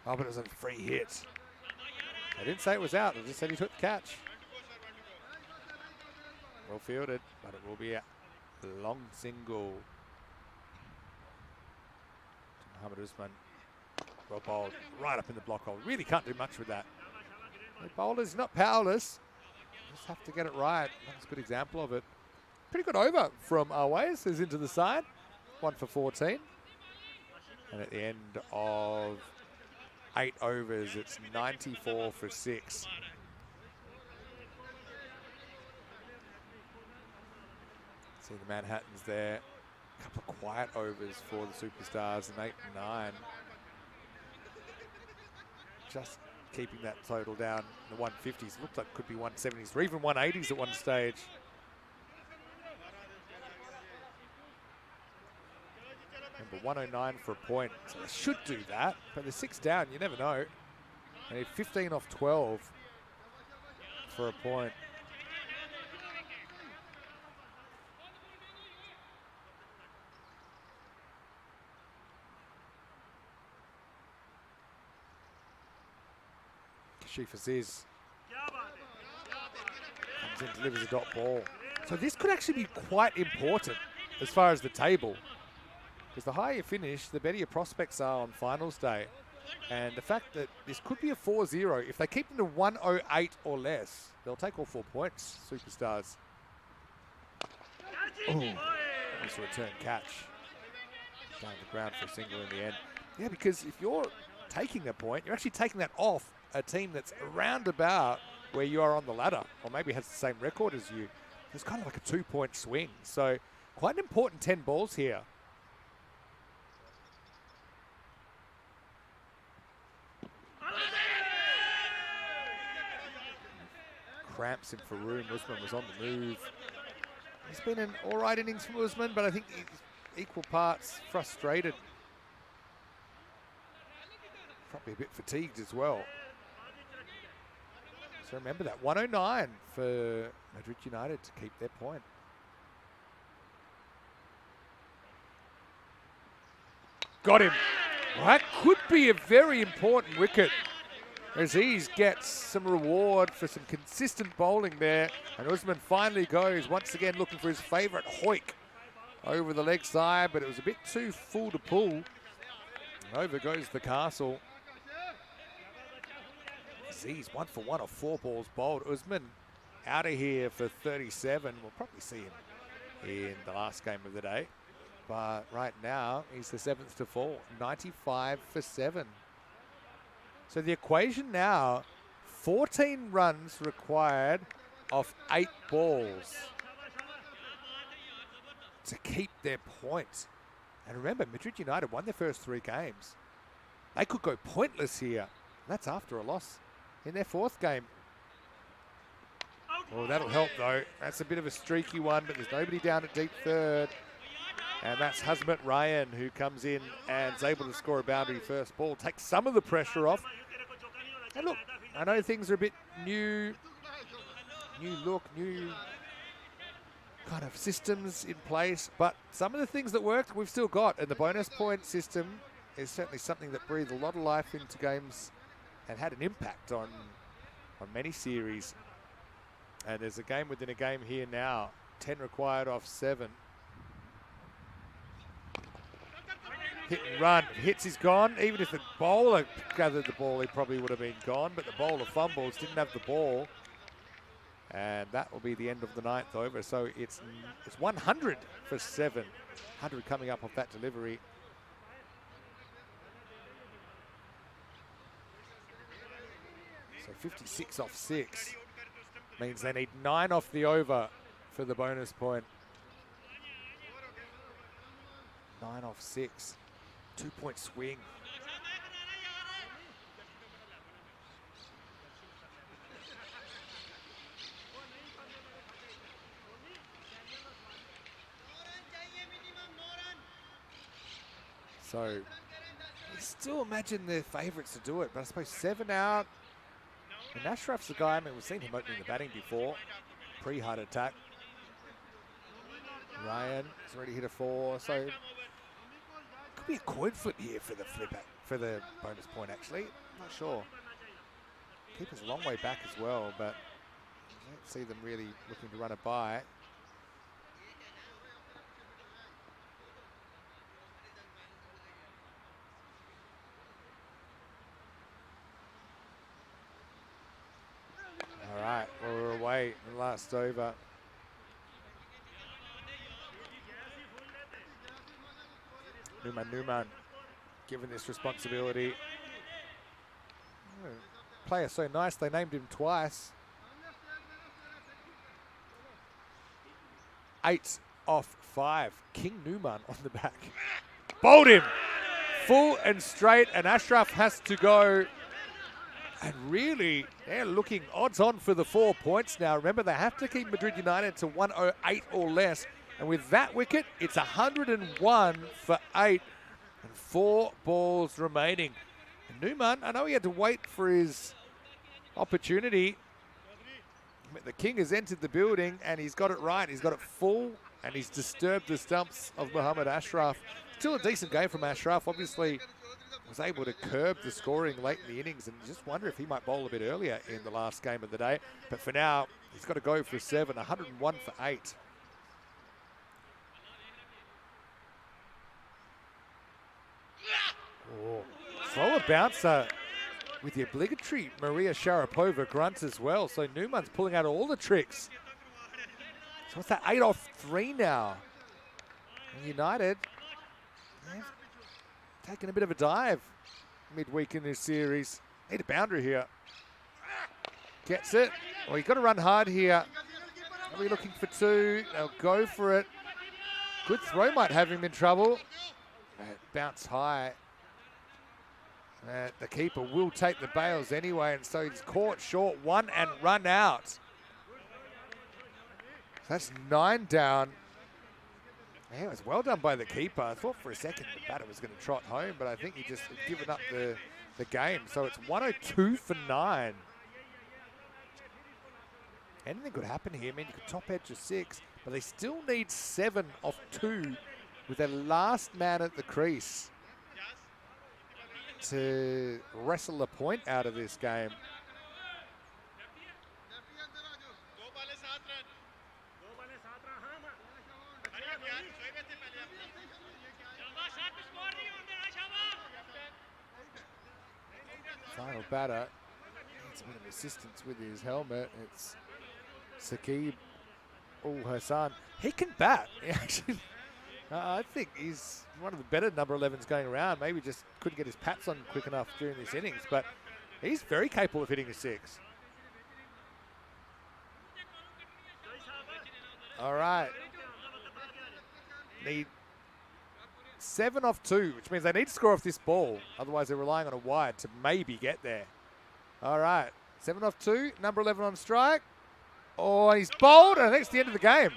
Oh, but it was a free hit. I didn't say it was out, I just said he took the catch. Well fielded, but it will be a long single. Mohamed Usman, well bowled, right up in the block hole. Really can't do much with that. The bowler's not powerless. Just have to get it right. That's a good example of it. Pretty good over from Awais, who's into the side. 1 for 14. And at the end of 8 overs, it's 94 for 6. See the Manhattans there. A couple of quiet overs for the superstars in 8 and 9. Just keeping that total down in the 150s. Looked like it could be 170s or even 180s at one stage. Remember, 109 for a point. So they should do that, but they're 6 down. You never know. They need 15 off 12 for a point. Kashif Aziz comes in, delivers a dot ball. So this could actually be quite important as far as the table, because the higher you finish, the better your prospects are on finals day. And the fact that this could be a 4-0, if they keep them to 108 or less, they'll take all 4 points, Superstars. Oh, nice return catch. Down the ground for a single in the end. Yeah, because if you're taking a point, you're actually taking that off a team that's around about where you are on the ladder, or maybe has the same record as you. It's kind of like a 2-point swing. So quite an important 10 balls here. Cramps in for room. Usman was on the move. It's been an all right innings from Usman, but I think he's equal parts frustrated. Probably a bit fatigued as well. So remember that, 109 for Madrid United to keep their point. Got him. Well, that could be a very important wicket. Aziz gets some reward for some consistent bowling there. And Usman finally goes, once again looking for his favourite hoik over the leg side, but it was a bit too full to pull. And over goes the castle. Aziz 1 for 1 off 4 balls bowled. Usman out of here for 37. We'll probably see him in the last game of the day. But right now, he's the 7th to fall. 95 for 7. So the equation now, 14 runs required off 8 balls to keep their point. And remember, Madrid United won their first 3 games. They could go pointless here. That's after a loss in their 4th game. Oh, that'll help though. That's a bit of a streaky one, but there's nobody down at deep third. And that's Hazmat Ryan who comes in and is able to score a boundary first ball, takes some of the pressure off. And look, I know things are a bit new look, new kind of systems in place, but some of the things that worked, we've still got. And the bonus point system is certainly something that breathed a lot of life into games and had an impact on many series. And there's a game within a game here now. 10 required off 7. Hit and run. Hits is gone. Even if the bowler gathered the ball, he probably would have been gone. But the bowler fumbles, didn't have the ball. And that will be the end of the 9th over. So it's 100 for 7. 100 coming up off that delivery. So 56 off 6 means they need 9 off the over for the bonus point. 9 off 6. 2-point swing. So you still imagine they're favourites to do it, but I suppose 7 out. And Ashraf's the guy, I mean, we've seen him opening the batting before, pre-heart attack. Ryan has already hit a 4, so could be a coin flip here for the for the bonus point actually. I'm not sure. Keeper's a long way back as well, but I don't see them really looking to run it by. All right, well, we're away in the last over. Numan given this responsibility. Oh, player so nice, they named him twice. 8 off 5. King Numan on the back. Bowled him full and straight, and Ashraf has to go. And really, they're looking odds on for the 4 points now. Remember, they have to keep Madrid United to 108 or less. And with that wicket, it's 101 for 8 and 4 balls remaining. And Numan, I know he had to wait for his opportunity. But the King has entered the building and he's got it right. He's got it full and he's disturbed the stumps of Mohammad Ashraf. Still a decent game from Ashraf. Obviously, was able to curb the scoring late in the innings, and just wonder if he might bowl a bit earlier in the last game of the day. But for now, he's got to go for 7, 101 for 8. Oh, throw a bouncer with the obligatory Maria Sharapova grunt as well. So Newman's pulling out all the tricks. So what's that? 8 off 3 now. And United, they've taken a bit of a dive midweek in this series. Need a boundary here. Gets it. Well, you've got to run hard here. Are we looking for 2? They'll go for it. Good throw might have him in trouble. Bounce high. The keeper will take the bails anyway, and so he's caught short 1 and run out. So that's 9 down. Yeah, it was well done by the keeper. I thought for a second the batter was going to trot home, but I think he just had given up the game. So it's 102 for 9. Anything could happen here. I mean, you could top edge a 6, but they still need 7 off 2 with their last man at the crease to wrestle a point out of this game. Final batter needs a bit of assistance with his helmet. It's Saqib Ul Hassan. He can bat. He actually, I think he's one of the better number 11s going around. Maybe just couldn't get his pats on quick enough during this innings, but he's very capable of hitting a 6. All right. Need 7 off 2, which means they need to score off this ball. Otherwise, they're relying on a wide to maybe get there. All right. 7 off 2, number 11 on strike. Oh, he's bowled, and I think it's the end of the game.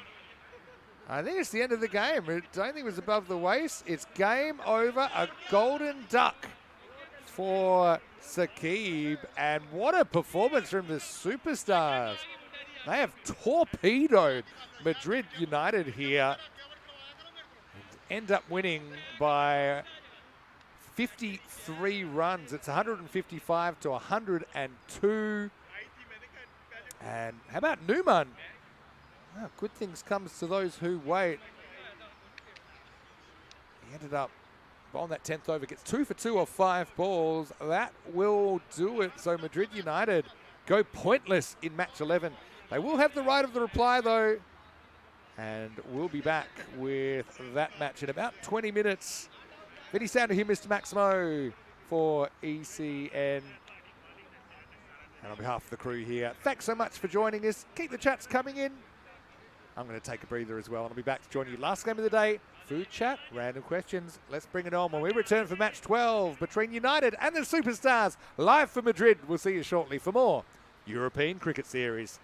I think it's the end of the game. I don't think it was above the waist. It's game over. A golden duck for Saqib. And what a performance from the superstars. They have torpedoed Madrid United here. And end up winning by 53 runs. It's 155 to 102. And how about Newman? Oh, good things comes to those who wait. He ended up on that 10th over, gets 2 for 2 off 5 balls. That will do it. So Madrid United go pointless in match 11. They will have the right of the reply though. And we'll be back with that match in about 20 minutes. Vinny Sander here, Mr. Maximo for ECN. And on behalf of the crew here, thanks so much for joining us. Keep the chats coming in. I'm going to take a breather as well, and I'll be back to join you last game of the day. Food chat, random questions. Let's bring it on when we return for match 12 between United and the Superstars. Live from Madrid. We'll see you shortly for more European Cricket Series.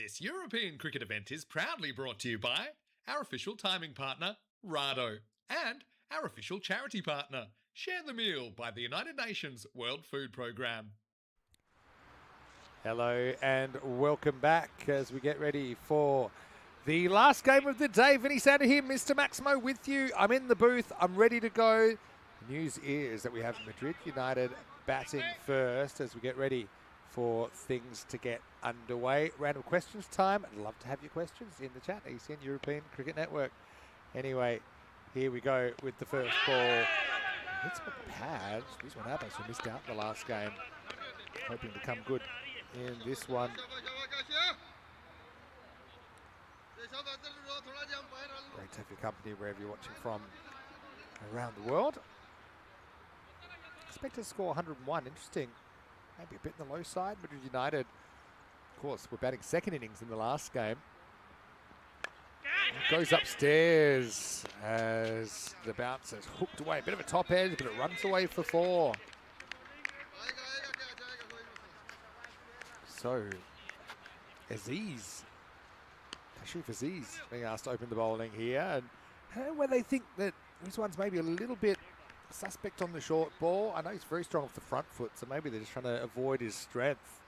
This European cricket event is proudly brought to you by our official timing partner, Rado, and our official charity partner, Share the Meal by the United Nations World Food Programme. Hello and welcome back as we get ready for the last game of the day. Vinny Sander here, Mr. Maximo with you. I'm in the booth. I'm ready to go. The news is that we have Madrid United batting first as we get ready for things to get underway. Random questions time. I'd love to have your questions in the chat. ECN European Cricket Network. Anyway, here we go with the first ball. Hits with the pads. This one happens. We missed out in the last game. Hoping to come good in this one. Great to have your company wherever you're watching from around the world. Expected to score 101. Interesting. Maybe a bit in the low side. Madrid United, of course, we're batting second innings in the last game. It goes upstairs as the bounce is hooked away. A bit of a top edge, but it runs away for 4. So, Aziz, Kashif Aziz being asked to open the bowling here. And where they think that this one's maybe a little bit suspect on the short ball. I know he's very strong off the front foot, so maybe they're just trying to avoid his strength.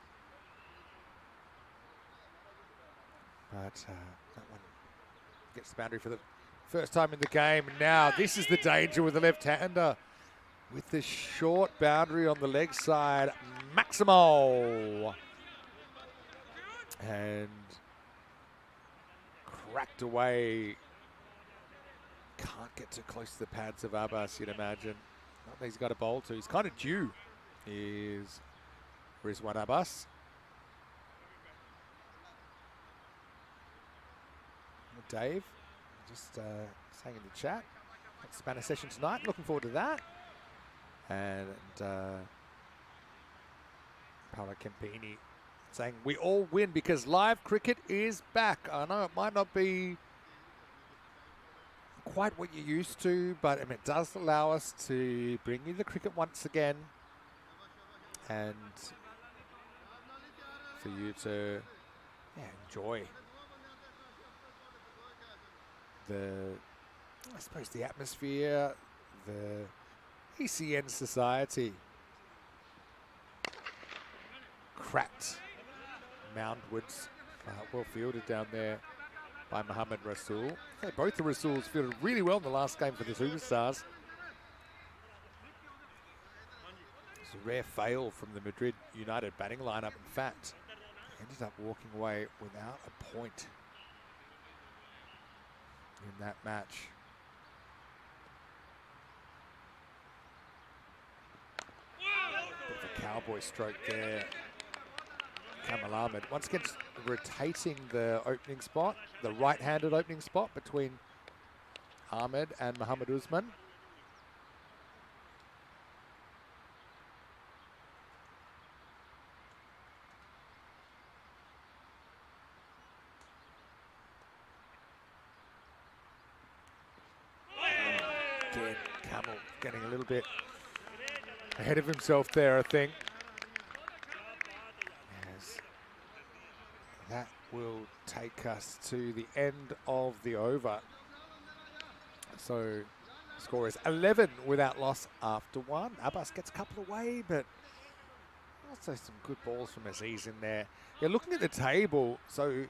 But that one gets the boundary for the first time in the game. Now, this is the danger with the left-hander. With the short boundary on the leg side, Maximo. And cracked away. Can't get too close to the pads of Abbas, you'd imagine. Not that he's got a bowl to. He's kind of due. Is Rizwan Abbas. Dave, just saying in the chat. Spanish session tonight. Looking forward to that. And Paolo Campini saying we all win because live cricket is back. I know it might not be quite what you're used to, but it does allow us to bring you the cricket once again and for you to enjoy I suppose the atmosphere, the ECN society. Cracked moundwards, well fielded down there by Mohamed Rasul. Both the Rasuls fielded really well in the last game for the Superstars. It's a rare fail from the Madrid United batting lineup. In fact, ended up walking away without a point in that match. Bit of a cowboy stroke there. Kamal Ahmed once again rotating the opening spot, the right-handed opening spot between Ahmed and Mohamed Usman. Again, Kamal getting a little bit ahead of himself there, I think. That will take us to the end of the over. So, score is 11 without loss after 1. Abbas gets a couple away, but also some good balls from Aziz in there. Yeah, looking at the table, so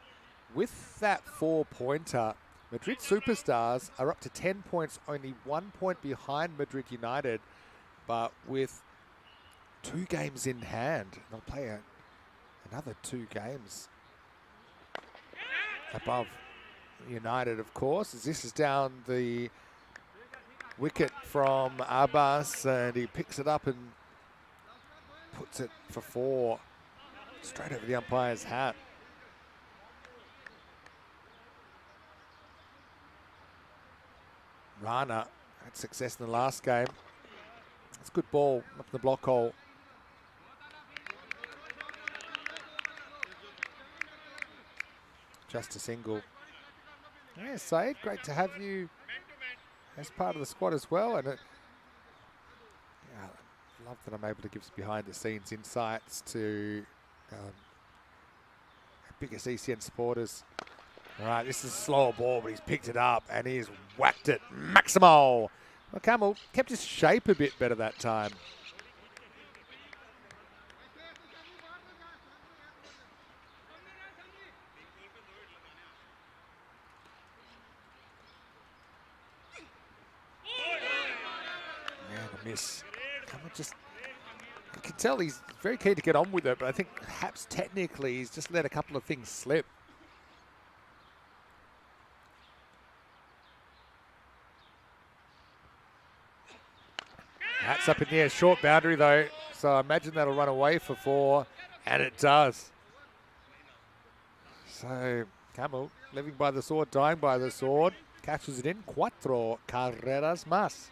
with that 4-pointer, Madrid Superstars are up to 10 points, only 1 point behind Madrid United, but with 2 games in hand. They'll play another 2 games above United, of course, as this is down the wicket from Abbas, and he picks it up and puts it for 4 straight over the umpire's hat. Rana had success in the last game. It's a good ball up the block hole. Just a single. Yeah, Said, great to have you as part of the squad as well. And I love that I'm able to give some behind the scenes insights to biggest ECN supporters. All right, this is a slower ball, but he's picked it up and he's whacked it. Maximal. Well, Camel kept his shape a bit better that time. And a miss. Camel just, you can tell he's very keen to get on with it, but I think perhaps technically he's just let a couple of things slip. That's up in the air, short boundary though, so I imagine that'll run away for 4, and it does. So Camel, living by the sword, dying by the sword, catches it in. 4 carreras más.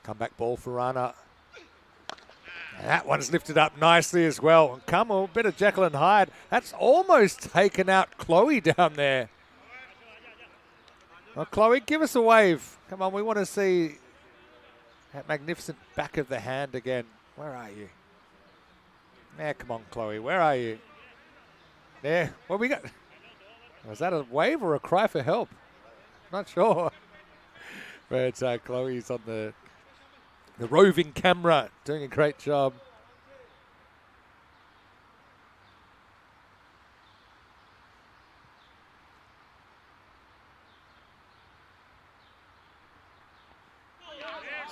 Comeback ball for Rana. And that one's lifted up nicely as well. And Camel, bit of Jekyll and Hyde. That's almost taken out Chloe down there. Well, Chloe, give us a wave. Come on, we want to see that magnificent back of the hand again. Where are you? Yeah, come on, Chloe. Where are you? There. What we got? Was that a wave or a cry for help? Not sure. But Chloe's on the roving camera, doing a great job.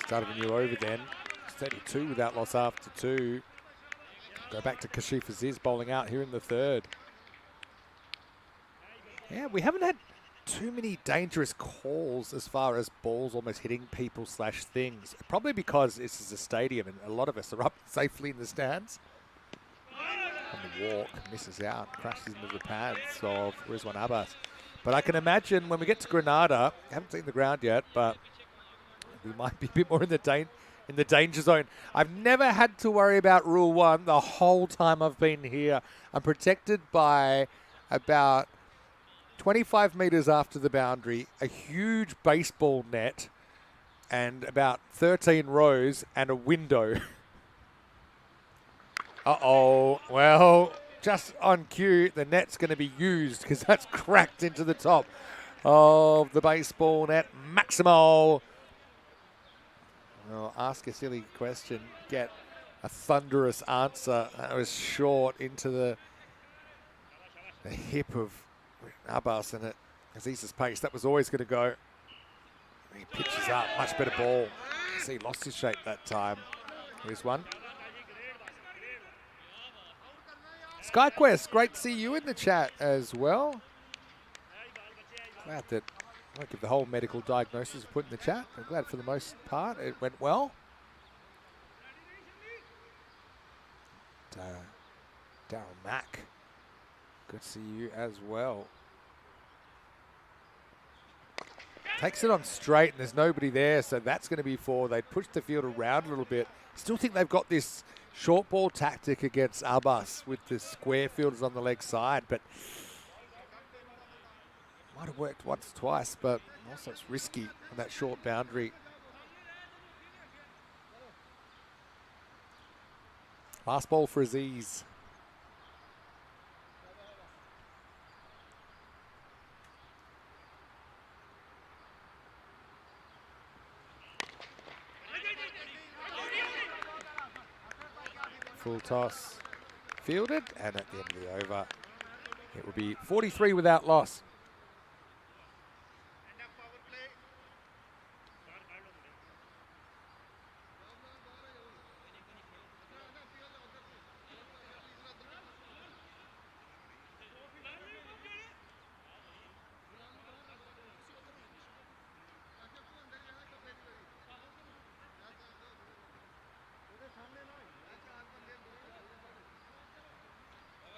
Started a new over then. 32 without loss after 2. Go back to Kashifa Aziz bowling out here in the 3rd. Yeah, we haven't had too many dangerous calls as far as balls almost hitting people / things. Probably because this is a stadium and a lot of us are up safely in the stands. On the walk, misses out, crashes into the pads of Rizwan Abbas. But I can imagine when we get to Granada, I haven't seen the ground yet, but we might be a bit more in the danger zone. I've never had to worry about Rule 1 the whole time I've been here. I'm protected by about 25 metres after the boundary, a huge baseball net, and about 13 rows and a window. Uh-oh. Well, just on cue, the net's going to be used because that's cracked into the top of the baseball net. Maximal. Well, ask a silly question, get a thunderous answer. That was short into the hip of Abbas, and at Aziz's pace, that was always going to go. He pitches up, much better ball. See, he lost his shape that time. Here's one. SkyQuest, great to see you in the chat as well. Glad that I won't give the whole medical diagnosis put in the chat. I'm glad for the most part it went well. Darryl Mack, good to see you as well. Takes it on straight and there's nobody there, so that's going to be 4. They push the field around a little bit. Still think they've got this short ball tactic against Abbas with the square fielders on the leg side, but might have worked once, twice, but also it's risky on that short boundary. Last ball for Aziz. Full toss fielded, and at the end of the over, it will be 43 without loss.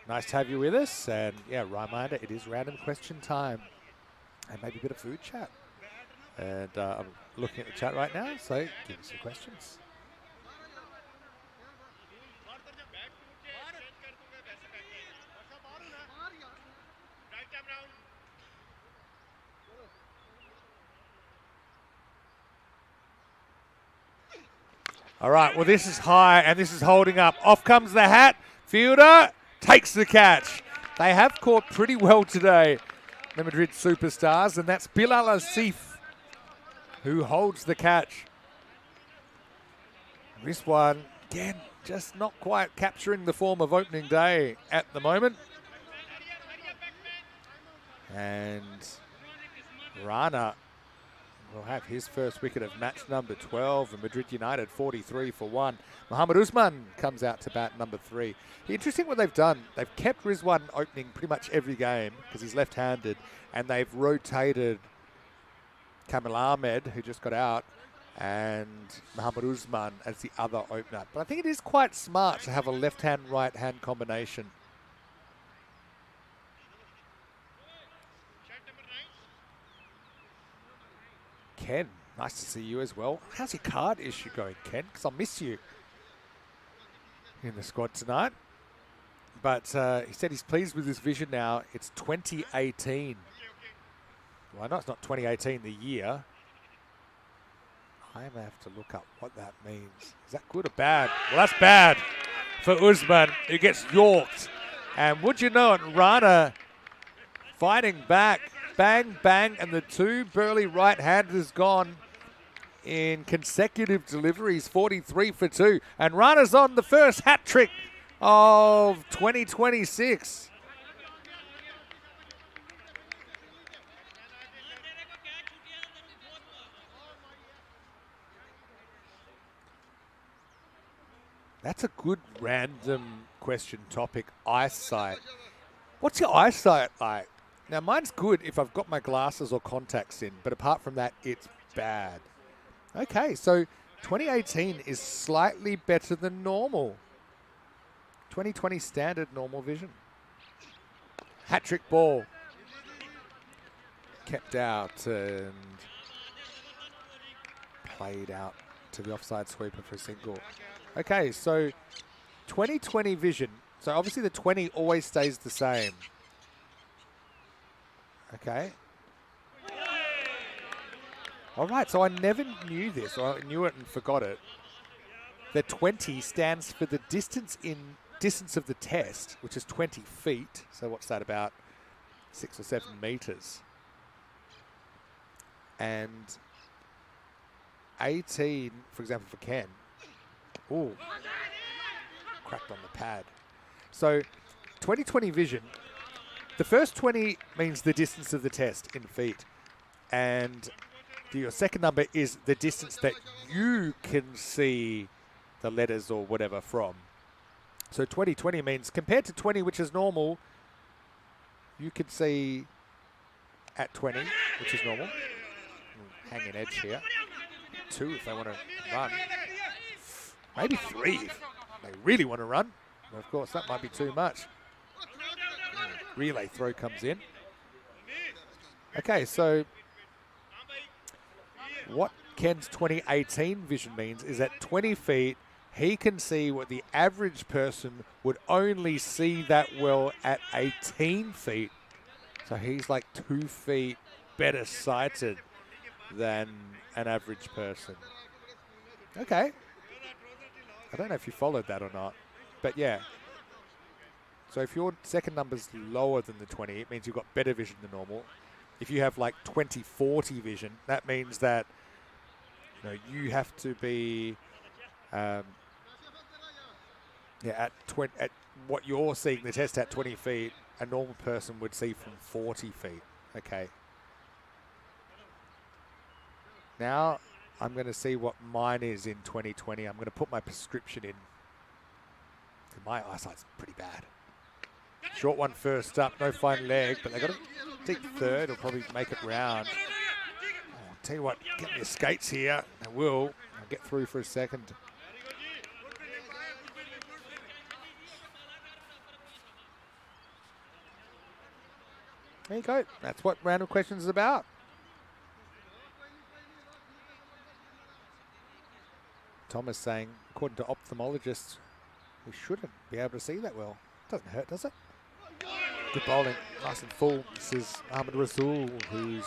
Nice to have you with us, and yeah, reminder, it is random question time, and maybe a bit of food chat. And I'm looking at the chat right now, so give me some questions. All right, well, this is high, and this is holding up. Off comes the hat. Fielder takes the catch. They have caught pretty well today, the Madrid superstars, and that's Bilal Asif who holds the catch. This one, again, just not quite capturing the form of opening day at the moment. And Rana will have his first wicket of match number 12, and Madrid United 43 for 1. Mohamed Usman comes out to bat number 3. Interesting what they've done. They've kept Rizwan opening pretty much every game because he's left-handed, and they've rotated Kamil Ahmed, who just got out, and Mohamed Usman as the other opener. But I think it is quite smart to have a left-hand, right-hand combination. Ken, nice to see you as well. How's your card issue going, Ken? Because I'll miss you in the squad tonight. But he said he's pleased with his vision now. It's 2018. Well, I know it's not 2018, the year. I may have to look up what that means. Is that good or bad? Well, that's bad for Usman, who gets yorked. And would you know it, Rana fighting back. Bang, bang, and the two burly right-handers gone in consecutive deliveries, 43 for 2. And Rana's on the first hat trick of 2026. That's a good random question topic, eyesight. What's your eyesight like? Now, mine's good if I've got my glasses or contacts in, but apart from that, it's bad. Okay, so 2018 is slightly better than normal. 2020 standard normal vision. Hat-trick ball. Kept out and played out to the offside sweeper for a single. Okay, so 2020 vision. So obviously the 20 always stays the same. Okay. All right, so I never knew this, or I knew it and forgot it. The 20 stands for the distance of the test, which is 20 feet. So what's that, about 6 or 7 meters? And 18, for example, for Ken. Ooh, cracked on the pad. So 2020 vision. The first 20 means the distance of the test in feet. And your second number is the distance that you can see the letters or whatever from. So 2020 means compared to 20, which is normal, you can see at 20, which is normal. Hang an edge here. 2 if they want to run. Maybe 3 if they really want to run. But of course, that might be too much. Relay throw comes in. Okay, so what Ken's 2018 vision means is at 20 feet, he can see what the average person would only see that well at 18 feet. So he's like 2 feet better sighted than an average person. Okay. I don't know if you followed that or not, but yeah. So if your second number's lower than the 20, it means you've got better vision than normal. If you have like 20/40 vision, that means that you have to be at what you're seeing the test at 20 feet, a normal person would see from 40 feet. Okay. Now I'm going to see what mine is in 2020. I'm going to put my prescription in. My eyesight's pretty bad. Short one first up, no fine leg, but they got a deep third. Will probably make it round. I'll tell you what, get me the skates here. I will. I'll get through for a second. There you go. That's what random questions is about. Thomas saying, according to ophthalmologists, we shouldn't be able to see that well. Doesn't hurt, does it? Good bowling, nice and full. This is Ahmed Rasool, who's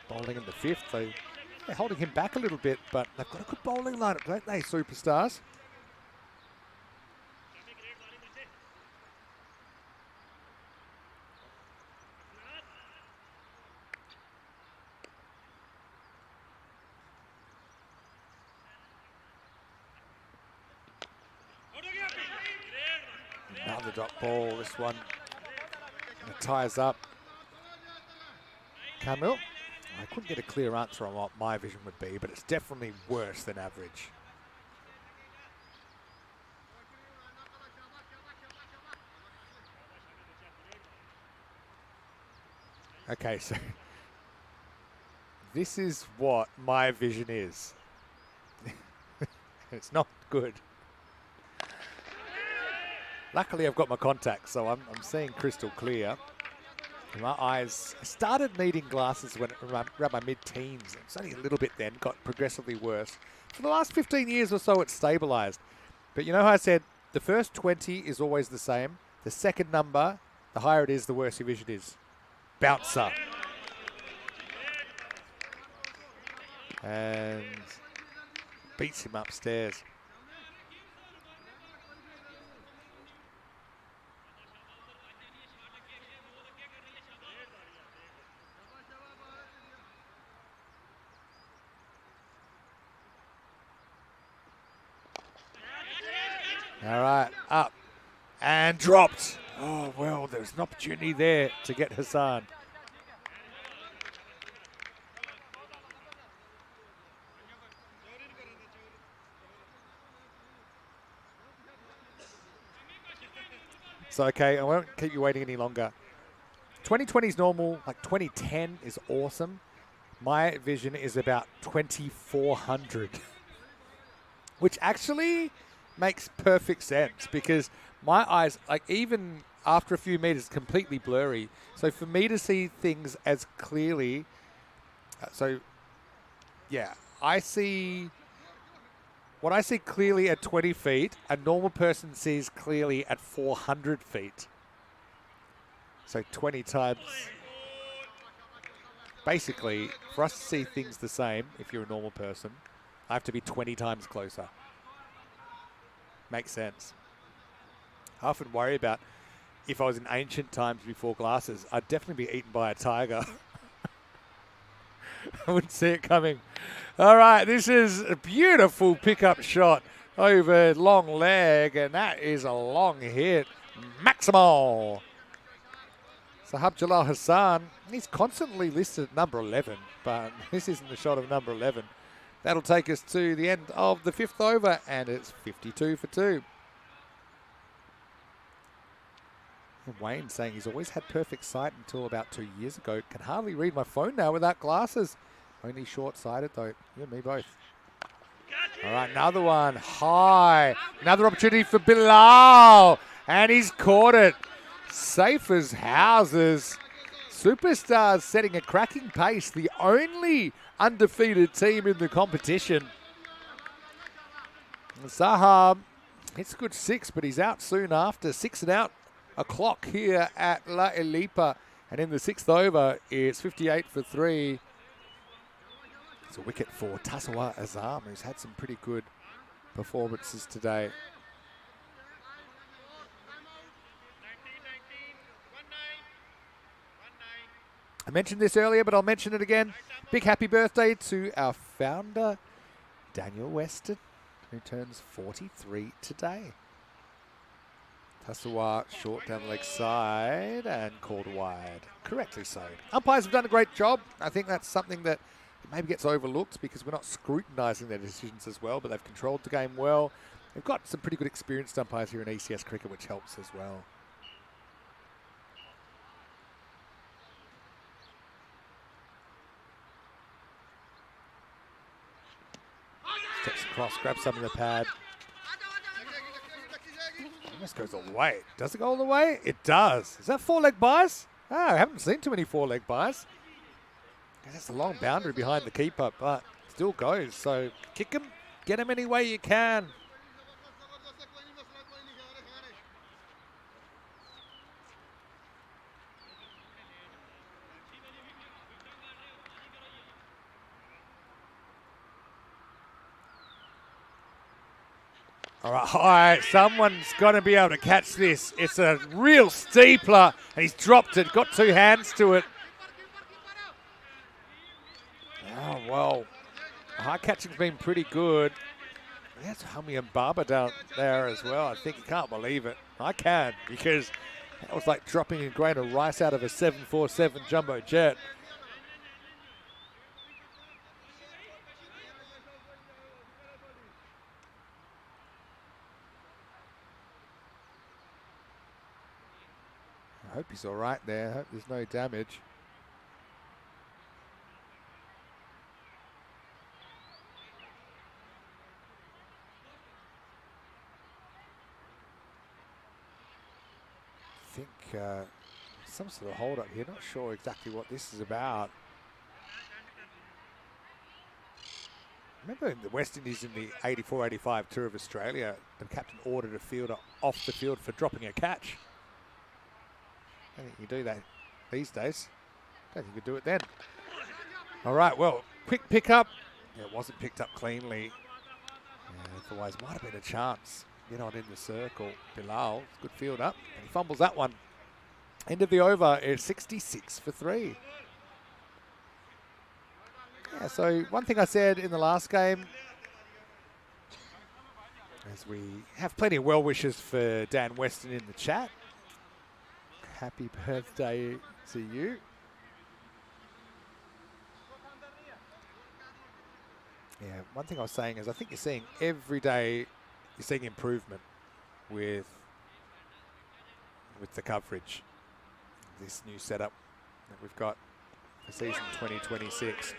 bowling in the 5th. So they're holding him back a little bit, but they've got a good bowling lineup, don't they, superstars? Another dot ball, this one. And it ties up. Camille, I couldn't get a clear answer on what my vision would be, but it's definitely worse than average. Okay, so this is what my vision is. It's not good. Luckily, I've got my contacts, so I'm seeing crystal clear. And my eyes started needing glasses when around my mid-teens. It's only a little bit then, got progressively worse. For the last 15 years or so, it's stabilized. But you know how I said the first 20 is always the same? The second number, the higher it is, the worse your vision is. Bouncer. And beats him upstairs. All right, up and dropped. Oh, well, there's an opportunity there to get Hassan. So, okay, I won't keep you waiting any longer. 2020 is normal, like 2010 is awesome. My vision is about 2400, which actually makes perfect sense because my eyes, like even after a few meters, completely blurry. So for me to see things as clearly, yeah, what I see clearly at 20 feet, a normal person sees clearly at 400 feet. So 20 times. Basically, for us to see things the same, if you're a normal person, I have to be 20 times closer. Makes sense. I often worry about if I was in ancient times before glasses, I'd definitely be eaten by a tiger. I wouldn't see it coming. All right, this is a beautiful pickup shot over long leg, and that is a long hit. Maximal. Sahab Jalal Hassan, he's constantly listed at number 11, but this isn't the shot of number 11. That'll take us to the end of the fifth over, and it's 52 for 2. Wayne saying he's always had perfect sight until about 2 years ago. Can hardly read my phone now without glasses. Only short-sighted, though. You and me both. All right, another one. High. Another opportunity for Bilal. And he's caught it. Safe as houses. Superstars setting a cracking pace. The only undefeated team in the competition. Sahab hits a good 6, but he's out soon after. 6 and out o'clock here at La Elipa. And in the sixth over, it's 58 for 3. It's a wicket for Tasawa Azam, who's had some pretty good performances today. I mentioned this earlier, but I'll mention it again. Big happy birthday to our founder, Daniel Weston, who turns 43 today. Tasawa short down the leg side and called wide. Correctly so. Umpires have done a great job. I think that's something that maybe gets overlooked because we're not scrutinising their decisions as well, but they've controlled the game well. They've got some pretty good experienced umpires here in ECS cricket, which helps as well. Steps across, grabs some of the pad. Almost goes all the way. Does it go all the way? It does. Is that 4-leg buys? Oh, I haven't seen too many 4-leg buys. That's a long boundary behind the keeper, but still goes. So kick him, get him any way you can. All right, someone's got to be able to catch this. It's a real steepler, and he's dropped it, got two hands to it. Oh, well, high catching's been pretty good. That's Hummy and Barber down there as well. I think you can't believe it. I can, because that was like dropping a grain of rice out of a 747 jumbo jet. I hope he's all right there. I hope there's no damage. I think some sort of hold up here. Not sure exactly what this is about. Remember in the West Indies in the 84-85 Tour of Australia, the captain ordered a fielder off the field for dropping a catch. I don't think you do that these days. I don't think you could do it then. All right, well, quick pickup. Yeah, it wasn't picked up cleanly. Yeah, otherwise, might have been a chance. Get on in the circle. Bilal, good field up. And he fumbles that one. End of the over is 66 for 3. Yeah, so one thing I said in the last game, as we have plenty of well wishes for Dan Weston in the chat. Happy birthday to you. Yeah, one thing I was saying is I think you're seeing every day, you're seeing improvement with the coverage. This new setup that we've got for season 2026.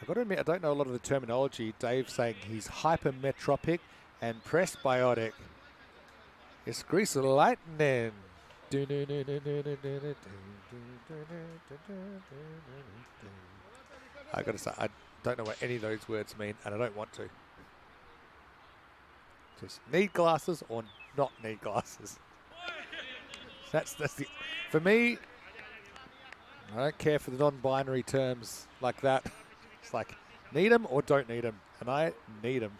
I've got to admit, I don't know a lot of the terminology. Dave's saying he's hypermetropic and presbiotic. It's Grease of Lightning. I got to say, I don't know what any of those words mean, and I don't want to. Just need glasses or not need glasses. That's the. For me, I don't care for the non-binary terms like that. It's like need them or don't need them, and I need them.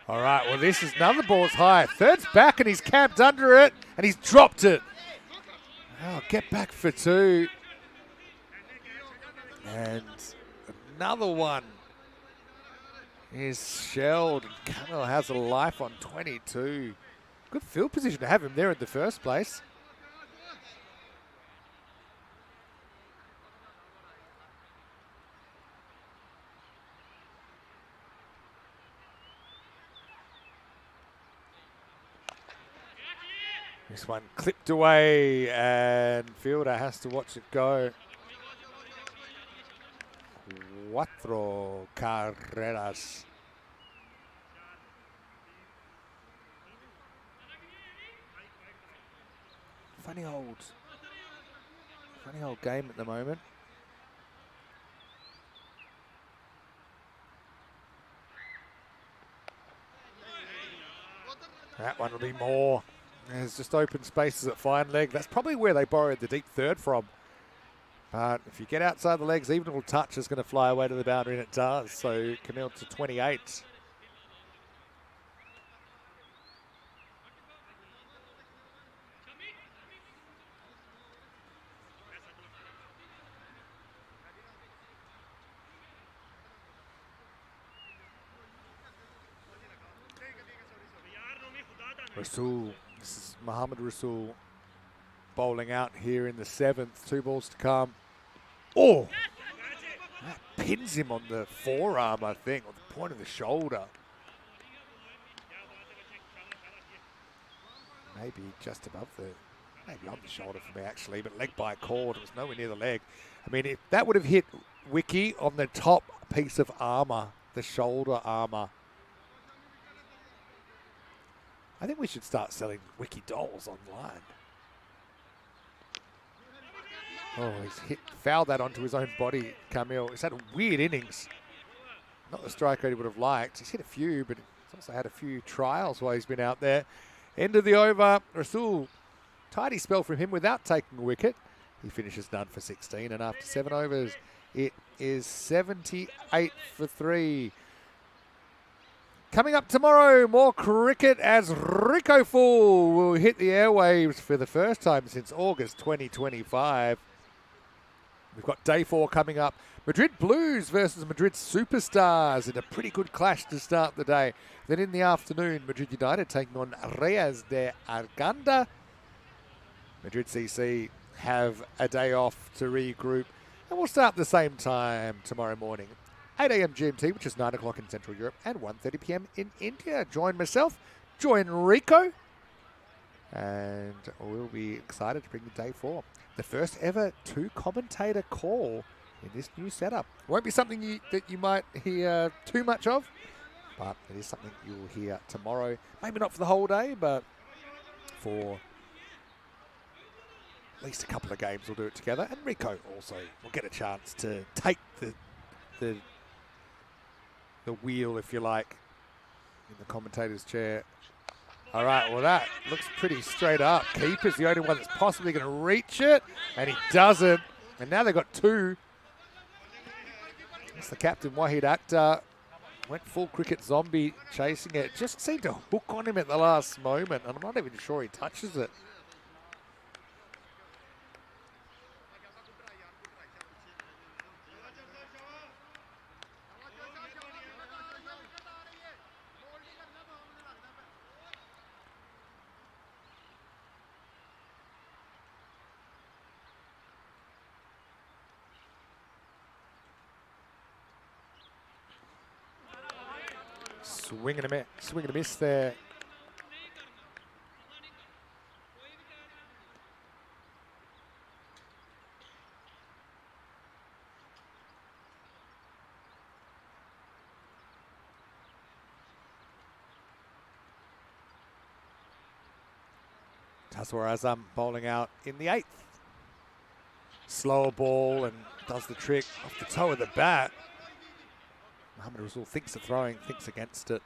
All right, well, this is another ball's high. Third's back, and he's camped under it, and he's dropped it. Oh, get back for 2. And another one is shelled. Camille has a life on 22. Good field position to have him there in the first place. This one clipped away, and fielder has to watch it go. 4 carreras. Funny old game at the moment. That one will be more. There's just open spaces at fine leg. That's probably where they borrowed the deep third from. But if you get outside the legs, even a little touch is going to fly away to the boundary, and it does. So Camille to 28. Rasul, this is Mohamed Rasul bowling out here in the 7th. 2 balls to come. Oh, that pins him on the forearm, I think, on the point of the shoulder. Maybe just above maybe on the shoulder for me actually, but leg by cord, it was nowhere near the leg. I mean, if that would have hit Wiki on the top piece of armour, the shoulder armour. I think we should start selling Wiki dolls online. Oh, he's fouled that onto his own body, Camille. He's had a weird innings. Not the striker he would have liked. He's hit a few, but he's also had a few trials while he's been out there. End of the over. Rasul, tidy spell from him without taking a wicket. He finishes none for 16, and after 7 overs, it is 78 for 3. Coming up tomorrow, more cricket as Rico Full will hit the airwaves for the first time since August 2025. We've got day 4 coming up. Madrid Blues versus Madrid Superstars in a pretty good clash to start the day. Then in the afternoon, Madrid United taking on Reyes de Arganda. Madrid CC have a day off to regroup. And we'll start the same time tomorrow morning. 8 a.m. GMT, which is 9 o'clock in Central Europe, and 1:30 p.m. in India. Join myself, join Rico, and we'll be excited to bring you day 4. The first ever 2-commentator call in this new setup. Won't be something that you might hear too much of, but it is something you will hear tomorrow. Maybe not for the whole day, but for at least a couple of games we'll do it together. And Rico also will get a chance to take the wheel, if you like, in the commentator's chair. All right, well, that looks pretty straight up. Keeper's the only one that's possibly going to reach it, and he doesn't. And now they've got 2. It's the captain, Wahid Akhtar. Went full cricket zombie chasing it. Just seemed to hook on him at the last moment, and I'm not even sure he touches it. Swing and a miss there. Taswar Azam bowling out in the 8th. Slower ball and does the trick off the toe of the bat. Mohamed Rasul thinks of throwing, thinks against it.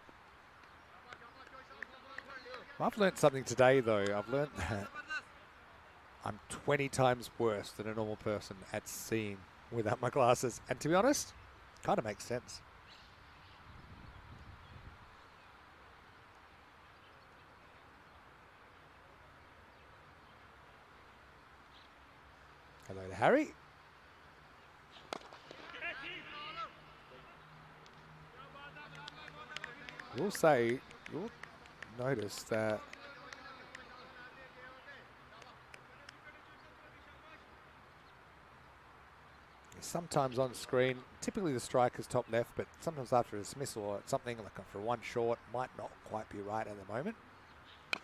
I've learnt something today, though. I've learnt that I'm 20 times worse than a normal person at seeing without my glasses. And to be honest, kind of makes sense. Hello to Harry. We'll say, you'll notice that sometimes on screen, typically the striker's top left, but sometimes after a dismissal or something like for one short, might not quite be right at the moment. I'm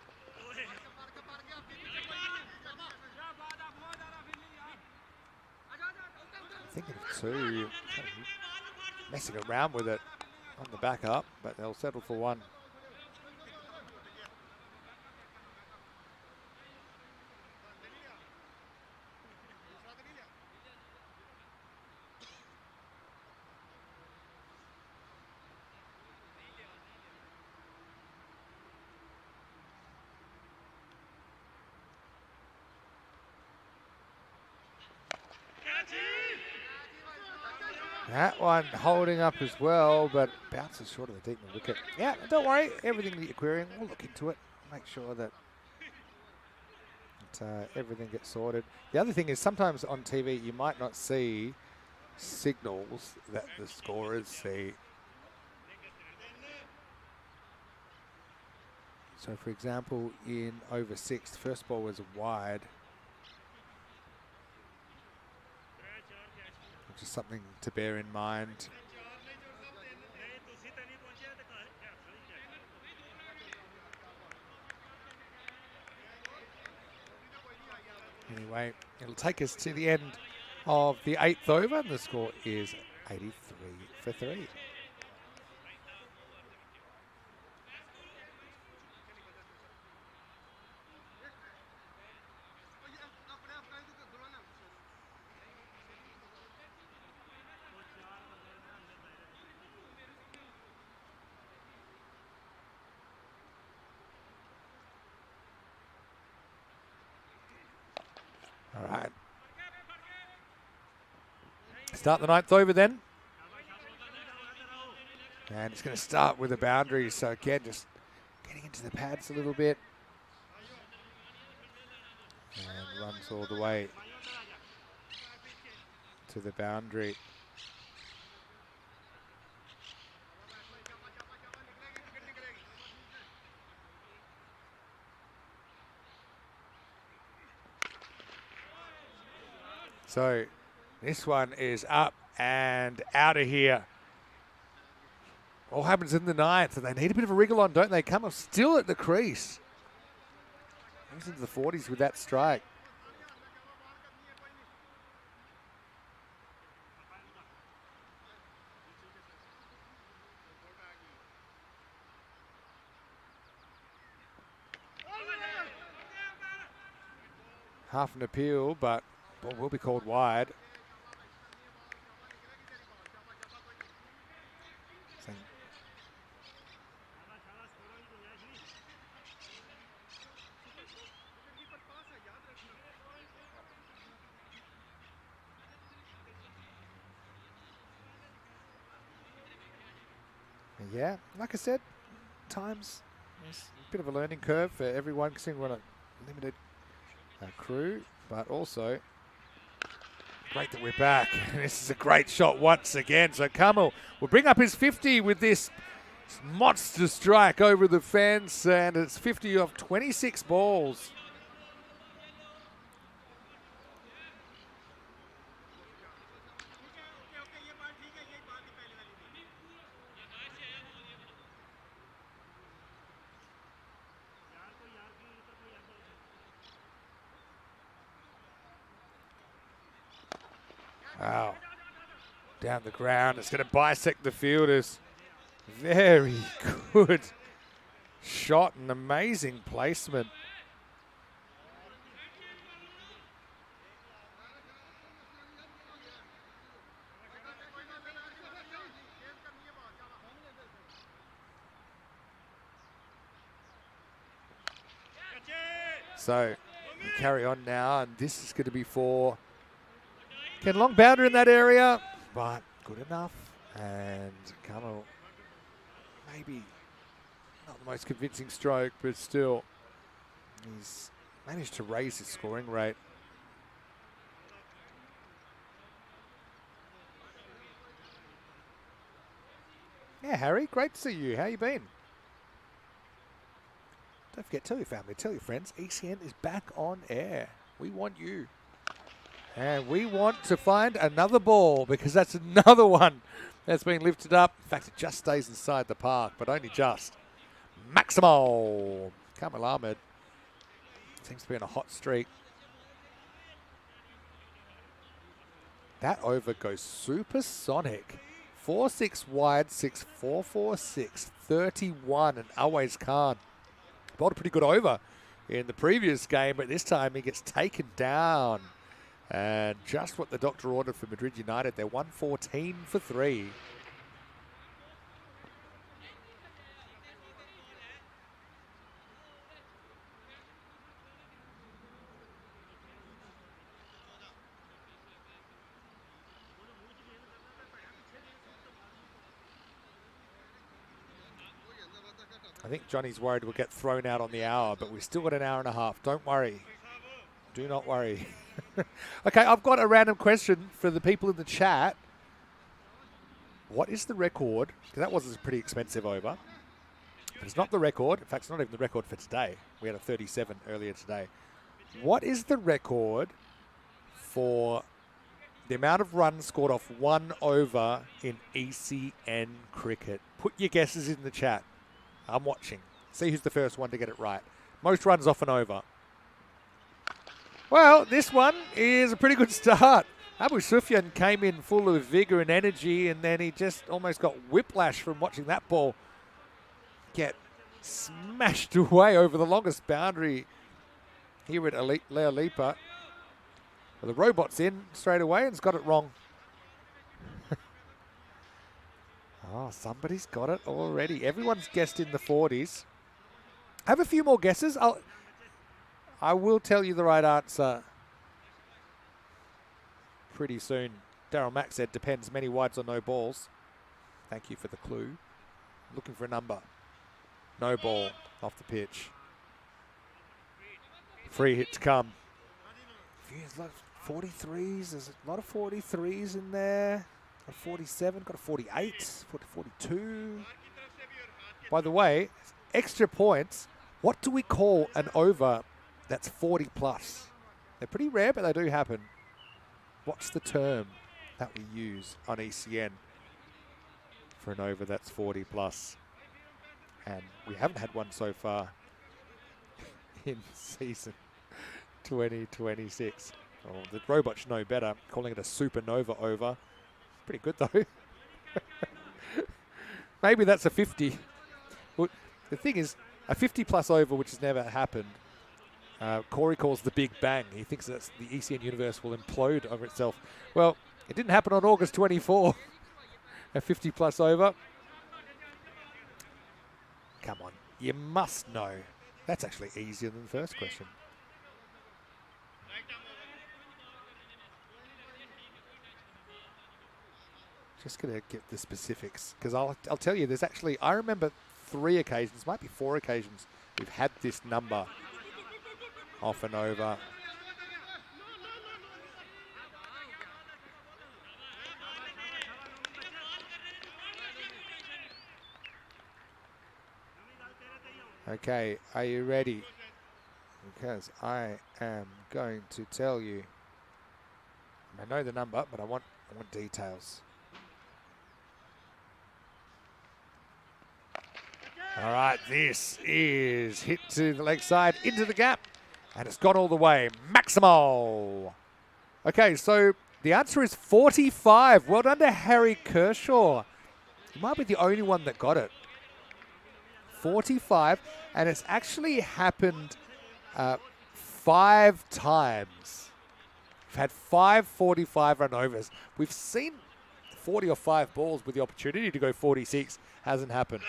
thinking of 2, messing around with it on the back up, but they'll settle for 1. That one holding up as well, but bounces short of the deep mid wicket. Yeah, don't worry. Everything that you're querying, we'll look into it. Make sure that everything gets sorted. The other thing is sometimes on TV you might not see signals that the scorers see. So, for example, in over 6, the first ball was wide. Which is something to bear in mind. Anyway, it'll take us to the end of the 8th over, and the score is 83 for 3. Start the 9th over then. And it's going to start with a boundary. So again, just getting into the pads a little bit. And runs all the way to the boundary. So this one is up and out of here. All happens in the 9th, and they need a bit of a wriggle on, don't they? Come up still at the crease. He's into the 40s with that strike. Half an appeal, but ball will be called wide. Yeah, like I said, times it's a bit of a learning curve for everyone because we're on a limited crew, but also great that we're back. This is a great shot once again. So Kamal will bring up his 50 with this monster strike over the fence, and it's 50 off 26 balls. Wow. Down the ground. It's going to bisect the fielders. Very good shot and amazing placement. So we carry on now, and this is going to be for Ken Long. Boundary in that area, but good enough. And Kamal, maybe not the most convincing stroke, but still, he's managed to raise his scoring rate. Yeah, Harry, great to see you. How you been? Don't forget, tell your family, tell your friends, ECN is back on air. We want you. And we want to find another ball because that's another one that's been lifted up. In fact, it just stays inside the park, but only just. Maximal. Kamal Ahmed seems to be on a hot streak. That over goes supersonic. 4-6 wide, 6-4-4-6, 31, and Always Khan. Bowled a pretty good over in the previous game, but this time he gets taken down. And just what the doctor ordered for Madrid United. They're 114 for 3. I think Johnny's worried we'll get thrown out on the hour, but we've still got an hour and a half. Don't worry. Do not worry. Okay, I've got a random question for the people in the chat. What is the record? Because that was a pretty expensive over. But it's not the record. In fact, it's not even the record for today. We had a 37 earlier today. What is the record for the amount of runs scored off one over in ECN cricket? Put your guesses in the chat. I'm watching. See who's the first one to get it right. Most runs off an over. Well, this one is a pretty good start. Abu Sufyan came in full of vigour and energy, and then he just almost got whiplash from watching that ball get smashed away over the longest boundary here at Leolipa. Well, the robot's in straight away and's got it wrong. Oh, somebody's got it already. Everyone's guessed in the 40s. Have a few more guesses. I will tell you the right answer pretty soon. Daryl Mack said depends, many wides or no balls. Thank you for the clue. Looking for a number. No ball off the pitch. Free hit to come. 43s. There's a lot of 43s in there. Got a 47, got a 48, 42. By the way, extra points. What do we call an over that's 40 plus? They're pretty rare, but they do happen. What's the term that we use on ECN for an over that's 40 plus? And we haven't had one so far in season 2026. Oh, the robots know better, calling it a supernova over. Pretty good though. Maybe that's a 50. Well, the thing is, a 50 plus over, which has never happened, Corey calls the Big Bang. He thinks that the ECN universe will implode over itself. Well, it didn't happen on August 24. A 50 plus over. Come on, you must know. That's actually easier than the first question. Just going to get the specifics, because I'll tell you, there's actually, I remember 3 occasions, might be 4 occasions, we've had this number off and over. Okay, are you ready? Because I am going to tell you. I know the number, but I want details. All right, this is hit to the leg side, into the gap, and it's gone all the way. Maximal. Okay, so the answer is 45. Well done to Harry Kershaw. He might be the only one that got it. 45, and it's actually happened 5 times. We've had 5 45 run overs. We've seen 40 or 5 balls with the opportunity to go 46. Hasn't happened.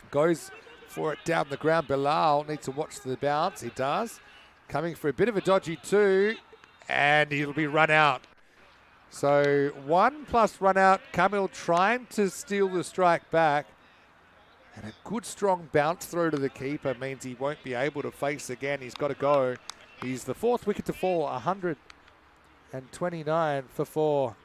Goes for it down the ground. Bilal needs to watch the bounce. He does. Coming for a bit of a dodgy 2, and he'll be run out. So 1 plus run out. Kamil trying to steal the strike back. And a good strong bounce throw to the keeper means he won't be able to face again. He's got to go. He's the 4th wicket to fall. 129 for 4.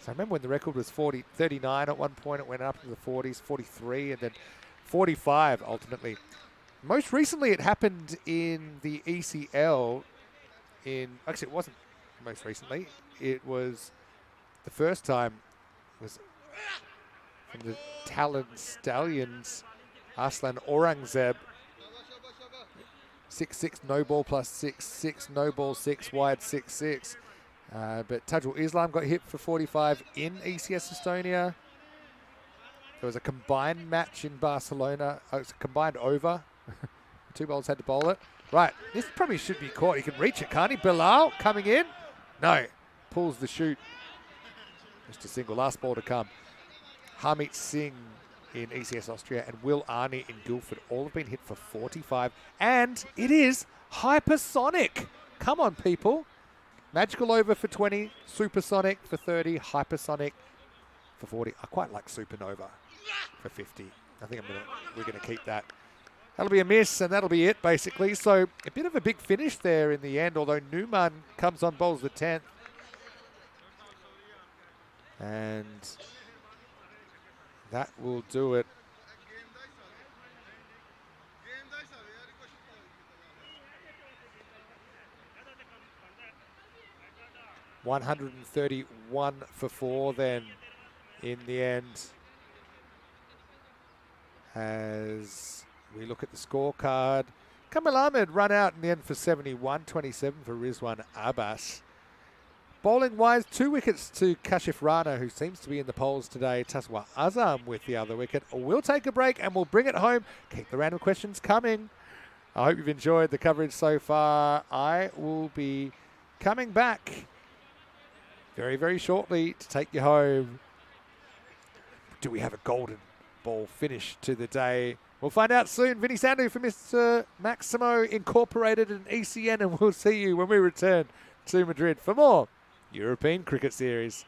So I remember when the record was 39 at one point, it went up to the 40s, 43, and then 45 ultimately. Most recently it happened in the ECL actually it wasn't most recently. It was the first time was from the Talon Stallions, Arslan Aurangzeb. 6-6, no ball plus 6-6, no ball 6, wide 6-6. But Tajul Islam got hit for 45 in ECS Estonia. There was a combined match in Barcelona. Oh, it's a combined over. 2 bowlers had to bowl it. Right, this probably should be caught. He can reach it, can't he? Bilal coming in. No, pulls the shoot. Just a single. Last ball to come. Harmeet Singh in ECS Austria and Will Arney in Guildford all have been hit for 45. And it is hypersonic. Come on, people. Magical over for 20. Supersonic for 30. Hypersonic for 40. I quite like Supernova for 50. I think we're going to keep that. That'll be a miss, and that'll be it, basically. So a bit of a big finish there in the end, although Numan comes on, bowls the 10th. And that will do it. $131 for 4 then in the end. As we look at the scorecard, Kamil Ahmed run out in the end for 71, 27 for Rizwan Abbas. Bowling wise, 2 wickets to Kashif Rana, who seems to be in the polls today. Taswa Azam with the other wicket. We'll take a break and we'll bring it home. Keep the random questions coming. I hope you've enjoyed the coverage so far. I will be coming back very, very shortly to take you home. Do we have a golden ball finish to the day? We'll find out soon. Vinny Sandu for Mr. Maximo Incorporated and ECN, and we'll see you when we return to Madrid for more European Cricket Series.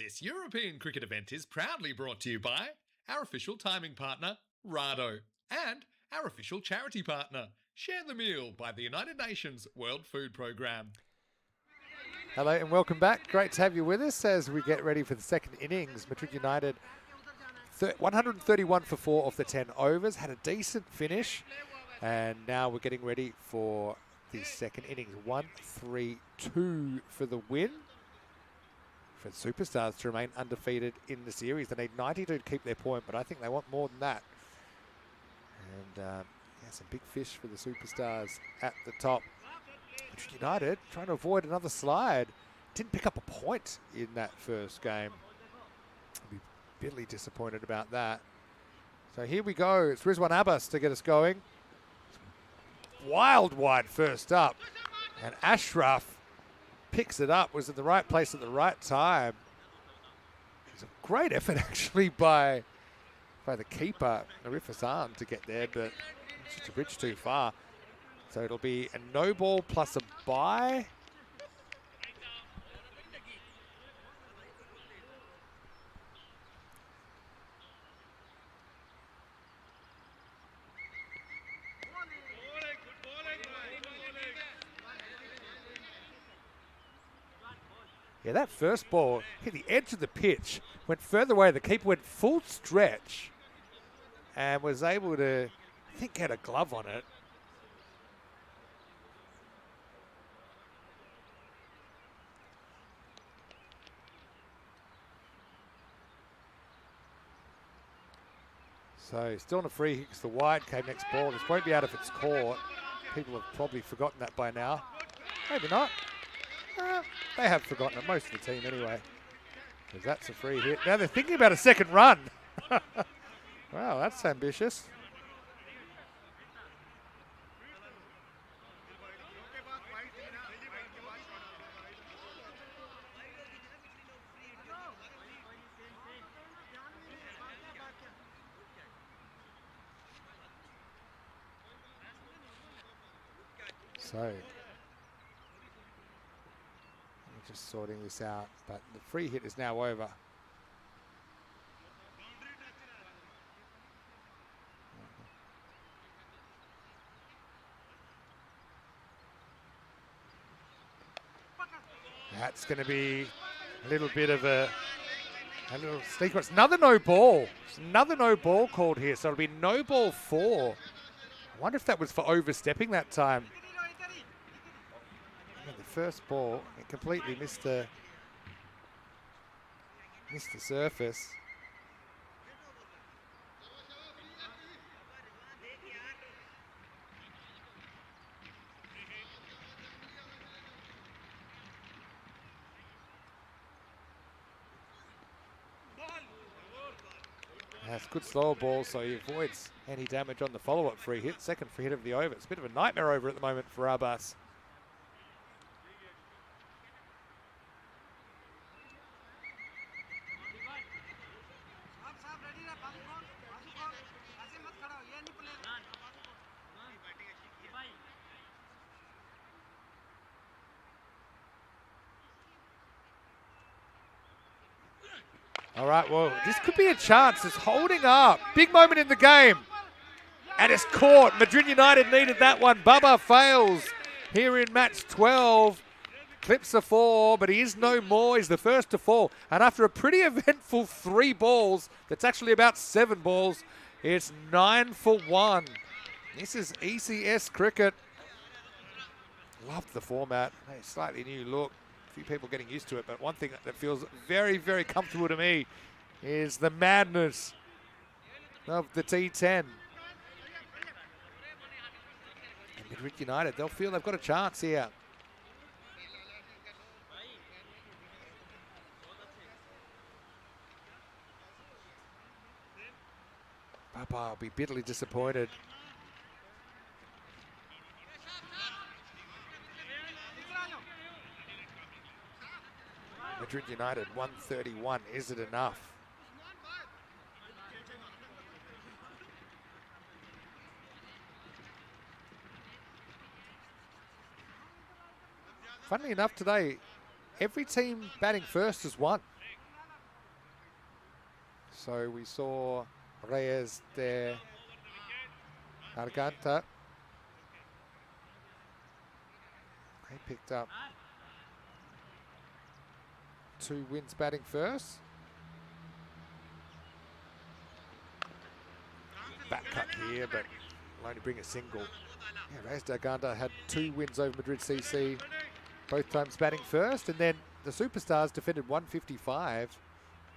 This European cricket event is proudly brought to you by our official timing partner, Rado, and our official charity partner, Share the Meal by the United Nations World Food Programme. Hello and welcome back. Great to have you with us as we get ready for the second innings. Madrid United 131 for 4 off the 10 overs, had a decent finish, and now we're getting ready for the second innings. 1-3-2 for the win. For the Superstars to remain undefeated in the series. They need 92 to keep their point, but I think they want more than that. And yeah, some big fish for the Superstars at the top. Madrid United trying to avoid another slide. Didn't pick up a point in that first game. I'll be bitterly disappointed about that. So here we go. It's Rizwan Abbas to get us going. Wild wide first up. And Ashraf picks it up, was in the right place at the right time. It's a great effort actually by the keeper, Arif Hassan, to get there, but it's just a bridge too far. So it'll be a no ball plus a bye. Yeah, that first ball hit the edge of the pitch, went further away. The keeper went full stretch and was able to, I think, get a glove on it. So still on a free hit. The wide came next ball. This won't be out if it's caught. People have probably forgotten that by now. Maybe not. They have forgotten it, most of the team anyway. Because that's a free hit. Now they're thinking about a second run. Wow, that's ambitious. So just sorting this out, but the free hit is now over. That's going to be a little bit of a little sneaker. It's another no ball. It's another no ball called here, so it'll be no ball 4. I wonder if that was for overstepping that time. The first ball, it completely missed the surface. That's good slower ball, so he avoids any damage on the follow-up free hit. Second free hit of the over. It's a bit of a nightmare over at the moment for Abbas. All right, well, this could be a chance. It's holding up. Big moment in the game. And it's caught. Madrid United needed that one. Bubba fails here in match 12. Clips a 4, but he is no more. He's the first to fall. And after a pretty eventful 3 balls, that's actually about 7 balls, it's 9 for 1. This is ECS cricket. Love the format. A slightly new look. Few people getting used to it, but one thing that feels very, very comfortable to me is the madness of the T10. And Madrid United, they'll feel they've got a chance here. Papa will be bitterly disappointed. Madrid United 131. Is it enough? Funnily enough today, every team batting first has won. So we saw Reyes there, Arganta. He picked up 2 wins batting first. Back cut here, but will only bring a single. Yeah, Reyes Arganta had 2 wins over Madrid CC, both times batting first, and then the Superstars defended 155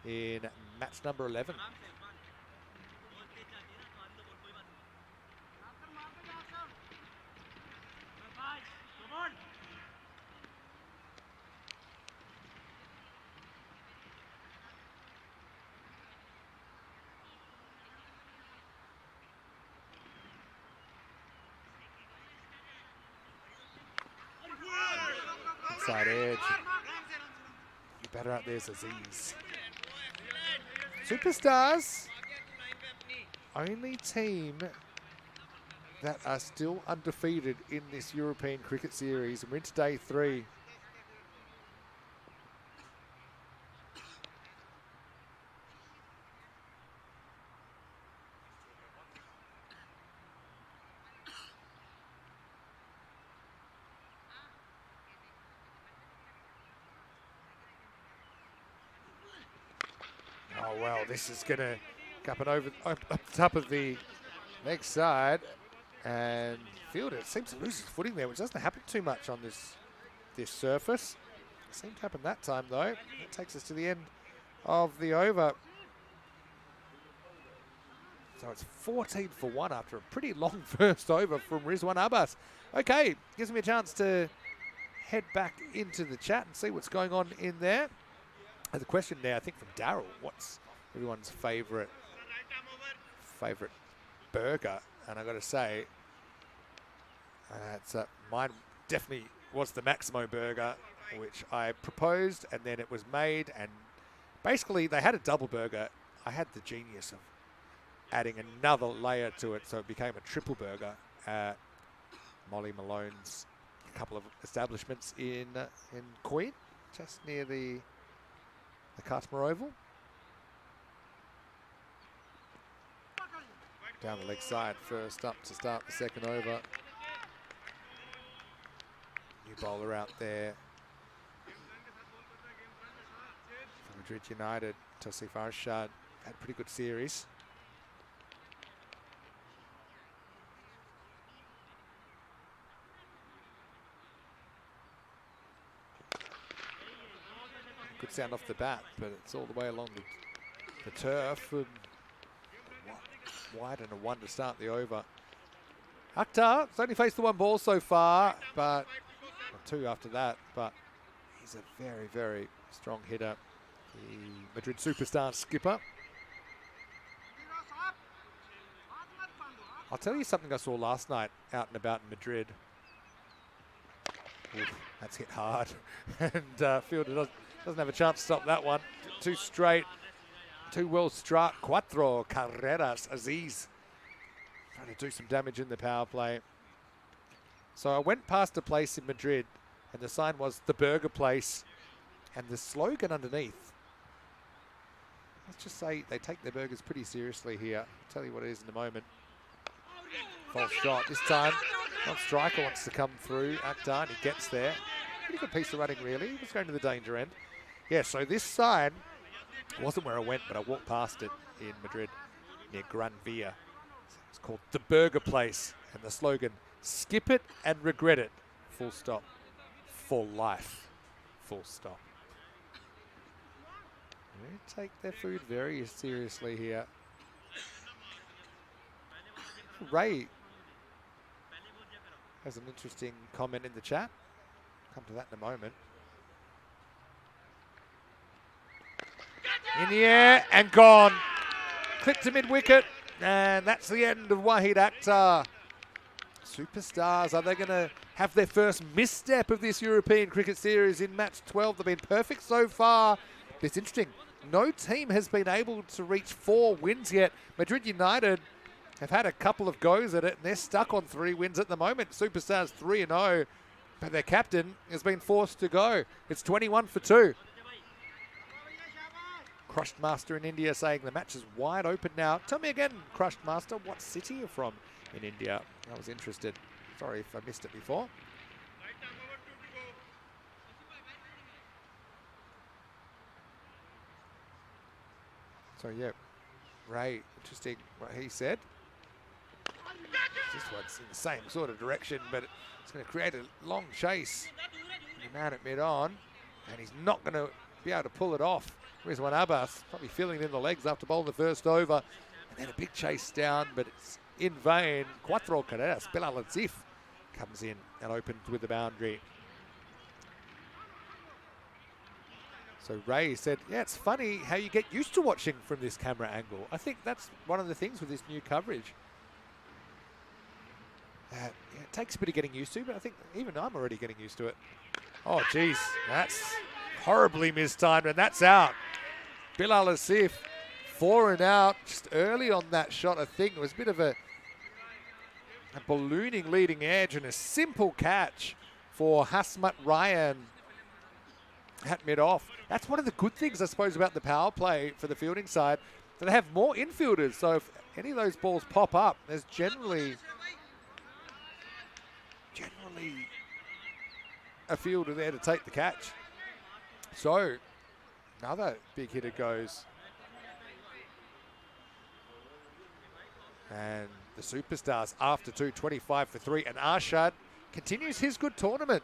in match number 11. Inside edge. You better out there's Aziz. Superstars, only team that are still undefeated in this European Cricket Series, and we're into day 3. Oh, well, this is going to cup it over up the top of the leg side, and fielder seems to lose his footing there, which doesn't happen too much on this surface. It seemed to happen that time, though. That takes us to the end of the over. So it's 14 for 1 after a pretty long first over from Rizwan Abbas. Okay, gives me a chance to head back into the chat and see what's going on in there. There's a question there, I think, from Daryl. What's everyone's favourite burger? And I got to say, mine definitely was the Maximo burger, which I proposed, and then it was made. And basically, they had a double burger. I had the genius of adding another layer to it, so it became a triple burger at Molly Malone's, a couple of establishments in Queen, just near the Cartmore Oval. Down the leg side, first up to start the second over. New bowler out there for Madrid United. Tosif Arshad had a pretty good series. Good sound off the bat, but it's all the way along the turf. And wide and a 1 to start the over. Akhtar has only faced the 1 ball so far, but 2 after that. But he's a very, very strong hitter. The Madrid Superstar skipper. I'll tell you something I saw last night out and about in Madrid. Oof, that's hit hard, and fielder doesn't have a chance to stop that one. 2 straight, 2 well struck. Cuatro carreras. Aziz trying to do some damage in the power play. So I went past a place in Madrid, and the sign was the burger place, and the slogan underneath. Let's just say they take their burgers pretty seriously here. I'll tell you what it is in a moment. False shot this time. Non-striker wants to come through. Akhtar, and he gets there. Pretty good piece of running, really. He was going to the danger end. Yeah, so this sign wasn't where I went, but I walked past it in Madrid near Gran Via. It's called The Burger Place, and the slogan, skip it and regret it, full stop, for life, full stop. They take their food very seriously here. Ray has an interesting comment in the chat. Come to that in a moment. In the air and gone. Clipped to mid-wicket, and that's the end of Wahid Akhtar. Superstars, are they going to have their first misstep of this European Cricket Series in match 12? They've been perfect so far. It's interesting. No team has been able to reach 4 wins yet. Madrid United have had a couple of goes at it, and they're stuck on 3 wins at the moment. Superstars 3-0, but their captain has been forced to go. It's 21 for 2. Crushed Master in India saying the match is wide open now. Tell me again, Crushed Master, what city you're from in India? I was interested. Sorry if I missed it before. So yeah, Ray, interesting what he said. This one's in the same sort of direction, but it's going to create a long chase. The man at mid-on, and he's not going to be able to pull it off. Rizwan Abbas probably feeling it in the legs after bowling the first over. And then a big chase down, but it's in vain. Cuatro carreras. Bilal Azif comes in and opens with the boundary. So Ray said, yeah, it's funny how you get used to watching from this camera angle. I think that's one of the things with this new coverage. Yeah, it takes a bit of getting used to, but I think even I'm already getting used to it. Oh, geez, that's horribly mistimed, and that's out. Bilal Asif, 4 and out, just early on that shot. I think it was a bit of a ballooning leading edge and a simple catch for Hasmat Ryan at mid-off. That's one of the good things, I suppose, about the power play for the fielding side, that they have more infielders. So if any of those balls pop up, there's generally a fielder there to take the catch. So another big hitter goes. And the superstars after 2, 25 for 3. And Arshad continues his good tournament.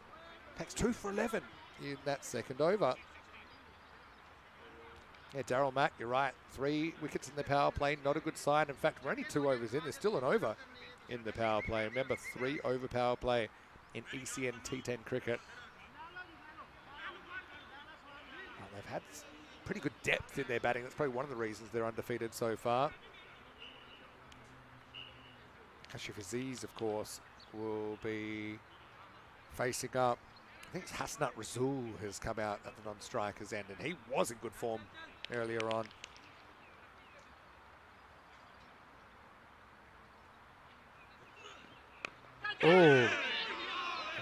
Takes 2 for 11 in that second over. Yeah, Daryl Mack, you're right. 3 wickets in the power play, not a good sign. In fact, we're only 2 overs in. There's still an over in the power play. Remember, 3 over power play in ECN T10 cricket. Well, they've had pretty good depth in their batting. That's probably one of the reasons they're undefeated so far. Kashif Aziz, of course, will be facing up. I think it's Hasnat Rasul has come out at the non-strikers end, and he was in good form earlier on. Oh,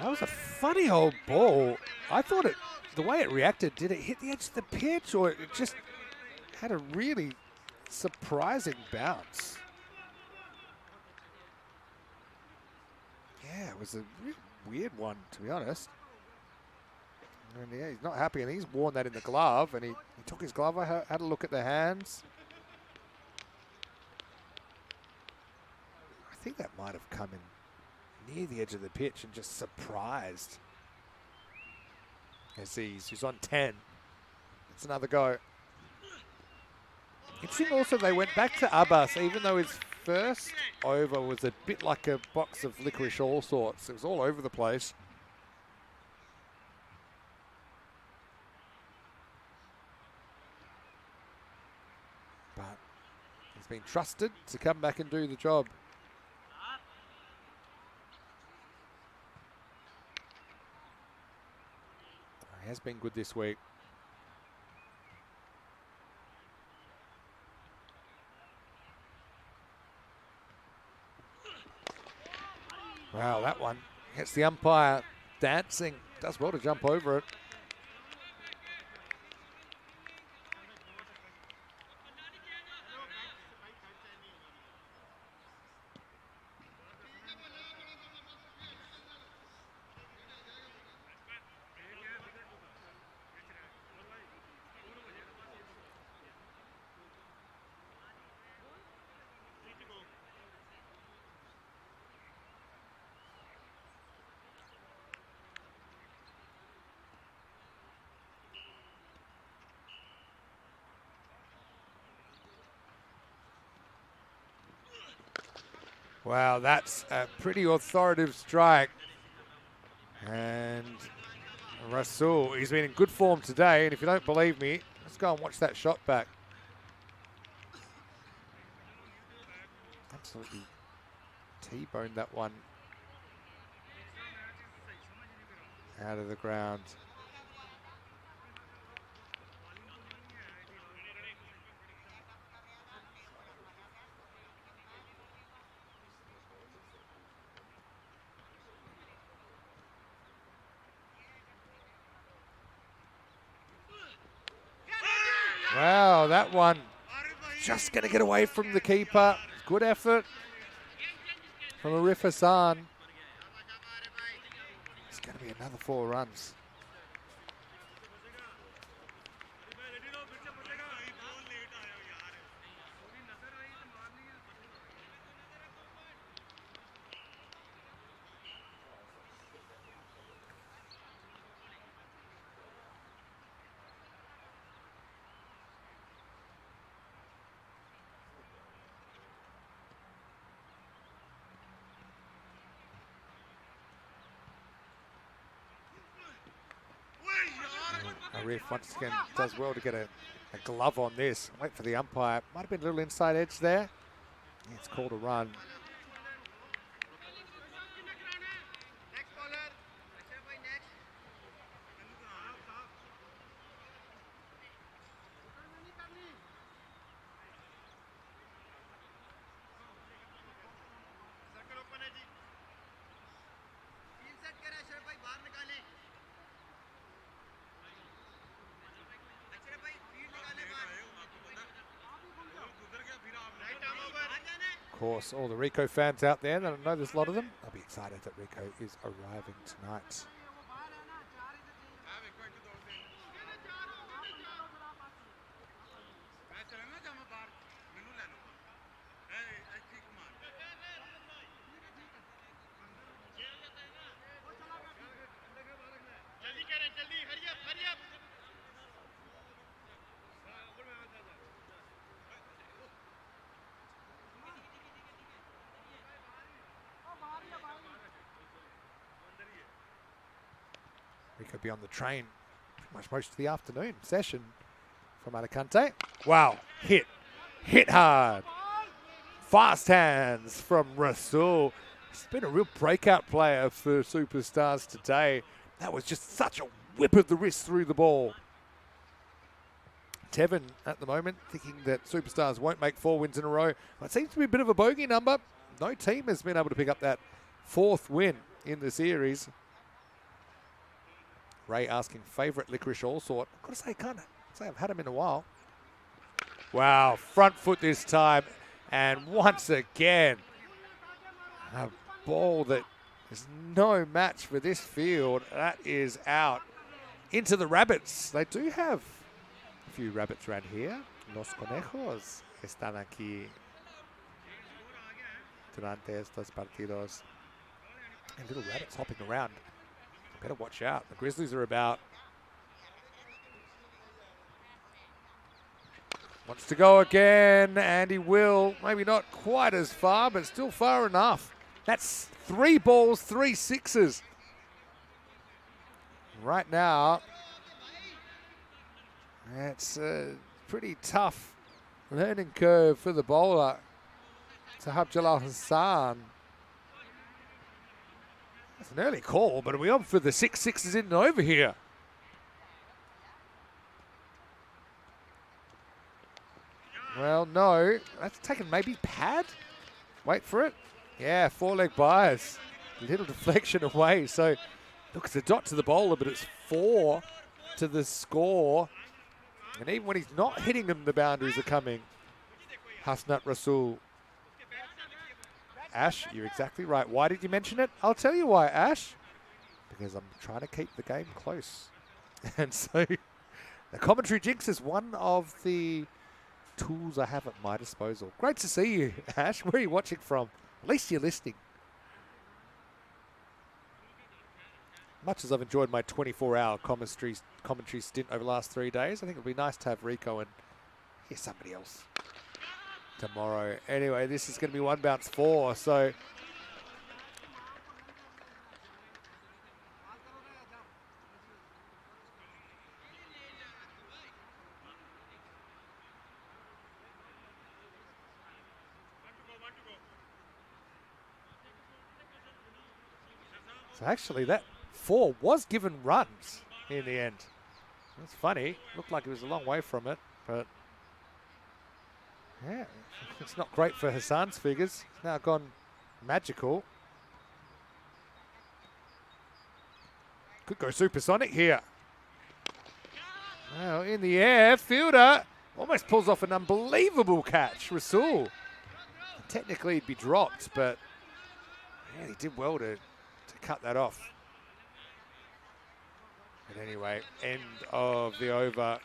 that was a funny old ball. I thought it, the way it reacted, did it hit the edge of the pitch, or it just had a really surprising bounce? Yeah, it was a really weird one, to be honest. And yeah, he's not happy, and he's worn that in the glove, and he took his glove, had a look at the hands. I think that might have come in near the edge of the pitch and just surprised Aziz, who's on 10. It's another go. Interesting also, they went back to Abbas, even though his first over was a bit like a box of licorice all sorts. It was all over the place. But he's been trusted to come back and do the job. He has been good this week. Wow, that one hits the umpire dancing. Does well to jump over it. Wow, that's a pretty authoritative strike. And Rasul, he's been in good form today, and if you don't believe me, let's go and watch that shot back. Absolutely T-boned that one out of the ground. Wow, Oh, that one just going to get away from the keeper. Good effort from Arif Hassan. It's going to be another 4 runs. Arif once again does well to get a glove on this. Wait for the umpire. Might have been a little inside edge there. Yeah, it's called a run. Of course, all the Rico fans out there, and I know there's a lot of them, they'll be excited that Rico is arriving tonight. Rico be on the train pretty much most of the afternoon session from Alicante. Wow, hit hard. Fast hands from Rasul. He's been a real breakout player for Superstars today. That was just such a whip of the wrist through the ball. Tevin at the moment thinking that Superstars won't make 4 wins in a row. Well, it seems to be a bit of a bogey number. No team has been able to pick up that 4th win in the series. Ray asking favourite licorice all sort. I've got to say, can't say I've had him in a while. Wow, front foot this time. And once again, a ball that is no match for this field. That is out into the rabbits. They do have a few rabbits around here. Los conejos están aquí durante estos partidos. And little rabbits hopping around. Better watch out. The Grizzlies are about. Wants to go again, and he will. Maybe not quite as far, but still far enough. That's 3 balls, 3 sixes. Right now, it's a pretty tough learning curve for the bowler, Sahab Jalal Hassan. It's an early call, but are we on for the 6 sixes in and over here? Well, no. That's taken maybe pad. Wait for it. Yeah, 4-leg bias. A little deflection away. So, look, it's a dot to the bowler, but it's 4 to the score. And even when he's not hitting them, the boundaries are coming. Hasnat Rasul. Ash, you're exactly right. Why did you mention it? I'll tell you why, Ash. Because I'm trying to keep the game close. And so the commentary jinx is one of the tools I have at my disposal. Great to see you, Ash. Where are you watching from? At least you're listening. Much as I've enjoyed my 24-hour commentary stint over the last 3 days, I think it'll be nice to have Rico and hear somebody else tomorrow. Anyway, this is going to be 1 bounce 4, so actually that 4 was given runs in the end. That's funny. Looked like it was a long way from it, but yeah, it's not great for Hassan's figures. It's now gone magical. Could go supersonic here. Well, in the air, fielder Almost pulls off an unbelievable catch, Rasul. Technically, he'd be dropped, but yeah, he did well to cut that off. But anyway, end of the over.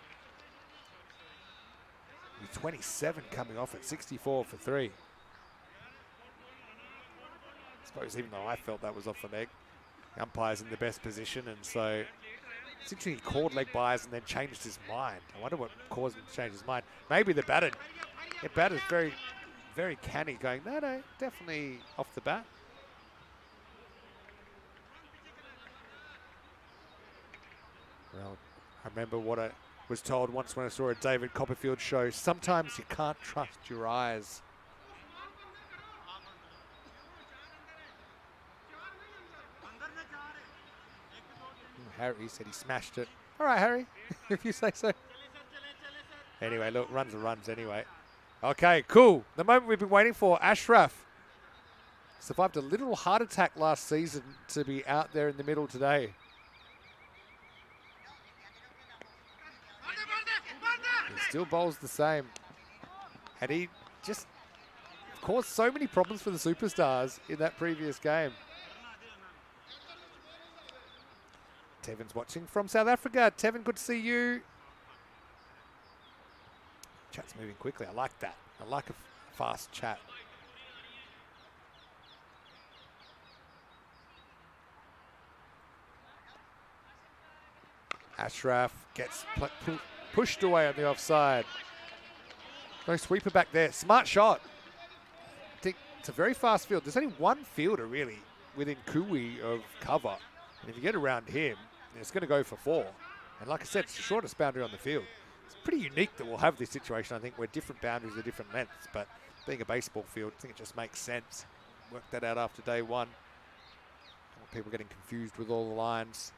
With 27 coming off at 64 for 3. I suppose even though I felt that was off the leg, the umpire's in the best position, and so it's interesting he called leg byes and then changed his mind. I wonder what caused him to change his mind. Maybe the batter, batter's very, very canny, going, no, definitely off the bat. Well, I remember what I was told once when I saw a David Copperfield show. Sometimes you can't trust your eyes. Harry said he smashed it. All right, Harry, if you say so. Anyway, look, runs are runs anyway. Okay, cool. The moment we've been waiting for. Ashraf survived a little heart attack last season to be out there in the middle today. He still bowls the same. And he just caused so many problems for the superstars in that previous game. Tevin's watching from South Africa. Tevin, good to see you. Chat's moving quickly. I like that. I like a fast chat. Ashraf gets pushed away on the offside. No sweeper back there. Smart shot. I think it's a very fast field. There's only one fielder really within Kui of cover. And if you get around him, it's going to go for 4. And like I said, it's the shortest boundary on the field. It's pretty unique that we'll have this situation, I think, where different boundaries are different lengths. But being a baseball field, I think it just makes sense. Work that out after day 1. Don't want people getting confused with all the lines.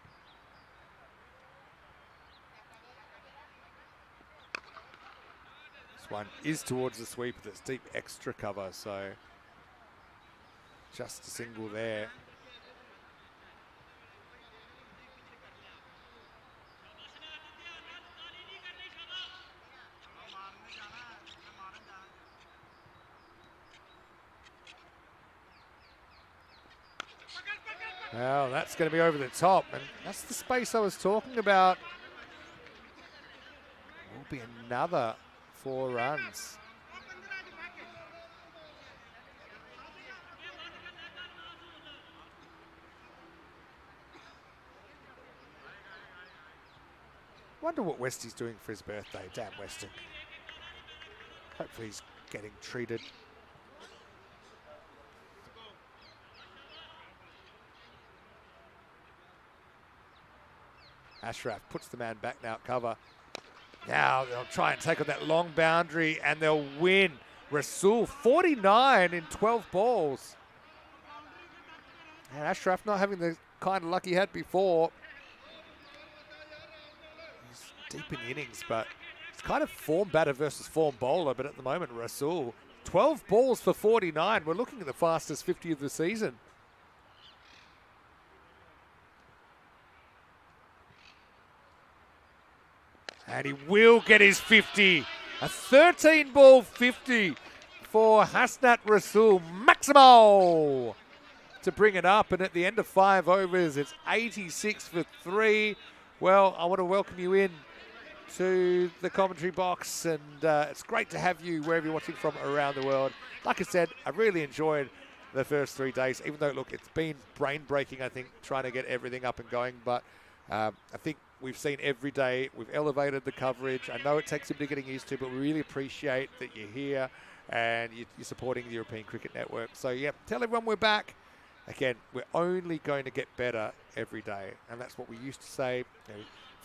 This one is towards the sweeper that's deep extra cover, so just a single there. Well, that's going to be over the top, and that's the space I was talking about. Will be another 4 runs. Wonder what Westy's doing for his birthday. Damn Weston. Hopefully he's getting treated. Ashraf puts the man back now at cover. Now they'll try and take on that long boundary and they'll win. Rasul 49 in 12 balls. And Ashraf not having the kind of luck he had before. He's deep in the innings, but it's kind of form batter versus form bowler. But at the moment, Rasul, 12 balls for 49. We're looking at the fastest 50 of the season. And he will get his 50. A 13-ball 50 for Hasnat Rasul. Maximo to bring it up. And at the end of 5 overs, it's 86 for 3. Well, I want to welcome you in to the commentary box. And it's great to have you wherever you're watching from around the world. Like I said, I really enjoyed the first 3 days, even though, look, it's been brain-breaking, I think, trying to get everything up and going. But I think we've seen every day. We've elevated the coverage. I know it takes a bit of getting used to, but we really appreciate that you're here and you're supporting the European Cricket Network. So, yeah, tell everyone we're back. Again, we're only going to get better every day. And that's what we used to say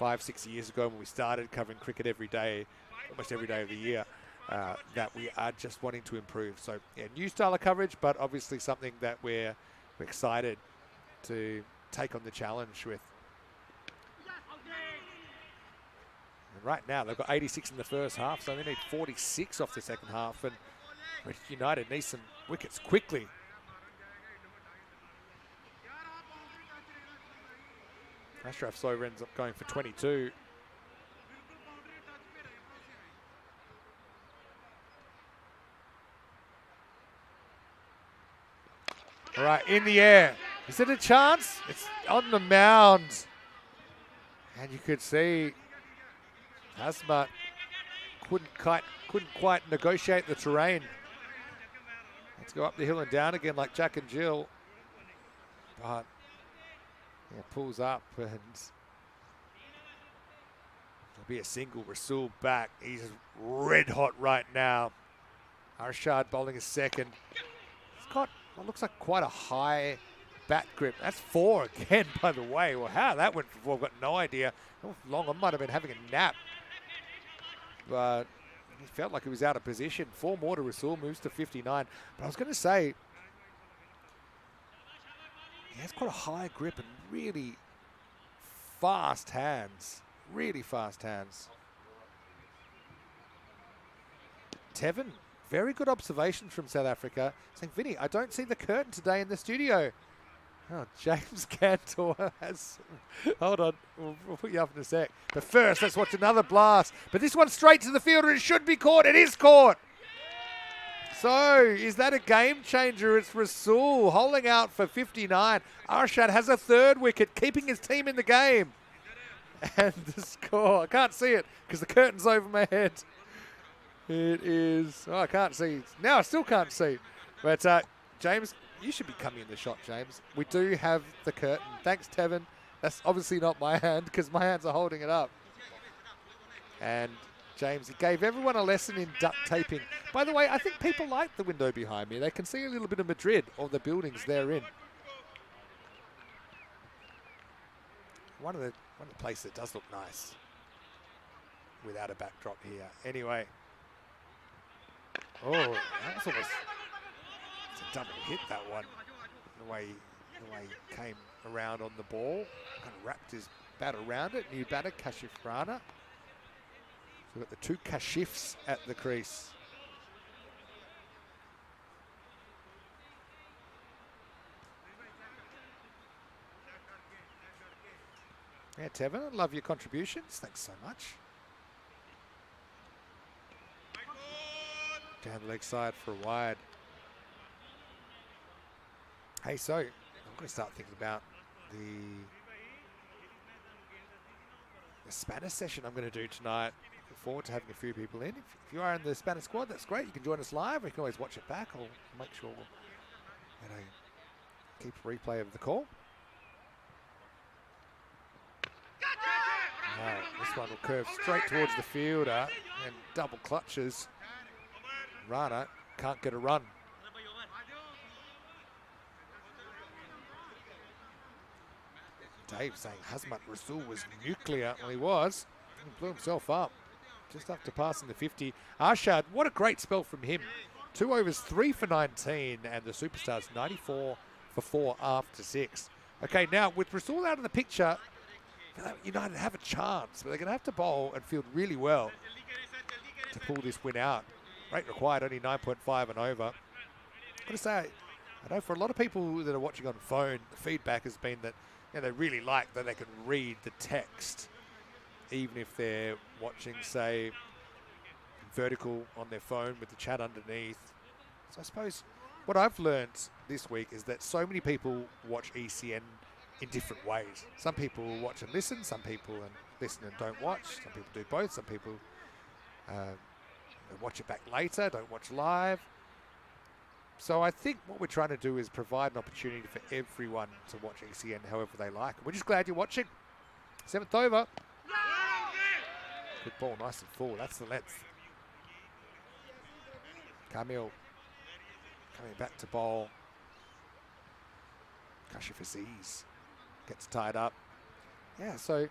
5-6 years ago when we started covering cricket every day, almost every day of the year, that we are just wanting to improve. So, yeah, new style of coverage, but obviously something that we're excited to take on the challenge with. And right now, they've got 86 in the first half, so they need 46 off the second half. And United need some wickets quickly. Ashraf's over ends up going for 22. right, in the air. Is it a chance? It's on the mound. And you could see Hazmat couldn't quite negotiate the terrain. Let's go up the hill and down again like Jack and Jill. But yeah, pulls up and there'll be a single. Rasul back. He's red hot right now. Arshad bowling a second. He's got what looks like quite a high bat grip. That's 4 again, by the way. Well, how that went for 4, I've got no idea. How long I might have been having a nap. But he felt like he was out of position. 4 more to Rasul, moves to 59. But I was going to say, he has quite a high grip and really fast hands. Really fast hands. Tevin, very good observation from South Africa, saying, Vinny, I don't see the curtain today in the studio. Oh, James Cantor has... Hold on, we'll put you up in a sec. But first, let's watch another blast. But this one's straight to the fielder. It should be caught. It is caught. So, is that a game changer? It's Rasul holding out for 59. Arshad has a 3rd wicket, keeping his team in the game. And the score, I can't see it because the curtain's over my head. It is, oh, I can't see. Now I still can't see. But James, you should be coming in the shot, James. We do have the curtain. Thanks, Tevin. That's obviously not my hand because my hands are holding it up. And James, he gave everyone a lesson in duct taping. By the way, I think people like the window behind me. They can see a little bit of Madrid or the buildings they're in. One of the places that does look nice without a backdrop here. Anyway. Oh, that was almost it's a double hit, that one. The way he came around on the ball. Kind of wrapped his bat around it. New batter, Kashif Rana. So we've got the 2 Kashifs at the crease. Yeah, Tevin, I love your contributions. Thanks so much. Down the leg side for a wide. Hey, so I'm going to start thinking about the Spanish session I'm going to do tonight. Look forward to having a few people in. If you are in the Spanish squad, that's great. You can join us live. You can always watch it back. I'll make sure keep a replay of the call. This one will curve straight towards the fielder and double clutches. Rana can't get a run. Dave saying Hazmat Rasul was nuclear. Well, he was. He blew himself up just after passing the 50. Arshad, what a great spell from him. 2 overs, 3 for 19, and the Superstars 94 for 4 after 6. Okay, now with Rasul out of the picture, United have a chance, but they're going to have to bowl and field really well to pull this win out. Rate required only 9.5 and over. I've got to say, I know for a lot of people that are watching on phone, the feedback has been that they really like that they can read the text, even if they're watching, say, vertical on their phone with the chat underneath. So I suppose what I've learned this week is that so many people watch ECN in different ways. Some people watch and listen, some people listen and don't watch, some people do both, some people watch it back later, don't watch live. So I think what we're trying to do is provide an opportunity for everyone to watch ECN however they like. We're just glad you're watching. 7th over. Good ball, nice and full. That's the length. Camille coming back to bowl. Kashif Aziz gets tied up. Yeah, so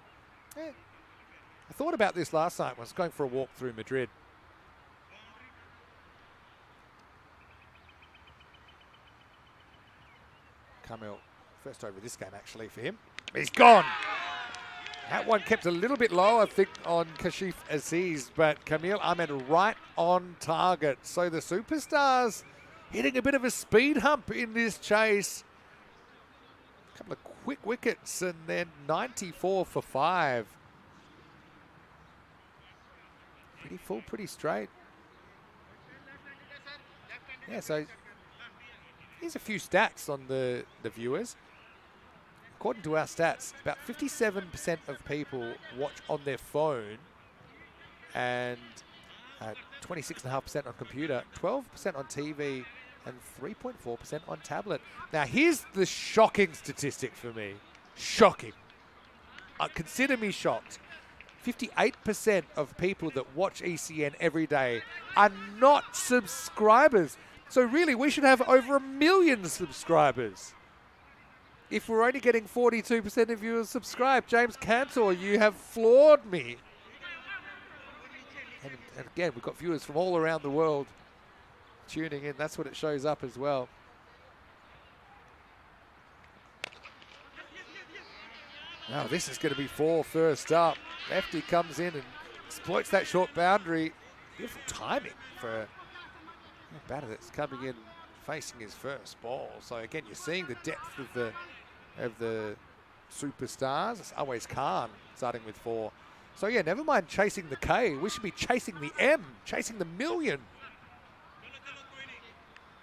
I thought about this last night when I was going for a walk through Madrid. Camille, first over this game actually for him. He's gone. That one kept a little bit low, I think, on Kashif Aziz, but Camille Ahmed right on target. So the Superstars hitting a bit of a speed hump in this chase. A couple of quick wickets and then 94 for 5. Pretty full, pretty straight. Yeah, so Here's a few stats on the viewers. According to our stats, about 57% of people watch on their phone and 26.5% on computer, 12% on TV, and 3.4% on tablet. Now, here's the shocking statistic for me. Shocking. Consider me shocked. 58% of people that watch ECN every day are not subscribers. So really, we should have over 1 million subscribers. If we're only getting 42% of viewers subscribed, James Cantor, you have floored me. And again, we've got viewers from all around the world tuning in. That's what it shows up as well. Now this is going to be 4 first up. Lefty comes in and exploits that short boundary. Beautiful timing for a batter that's coming in facing his first ball. So again, you're seeing the depth of the superstars. It's always Khan starting with 4. So yeah, never mind chasing the K. We should be chasing the M, chasing the million.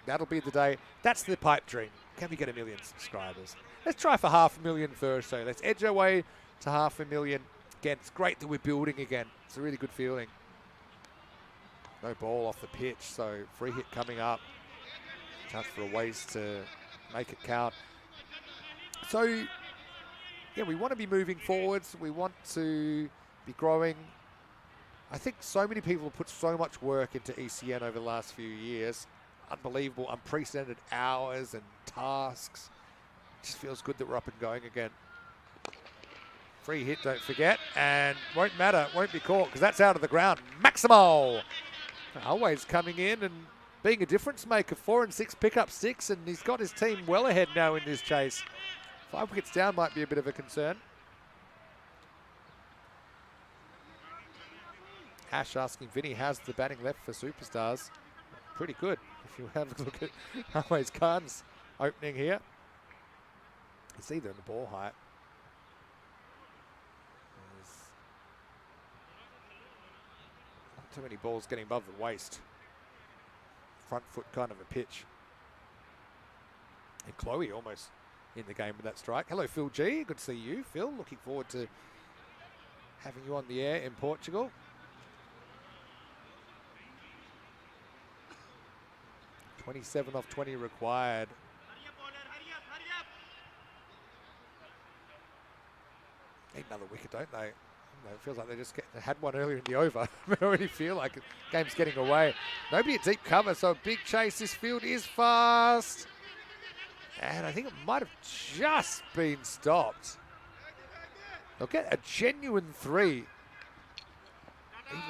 That'll be the day. That's the pipe dream. Can we get 1 million subscribers? Let's try for 500,000 first. So let's edge our way to 500,000. Again, it's great that we're building again. It's a really good feeling. No ball off the pitch, so free hit coming up. Chance for a ways to make it count. So, yeah, we want to be moving forwards. We want to be growing. I think so many people have put so much work into ECN over the last few years. Unbelievable, unprecedented hours and tasks. It just feels good that we're up and going again. Free hit, don't forget, and won't matter, won't be caught because that's out of the ground. Maximo! Always coming in and being a difference maker. 4 and 6 pick up 6, and he's got his team well ahead now in this chase. 5 wickets down might be a bit of a concern. Ash asking Vinny, how's the batting left for superstars? Pretty good if you have a look at Always Khan's opening here. You see them in the ball height. There's not too many balls getting above the waist. Front foot kind of a pitch. And Chloe almost in the game with that strike. Hello, Phil G. Good to see you, Phil. Looking forward to having you on the air in Portugal. .27 off 20 required. Need another wicket, don't they? It feels like they just had one earlier in the over. I already feel like the game's getting away. Nobody at deep cover, so a big chase. This field is fast. And I think it might have just been stopped. They'll get a genuine 3. Even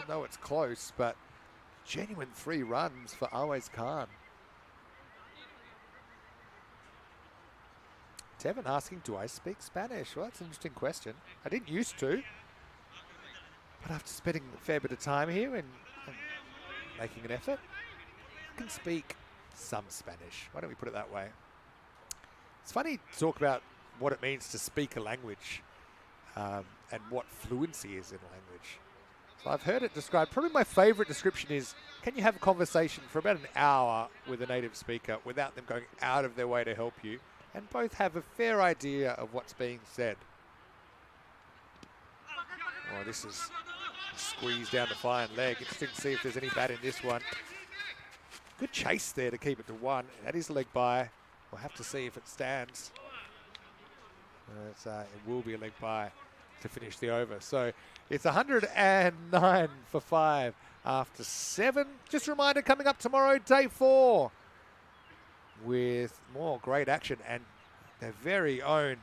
though it's close, but genuine 3 runs for Always Khan. Tevin asking, do I speak Spanish? Well, that's an interesting question. I didn't used to. But after spending a fair bit of time here and making an effort, I can speak some Spanish. Why don't we put it that way? It's funny to talk about what it means to speak a language and what fluency is in a language. So I've heard it described. Probably my favorite description is, can you have a conversation for about an hour with a native speaker without them going out of their way to help you, and both have a fair idea of what's being said? Oh, this is squeezed down the fine leg. Interesting to see if there's any bat in this one. Good chase there to keep it to 1. That is a leg by. We'll have to see if it stands. It will be a leg by to finish the over. So it's 109 for 5 after 7. Just a reminder, coming up tomorrow, day 4, with more great action and their very own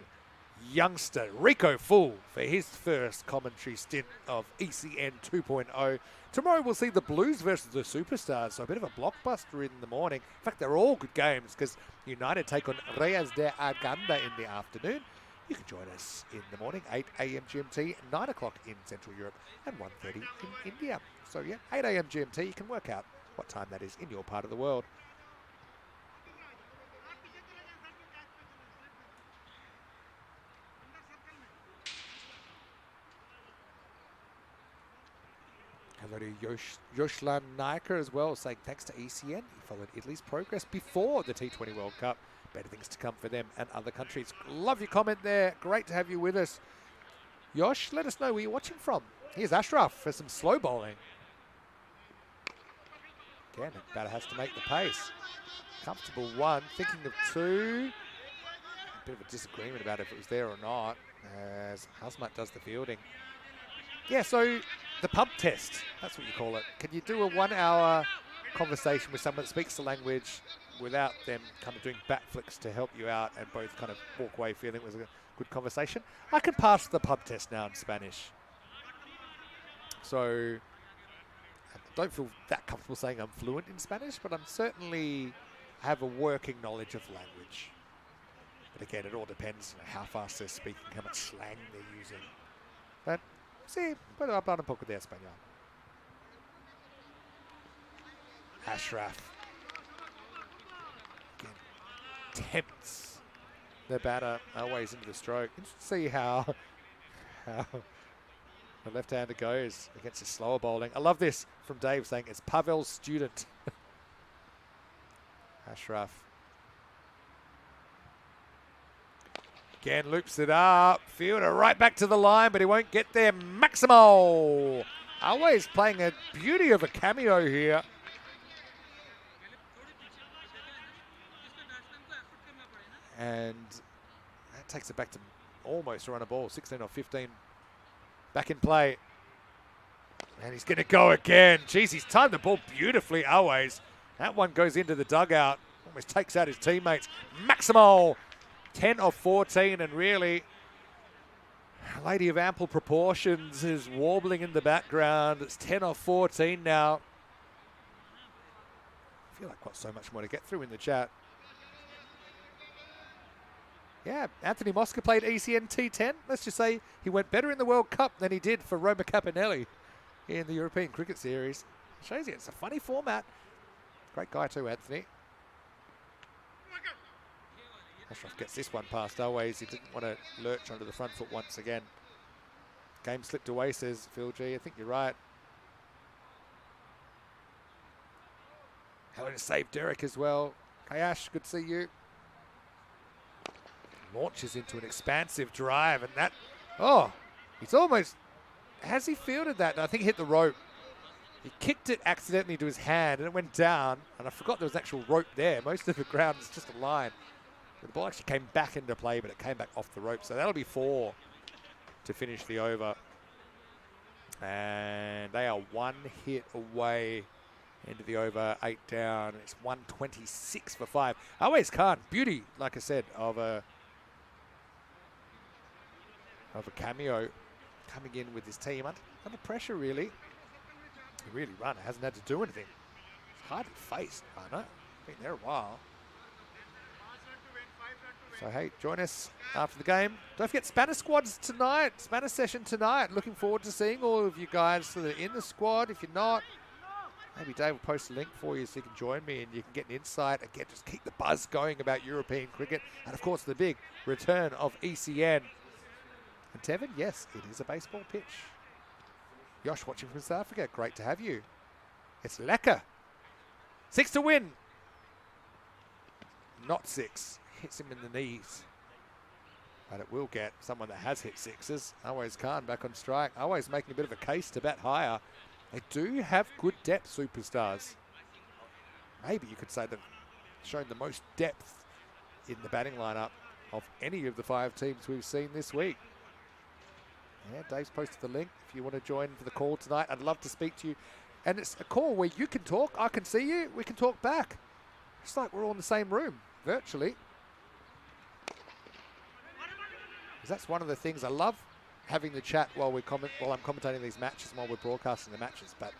youngster Rico Full for his first commentary stint of ECN 2.0. Tomorrow we'll see the Blues versus the Superstars, so a bit of a blockbuster in the morning. In fact, they're all good games because United take on Reyes de Arganda in the afternoon. You can join us in the morning, 8 a.m. GMT, 9 o'clock in Central Europe, and 1:30 in India. So yeah, 8 a.m. GMT, you can work out what time that is in your part of the world. Hello to Yoshlan Naika as well, saying thanks to ECN. He followed Italy's progress before the T20 World Cup. Better things to come for them and other countries. Love your comment there. Great to have you with us. Yosh, let us know where you're watching from. Here's Ashraf for some slow bowling. Again, batter has to make the pace. Comfortable one, thinking of two. A bit of a disagreement about if it was there or not, as Hasmat does the fielding. Yeah, so the pub test, that's what you call it. Can you do a 1 hour conversation with someone that speaks the language without them kind of doing bat flicks to help you out and both kind of walk away feeling it was a good conversation? I can pass the pub test now in Spanish. So I don't feel that comfortable saying I'm fluent in Spanish, but I'm certainly have a working knowledge of language. But again, it all depends on how fast they're speaking, how much slang they're using. But sí, puedo hablar un poco de español. Ashraf again tempts the batter always into the stroke. Interesting to see how the left-hander goes against his slower bowling. I love this from Dave saying it's Pavel's student. Ashraf. Again, loops it up. Fielder right back to the line, but he won't get there. Maximo. Always playing a beauty of a cameo here. And that takes it back to almost a run of ball. 16 or 15 back in play. And he's going to go again. Jeez, he's timed the ball beautifully, always. That one goes into the dugout. Almost takes out his teammates. Maximo, 10 of 14, and really, a lady of ample proportions is warbling in the background. It's 10 of 14 now. I feel like I've got so much more to get through in the chat. Yeah, Anthony Mosca played ECN T10. Let's just say he went better in the World Cup than he did for Roma Capinelli in the European Cricket Series. Shows you it's a funny format. Great guy too, Anthony. Ashraf gets this one past always. He didn't want to lurch onto the front foot once again. Game slipped away, says Phil G. I think you're right. Hello to save Derek as well. Hey Ash, good to see you. Launches into an expansive drive, and that, oh, he's almost, has he fielded that? I think he hit the rope. He kicked it accidentally to his hand, and it went down, and I forgot there was an actual rope there. Most of the ground is just a line. The ball actually came back into play, but it came back off the rope, so that'll be 4 to finish the over. And they are 1 hit away into the over, 8 down. It's 126 for 5. Always Khan, beauty, like I said, of a cameo coming in with his team under pressure, really. He really run. It hasn't had to do anything. It's hardly faced, I know. Been there a while. So, hey, join us after the game. Don't forget Spanish squads tonight. Spanish session tonight. Looking forward to seeing all of you guys that are in the squad. If you're not, maybe Dave will post a link for you so you can join me and you can get an insight. Again, just keep the buzz going about European cricket. And, of course, the big return of ECN. And Tevin, yes, it is a baseball pitch. Yosh watching from South Africa. Great to have you. It's lekker. 6 to win. Not 6. Hits him in the knees. But it will get someone that has hit 6s. Always Khan back on strike. Always making a bit of a case to bat higher. They do have good depth, superstars. Maybe you could say they've shown the most depth in the batting lineup of any of the 5 teams we've seen this week. Yeah, Dave's posted the link if you want to join for the call tonight. I'd love to speak to you. And it's a call where you can talk, I can see you, we can talk back. It's like we're all in the same room, virtually. Because that's one of the things I love, having the chat while I'm commentating these matches and while we're broadcasting the matches. But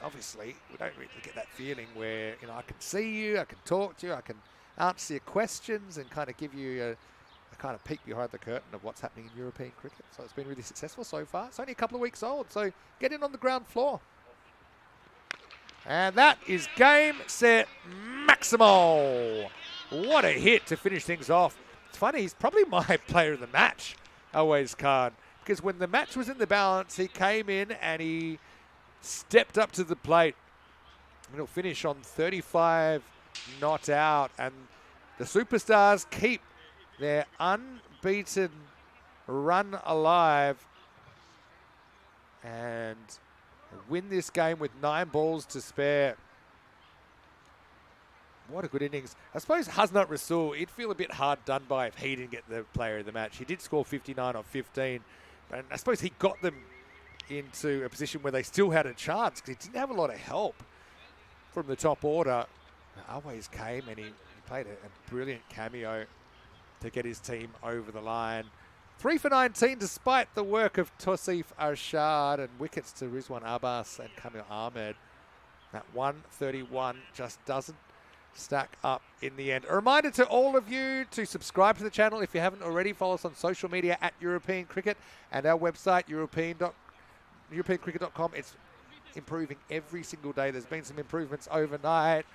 obviously, we don't really get that feeling where, you know, I can see you, I can talk to you, I can answer your questions and kind of give you a kind of peek behind the curtain of what's happening in European cricket. So it's been really successful so far. It's only a couple of weeks old, so get in on the ground floor. And that is game, set, Maximo. What a hit to finish things off. It's funny, he's probably my player of the match, Always Khan, because when the match was in the balance, he came in and he stepped up to the plate. And he'll finish on 35 not out. And the Superstars keep their unbeaten run alive and win this game with 9 balls to spare. What a good innings. I suppose Hasnat Rasul, he'd feel a bit hard done by if he didn't get the player of the match. He did score 59 on 15, and I suppose he got them into a position where they still had a chance because he didn't have a lot of help from the top order. Always came and he played a brilliant cameo to get his team over the line. 3 for 19 despite the work of Tosif Arshad, and wickets to Rizwan Abbas and Kamil Ahmed. That 131 just doesn't stack up in the end. A reminder to all of you to subscribe to the channel if you haven't already. Follow us on social media at European Cricket and our website europeancricket.com. It's improving every single day. There's been some improvements overnight.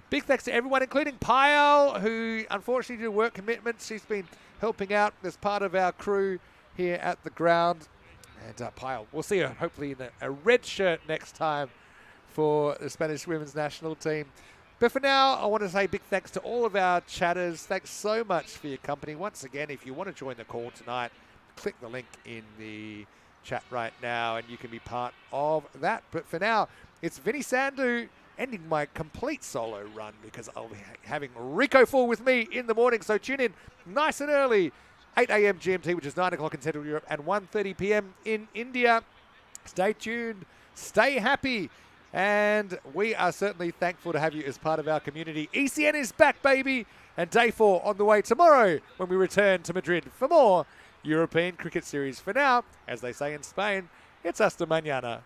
Big thanks to everyone, including Payal, who unfortunately due to work commitments, she's been helping out as part of our crew here at the ground. And Payal, we'll see her hopefully in a red shirt next time for the Spanish women's national team. But for now, I want to say big thanks to all of our chatters. Thanks so much for your company. Once again, if you want to join the call tonight, click the link in the chat right now and you can be part of that. But for now, it's Vinny Sandhu ending my complete solo run because I'll be having Rico Full with me in the morning. So tune in nice and early, 8 a.m. GMT, which is 9 o'clock in Central Europe, and 1:30 p.m. in India. Stay tuned, stay happy, and we are certainly thankful to have you as part of our community. ECN is back, baby, and day 4 on the way tomorrow when we return to Madrid for more European Cricket Series. For now, as they say in Spain, it's hasta mañana.